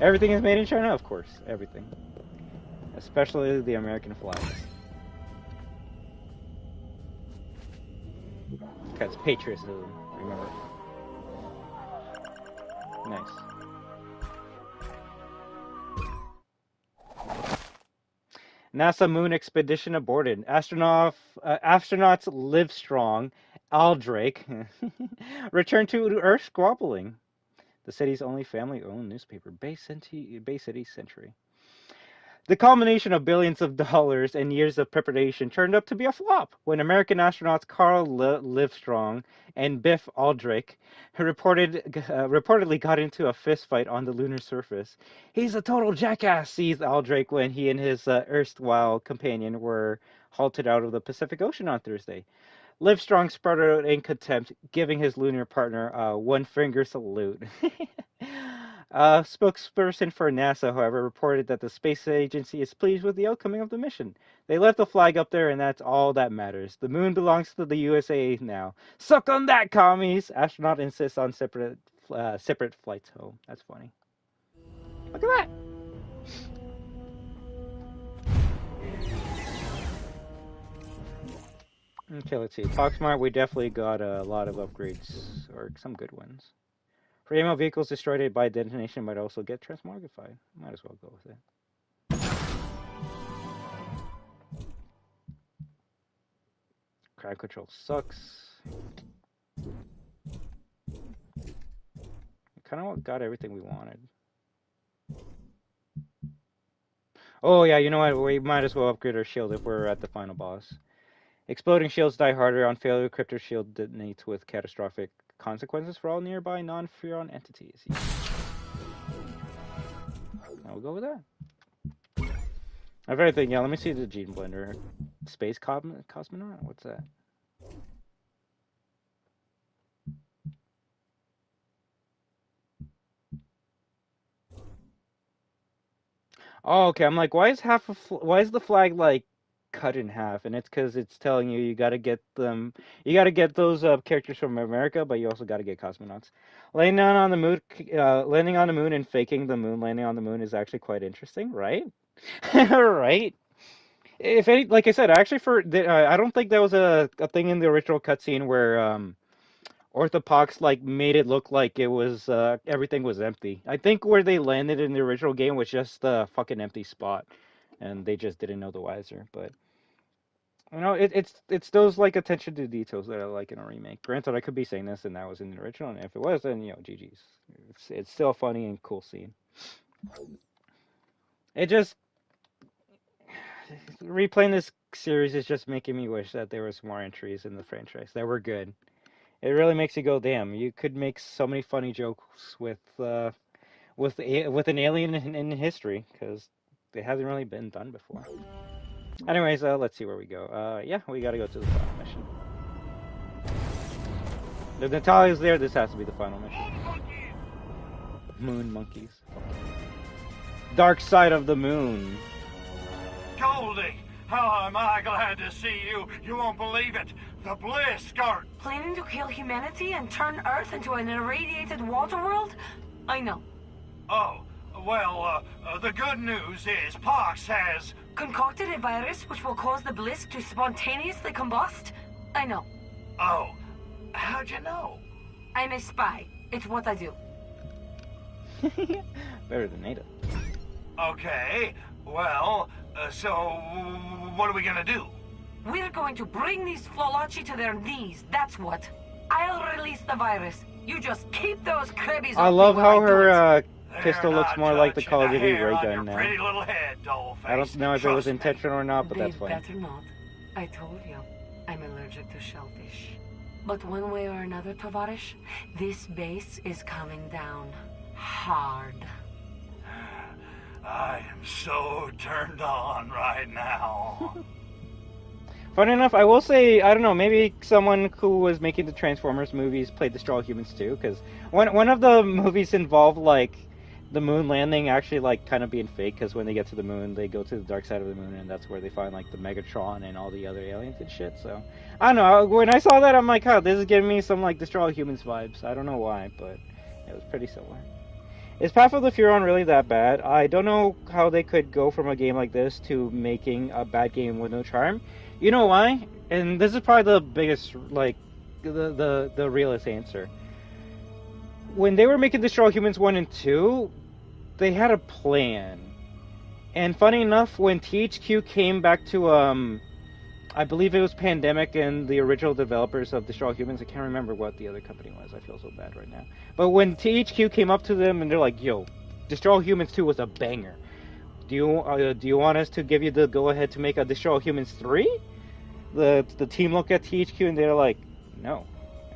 Everything is made in China, of course. Everything. Especially the American flags. Because patriotism, remember. Nice. NASA moon expedition aborted. Astronauts Livestrong, Aldrake, return to Earth squabbling. The city's only family-owned newspaper, Bay City Century. The culmination of billions of dollars and years of preparation turned up to be a flop when American astronauts Carl Livestrong and Biff Aldrich reportedly got into a fistfight on the lunar surface. He's a total jackass, seized Aldrich when he and his erstwhile companion were halted out of the Pacific Ocean on Thursday. Livestrong sputtered in contempt, giving his lunar partner a one-finger salute. A spokesperson for NASA, however, reported that the space agency is pleased with the outcome of the mission. They left the flag up there, and that's all that matters. The moon belongs to the USA now. Suck on that, commies! Astronaut insists on separate flights home. That's funny. Look at that! Okay, let's see. Talksmart, we definitely got a lot of upgrades, or some good ones. For ammo, vehicles destroyed by detonation might also get transmogrified. Might as well go with it. Crowd control sucks. We kind of got everything we wanted. Oh yeah, you know what? We might as well upgrade our shield if we're at the final boss. Exploding shields die harder. On failure, crypto shield detonates with catastrophic consequences for all nearby non-Furon entities. I'll go with that. Of everything, yeah, let me see the Gene Blender. Space Cosmonaut? What's that? Oh, okay. I'm like, why is the flag like cut in half? And it's because it's telling you gotta get them. You gotta get those characters from America, but you also gotta get cosmonauts. Landing on the moon and faking the moon landing on the moon is actually quite interesting, right? Right. If any, like I said, actually, I don't think there was a thing in the original cutscene where Orthopox like made it look like it was everything was empty. I think where they landed in the original game was just a fucking empty spot, and they just didn't know the wiser. But you know, it's those like attention to details that I like in a remake. Granted, I could be saying this and that was in the original, and if it was, then you know, GG's. It's still a funny and cool scene. It just replaying this series is just making me wish that there was more entries in the franchise that were good. It really makes you go, damn! You could make so many funny jokes with an alien in history because it hasn't really been done before. Anyways, let's see where we go. Yeah, we gotta go to the final mission. If Natalia's there, this has to be the final mission. Moon monkeys. Dark side of the moon. Goldie, how am I glad to see you. You won't believe it. The Bliss Guard. Planning to kill humanity and turn Earth into an irradiated water world? I know. Oh, well, the good news is Pox has concocted a virus which will cause the Bliss to spontaneously combust? I know. Oh, how'd you know? I'm a spy. It's what I do. Better than Ada. Okay, well, so what are we gonna do? We're going to bring these Flolachi to their knees, that's what. I'll release the virus. You just keep those crabbies. I love how her pistol looks more like the Call of Duty ray gun now. Pretty little head, I don't know if it was intentional or not, but that's fine. Better not. I told you, I'm allergic to shellfish. But one way or another, Tovarish, this base is coming down hard. I am so turned on right now. Funny enough, I will say, I don't know, maybe someone who was making the Transformers movies played the Straw Humans too, because one of the movies involved, like, the moon landing actually, like, kind of being fake, because when they get to the moon, they go to the dark side of the moon, and that's where they find, like, the Megatron and all the other aliens and shit, so... I don't know, when I saw that, I'm like, oh, this is giving me some, like, the Straw Humans vibes. I don't know why, but it was pretty similar. Is Path of the Furon really that bad? I don't know how they could go from a game like this to making a bad game with no charm. You know why? And this is probably the biggest, like, the realest answer. When they were making Destroy Humans 1 and 2, they had a plan. And funny enough, when THQ came back to I believe it was Pandemic and the original developers of Destroy All Humans. I can't remember what the other company was. I feel so bad right now. But when THQ came up to them and they're like, "Yo, Destroy All Humans 2 was a banger. Do you want us to give you the go ahead to make a Destroy All Humans 3?" The team looked at THQ and they're like, "No."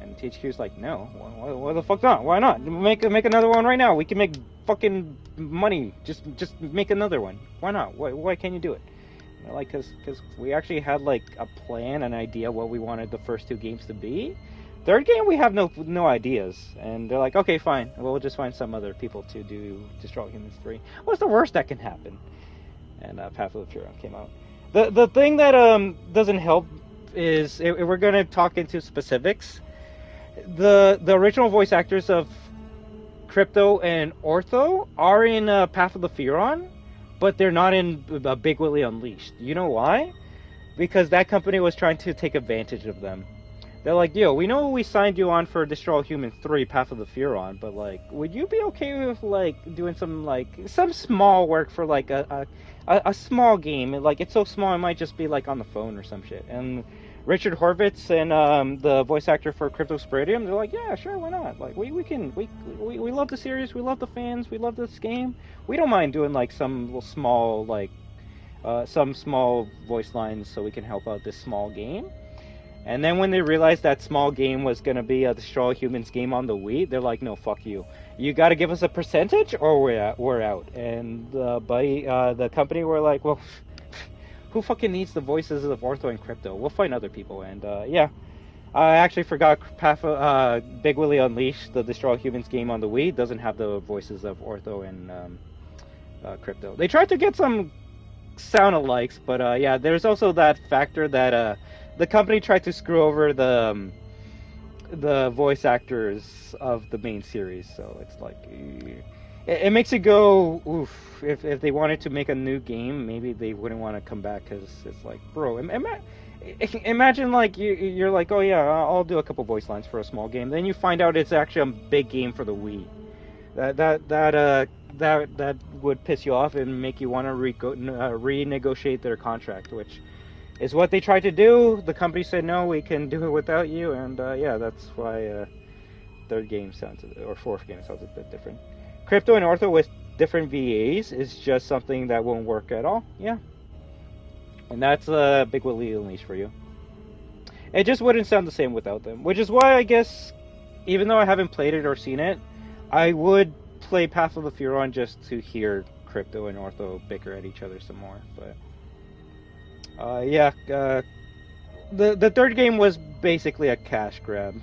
And THQ's like, "No. Why the fuck not? Why not? Make another one right now. We can make fucking money. Just make another one. Why not? Why can't you do it?" Like, cause we actually had like a plan, an idea what we wanted the first two games to be. Third game we have no ideas, and they're like, okay, fine, we'll just find some other people to do Destroy All Humans 3. What's the worst that can happen? And Path of the Furon came out. The thing that doesn't help is if we're gonna talk into specifics. The original voice actors of Crypto and Ortho are in Path of the Furon, but they're not in Big Willie Unleashed. You know why? Because that company was trying to take advantage of them. They're like, "Yo, we know we signed you on for Destroy All Humans 3, Path of the Furon, but like, would you be okay with like doing some small work for like a small game? Like, it's so small it might just be like on the phone or some shit." And Richard Horvitz and the voice actor for Crypto Spiridium, they're like, "Yeah, sure, why not? Like, we love the series, we love the fans, we love this game. We don't mind doing like some little small some small voice lines so we can help out this small game." And then when they realized that small game was gonna be a Destroy All Humans game on the Wii, they're like, "No, fuck you. You got to give us a percentage, or we're out." And the company were like, "Well, who fucking needs the voices of Ortho and Crypto? We'll find other people." And yeah, I actually forgot Big Willie Unleashed, the Destroy All Humans game on the Wii, doesn't have the voices of Ortho and Crypto. They tried to get some sound alikes, but yeah, there's also that factor that the company tried to screw over the voice actors of the main series, so it's like it makes you go, oof. If they wanted to make a new game, maybe they wouldn't want to come back, because it's like, bro, imagine like you're like, "Oh yeah, I'll do a couple voice lines for a small game," then you find out it's actually a big game for the Wii. That would piss you off and make you want to renegotiate their contract, which is what they tried to do. The company said, "No, we can do it without you," and yeah, that's why third game sounds, or fourth game sounds a bit different. Crypto and Ortho with different VAs is just something that won't work at all. Yeah, and that's Big Willie Unleashed for you. It just wouldn't sound the same without them, which is why I guess, even though I haven't played it or seen it, I would play Path of the Furon just to hear Crypto and Ortho bicker at each other some more. But yeah, the third game was basically a cash grab.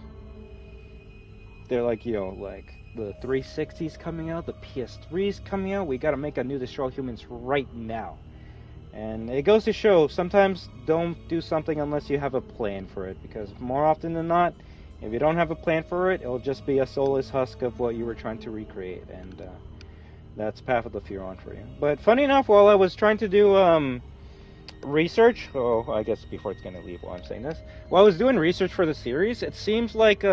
They're like, "Yo, like, the 360's coming out, the PS3's coming out, we gotta make a new Destroy All Humans right now." And it goes to show, sometimes don't do something unless you have a plan for it, because more often than not, if you don't have a plan for it, it'll just be a soulless husk of what you were trying to recreate, and that's Path of the Furon for you. But funny enough, while I was trying to do research, I guess before it's gonna leave while I'm saying this, while I was doing research for the series, it seems like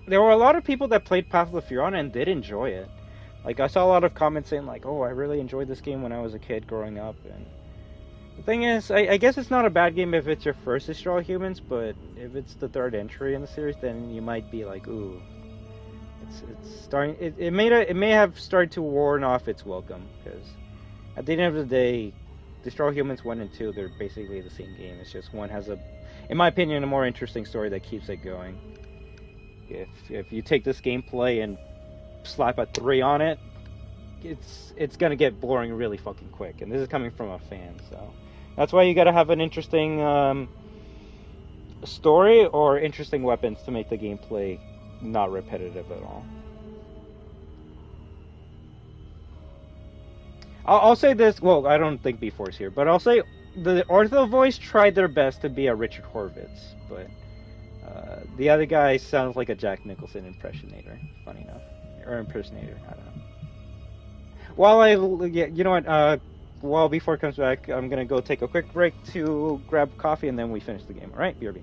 there were a lot of people that played Path of the Furon and did enjoy it. Like, I saw a lot of comments saying like, "Oh, I really enjoyed this game when I was a kid growing up." And the thing is, I guess it's not a bad game if it's your first Destroy All Humans, but if it's the third entry in the series, then you might be like, "Ooh, it's starting." It may have started to worn off its welcome, because at the end of the day, Destroy All Humans 1 and 2, they're basically the same game. It's just one has in my opinion, a more interesting story that keeps it going. If you take this gameplay and slap a 3 on it, it's gonna get boring really fucking quick. And this is coming from a fan, so that's why you gotta have an interesting story or interesting weapons to make the gameplay not repetitive at all. I'll say this, well, I don't think B4's here, but I'll say the Ortho voice tried their best to be a Richard Horvitz, but the other guy sounds like a Jack Nicholson impersonator, funny enough. Or impersonator, I don't know. You know what, while B4 comes back, I'm gonna go take a quick break to grab coffee, and then we finish the game, alright? BRB.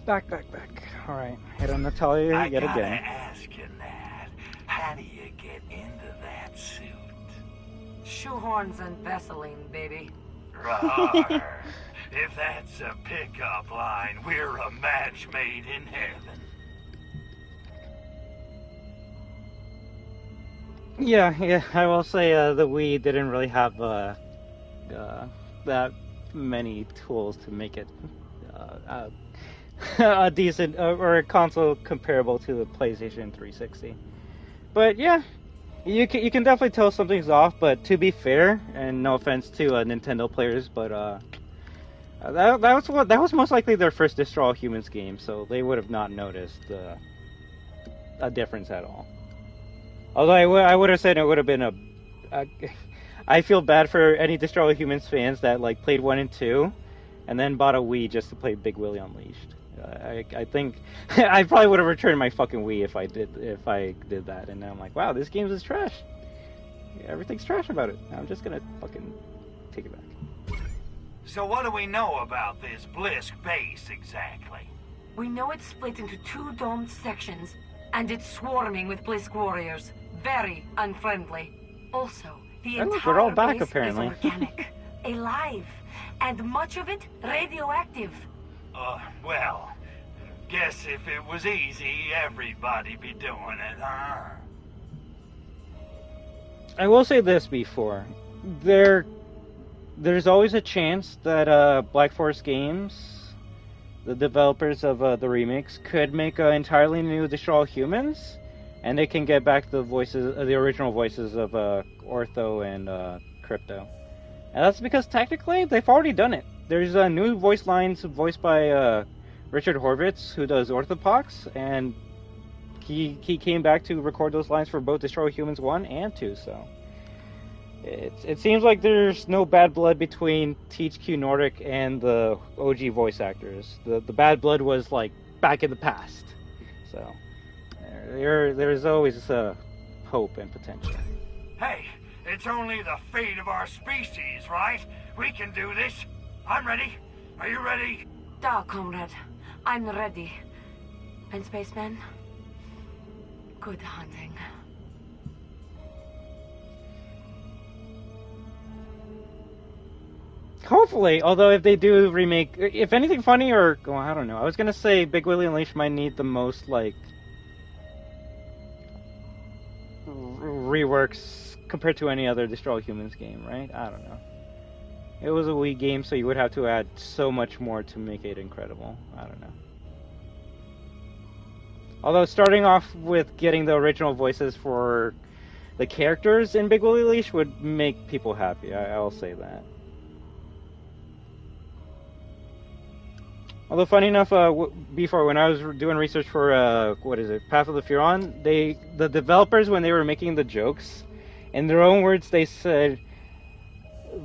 Back. Alright, hit on Natalia I yet gotta again. ask you, Nat, how do you get into that suit? Shoehorns and Vaseline, baby. Rawr. If that's a pickup line, we're a match made in heaven. Yeah, I will say the Wii didn't really have that many tools to make it a decent or a console comparable to the PlayStation 360. But yeah, you can definitely tell something's off. But to be fair, and no offense to Nintendo players, but that was most likely their first Destroy All Humans game, so they would have not noticed a difference at all. Although I would have said it would have been I feel bad for any Destroy All Humans fans that like played 1 and 2, and then bought a Wii just to play Big Willie Unleashed. I think I probably would have returned my fucking Wii if I did that. And I'm like, wow, this game is trash. Everything's trash about it. I'm just gonna fucking take it back. So what do we know about this Blisk base exactly? We know it's split into 2 domed sections, and it's swarming with Blisk warriors. Very unfriendly. Also, the entire we're all back, base apparently. is organic, alive, and much of it radioactive. Well, guess if it was easy, everybody'd be doing it, huh? I will say this before. There's always a chance that Black Forest Games, the developers of the remakes, could make an entirely new Destroy All Humans, and they can get back the voices, the original voices of Ortho and Crypto. And that's because technically they've already done it. There's new voice lines voiced by Richard Horvitz, who does Orthopox, and he came back to record those lines for both Destroy All Humans 1 and 2, so it seems like there's no bad blood between THQ Nordic and the OG voice actors. The bad blood was like back in the past, so there's always hope and potential. Hey, it's only the fate of our species, right? We can do this. I'm ready. Are you ready? Da, comrade. I'm ready. And spaceman, good hunting. Hopefully, although if they do remake, if anything funny or, well, I don't know. I was gonna say Big Willie Unleashed might need the most, like, reworks compared to any other Destroy All Humans game, right? I don't know. It was a Wii game, so you would have to add so much more to make it incredible. I don't know. Although starting off with getting the original voices for the characters in Big Willie Unleashed would make people happy. I'll say that. Although funny enough, before when I was doing research for Path of the Furon, the developers, when they were making the jokes, in their own words, they said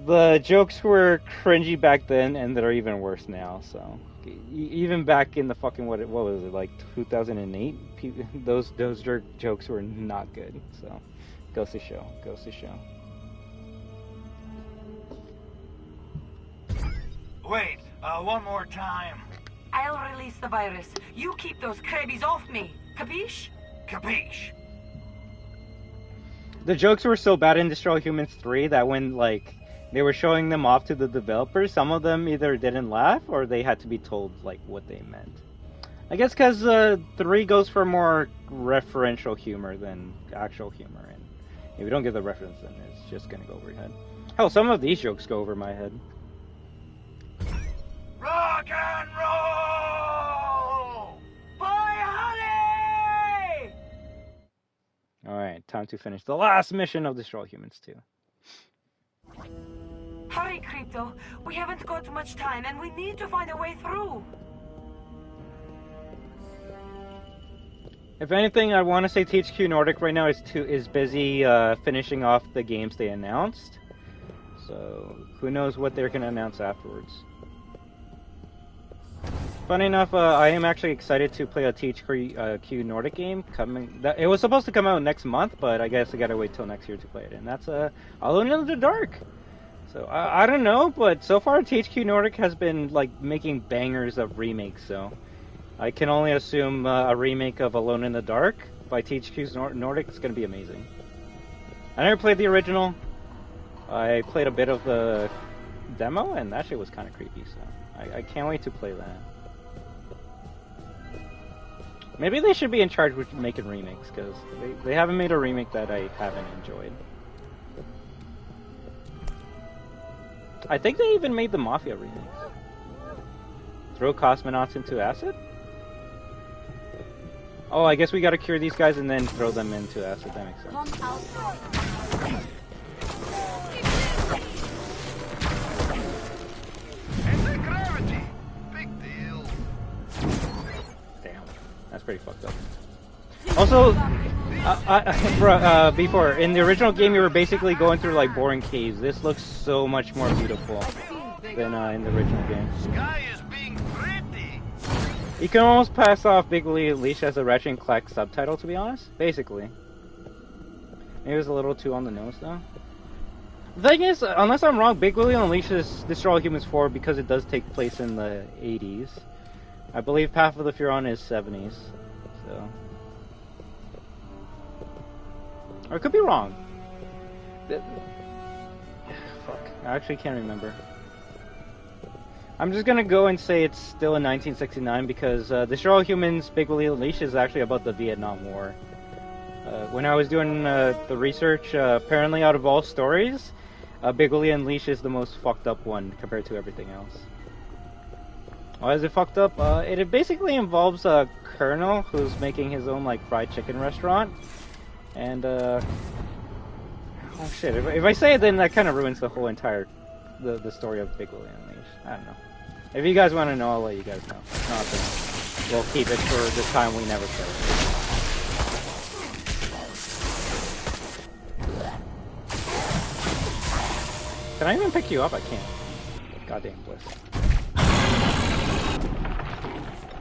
the jokes were cringy back then, and they're even worse now. So even back in the fucking what was it, like 2008, those jokes were not good. So goes to show. Wait, one more time. I'll release the virus. You keep those crabbies off me. Capiche? Capiche. The jokes were so bad in Destroy All Humans 3 that when, like, they were showing them off to the developers, some of them either didn't laugh or they had to be told, like, what they meant. I guess because 3 goes for more referential humor than actual humor, and if you don't get the reference, then it's just gonna go over your head. Hell, some of these jokes go over my head. Rock and roll! Bye, honey! Alright, time to finish the last mission of Destroy All Humans 2. Hurry, Crypto. We haven't got much time, and we need to find a way through. If anything, I want to say THQ Nordic right now is busy finishing off the games they announced. So, who knows what they're going to announce afterwards. Funny enough, I am actually excited to play a THQ Nordic game. It was supposed to come out next month, but I guess I gotta wait till next year to play it. And that's Alone in the Dark. So I don't know, but so far THQ Nordic has been like making bangers of remakes. So I can only assume a remake of Alone in the Dark by THQ Nordic is going to be amazing. I never played the original. I played a bit of the demo, and that shit was kind of creepy, so I can't wait to play that. Maybe they should be in charge with making remakes, because they haven't made a remake that I haven't enjoyed. I think they even made the Mafia remake. Throw cosmonauts into acid? Oh, I guess we gotta cure these guys and then throw them into acid. That makes sense. Anti-gravity! Big deal. Damn. That's pretty fucked up. Also, before, in the original game you were basically going through like boring caves. This looks so much more beautiful than in the original game. Sky is being pretty. You can almost pass off Big Willie Unleashed as a Ratchet & Clank subtitle, to be honest. Basically. Maybe it was a little too on the nose, though. The thing is, unless I'm wrong, Big Willie Unleashes Destroy All Humans 4 because it does take place in the 80s. I believe Path of the Furon is 70s. So... Or I could be wrong. Fuck. I actually can't remember. I'm just gonna go and say it's still in 1969 because Destroy All Humans Big Willie Unleashed is actually about the Vietnam War. When I was doing the research, apparently out of all stories, Big Willie Unleashed is the most fucked up one compared to everything else. Why is it fucked up? It basically involves a colonel who's making his own like fried chicken restaurant. And, oh shit, if I say it, then that kind of ruins the whole entire, the story of Big Willie Unleashed. I don't know. If you guys want to know, I'll let you guys know. If not, then we'll keep it for the time we never play. Can I even pick you up? I can't. Goddamn bliss.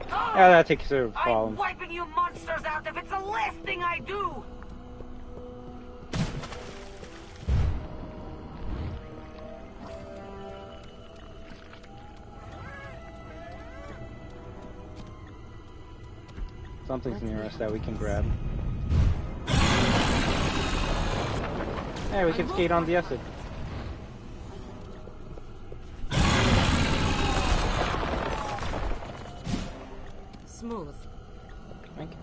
Yeah, that takes care of the problem. I'm wiping you monsters out if it's the last thing I do! Something's near us that we can grab. Hey, we can skate on the acid. Smooth. Thank you.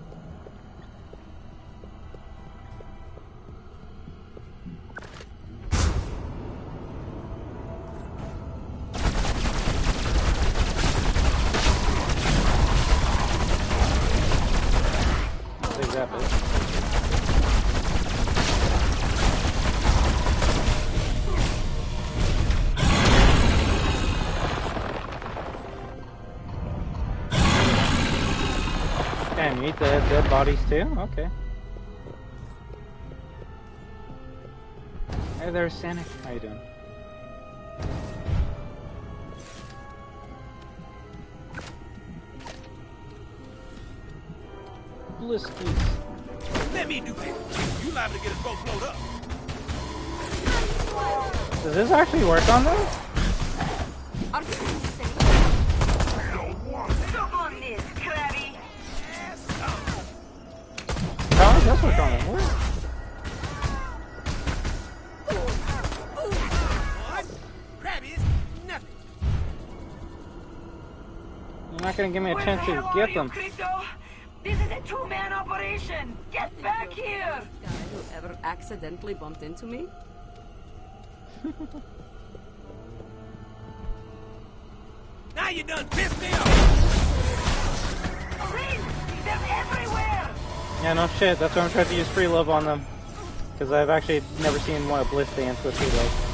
Damn, you eat the dead bodies too? Okay. Hey there, Sonic. How you doing? Bliskies. Let me do it. You liable to get us both blowed up. Does this actually work on them? Are you insane? Suck on this, Krabby. How does this work on them? What? Krabby is nothing. You're not gonna give me a chance to get them. This is a two-man operation! Get back here! Guy who ever accidentally bumped into me? Now you done pissed me off! Please! They're everywhere! Yeah, no shit. That's why I'm trying to use free love on them. Because I've actually never seen one Bliss dance with free love.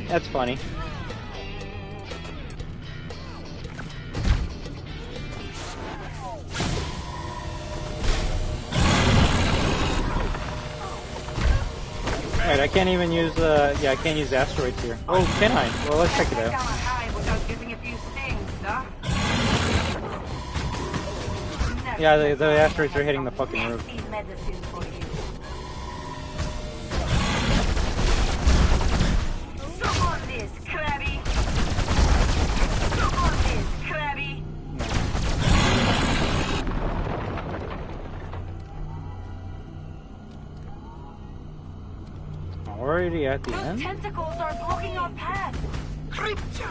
That's funny. Alright, I can't even use, yeah, I can't use asteroids here. Oh, can I? Well, let's check it out. Yeah, the asteroids are hitting the fucking roof. Already at the Those end? tentacles are blocking our path. Crypto!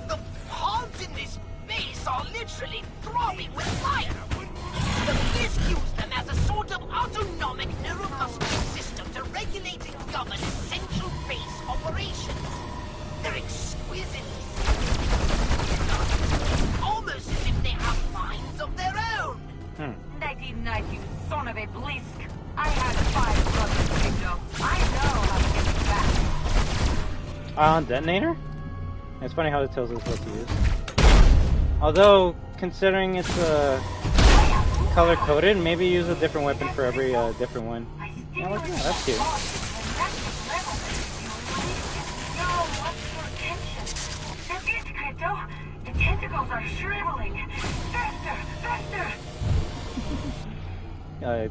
The pods in this base are literally throbbing with life. The Fist use them as a sort of autonomic neuromuscular system to regulate and govern essential base operations. They're exquisitely simple. Almost as if they have minds of their own. Nighty night, you son of a blisk. I had 5 brothers, Crypto. I know how to get you back. Detonator? It's funny how it tells us what to use. Although, considering it's color-coded, maybe use a different weapon for every different one. Yeah, look, yeah, that's cute. That's it, Crypto. The tentacles are shriveling. Faster, faster.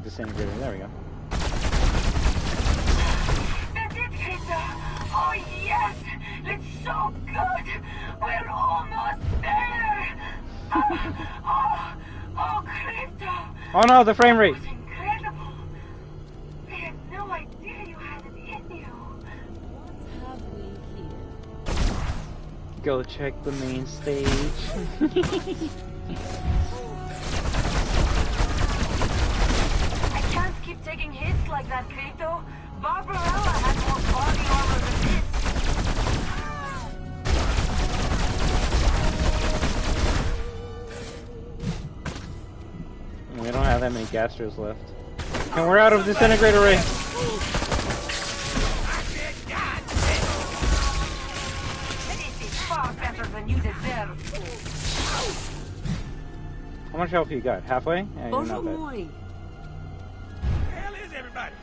Disintegrator, there we go. That's it, Crypto. Oh, yes. It's so good. We're almost there. Oh, Crypto. Oh no, the frame rate! Incredible. I had no idea you had it in you. What have we here? Go check the main stage. I can't keep taking hits like that, Crypto. Barbarella had more body armor than this. We don't have that many gastros left. And we're out of disintegrator ray. This is far better than you deserve. How much health you got? Halfway? Yeah, you're not bad. Where the hell is everybody?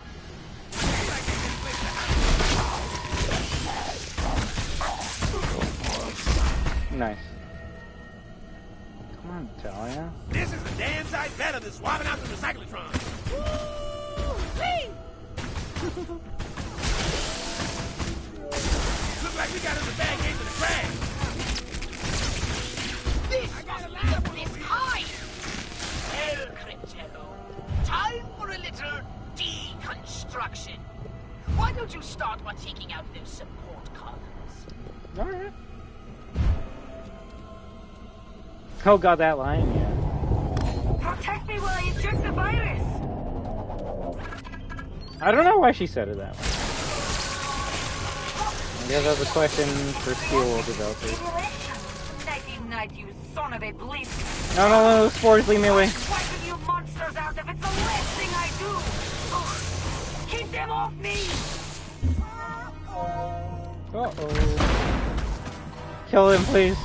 Nice. Come on, Talia. This is a damn sight better than swapping out the recyclotron. Woo-wee! Look like we got us a bad case of the crash. This is high. Well, Crypto, time for a little deconstruction. Why don't you start by taking out those support collars? Alright. Oh god, that line, yeah. Protect me while I inject the virus. I don't know why she said it that way. I guess that's a question for Steel developers. Nighty night, you son of a bleep. No, spores, leave me away. Wiping you monsters out if it's the last thing I do. Ugh. Keep them off me. Uh-oh. Kill him, please.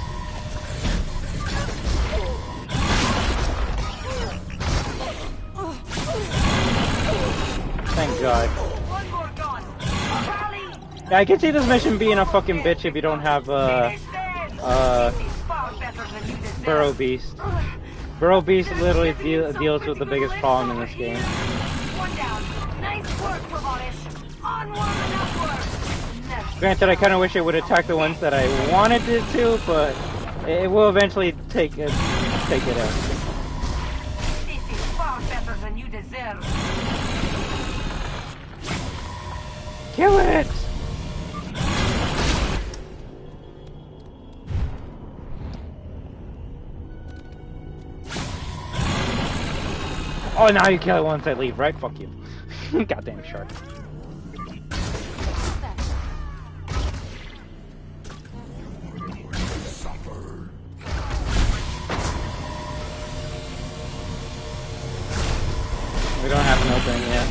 Thank God. One more gone. Rally. Yeah, I can see this mission being a fucking bitch if you don't have, Burrow Beast. Burrow Beast literally deals with the biggest problem in this game. One down. Nice work, Probodish. Onward and upward. Never. Granted, I kind of wish it would attack the ones that I wanted it to, but it will eventually take it out. This is far better than you deserve. Kill it! Oh, now you kill it once I leave, right? Fuck you. Goddamn shark. We don't have an opening yet.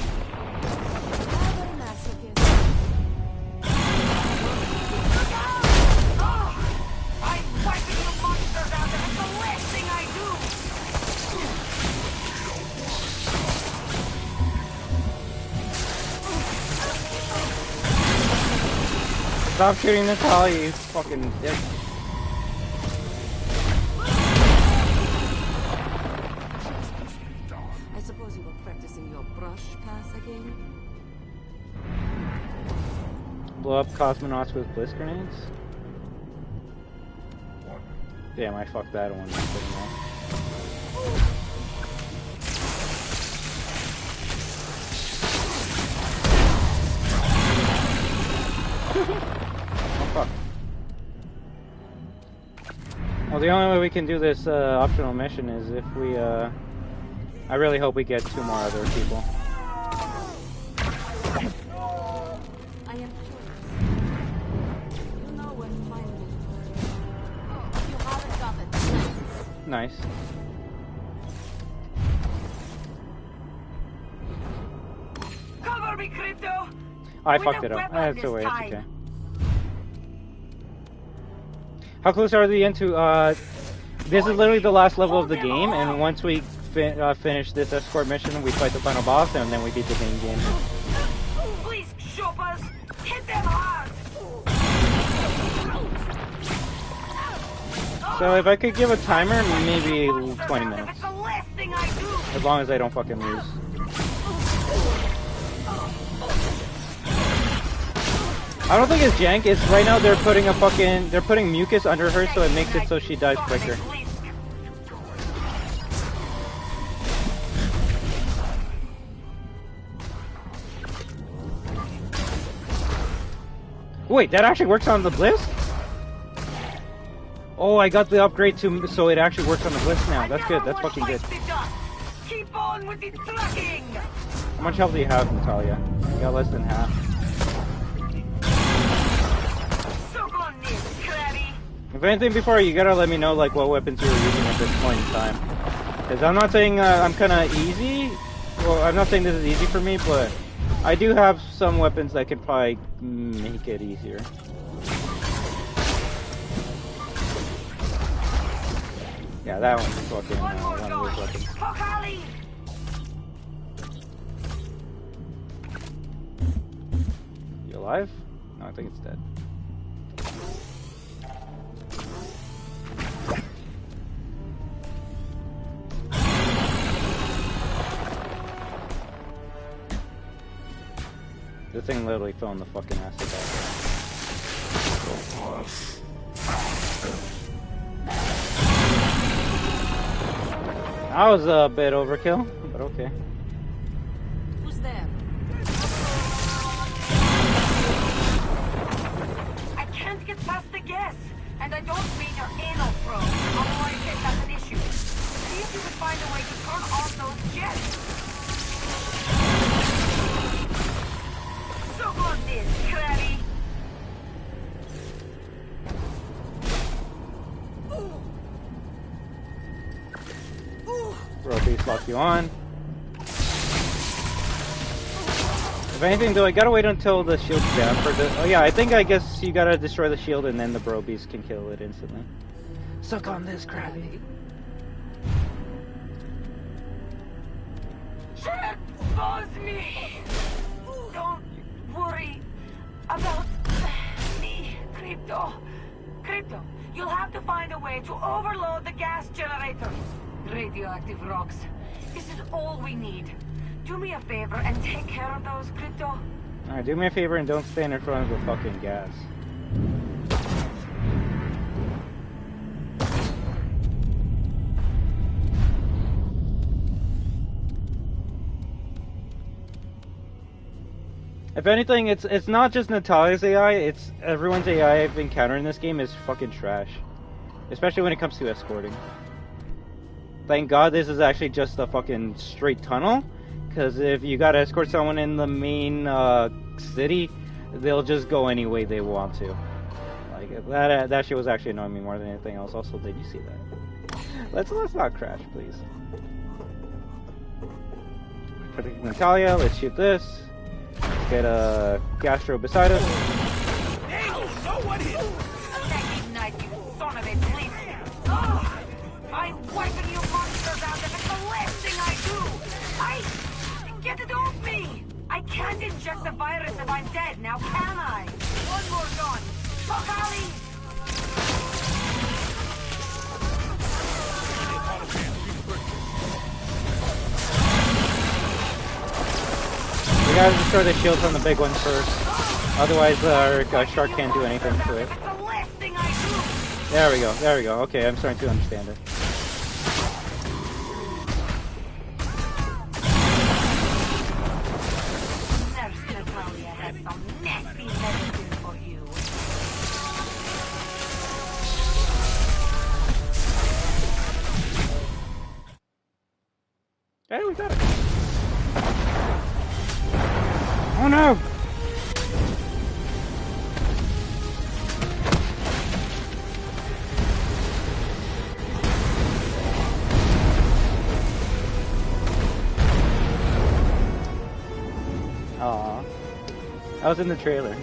I'm wiping you monsters out, and it's the last thing I do. Stop shooting the Talia, you fucking dick. I suppose you were practicing your brush pass again? Blow up cosmonauts with bliss grenades? Damn, I fucked that one. Oh, fuck. Well, the only way we can do this optional mission is if we, I really hope we get 2 more other people. I am curious. You know where to find me. You haven't got it. Nice. Cover me, Crypto! I fucked it up. That's okay, it's okay. How close are we into, this is literally the last level of the game, and once we finish this escort mission, we fight the final boss, and then we beat the main game. Please, shoppers! Hit them hard! So if I could give a timer, maybe 20 minutes. It's the last thing I do! As long as I don't fucking lose. I don't think it's jank, it's right now they're putting mucus under her so it makes it so she dies quicker. Wait, that actually works on the Bliss? Oh, I got the upgrade to so it actually works on the Bliss now. That's good, that's fucking good. Keep on with the trucking! How much health do you have, Natalia? You got less than half. If anything before, you gotta let me know like what weapons you were using at this point in time. Because I'm not saying I'm kinda easy. Well, I'm not saying this is easy for me, but I do have some weapons that could probably make it easier. Yeah, that one's fucking one of those weapons. You alive? No, I think it's dead. This thing literally fell in the fucking acid bag. That was a bit overkill, but okay. Who's there? I can't get past the gas, and I don't mean your anal probe. Otherwise, that's an issue. See if you can find a way to turn off those jets. So on this, Krabby. Bro, please lock you on. If anything, though, I gotta wait until the shield's down for the. Oh yeah, I guess you gotta destroy the shield and then the bro beast can kill it instantly. Suck on this, Krabby. Transpose me. Don't worry about me, Crypto. Crypto, you'll have to find a way to overload the gas generator. Radioactive rocks. This is all we need. Do me a favor and take care of those, Crypto. Alright, do me a favor and don't stand in front of the fucking gas. If anything, it's not just Natalia's AI, it's everyone's AI I've encountered in this game is fucking trash. Especially when it comes to escorting. Thank God this is actually just a fucking straight tunnel. Because if you gotta escort someone in the main city, they'll just go any way they want to. Like, that shit was actually annoying me more than anything else. Also, did you see that? Let's not crash, please. Protect Natalia, let's shoot this. Let's get a Gastro beside us. Hey, no one hit! Ignite, you son of a bitch! Oh, I'm wiping you monsters out if it's the last thing I do! Get it off me! I can't inject the virus if I'm dead, now can I? One more gun! Fuck Ali! We gotta destroy the shields on the big one first. Otherwise, our shark can't do anything to it. There we go, there we go. Okay, I'm starting to understand it. Nurse Natalia has some nasty medicine for you. Oh no! Aw. I was in the trailer.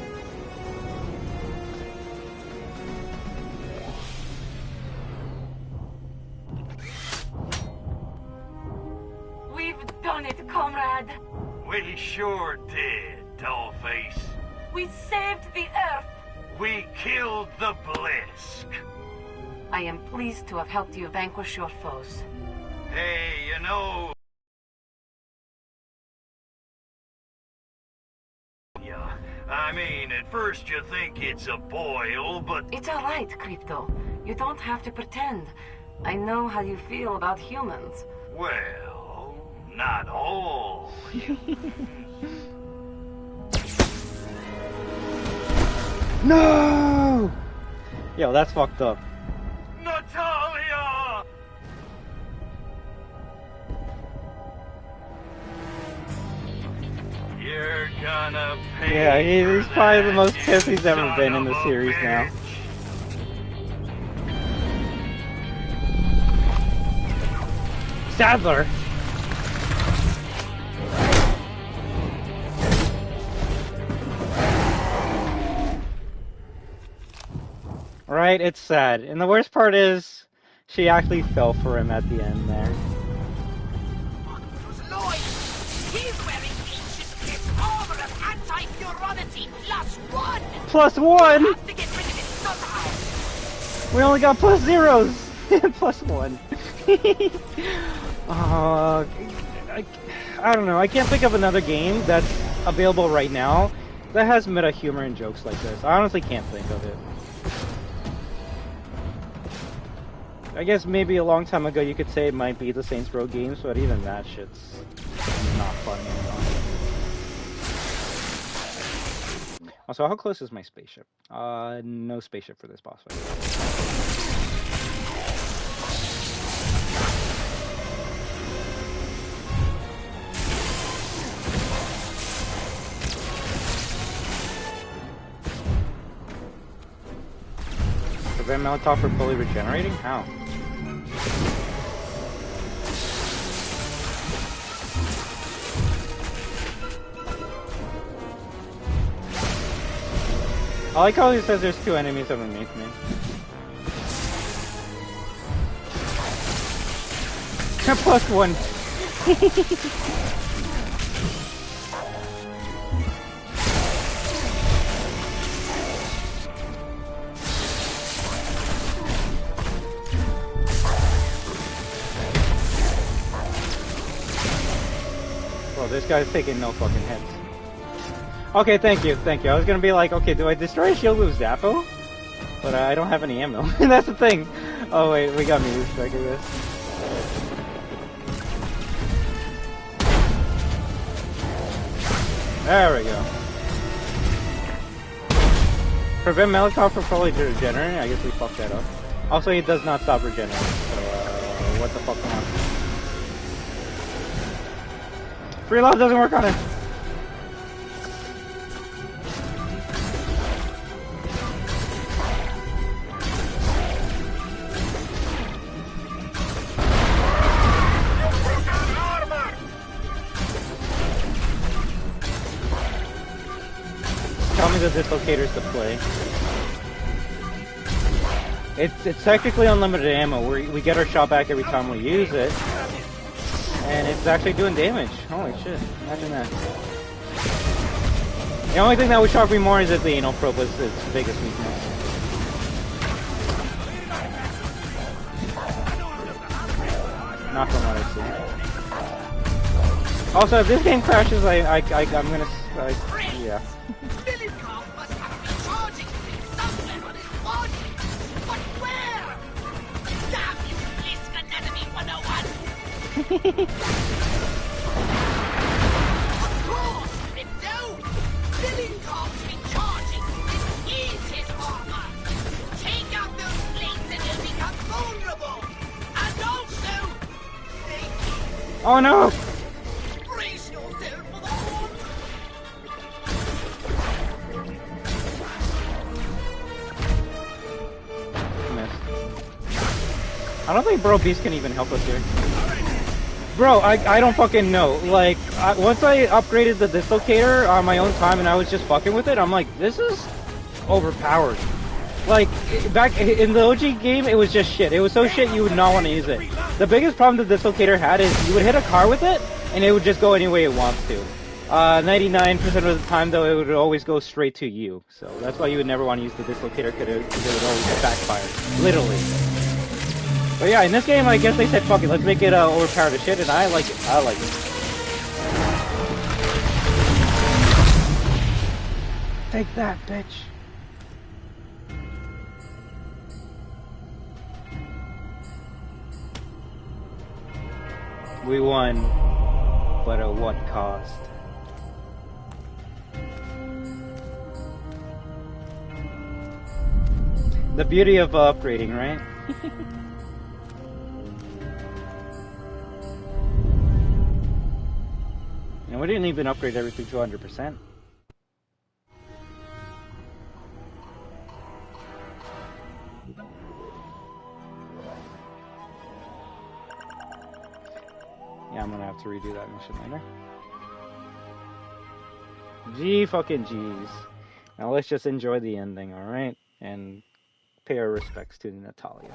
We've done it, comrade. We sure did, Dollface. We saved the Earth. We killed the Blisk. I am pleased to have helped you vanquish your foes. Hey, you know... Yeah, I mean, at first you think it's a boil, but... It's all right, Crypto. You don't have to pretend. I know how you feel about humans. Well, not all. No! Yo, that's fucked up. Natalia! You're gonna pay. Yeah, he's probably the most pissed he's ever been in the series now. Sadler! Right, it's sad. And the worst part is, she actually fell for him at the end there. He's wearing ancient piss armor of anti-puronity +1! +1? We have to get rid of it somehow! We only got +0s! +1. I don't know, I can't think of another game that's available right now that has meta humor and jokes like this. I honestly can't think of it. I guess maybe a long time ago you could say it might be the Saints Row games, but even that shit's not funny anymore. Also, how close is my spaceship? No spaceship for this boss fight. Prevent Molotov from fully regenerating? How? I like how he says there's 2 enemies underneath me. +1. Well, this guy's taking no fucking hits. Okay, thank you. I was gonna be like, okay, do I destroy a shield with Zappo? But I don't have any ammo. That's the thing. Oh wait, we got Meteor Strike, I guess. There we go. Prevent Molotov from fully regenerating. I guess we fucked that up. Also, he does not stop regenerating. So, what the fuck now? Free love doesn't work on it. Tell me the dislocator's to play. It's technically unlimited ammo. We get our shot back every time we use it. And it's actually doing damage. Holy shit. Imagine that. The only thing that would shock me more is that the anal probe was its biggest weakness. Not from what I see. Also, if this game crashes, I'm gonna... yeah. Of course, Crypto! Billincop's recharging. This is his armor. Take out those plates and he'll become vulnerable. And also, oh no! brace yourself for the horn. I don't think Bro Beast can even help us here. Bro, I don't fucking know. Like, once I upgraded the Dislocator on my own time and I was just fucking with it, I'm like, this is overpowered. Like, back in the OG game, it was just shit. It was so shit you would not want to use it. The biggest problem the Dislocator had is you would hit a car with it, and it would just go any way it wants to. 99% of the time, though, it would always go straight to you. So that's why you would never want to use the Dislocator, because it would always backfire. Literally. But yeah, in this game, I guess they said, fuck it, let's make it overpowered as shit, and I like it. I like it. Take that, bitch. We won, but at what cost? The beauty of upgrading, right? And we didn't even upgrade everything to 100%. Yeah, I'm gonna have to redo that mission later. Gee fucking G's. Now let's just enjoy the ending, alright? And pay our respects to Natalia.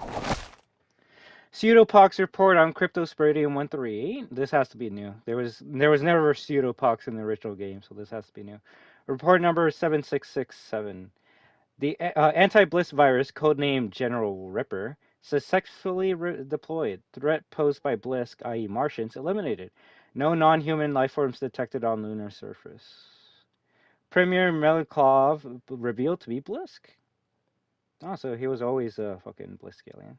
Pseudopox report on Cryptosporidium 138. This has to be new. There was never a pseudopox in the original game, so this has to be new. Report number 7667. The anti-bliss virus, codenamed General Ripper, successfully deployed. Threat posed by Blisk, i.e. Martians, eliminated. No non-human life forms detected on lunar surface. Premier Meliklov revealed to be Blisk. Oh, so he was always a fucking Blisk alien.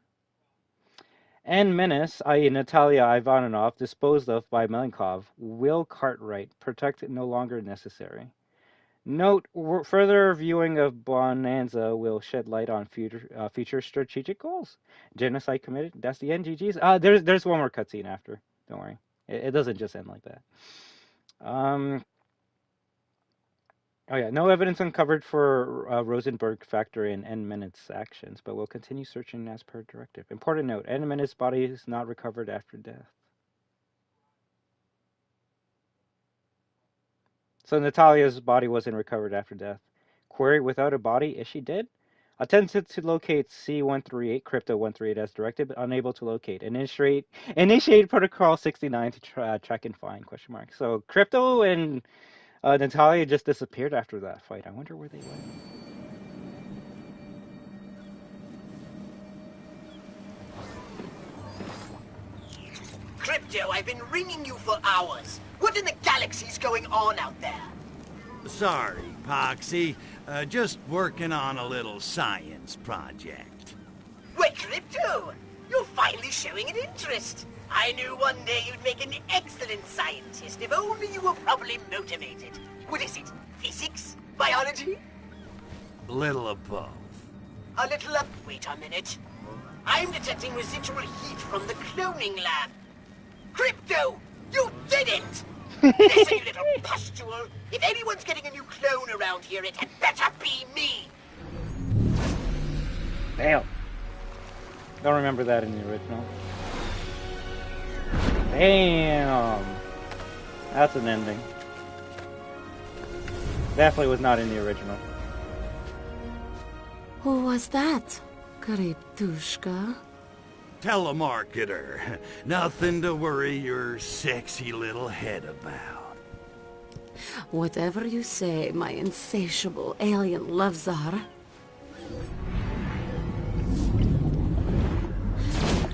And Menace, i.e. Natalia Ivanov, disposed of by Melinkov. Will Cartwright, protect no longer necessary. Note, further viewing of Bonanza will shed light on future strategic goals. Genocide committed. That's the end, GG's. There's one more cutscene after. Don't worry. It doesn't just end like that. Oh yeah, no evidence uncovered for Rosenberg factor in N-Minute's actions, but we'll continue searching as per directive. Important note, N-Minute's body is not recovered after death. So Natalia's body wasn't recovered after death. Query, without a body, is she dead? Attempted to locate C-138, Crypto 138 as directed, but unable to locate. Initiate Protocol 69 to track and find, question mark. So Crypto and Natalia just disappeared after that fight. I wonder where they went. Crypto, I've been ringing you for hours. What in the galaxy's going on out there? Sorry, Poxy. Just working on a little science project. Wait, Crypto! You're finally showing an interest. I knew one day you'd make an excellent scientist if only you were properly motivated. What is it? Physics? Biology? A little of both. A little of... Wait a minute. I'm detecting residual heat from the cloning lab. Crypto! You didn't! Listen, you little pustule. If anyone's getting a new clone around here, it had better be me! Damn. Don't remember that in the original. Damn. That's an ending. Definitely was not in the original. Who was that, Kryptushka? Telemarketer. Nothing to worry your sexy little head about. Whatever you say, my insatiable alien love czar.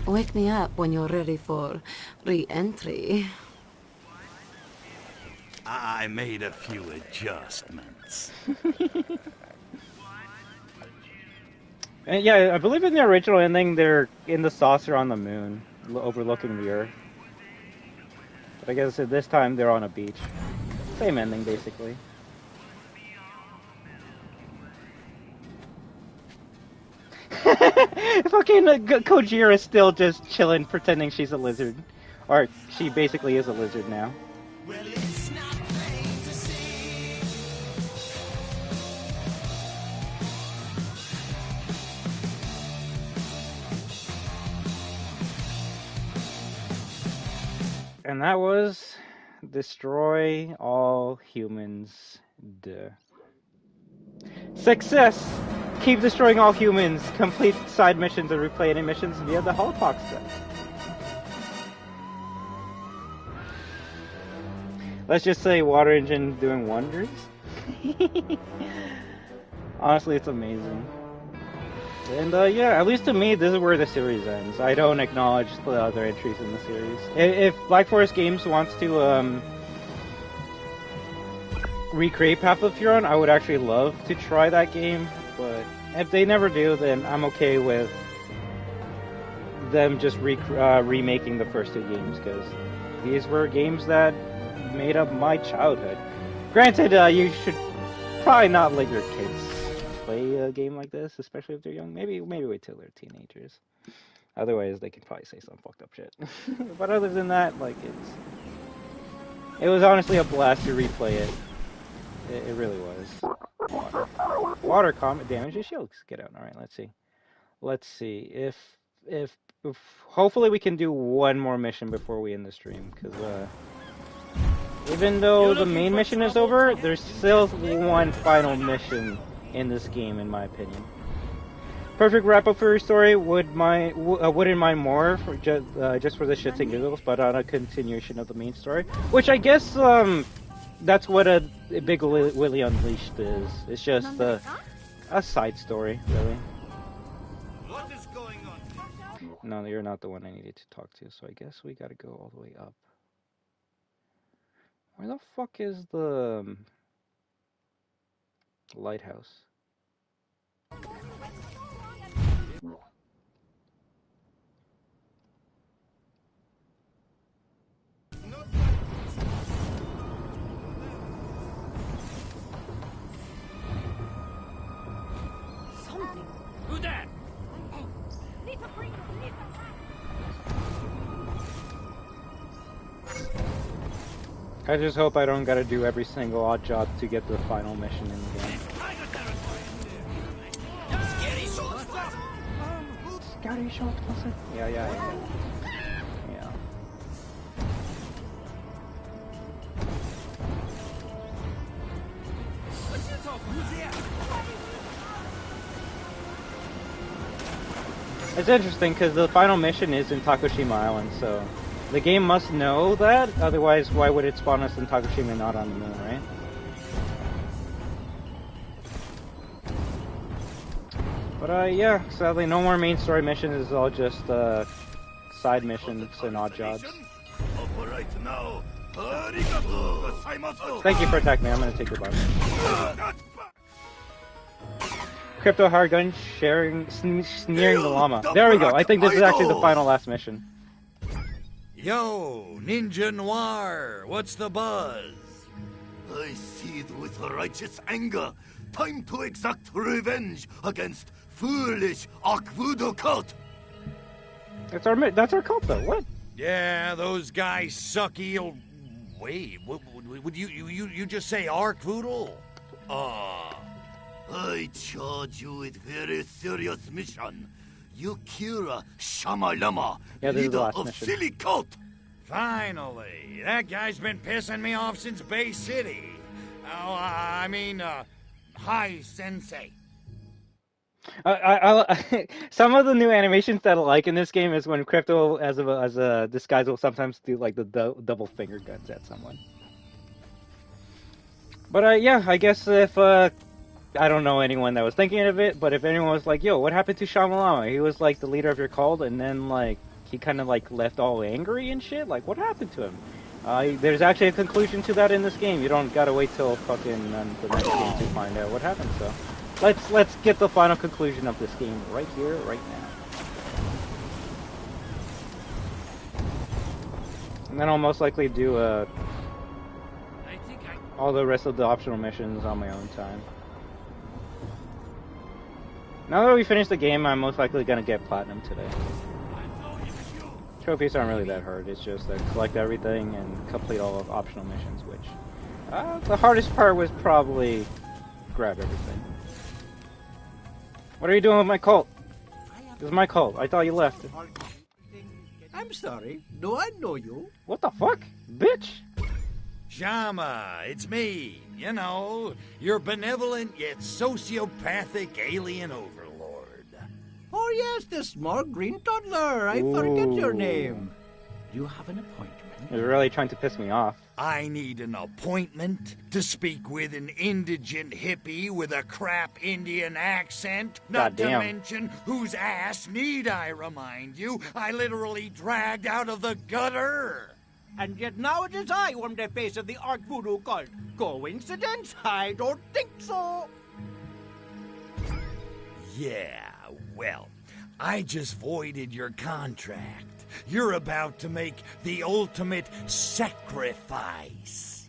Wake me up when you're ready for re-entry. I made a few adjustments. And yeah, I believe in the original ending, they're in the saucer on the moon, overlooking the Earth. But I guess at this time, they're on a beach. Same ending, basically. Fucking Kojira is still just chilling, pretending she's a lizard. Or, she basically is a lizard now. And that was destroy all humans. Duh. Success! Keep destroying all humans. Complete side missions and replay any missions via the Holopox set. Let's just say water engine doing wonders. Honestly, it's amazing. And yeah, at least to me, this is where the series ends. I don't acknowledge the other entries in the series. If Black Forest Games wants to recreate Path of Furon, I would actually love to try that game. But if they never do, then I'm okay with them just remaking the first two games, because these were games that made up my childhood. Granted, you should probably not let your kids play a game like this, especially if they're young. Maybe wait till they're teenagers. Otherwise, they can probably say some fucked up shit. But other than that, like, it was honestly a blast to replay it. It really was. Water comet damages shields. Get out. All right, let's see. Let's see if hopefully we can do one more mission before we end the stream, because even though the main mission is over, there's still one final mission in this game, in my opinion. Perfect wrap-up for your story. Wouldn't mind more for just for the shits and giggles, but on a continuation of the main story, which I guess that's what a Big Willie Unleashed is. It's just a side story, really. What is going on? No, you're not the one I needed to talk to, so I guess we gotta go all the way up. Where the fuck is the lighthouse? Something. Who that? I just hope I don't gotta do every single odd job to get the final mission in the game. Scary shot, was it? Yeah. It's interesting because the final mission is in Takushima Island, so the game must know that, otherwise why would it spawn us in Takushima and not on the moon, right? But yeah, sadly no more main story missions, it's all just side missions and odd jobs. Thank you for attacking me, I'm gonna take your body. Crypto hard gun sneering the llama. There we go, I think this is actually the final last mission. Yo, Ninja Noir, what's the buzz? I see it with righteous anger. Time to exact revenge against foolish Akvudo cult. That's our cult though, what? Yeah, those guys suck eel. Wait, would you just say Arc Voodle? I charge you with very serious mission. You kill Shamalama, leader of silly cult. Finally, that guy's been pissing me off since Bay City. Hi, Sensei. Some of the new animations that I like in this game is when Crypto, as a disguise, will sometimes do like the double finger guns at someone. But yeah, I guess if I don't know anyone that was thinking of it, but if anyone was like, yo, what happened to Shamalama? He was like the leader of your cult, and then like he kind of like left all angry and shit. Like, what happened to him? There's actually a conclusion to that in this game. You don't gotta wait till fucking the next game to find out what happened. So let's get the final conclusion of this game right here, right now. And then I'll most likely do all the rest of the optional missions on my own time. Now that we finished the game, I'm most likely gonna get platinum today. Trophies aren't really that hard, it's just collect everything and complete all of optional missions, which the hardest part was probably grab everything. What are you doing with my cult? This is my cult. I thought you left. I'm sorry. Do I know you? What the fuck? Bitch! Shama, it's me. You know, your benevolent yet sociopathic alien overlord. Oh yes, the small green toddler. I forget your name. You have an appointment. You're really trying to piss me off. I need an appointment to speak with an indigent hippie with a crap Indian accent. Not to mention whose ass, need I remind you, I literally dragged out of the gutter. And yet now it is I who am the face of the Art Voodoo cult. Coincidence? I don't think so. Yeah, well, I just voided your contract. You're about to make the ultimate sacrifice.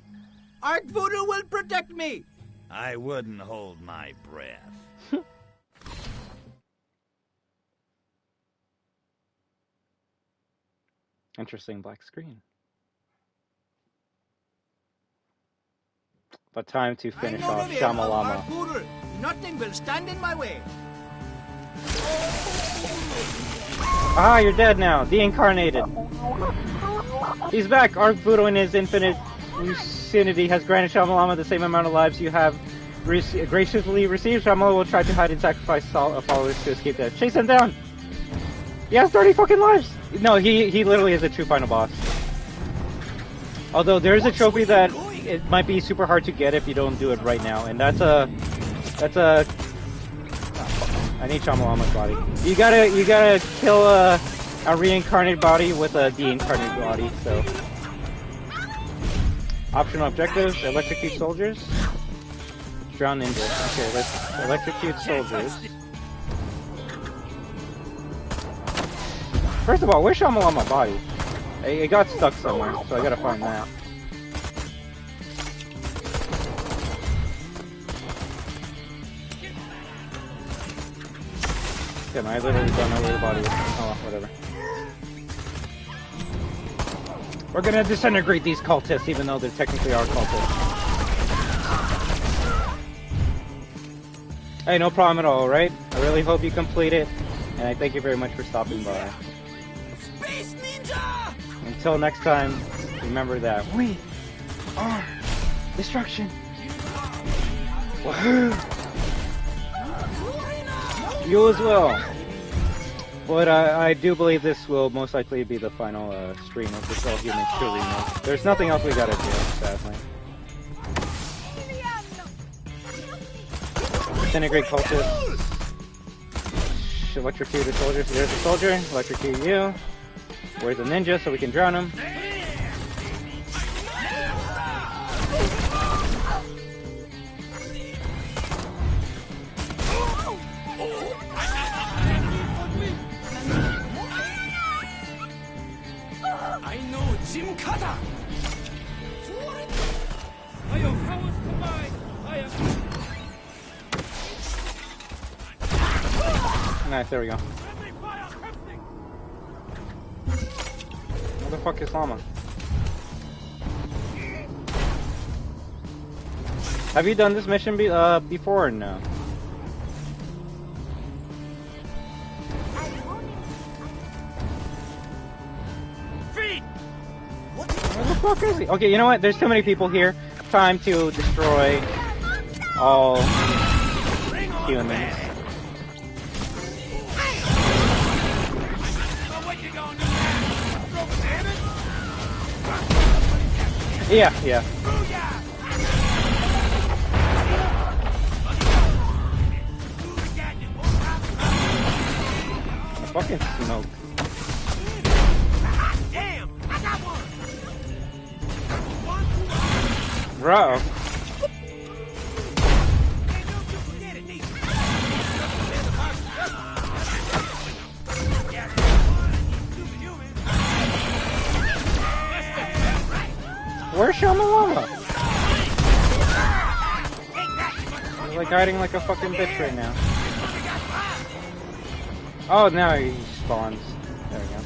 Art Voodoo will protect me. I wouldn't hold my breath. Interesting black screen. But time to finish off Shamalama. Nothing will stand in my way. Ah, you're dead now. Deincarnated. He's back. Arc Voodoo in his infinite lucidity has granted Shamalama the same amount of lives you have graciously received. Shamalama will try to hide and sacrifice followers to escape death. Chase him down! He has 30 fucking lives! No, he literally is a true final boss. Although there is a trophy that it might be super hard to get if you don't do it right now, and that's a I need Shamalama's body. You gotta kill a reincarnated body with a deincarnated body. So optional objectives: electrocute soldiers, drown ninja. Okay, let's electrocute soldiers. First of all, where's Shamalama's body? It got stuck somewhere, so I gotta find that. Damn, I literally don't know where the body is. Oh, whatever. We're gonna disintegrate these cultists, even though they're technically our cultists. Hey, no problem at all, right? I really hope you complete it, and I thank you very much for stopping by. Space Ninja! Until next time, remember that we are destruction. WAHOO! You as well. But I do believe this will most likely be the final stream of this All Humans 2 remake. There's nothing else we gotta do, sadly. Disintegrate cultists. Electrocute the soldiers. There's a soldier. Electrocute you. Where's the ninja so we can drown him? I know Jim Cutter. I am powers combined. Nice, there we go. Where the fuck is Llama? Have you done this mission before or no? Where the fuck is he? Okay, you know what? There's too many people here. Time to destroy all humans. Yeah. Fucking smoke. Damn! I got one! Bro. Where's Shamalama? He's like hiding like a fucking bitch right now. Oh, now he spawns. There we go.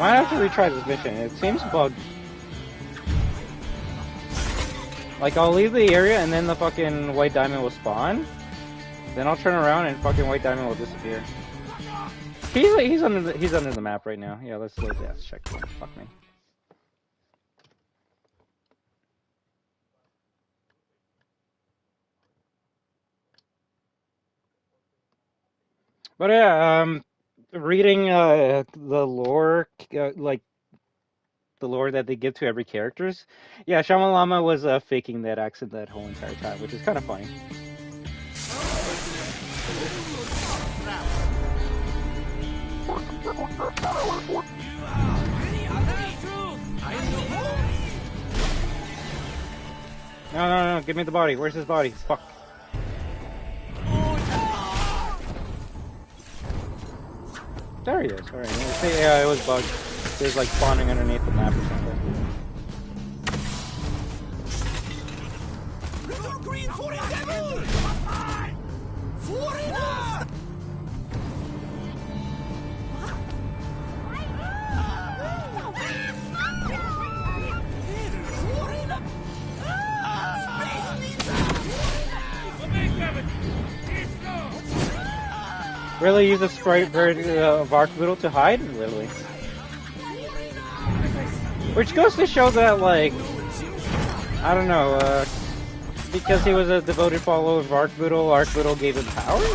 might have to retry this mission. It seems bugged. Like, I'll leave the area and then the fucking white diamond will spawn. Then I'll turn around and fucking white diamond will disappear. He's under the map right now. Yeah, let's check. Fuck me. But yeah, reading the lore, like the lore that they give to every characters. Yeah, Shamalama was faking that accent that whole entire time, which is kind of funny. No, give me the body. Where's his body? Fuck. There he is. Alright. Yeah, it was bugged. It was like spawning underneath the map or something. Really use a sprite bird of Arcboodle to hide? Literally. Which goes to show that, like, I don't know, because he was a devoted follower of Arcboodle gave him powers?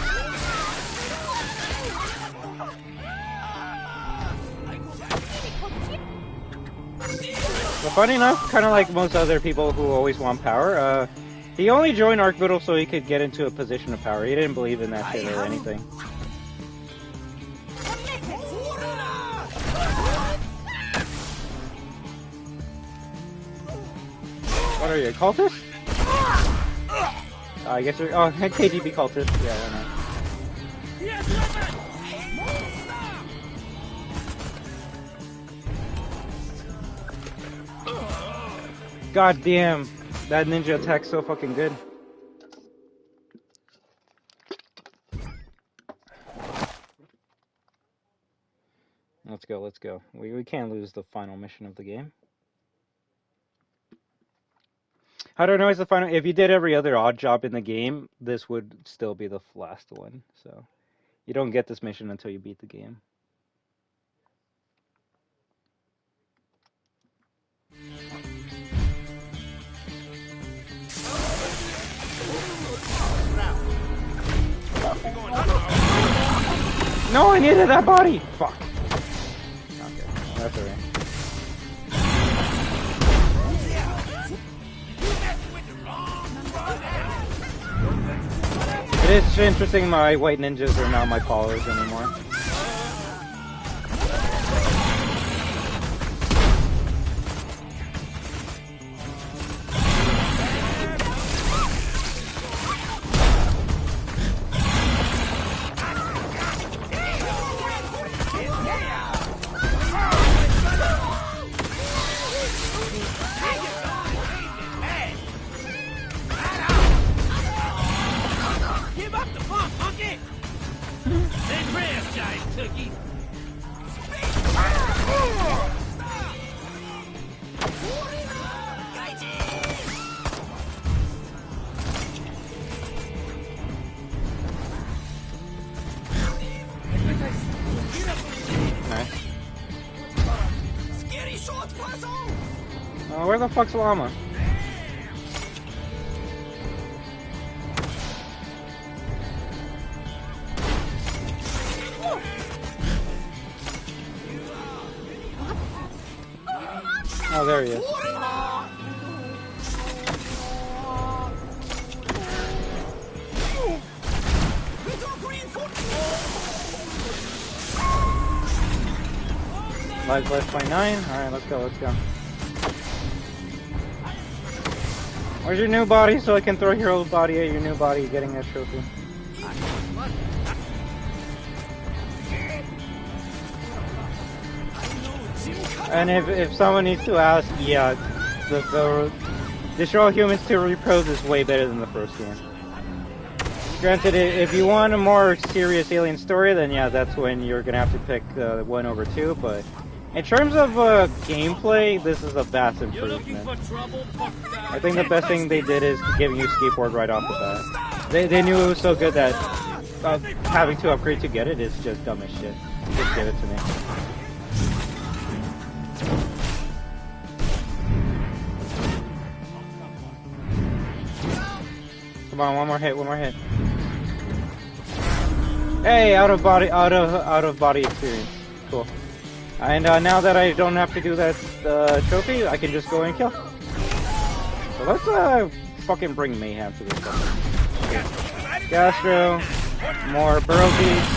But funny enough, kind of like most other people who always want power, he only joined Arcboodle so he could get into a position of power. He didn't believe in that shit or anything. What are you, a cultist? I guess you're... Oh, KGB cultist. Yeah, I know. God damn. That ninja attack's so fucking good. Let's go, let's go. We can't lose the final mission of the game. How do I know it's the final? If you did every other odd job in the game, this would still be the last one. So you don't get this mission until you beat the game. No, I needed that body! Fuck. Okay, that's alright. It is interesting my white ninjas are not my followers anymore. Where the fuck's Llama? Oh, there he is. Lives left 29. Alright, let's go, let's go. Where's your new body so I can throw your old body at your new body getting a trophy? And if someone needs to ask, yeah, the Destroy Humans 2 Reprobed is way better than the first one. Granted, if you want a more serious alien story, then yeah, that's when you're gonna have to pick 1 over 2, but In terms of gameplay, this is a vast improvement. I think the best thing they did is giving you skateboard right off the bat. They knew it was so good that having to upgrade to get it is just dumb as shit. Just give it to me. Come on, one more hit. Hey, out of body experience. Cool. And now that I don't have to do that trophy, I can just go and kill. So let's fucking bring mayhem to this stuff. Okay. Gastro, more burrow beats,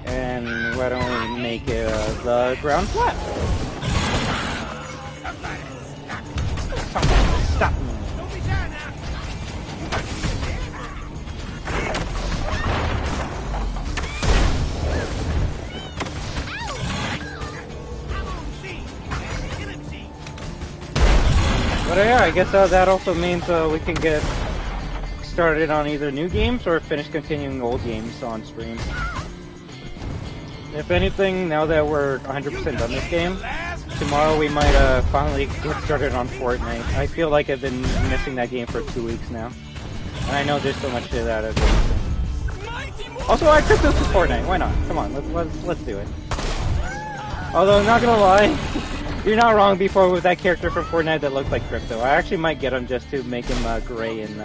and why don't we make the ground flat? Stop me. But yeah, I guess that also means we can get started on either new games or finish continuing old games on stream. If anything, now that we're 100% done this game, tomorrow we might finally get started on Fortnite. I feel like I've been missing that game for 2 weeks now. And I know there's so much shit out of it. Also, I took this to Fortnite. Why not? Come on, let's do it. Although, I'm not gonna lie, you're not wrong before with that character from Fortnite that looks like Crypto. I actually might get him just to make him gray and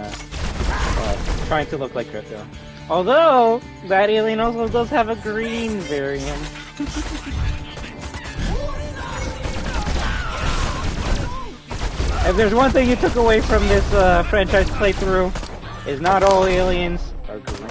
trying to look like Crypto. Although, that alien also does have a green variant. If there's one thing you took away from this franchise playthrough, is not all aliens are green.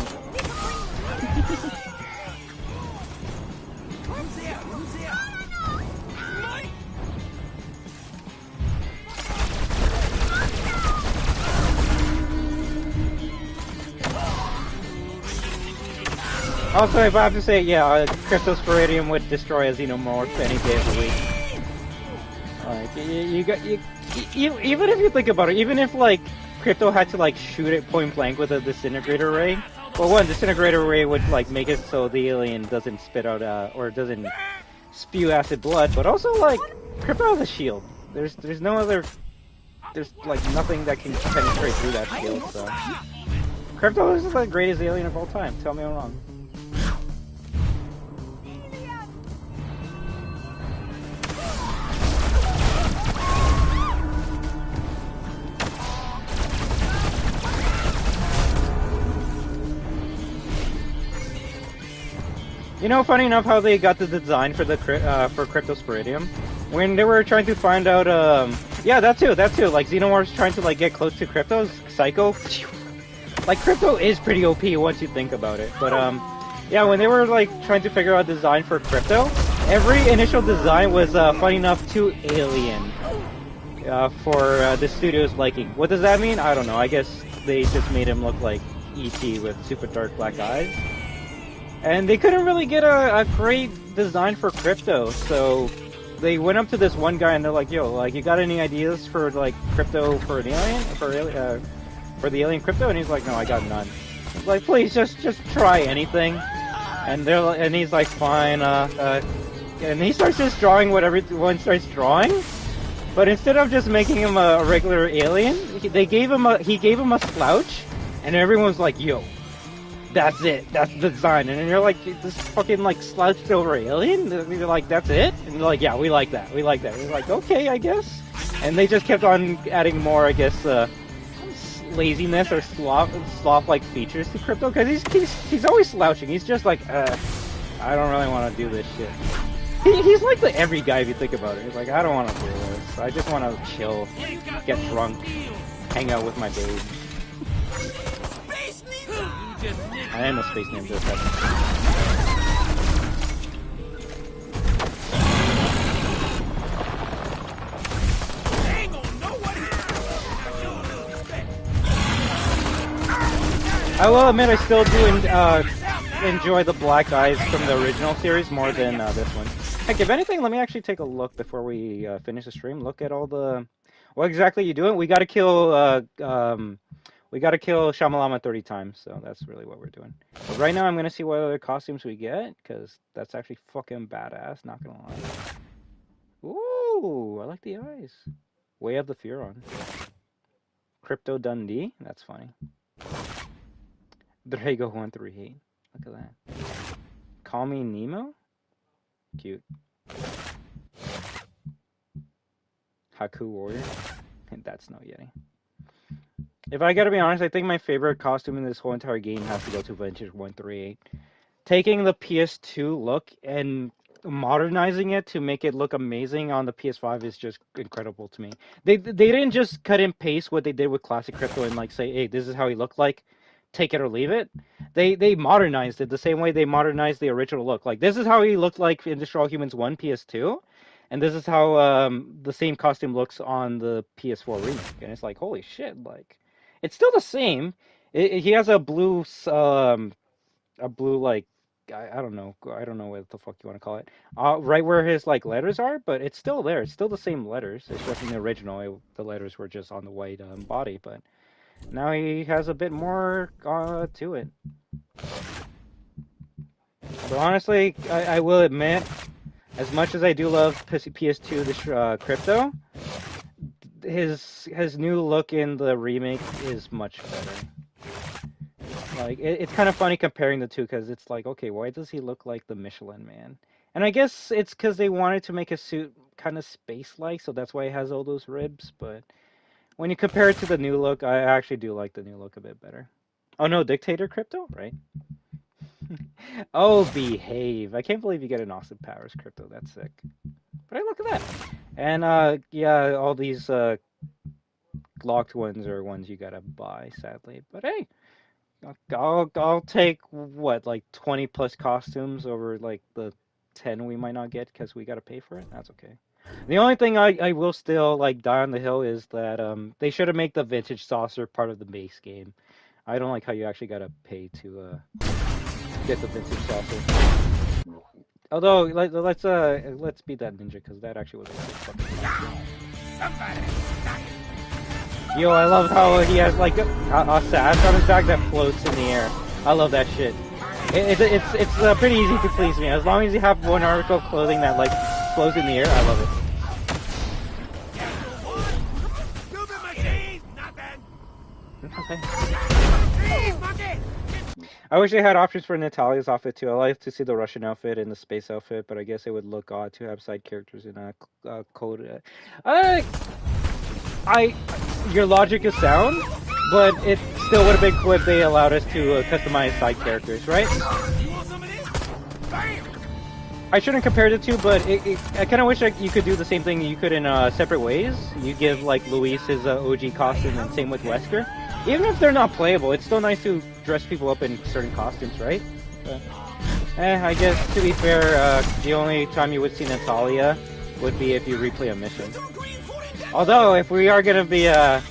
Also, if I have to say, yeah, Cryptosporidium would destroy a Xenomorph any day of the week. Like, even if you think about it, even if like Crypto had to like shoot it point blank with a disintegrator ray, well, one disintegrator ray would like make it so the alien doesn't spit out or doesn't spew acid blood, but also like Crypto has a shield. There's no other, there's like nothing that can penetrate through that shield. So Crypto is the greatest alien of all time. Tell me I'm wrong. You know, funny enough, how they got the design for the for Cryptosporidium, when they were trying to find out, yeah, that too. Like Xenomorphs trying to like get close to Crypto's Psycho. Like Crypto is pretty OP once you think about it. But yeah, when they were like trying to figure out design for Crypto, every initial design was funny enough too alien for the studio's liking. What does that mean? I don't know. I guess they just made him look like E.T. with super dark black eyes. And they couldn't really get a great design for Crypto, so they went up to this one guy and they're like, "Yo, like, you got any ideas for like Crypto for an alien for the alien Crypto?" And he's like, "No, I got none." Like, please, just try anything. And he's like, "Fine." And he starts just drawing what everyone starts drawing. But instead of just making him a regular alien, he gave him a slouch, and everyone's like, "Yo, that's it. That's the design." And you're like, this fucking like slouched over alien? And you're like, that's it? And they're like, yeah, we like that. We like that. And you're like, okay, I guess. And they just kept on adding more, I guess, laziness or sloth-like features to Crypto, because he's always slouching. He's just like, I don't really want to do this shit. He's like the every guy if you think about it. He's like, I don't want to do this. I just want to chill, get drunk, hang out with my babe. I am a space ninja. I will admit I still do enjoy the black eyes from the original series more than this one. Heck, if anything, let me actually take a look before we finish the stream. Look at all the... What exactly are you doing? We gotta kill... We gotta kill Shamalama 30 times, so that's really what we're doing. But right now, I'm gonna see what other costumes we get, because that's actually fucking badass, not gonna lie. Ooh, I like the eyes. Way of the Furon. Crypto Dundee? That's funny. Drago 138. Look at that. Call Me Nemo? Cute. Haku Warrior? That's no Yeti. If I gotta be honest, I think my favorite costume in this whole entire game has to go to Vintage 138. Taking the PS2 look and modernizing it to make it look amazing on the PS5 is just incredible to me. They didn't just cut and paste what they did with Classic Crypto and like say, hey, this is how he looked like, take it or leave it. They modernized it the same way they modernized the original look. Like, this is how he looked like in Destroy All Humans 1 PS2, and this is how the same costume looks on the PS4 remake. And it's like, holy shit, like, it's still the same. He has a blue like, I don't know what the fuck you want to call it. Right where his like letters are, but it's still there. It's still the same letters. It's just in the original, the letters were just on the white body, but now he has a bit more to it. But honestly, I will admit, as much as I do love PS2 this Crypto, his new look in the remake is much better. Like, it's kind of funny comparing the two, because it's like, okay, why does he look like the Michelin Man? And I guess it's because they wanted to make a suit kind of space-like, so that's why he has all those ribs, but when you compare it to the new look, I actually do like the new look a bit better. Oh no, Dictator Crypto, right? Oh, behave. I can't believe you get an Austin Powers Crypto, that's sick. But hey, look at that. And, yeah, all these locked ones are ones you gotta buy, sadly. But hey, I'll take, what, like 20 plus costumes over like the 10 we might not get because we gotta pay for it? That's okay. The only thing I will still like die on the hill is that they should have made the vintage saucer part of the base game. I don't like how you actually gotta pay to get the vintage saucer. Although let's beat that ninja, because that actually was a good fucking. Yo, I love how he has like a sash on his back that floats in the air. I love that shit. It's pretty easy to please me. As long as you have one article of clothing that like floats in the air, I love it. I wish they had options for Natalia's outfit too. I like to see the Russian outfit and the space outfit, but I guess it would look odd to have side characters in a code. Your logic is sound, but it still would have been cool if they allowed us to customize side characters, right? I shouldn't compare the two, but I kind of wish you could do the same thing you could in separate ways. You give like Luis his OG costume, and same with Wesker. Even if they're not playable, it's still nice to dress people up in certain costumes, right? But, I guess to be fair, the only time you would see Natalia would be if you replay a mission. Although, if we are gonna be if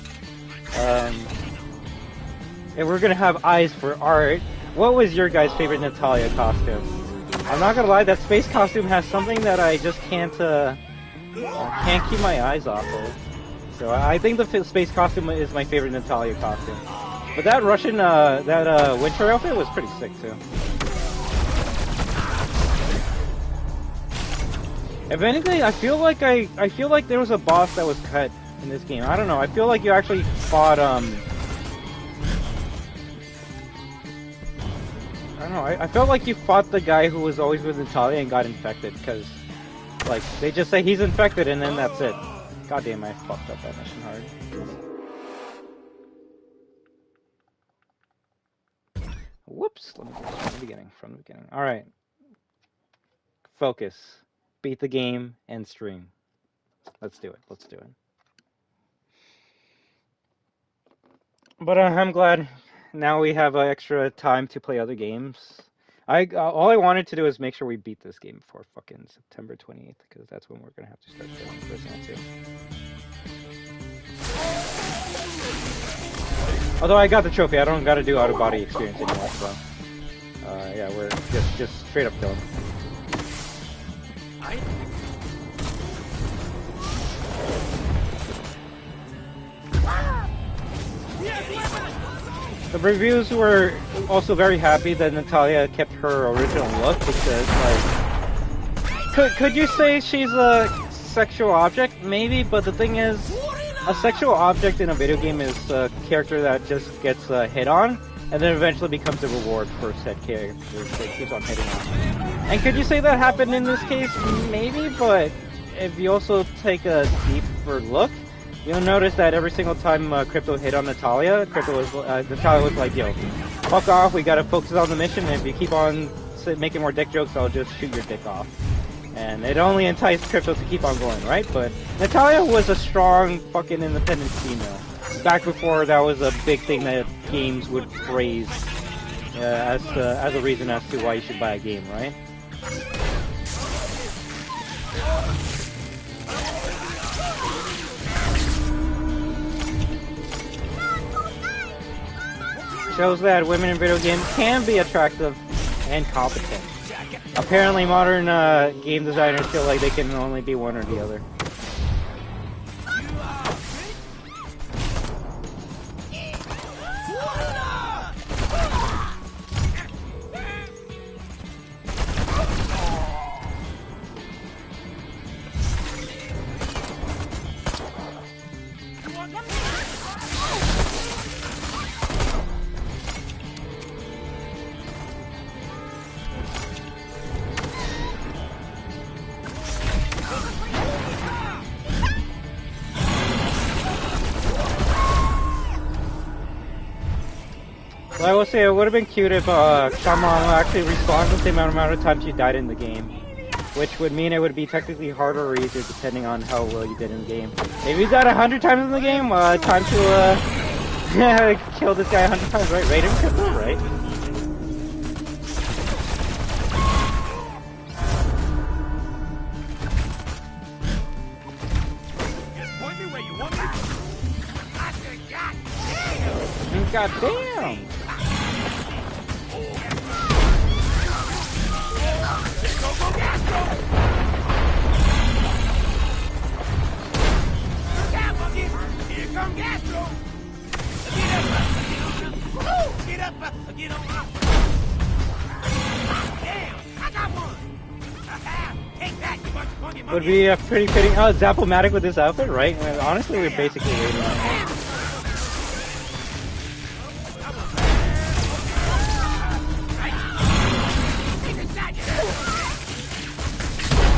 we're gonna have eyes for art, what was your guys' favorite Natalia costume? I'm not gonna lie, that space costume has something that I just can't keep my eyes off of. So I think the space costume is my favorite Natalia costume. But that Russian, winter outfit was pretty sick too. If anything, I feel like there was a boss that was cut in this game. I don't know. I feel like you actually fought I don't know. I felt like you fought the guy who was always with Natalia and got infected, because like they just say he's infected and then that's it. God damn, I fucked up that mission hard. Whoops. Let me go from the beginning. Alright. Focus. Beat the game and stream. Let's do it. But I'm glad now we have extra time to play other games. All I wanted to do is make sure we beat this game before fucking September 28th, because that's when we're gonna have to start playing Resident 2. Although I got the trophy, I don't gotta do out-of-body experience anymore, so yeah, we're just straight up killing. the reviews were also very happy that Natalia kept her original look because, like, could you say she's a sexual object? Maybe, but the thing is, a sexual object in a video game is a character that just gets hit on, and then eventually becomes a reward for said character that keeps on hitting on. And could you say that happened in this case? Maybe, but if you also take a deeper look, you'll notice that every single time Crypto hit on Natalia, Natalia was like, yo, fuck off, we gotta focus on the mission, and if you keep on making more dick jokes, I'll just shoot your dick off. And it only enticed Crypto to keep on going, right? But Natalia was a strong fucking independent female. Back before that was a big thing that games would praise as a reason as to why you should buy a game, right? Shows that women in video games can be attractive and competent. Apparently modern game designers feel like they can only be one or the other. I will say it would have been cute if Klaw-Naw actually respawned the same amount of times she died in the game, which would mean it would be technically harder or easier depending on how well you did in the game. If you died 100 times in the game, time to kill this guy 100 times, right? Rate him Crypto, right? Point me where you want me. God damn! Would be a pretty fitting. Oh, Zap-O-Matic with this outfit, right? I mean, honestly, we're basically waiting on him.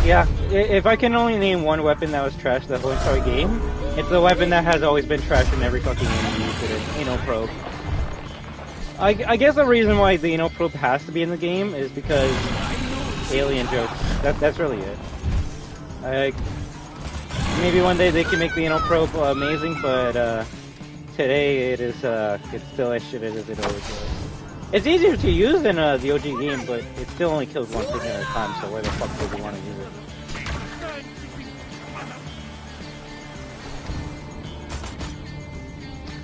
Yeah, if I can only name one weapon that was trash the whole entire game, it's the weapon that has always been trash in every fucking game you use it in, anal probe. I guess the reason why the anal probe has to be in the game is because alien jokes. That's really it. Maybe one day they can make the anal probe amazing, but today it is it's still as shit as it always was. It's easier to use than the OG game, but it still only kills one thing at a time, so where the fuck would you want to use it?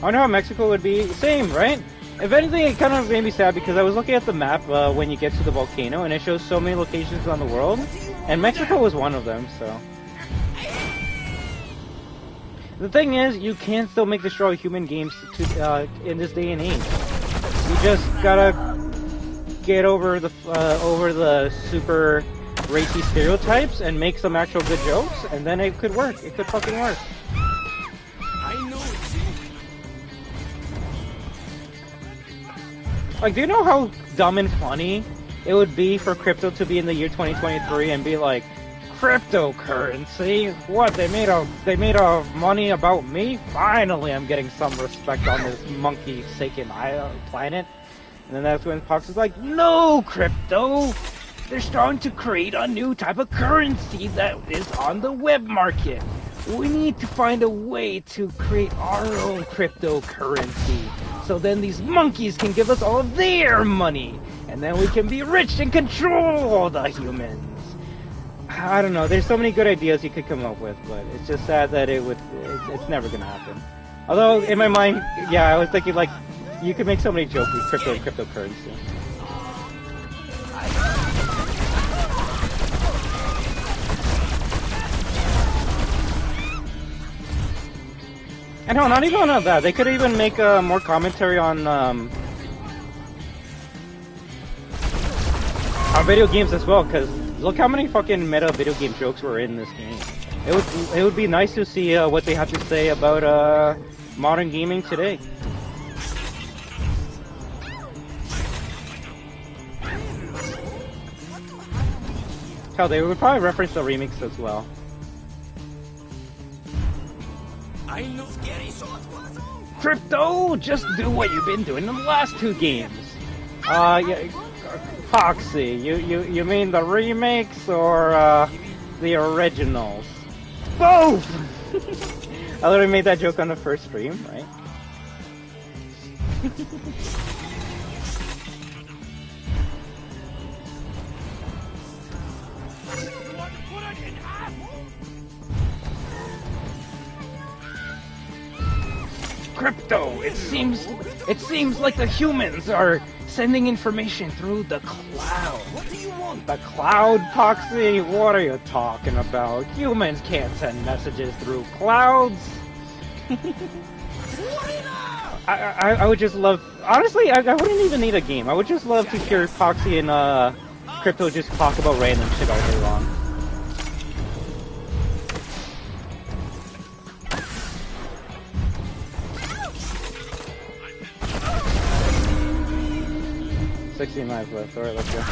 I wonder how Mexico would be. Same, right? If anything, it kind of made me sad because I was looking at the map when you get to the volcano, and it shows so many locations on the world, and Mexico was one of them, so... The thing is, you can still make destroy human games in this day and age. You just gotta get over the super racy stereotypes and make some actual good jokes, and then it could work. It could fucking work. I know it's Like, do you know how dumb and funny it would be for crypto to be in the year 2023 and be like, cryptocurrency? What, they made a money about me? Finally, I'm getting some respect on this monkey-saken planet. And then that's when Pox is like, no, crypto! They're starting to create a new type of currency that is on the web market. We need to find a way to create our own cryptocurrency. So then these monkeys can give us all of their money. And then we can be rich and control the humans. I don't know, there's so many good ideas you could come up with, but it's just sad that it's never gonna happen. Although, in my mind, yeah, I was thinking, like, you could make so many jokes with crypto and cryptocurrency. And no, not even on that, they could even make more commentary on video games as well, because look how many fucking meta video game jokes were in this game. It would be nice to see what they have to say about modern gaming today. Hell, they would probably reference the remix as well. Crypto, just do what you've been doing in the last 2 games. Yeah, Foxy, you mean the remakes or the originals? Both! I literally made that joke on the first stream, right? Crypto, it seems like the humans are sending information through the cloud. What do you want? The cloud, Poxy? What are you talking about? Humans can't send messages through clouds. I would just love... Honestly, I wouldn't even need a game. I would just love to hear Poxy and Crypto just talk about random shit all day long. $16 lives left. Alright, let's go.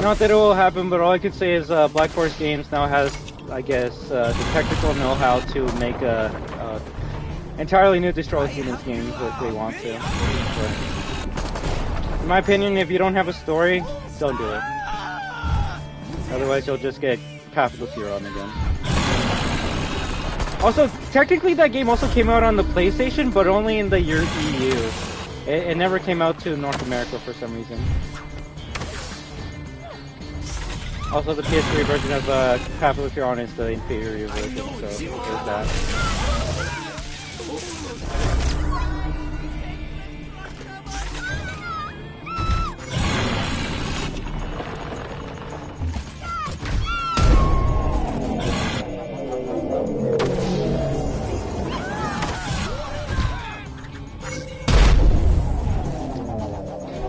Not that it will happen, but all I could say is Black Forest Games now has, I guess, the technical know-how to make a entirely new Destroy All Humans game if they want to. But in my opinion, if you don't have a story, don't do it. Otherwise, you'll just get Path of the Furon again. Also, technically that game also came out on the PlayStation, but only in the EU. It never came out to North America for some reason. Also, the PS3 version of Path of the Furon is the inferior version, so there's that.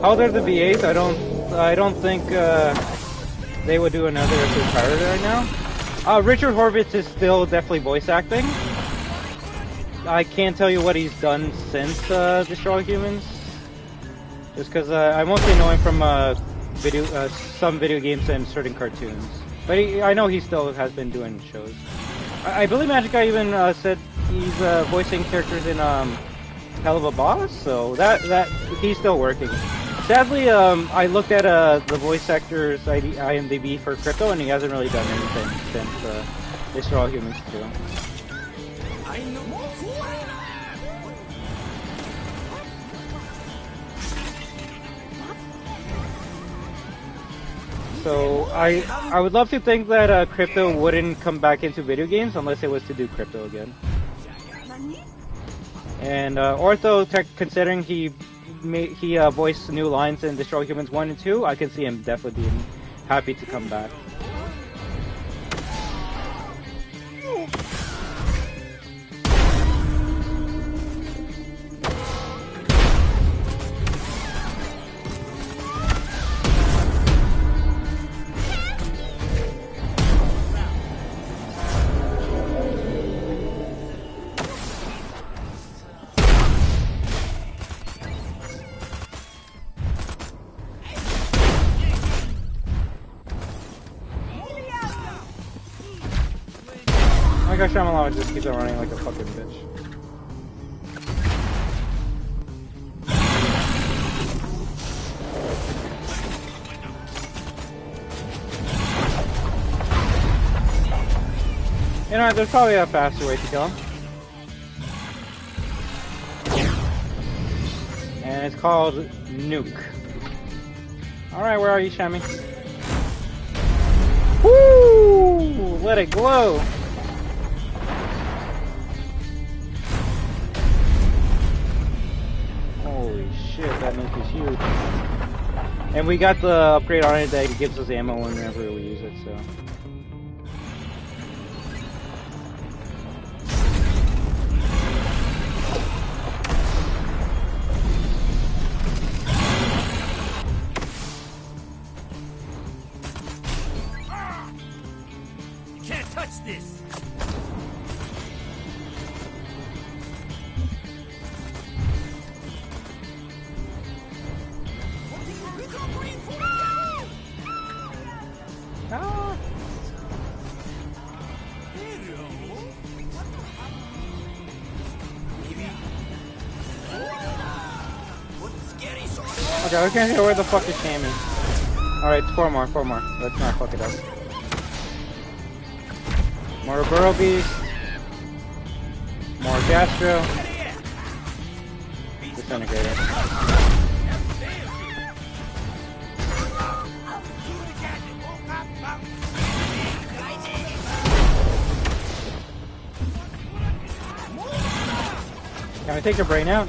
How old are the VAs? I don't think they would do another if they're tired right now. Richard Horvitz is still definitely voice acting. I can't tell you what he's done since Destroy All Humans, just because I mostly know him from some video games and certain cartoons. But I know he still has been doing shows. I believe Magic Guy even said he's voicing characters in Hell of a Boss, so that he's still working. Sadly, I looked at the voice actor's IMDb for Crypto, and he hasn't really done anything since Destroy All Humans 2. So I would love to think that Crypto wouldn't come back into video games unless it was to do Crypto again. And Ortho, considering he voiced new lines in Destroy All Humans 1 and 2, I can see him definitely being happy to come back. Shyamalan just keeps on running like a fucking bitch. You know, there's probably a faster way to kill him. And it's called Nuke. Alright, where are you, Shammy? Woo! Let it glow. Holy shit, that nuke is huge. And we got the upgrade on it that gives us ammo whenever we use it, so. You can't touch this! Ah. Okay, we can't hear where the fuck is Cammy. Alright, four more. Let's not fuck it up. More Burrow Beast. More Gastro. Disintegrator. Can I take your brain out?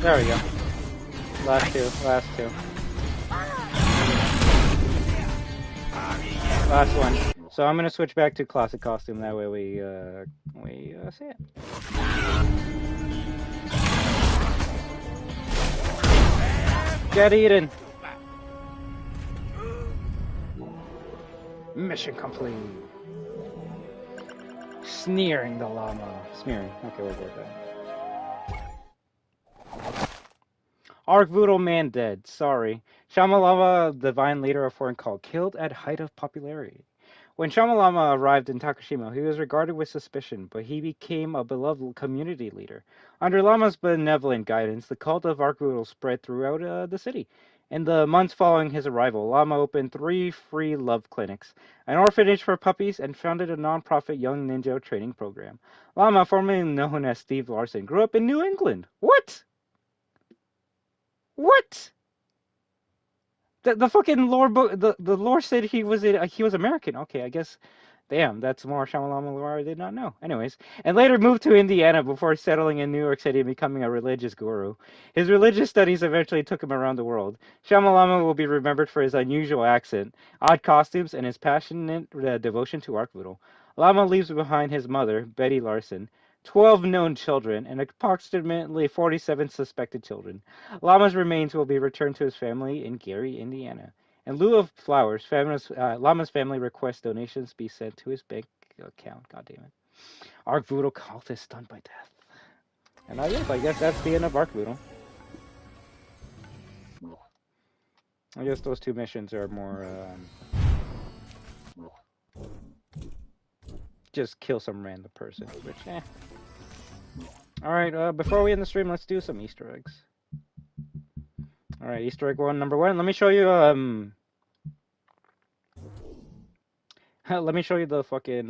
There we go. Last two. Last one. So I'm gonna switch back to classic costume. That way we see it. Get eaten. Mission complete. Sneering the llama. Smearing. Okay, we'll go with that. Arc Voodoo Man dead. Sorry. Shamalama, divine leader of foreign cult, killed at height of popularity. When Shamalama arrived in Takashima, he was regarded with suspicion, but he became a beloved community leader. Under Lama's benevolent guidance, the cult of Arc Voodoo spread throughout the city. In the months following his arrival, Lama opened 3 free love clinics, an orphanage for puppies, and founded a non-profit young ninja training program. Lama, formerly known as Steve Larson, grew up in New England. What? What? The fucking lore book, the lore said he was American. Okay, I guess. Damn, that's more Shamalama lore I did not know. Anyways, and later moved to Indiana before settling in New York City and becoming a religious guru. His religious studies eventually took him around the world. Shamalama will be remembered for his unusual accent, odd costumes, and his passionate devotion to Arc Voodoo. Lama leaves behind his mother, Betty Larson, 12 known children, and approximately 47 suspected children. Lama's remains will be returned to his family in Gary, Indiana. In lieu of flowers, Lama's family requests donations be sent to his bank account. God damn it. Arc Voodoo cult is stunned by death. And I guess that's the end of Arc Voodoo. I guess those 2 missions are more just kill some random person, which Alright, before we end the stream, let's do some Easter eggs. Alright, Easter egg number 1. Let me show you let me show you the fucking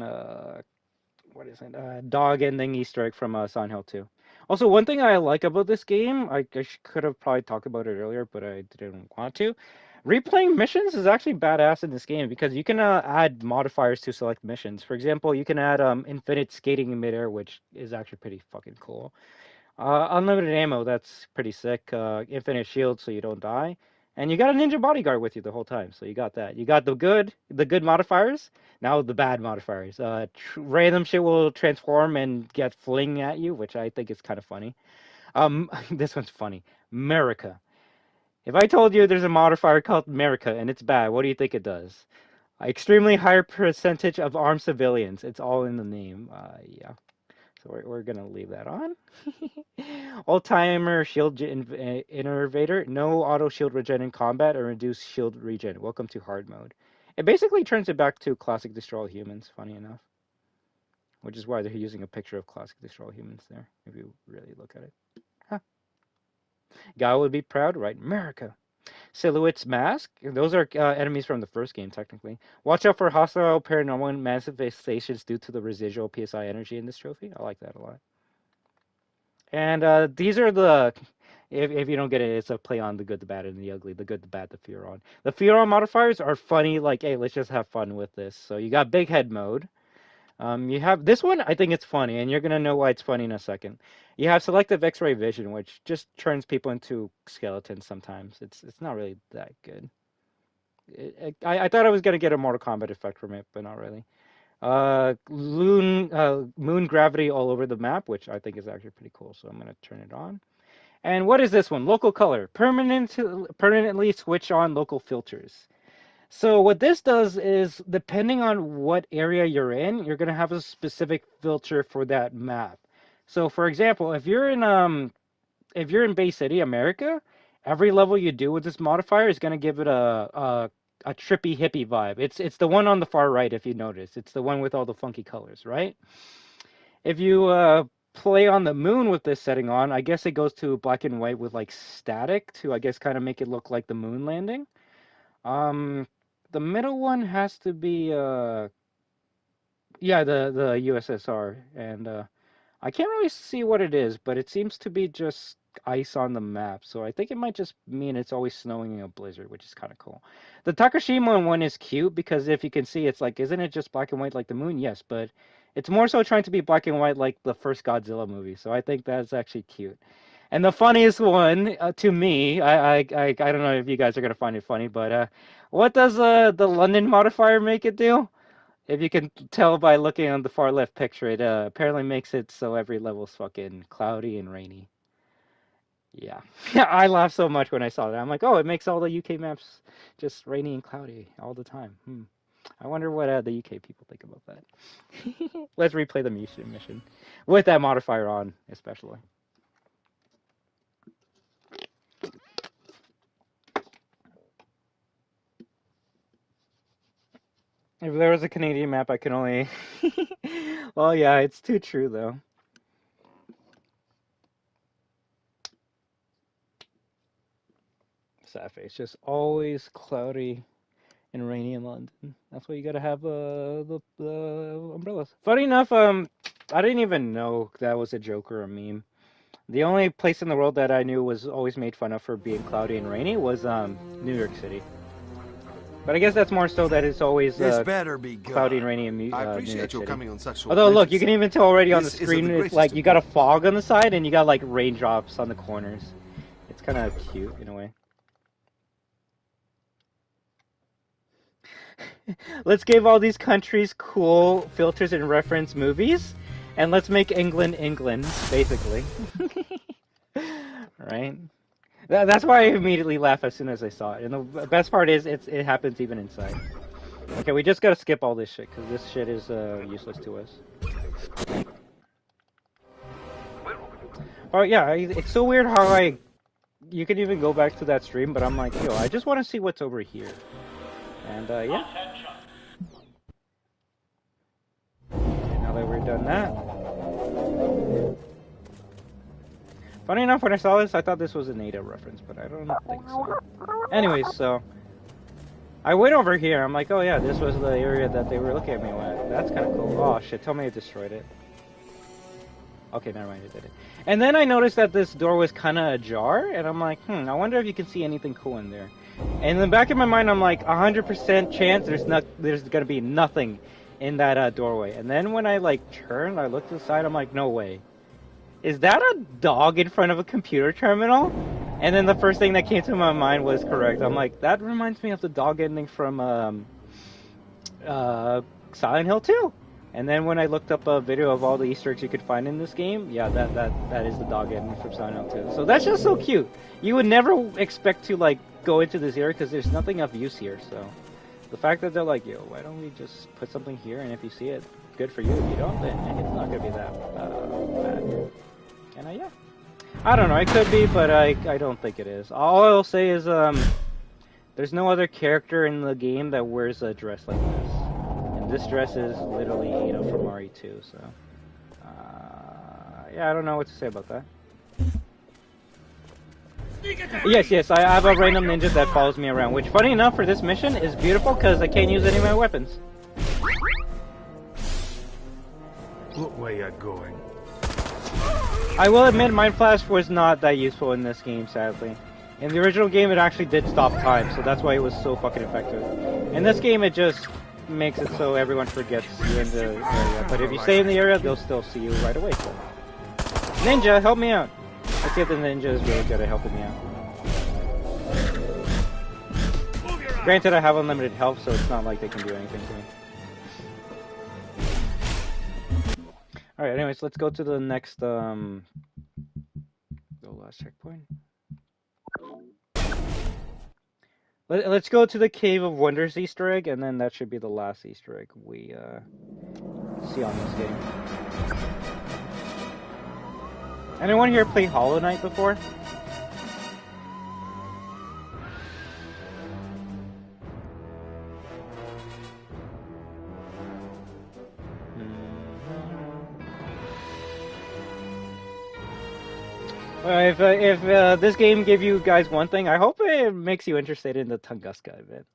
what is it? Dog ending Easter egg from Silent Hill 2. Also, one thing I like about this game, I could have probably talked about it earlier, but I didn't want to. Replaying missions is actually badass in this game because you can add modifiers to select missions. For example, you can add infinite skating in midair, which is actually pretty fucking cool. Unlimited ammo, that's pretty sick. Infinite shield, so you don't die. And you got a ninja bodyguard with you the whole time, so you got that. You got the good modifiers. Now the bad modifiers. Random shit will transform and get fling at you, which I think is kind of funny. This one's funny. America. If I told you there's a modifier called America and it's bad, what do you think it does? Extremely higher percentage of armed civilians. It's all in the name. Yeah. So we're gonna leave that on. Old-timer shield innervator. No auto shield regen in combat or reduced shield regen. Welcome to hard mode. It basically turns it back to classic Destroy All Humans, funny enough. Which is why they're using a picture of classic Destroy All Humans there, if you really look at it. Huh. God would be proud, right? America. Silhouette's mask. Those are enemies from the first game, technically. Watch out for hostile paranormal manifestations due to the residual PSI energy in this trophy. I like that a lot. And these are the... If you don't get it, it's a play on the good, the bad, and the ugly. The good, the bad, the Furon. The Furon modifiers are funny, like, hey, let's just have fun with this. So you got Big Head mode. You have this one, I think it's funny, and you're going to know why it's funny in a second. You have selective X-ray vision, which just turns people into skeletons sometimes. It's not really that good. I thought I was going to get a Mortal Kombat effect from it, but not really. Moon gravity all over the map, which I think is actually pretty cool, so I'm going to turn it on. And what is this one? Local color. Permanently switch on local filters. So what this does is, depending on what area you're in, you're going to have a specific filter for that map. So for example, if you're in Bay City, America, every level you do with this modifier is going to give it a trippy hippie vibe. It's the one on the far right, if you notice. It's the one with all the funky colors, right? If you play on the moon with this setting on, I guess it goes to black and white with like static to, I guess, kind of make it look like the moon landing. The middle one has to be the USSR, and I can't really see what it is, but it seems to be just ice on the map, so I think it might just mean it's always snowing in a blizzard, which is kind of cool. The Takashima one is cute because if you can see, it's like, isn't it just black and white like the moon? Yes, but it's more so trying to be black and white like the first Godzilla movie, so I think that's actually cute. And the funniest one to me, I don't know if you guys are gonna find it funny, but what does the London modifier make it do? If you can tell by looking on the far left picture, it apparently makes it so every level's fucking cloudy and rainy. Yeah, I laughed so much when I saw that. I'm like, oh, it makes all the UK maps just rainy and cloudy all the time. I wonder what the UK people think about that. Let's replay the mission with that modifier on, especially. If there was a Canadian map, I could only... Well, yeah, it's too true, though. Sad face. Just always cloudy and rainy in London. That's why you gotta have the umbrellas. Funny enough, I didn't even know that was a joke or a meme. The only place in the world that I knew was always made fun of for being cloudy and rainy was New York City. But I guess that's more so that it's always cloudy and rainy in I appreciate you coming on such short Although, look, notice. you can even tell already on the This is of screen, the it's greatest like you got a fog on the side and you got like raindrops on the corners. It's kind of cute in a way. Let's give all these countries cool filters and reference movies, and let's make England, basically. Right? That's why I immediately laugh as soon as I saw it. And the best part is it happens even inside. Okay, we just gotta skip all this shit, because this shit is useless to us. Oh yeah, it's so weird how you can even go back to that stream, but I'm like, yo, I just want to see what's over here. And yeah. Okay, now that we're done that. Funny enough, when I saw this, I thought this was a NATO reference, but I don't think so. Anyways, so I went over here. I'm like, oh yeah, this was the area that they were looking at me with. That's kind of cool. Oh shit, tell me it destroyed it. Okay, never mind, it did it. And then I noticed that this door was kind of ajar, and I'm like, I wonder if you can see anything cool in there. And in the back of my mind, I'm like, 100% chance there's gonna be nothing in that doorway. And then when I like turned, I looked to the side, I'm like, no way. Is that a dog in front of a computer terminal? And then the first thing that came to my mind was correct. I'm like, that reminds me of the dog ending from Silent Hill 2. And then when I looked up a video of all the Easter eggs you could find in this game, yeah, that is the dog ending from Silent Hill 2. So that's just so cute. You would never expect to like go into this area because there's nothing of use here. So the fact that they're like, yo, why don't we just put something here, and if you see it, good for you. If you don't, then it's not gonna be that bad. And yeah, I don't know. It could be, but I don't think it is. All I'll say is there's no other character in the game that wears a dress like this. And this dress is literally Ada from RE2. So yeah, I don't know what to say about that. Yes, I have a random ninja that follows me around, which, funny enough, for this mission is beautiful because I can't use any of my weapons. What way you going? I will admit, Mind Flash was not that useful in this game, sadly. In the original game, it actually did stop time, so that's why it was so fucking effective. In this game, it just makes it so everyone forgets you're in the area. But if you stay in the area, they'll still see you right away. So. Ninja, help me out! Let's see if the ninja is really good at helping me out. Granted, I have unlimited health, so it's not like they can do anything to me. Alright, anyways, let's go to the next, the last checkpoint. Let's go to the Cave of Wonders Easter egg, and then that should be the last Easter egg we, see on this game. Anyone here play Hollow Knight before? If this game gave you guys one thing, I hope it makes you interested in the Tunguska event.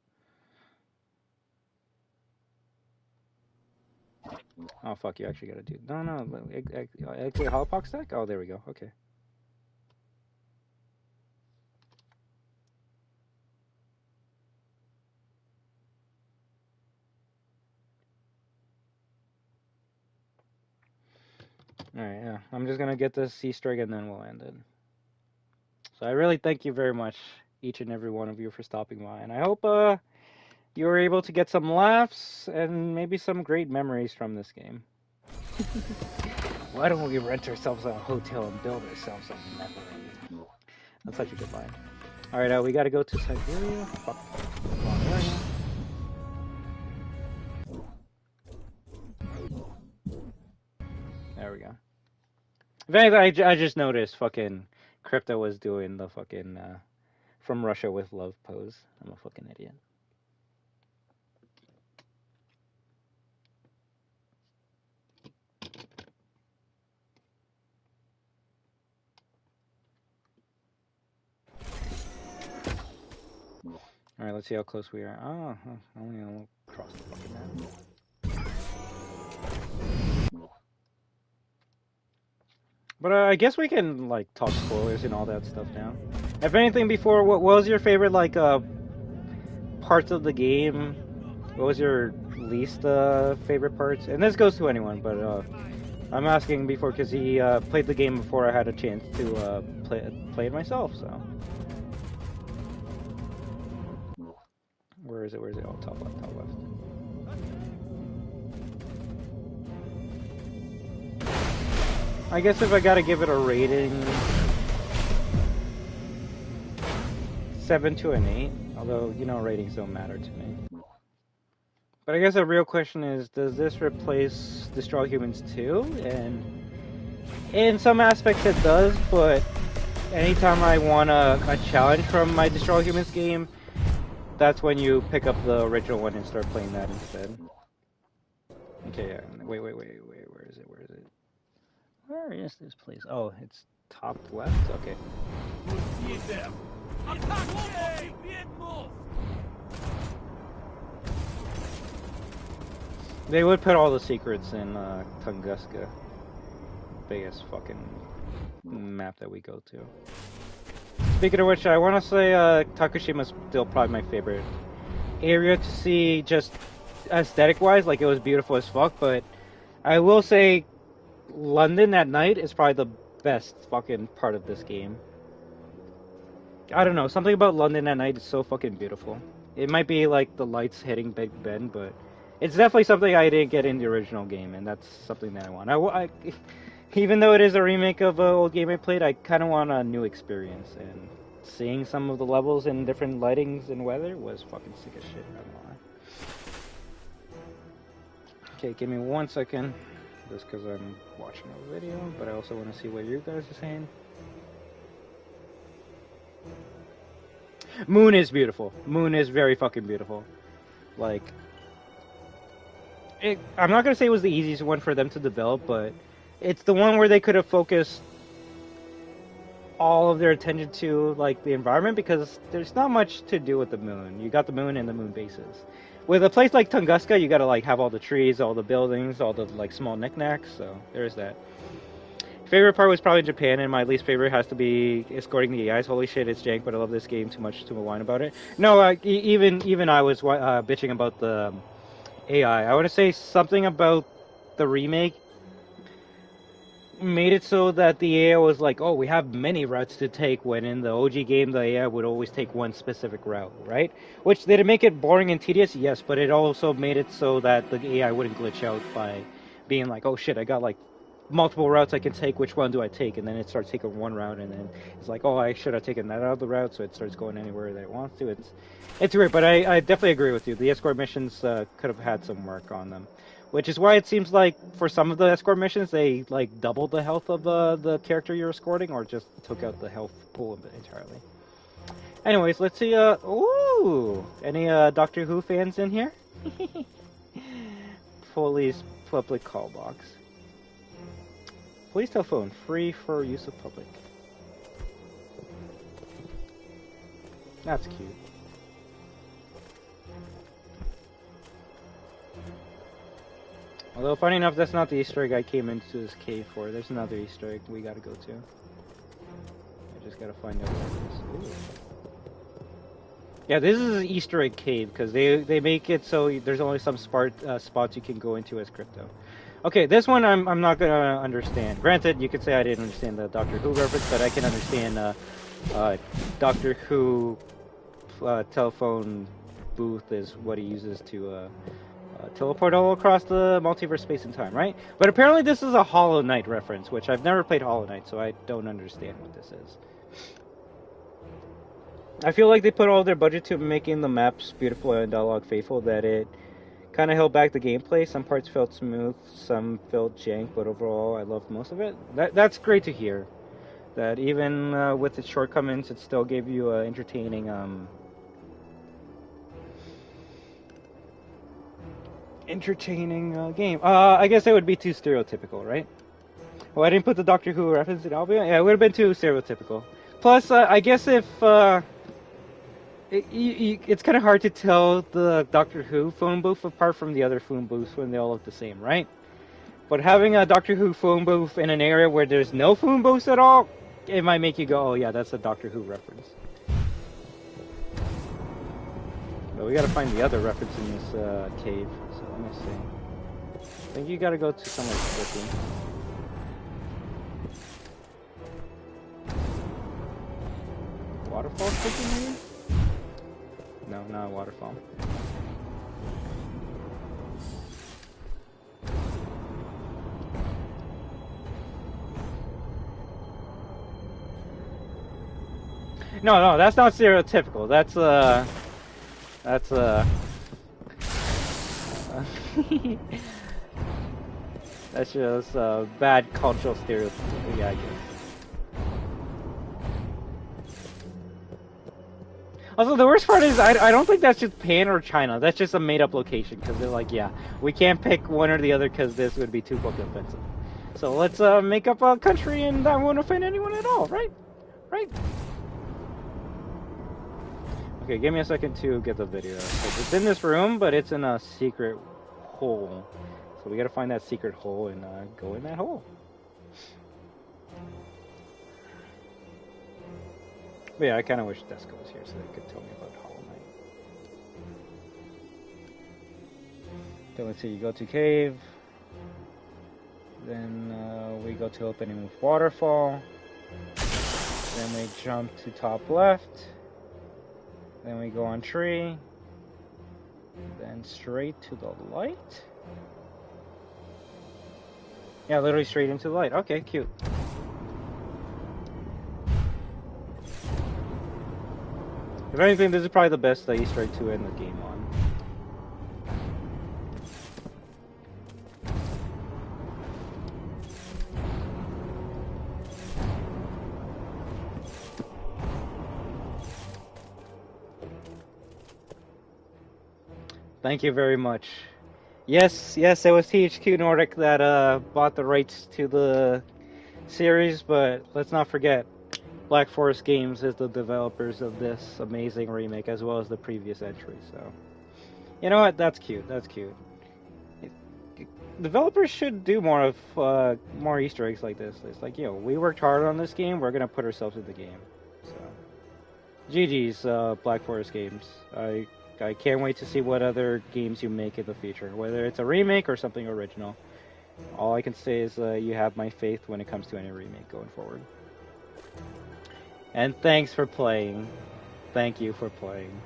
Oh fuck, you actually gotta do... No, actually Holopox stack? Oh, there we go, okay. Alright, yeah. I'm just gonna get this Easter egg and then we'll end it. So I really thank you very much, each and every one of you, for stopping by. And I hope you were able to get some laughs and maybe some great memories from this game. Why don't we rent ourselves a hotel and build ourselves a memory? That's such a good line. Alright, we gotta go to Siberia. Fuck. There we go. In fact, I just noticed fucking Crypto was doing the fucking From Russia with Love pose. I'm a fucking idiot. Alright, let's see how close we are. Oh, only a little across the fucking map. But I guess we can, like, talk spoilers and all that stuff now. If anything, before, what was your favorite, like, parts of the game? What was your least favorite parts? And this goes to anyone, but I'm asking before because he played the game before I had a chance to play it myself, so. Where is it? Where is it? Oh, top left, top left. I guess if I gotta give it a rating, 7 to an 8. Although, you know, ratings don't matter to me. But I guess the real question is, does this replace Destroy Humans 2? And in some aspects it does, but anytime I want a challenge from my Destroy Humans game, that's when you pick up the original one and start playing that instead. Okay, yeah. Wait, where is it? Where is it? Where is this place? Oh, it's top left? Okay. They would put all the secrets in Tunguska. Biggest fucking map that we go to. Speaking of which, I want to say Takushima's still probably my favorite area to see, just aesthetic-wise. Like, it was beautiful as fuck, but I will say London at night is probably the best fucking part of this game. I don't know, something about London at night is so fucking beautiful. It might be like the lights hitting Big Ben, but it's definitely something I didn't get in the original game, and that's something that I want. I even though it is a remake of an old game I played, I kind of want a new experience, and seeing some of the levels in different lightings and weather was fucking sick as shit, I'm not gonna lie. Okay, give me 1 second, just because I'm watching a video, but I also want to see what you guys are saying. Moon is beautiful. Moon is very fucking beautiful. Like, I'm not gonna say it was the easiest one for them to develop, but it's the one where they could have focused all of their attention to like the environment because there's not much to do with the moon. You got the moon and the moon bases. With a place like Tunguska, you gotta like have all the trees, all the buildings, all the like small knickknacks. So there's that. Favorite part was probably Japan, and my least favorite has to be escorting the AIs. Holy shit, it's jank, but I love this game too much to whine about it. No, even I was bitching about the AI. I want to say something about the remake made it so that the AI was like, oh, we have many routes to take, when in the OG game, the AI would always take one specific route, right? Which, did it make it boring and tedious? Yes, but it also made it so that the AI wouldn't glitch out by being like, oh shit, I got like multiple routes I can take, which one do I take? And then it starts taking one route, and then it's like, oh, I should have taken that out of the route, so it starts going anywhere that it wants to. It's weird, but I definitely agree with you. The escort missions could have had some work on them. Which is why it seems like for some of the escort missions, they like doubled the health of the character you're escorting, or just took out the health pool entirely. Anyways, let's see. Ooh, any Doctor Who fans in here? Police public call box. Police telephone free for use of public. That's cute. Although, funny enough, that's not the Easter egg I came into this cave for. There's another Easter egg we gotta go to. I just gotta find out where it is. Ooh. Yeah, this is an Easter egg cave, because they make it so there's only some spots you can go into as crypto. Okay, this one I'm not gonna understand. Granted, you could say I didn't understand the Doctor Who reference, but I can understand Doctor Who telephone booth is what he uses to teleport all across the multiverse space and time, right? But apparently this is a Hollow Knight reference, which I've never played Hollow Knight, so I don't understand what this is. I feel like they put all their budget to making the maps beautiful and dialogue faithful, that it kind of held back the gameplay. Some parts felt smooth, some felt jank, but overall I loved most of it. That's great to hear. That even with its shortcomings, it still gave you an entertaining game. I guess it would be too stereotypical, right? Well, I didn't put the Doctor Who reference in Albion. Yeah, it would have been too stereotypical. Plus, I guess if it's kind of hard to tell the Doctor Who phone booth apart from the other phone booths when they all look the same, right? But having a Doctor Who phone booth in an area where there's no phone booths at all, it might make you go, oh yeah, that's a Doctor Who reference. But we gotta find the other reference in this cave. So let me see. I think you gotta go to somewhere tricky. Waterfall tricky, maybe? No, not a waterfall. No, that's not stereotypical. That's that's just bad cultural stereotype, yeah, I guess. Also, the worst part is I don't think that's Japan or China. That's just a made-up location, because they're like, yeah, we can't pick one or the other because this would be too fucking offensive. So let's make up a country and that won't offend anyone at all, right? Right? Okay, give me a second to get the video. It's in this room, but it's in a secret hole. So we gotta find that secret hole and go in that hole. But yeah, I kind of wish Deska was here so they could tell me about Hollow Knight. So let's see, you go to cave. Then we go to opening with waterfall. Then we jump to top left. Then we go on tree. Then straight to the light. Yeah, literally straight into the light. Okay, cute. If anything, this is probably the best Easter egg to end the game on. Thank you very much. Yes, it was THQ Nordic that bought the rights to the series, but let's not forget, Black Forest Games is the developers of this amazing remake as well as the previous entry. So, you know what? That's cute. That's cute. Developers should do more Easter eggs like this. It's like, we worked hard on this game. We're gonna put ourselves in the game. So, GG's, Black Forest Games. I can't wait to see what other games you make in the future, whether it's a remake or something original. All I can say is you have my faith when it comes to any remake going forward. And thanks for playing. Thank you for playing.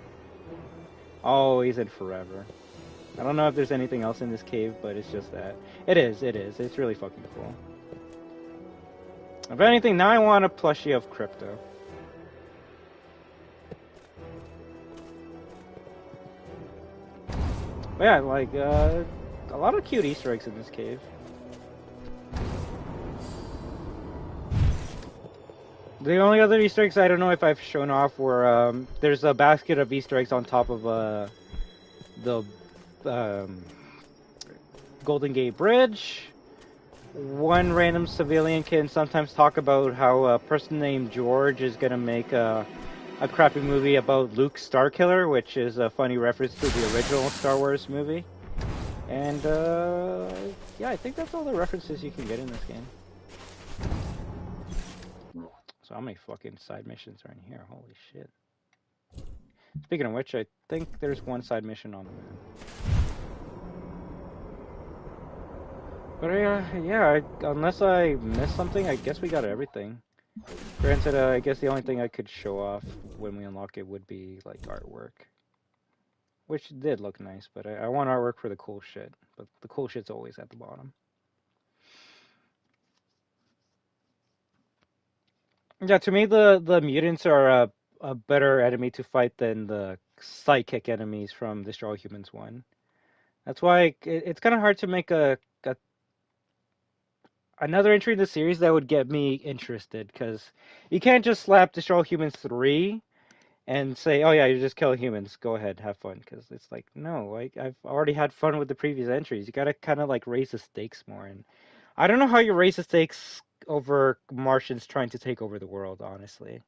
Always and forever. I don't know if there's anything else in this cave, but it's just that. It is. It's really fucking cool. If anything, now I want a plushie of Crypto. But yeah, like, a lot of cute Easter eggs in this cave. The only other Easter eggs I don't know if I've shown off were, there's a basket of Easter eggs on top of, the, Golden Gate Bridge. One random civilian can sometimes talk about how a person named George is gonna make a crappy movie about Luke Starkiller, which is a funny reference to the original Star Wars movie. And, yeah, I think that's all the references you can get in this game. So how many fucking side missions are in here? Holy shit. Speaking of which, I think there's one side mission on the map. But yeah, unless I missed something, I guess we got everything. Granted, I guess the only thing I could show off when we unlock it would be, like, artwork. Which did look nice, but I want artwork for the cool shit. But the cool shit's always at the bottom. Yeah, to me, the mutants are a better enemy to fight than the psychic enemies from Destroy All Humans 1. That's why it's kind of hard to make another entry in the series that would get me interested, because you can't just slap Destroy All Humans 3 and say, oh yeah, you just kill humans, go ahead, have fun, because it's like, no, I've already had fun with the previous entries. You gotta kind of like raise the stakes more, and I don't know how you raise the stakes over Martians trying to take over the world, honestly.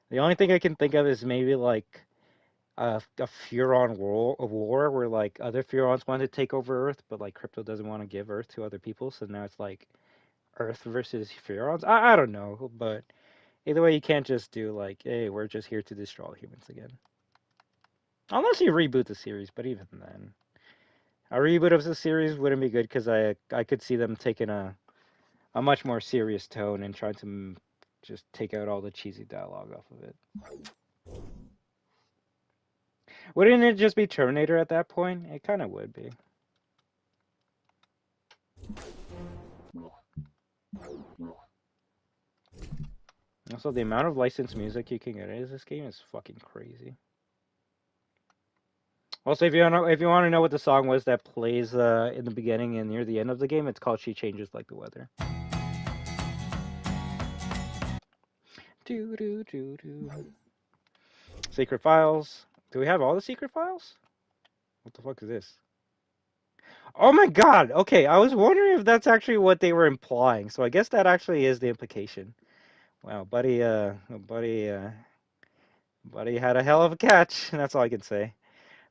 The only thing I can think of is maybe like a Furon war where like other Furons want to take over Earth, but like Crypto doesn't want to give Earth to other people, so now it's like Earth versus Furons. I don't know, but either way, you can't just do like, hey, we're just here to destroy all humans again. Unless you reboot the series, but even then, a reboot of the series wouldn't be good, because I could see them taking a much more serious tone and trying to just take out all the cheesy dialogue off of it. Wouldn't it just be Terminator at that point? It kind of would be. Also, the amount of licensed music you can get in this game is fucking crazy. Also, if you want to know what the song was that plays in the beginning and near the end of the game, it's called "She Changes Like the Weather." Do do do do. Secret files. Do we have all the secret files? What the fuck is this? Oh my god! Okay, I was wondering if that's actually what they were implying. So I guess that actually is the implication. Wow, buddy had a hell of a catch. That's all I can say.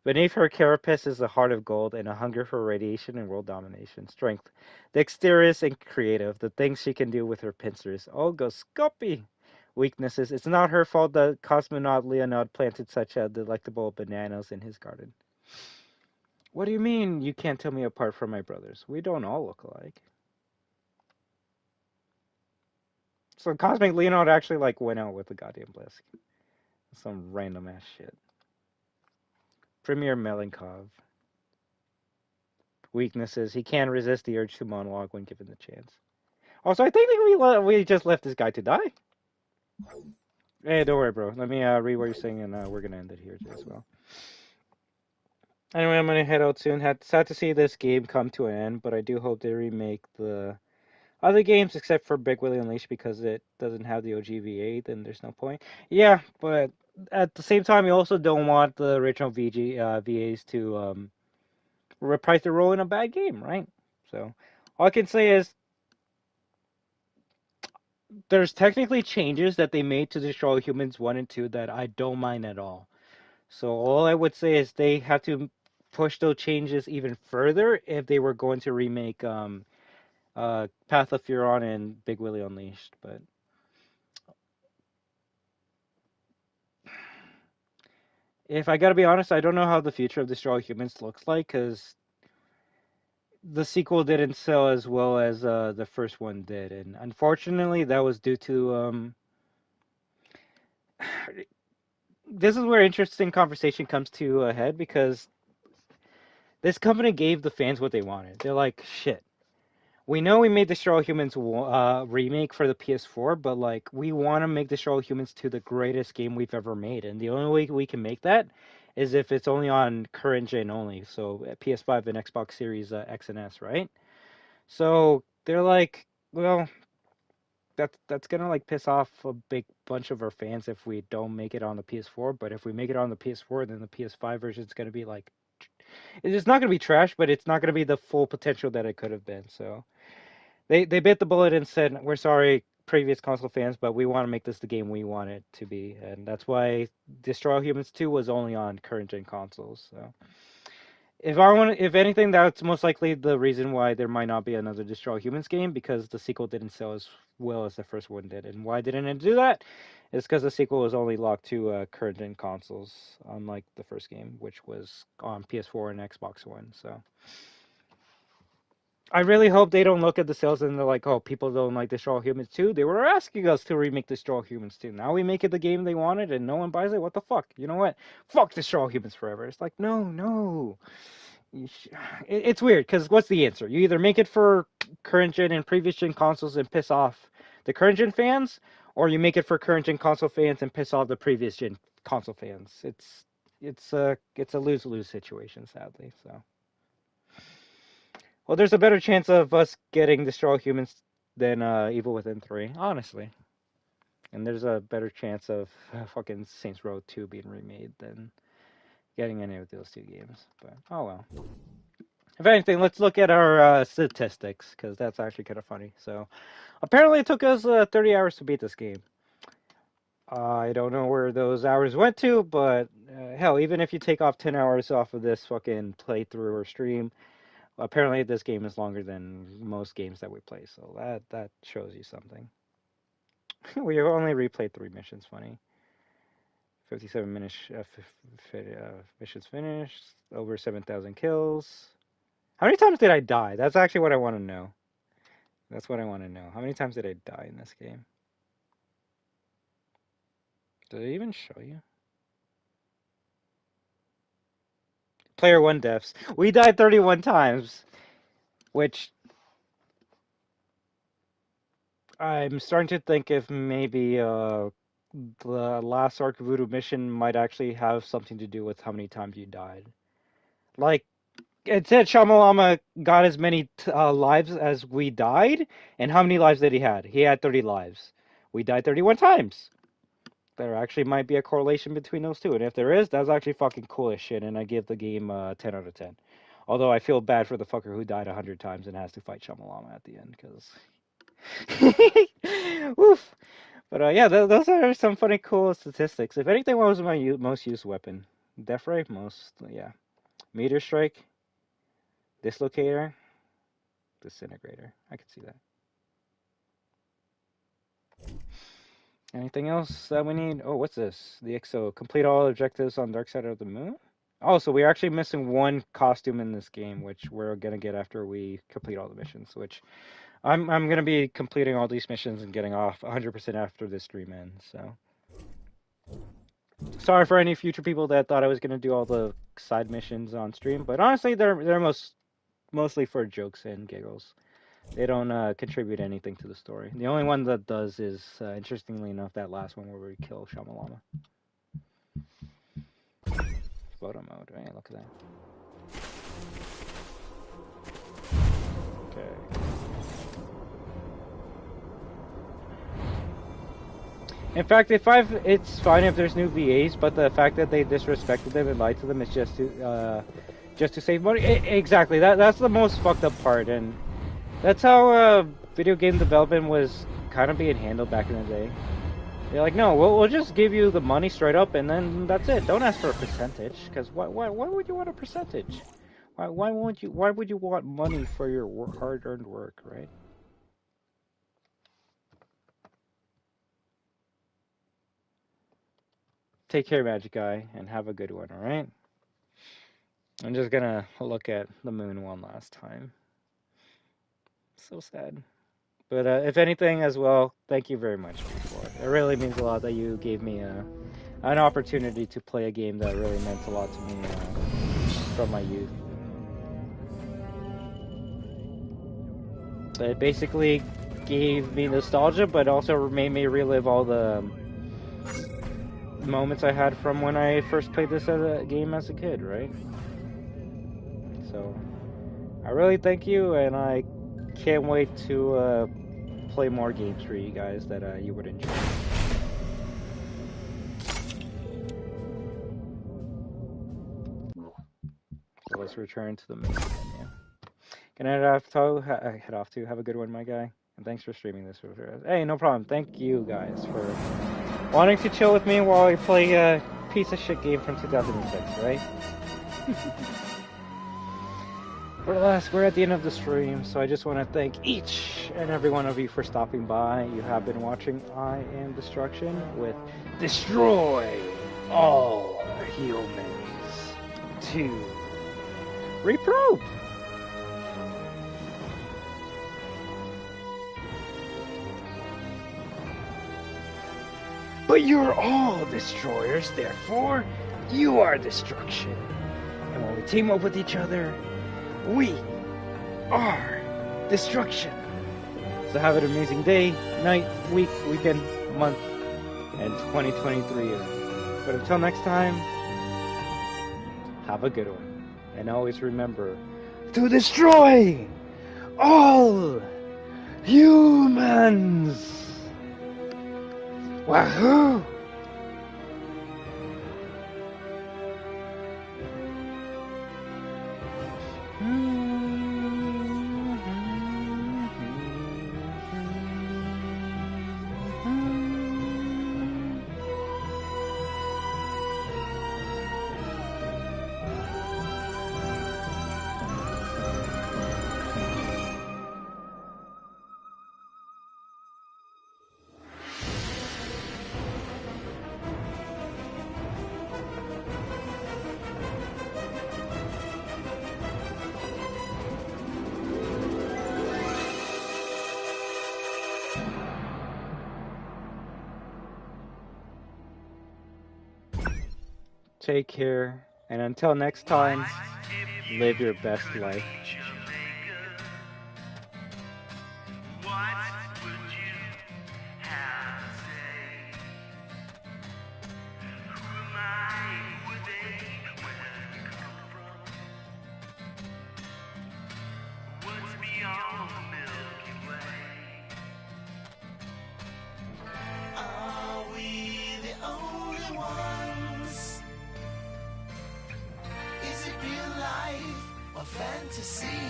Beneath her carapace is a heart of gold and a hunger for radiation and world domination. Strength, dexterous and creative. The things she can do with her pincers. Oh, go Scoopy! Weaknesses. It's not her fault that cosmonaut Leonard planted such a delectable bananas in his garden. What do you mean you can't tell me apart from my brothers? We don't all look alike. So Cosmic Leonard actually like went out with the goddamn Blisk. Some random ass shit. Premier Melenkov. Weaknesses. He can't resist the urge to monologue when given the chance. Also, I think we just left this guy to die. Hey, don't worry, bro. Let me read what you're saying, and we're gonna end it here as well. Anyway, I'm gonna head out soon. Sad to see this game come to an end, but I do hope they remake the other games except for Big Willie Unleashed, because it doesn't have the OGVA, then there's no point. Yeah, but at the same time, you also don't want the original VAs to reprise their role in a bad game, right? So all I can say is there's technically changes that they made to Destroy Humans 1 and 2 that I don't mind at all. So all I would say is they have to push those changes even further if they were going to remake Path of Furon and Big Willie Unleashed. But if I gotta be honest, I don't know how the future of Destroy Humans looks like, because the sequel didn't sell as well as the first one did, and unfortunately that was due to this is where interesting conversation comes to a head, because this company gave the fans what they wanted. They're like, shit, we know we made Destroy Humans remake for the PS4, but like we want to make Destroy Humans 2 the greatest game we've ever made, and the only way we can make that is if it's only on current gen only, so PS5 and Xbox Series X and S, right? So they're like, well, that's gonna like piss off a big bunch of our fans if we don't make it on the PS4. But if we make it on the PS4, then the PS5 version is gonna be like, it's not gonna be trash, but it's not gonna be the full potential that it could have been. So they bit the bullet and said, we're sorry, previous console fans, but we want to make this the game we want it to be, and that's why Destroy All Humans 2 was only on current gen consoles. So if anything, that's most likely the reason why there might not be another Destroy All Humans game, because the sequel didn't sell as well as the first one did. And why didn't it do that? It's because the sequel was only locked to current gen consoles, unlike the first game, which was on PS4 and Xbox One. So I really hope they don't look at the sales and they're like, oh, people don't like Destroy All Humans 2. They were asking us to remake Destroy All Humans 2. Now we make it the game they wanted and no one buys it. What the fuck? You know what? Fuck Destroy All Humans forever. It's like, no. It's weird, because what's the answer? You either make it for current gen and previous gen consoles and piss off the current gen fans, or you make it for current gen console fans and piss off the previous gen console fans. It's a lose-lose situation, sadly. So, well, there's a better chance of us getting Destroy All Humans than Evil Within 3, honestly. And there's a better chance of fucking Saints Row 2 being remade than getting any of those two games. But oh well. If anything, let's look at our statistics, because that's actually kind of funny. So apparently it took us 30 hours to beat this game. I don't know where those hours went to, but hell, even if you take off 10 hours off of this fucking playthrough or stream, apparently this game is longer than most games that we play. So that shows you something. We only replayed 3 missions, funny. 57 minutes, missions finished, over 7,000 kills. How many times did I die? That's actually what I want to know. That's what I want to know. How many times did I die in this game? Did it even show you? Player 1 deaths. We died 31 times, which I'm starting to think if maybe the last Arc of Voodoo mission might actually have something to do with how many times you died. Like, it said Shamalama got as many lives as we died, and how many lives did he had? He had 30 lives. We died 31 times. There actually might be a correlation between those two, and if there is, that's actually fucking cool as shit, and I give the game 10 out of 10. Although I feel bad for the fucker who died 100 times and has to fight Shamalama at the end, because... Oof! But yeah, those are some funny, cool statistics. If anything, what was my most used weapon? Death Ray? Most, yeah. Meteor Strike? Dislocator? Disintegrator. I could see that. Anything else that we need? Oh, what's this? The XO. Complete all objectives on Dark Side of the Moon? Oh, so we're actually missing one costume in this game, which we're going to get after we complete all the missions, which I'm going to be completing all these missions and getting off 100% after this stream ends, so. Sorry for any future people that thought I was going to do all the side missions on stream, but honestly, they're mostly for jokes and giggles. They don't contribute anything to the story. The only one that does is, interestingly enough, that last one where we kill Shamalama. Photo mode, right? Look at that. Okay. In fact, it's fine if there's new VAs, but the fact that they disrespected them and lied to them is just to save money. Exactly. That's the most fucked up part, and that's how video game development was kind of being handled back in the day. They're like, no, we'll just give you the money straight up, and then that's it. Don't ask for a percentage, because why would you want a percentage? Why would you want money for your hard-earned work, right? Take care, Magic Guy, and have a good one, alright? I'm just gonna look at the moon one last time. So sad. But if anything as well, thank you very much for it. It really means a lot that you gave me an opportunity to play a game that really meant a lot to me from my youth. So it basically gave me nostalgia, but also made me relive all the moments I had from when I first played this as a game as a kid, right? So I really thank you, and I can't wait to play more games for you guys that you would enjoy. So let's return to the main menu. Can I head off to? Have a good one, my guy. And thanks for streaming this with us. Hey, no problem. Thank you guys for wanting to chill with me while I play a piece of shit game from 2006, right? We're at the end of the stream, so I just want to thank each and every one of you for stopping by. You have been watching I Am Destruction with Destroy All Humans 2 Reprobed. But you're all destroyers, therefore you are destruction. And when we team up with each other, we are destruction. So have an amazing day, night, week, weekend, month, and 2023 year. But until next time, have a good one. And always remember to destroy all humans. WAHOO! Take care, and until next time, live your best life. Are we the only ones? Is it real life or fantasy?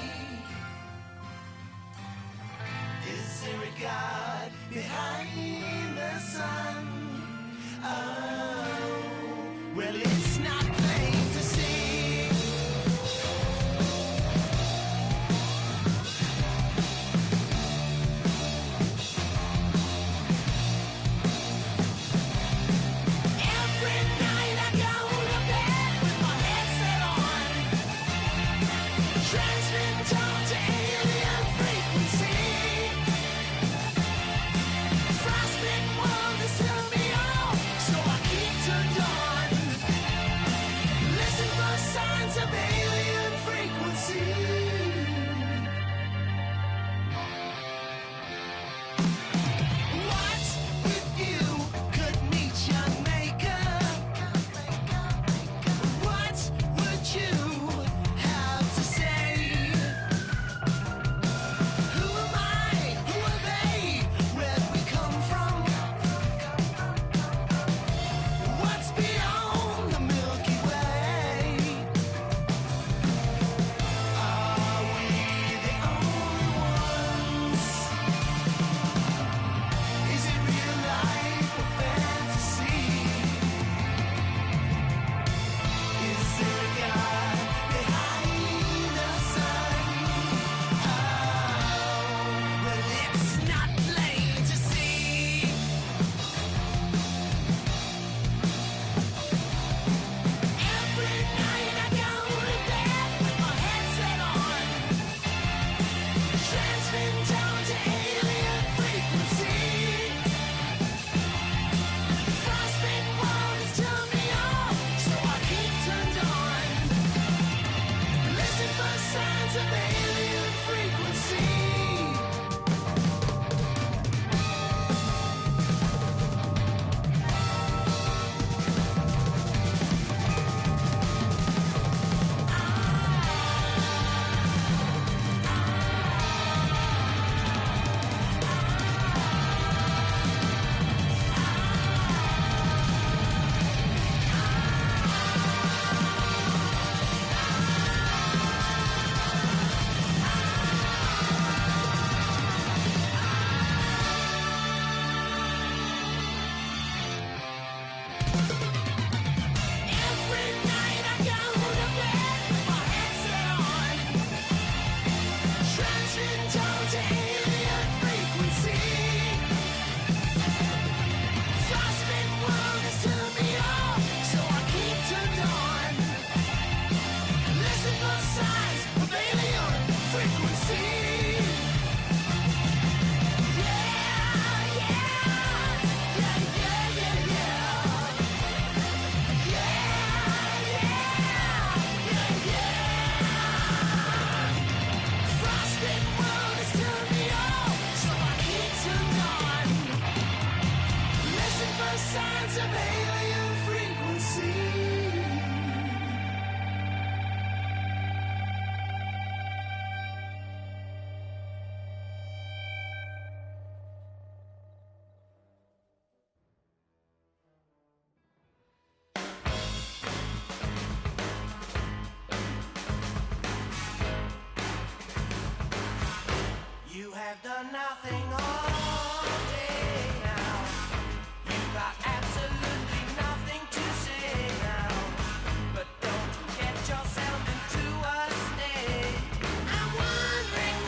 have done nothing all day now. You've got absolutely nothing to say now. But don't get yourself into a state. I'm wondering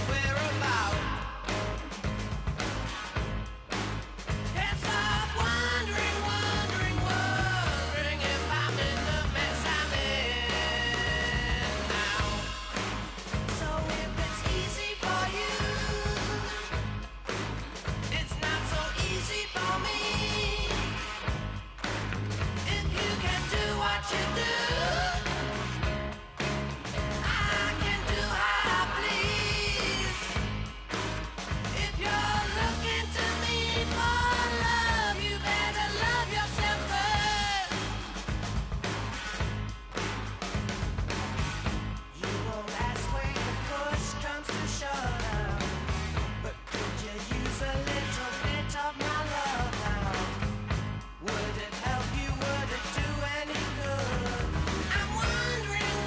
whereabout. Can't stop wondering if I'm in the mess I'm in now. So if it's easy for you, it's not so easy for me. If you can do what you do, I can do how I please. If you're looking to me for love, you better love yourself first. You won't ask when the push comes to shove now, but could you use a little bit of my love now? Would it help you? Would it do any good? I'm wondering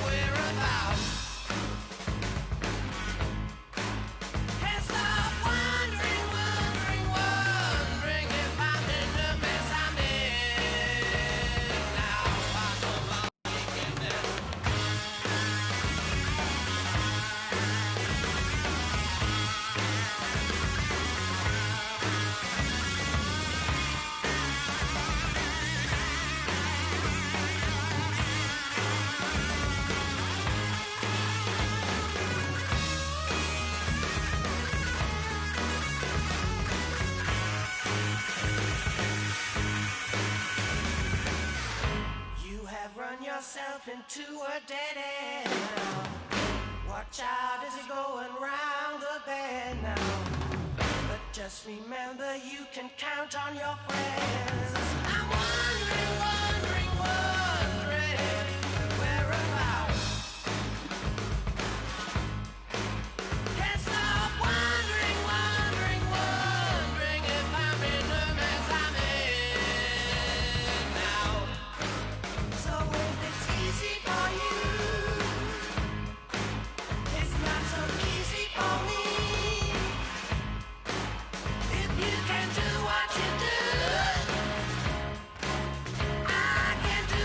whereabouts. Can't stop wondering if I'm in the mess I'm in now. I know I'm making it. You have run yourself into a dead end now. Watch out as you're going round the bend now. But just remember you can count on your friends. I'm wondering whereabouts. Can't stop wondering if I'm in the mess I'm in now. So if it's easy for you, it's not so easy for me. If you can do what you do, I can do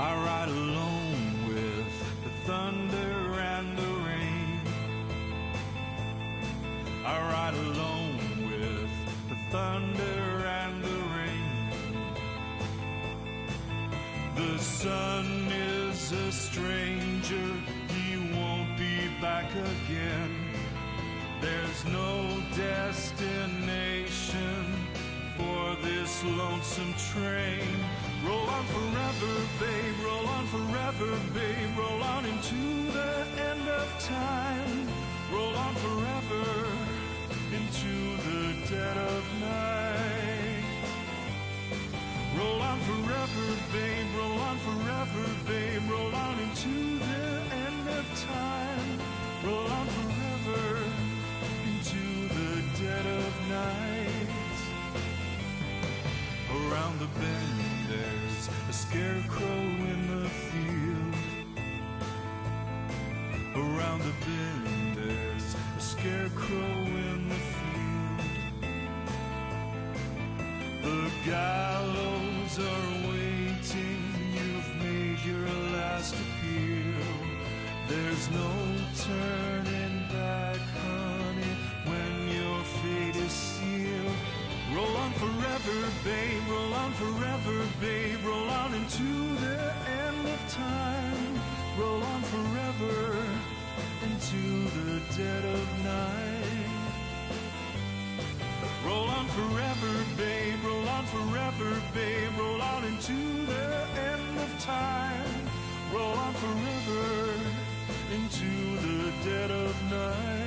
I ride alone with the thunder and the rain. I ride alone with the thunder and the rain. The sun is a stranger, he won't be back again. There's no destination for this lonesome train. Roll on forever, babe, roll on forever, babe, roll on into the end of time. Roll on forever into the dead of night. Roll on forever, babe, roll on forever, babe, roll on into the end of time. Roll on forever into the dead of night. Around the bend there's a scarecrow in the field. Around the bend there's a scarecrow in the field. The gallows are waiting, you've made your last appeal. There's no turning back, honey, when your fate is sealed. Roll on forever, babe, roll on forever, babe, roll on into the end of time. Roll on forever into the dead of night. Roll on forever, babe, roll on forever, babe, roll on into the end of time. Roll on forever into the dead of night.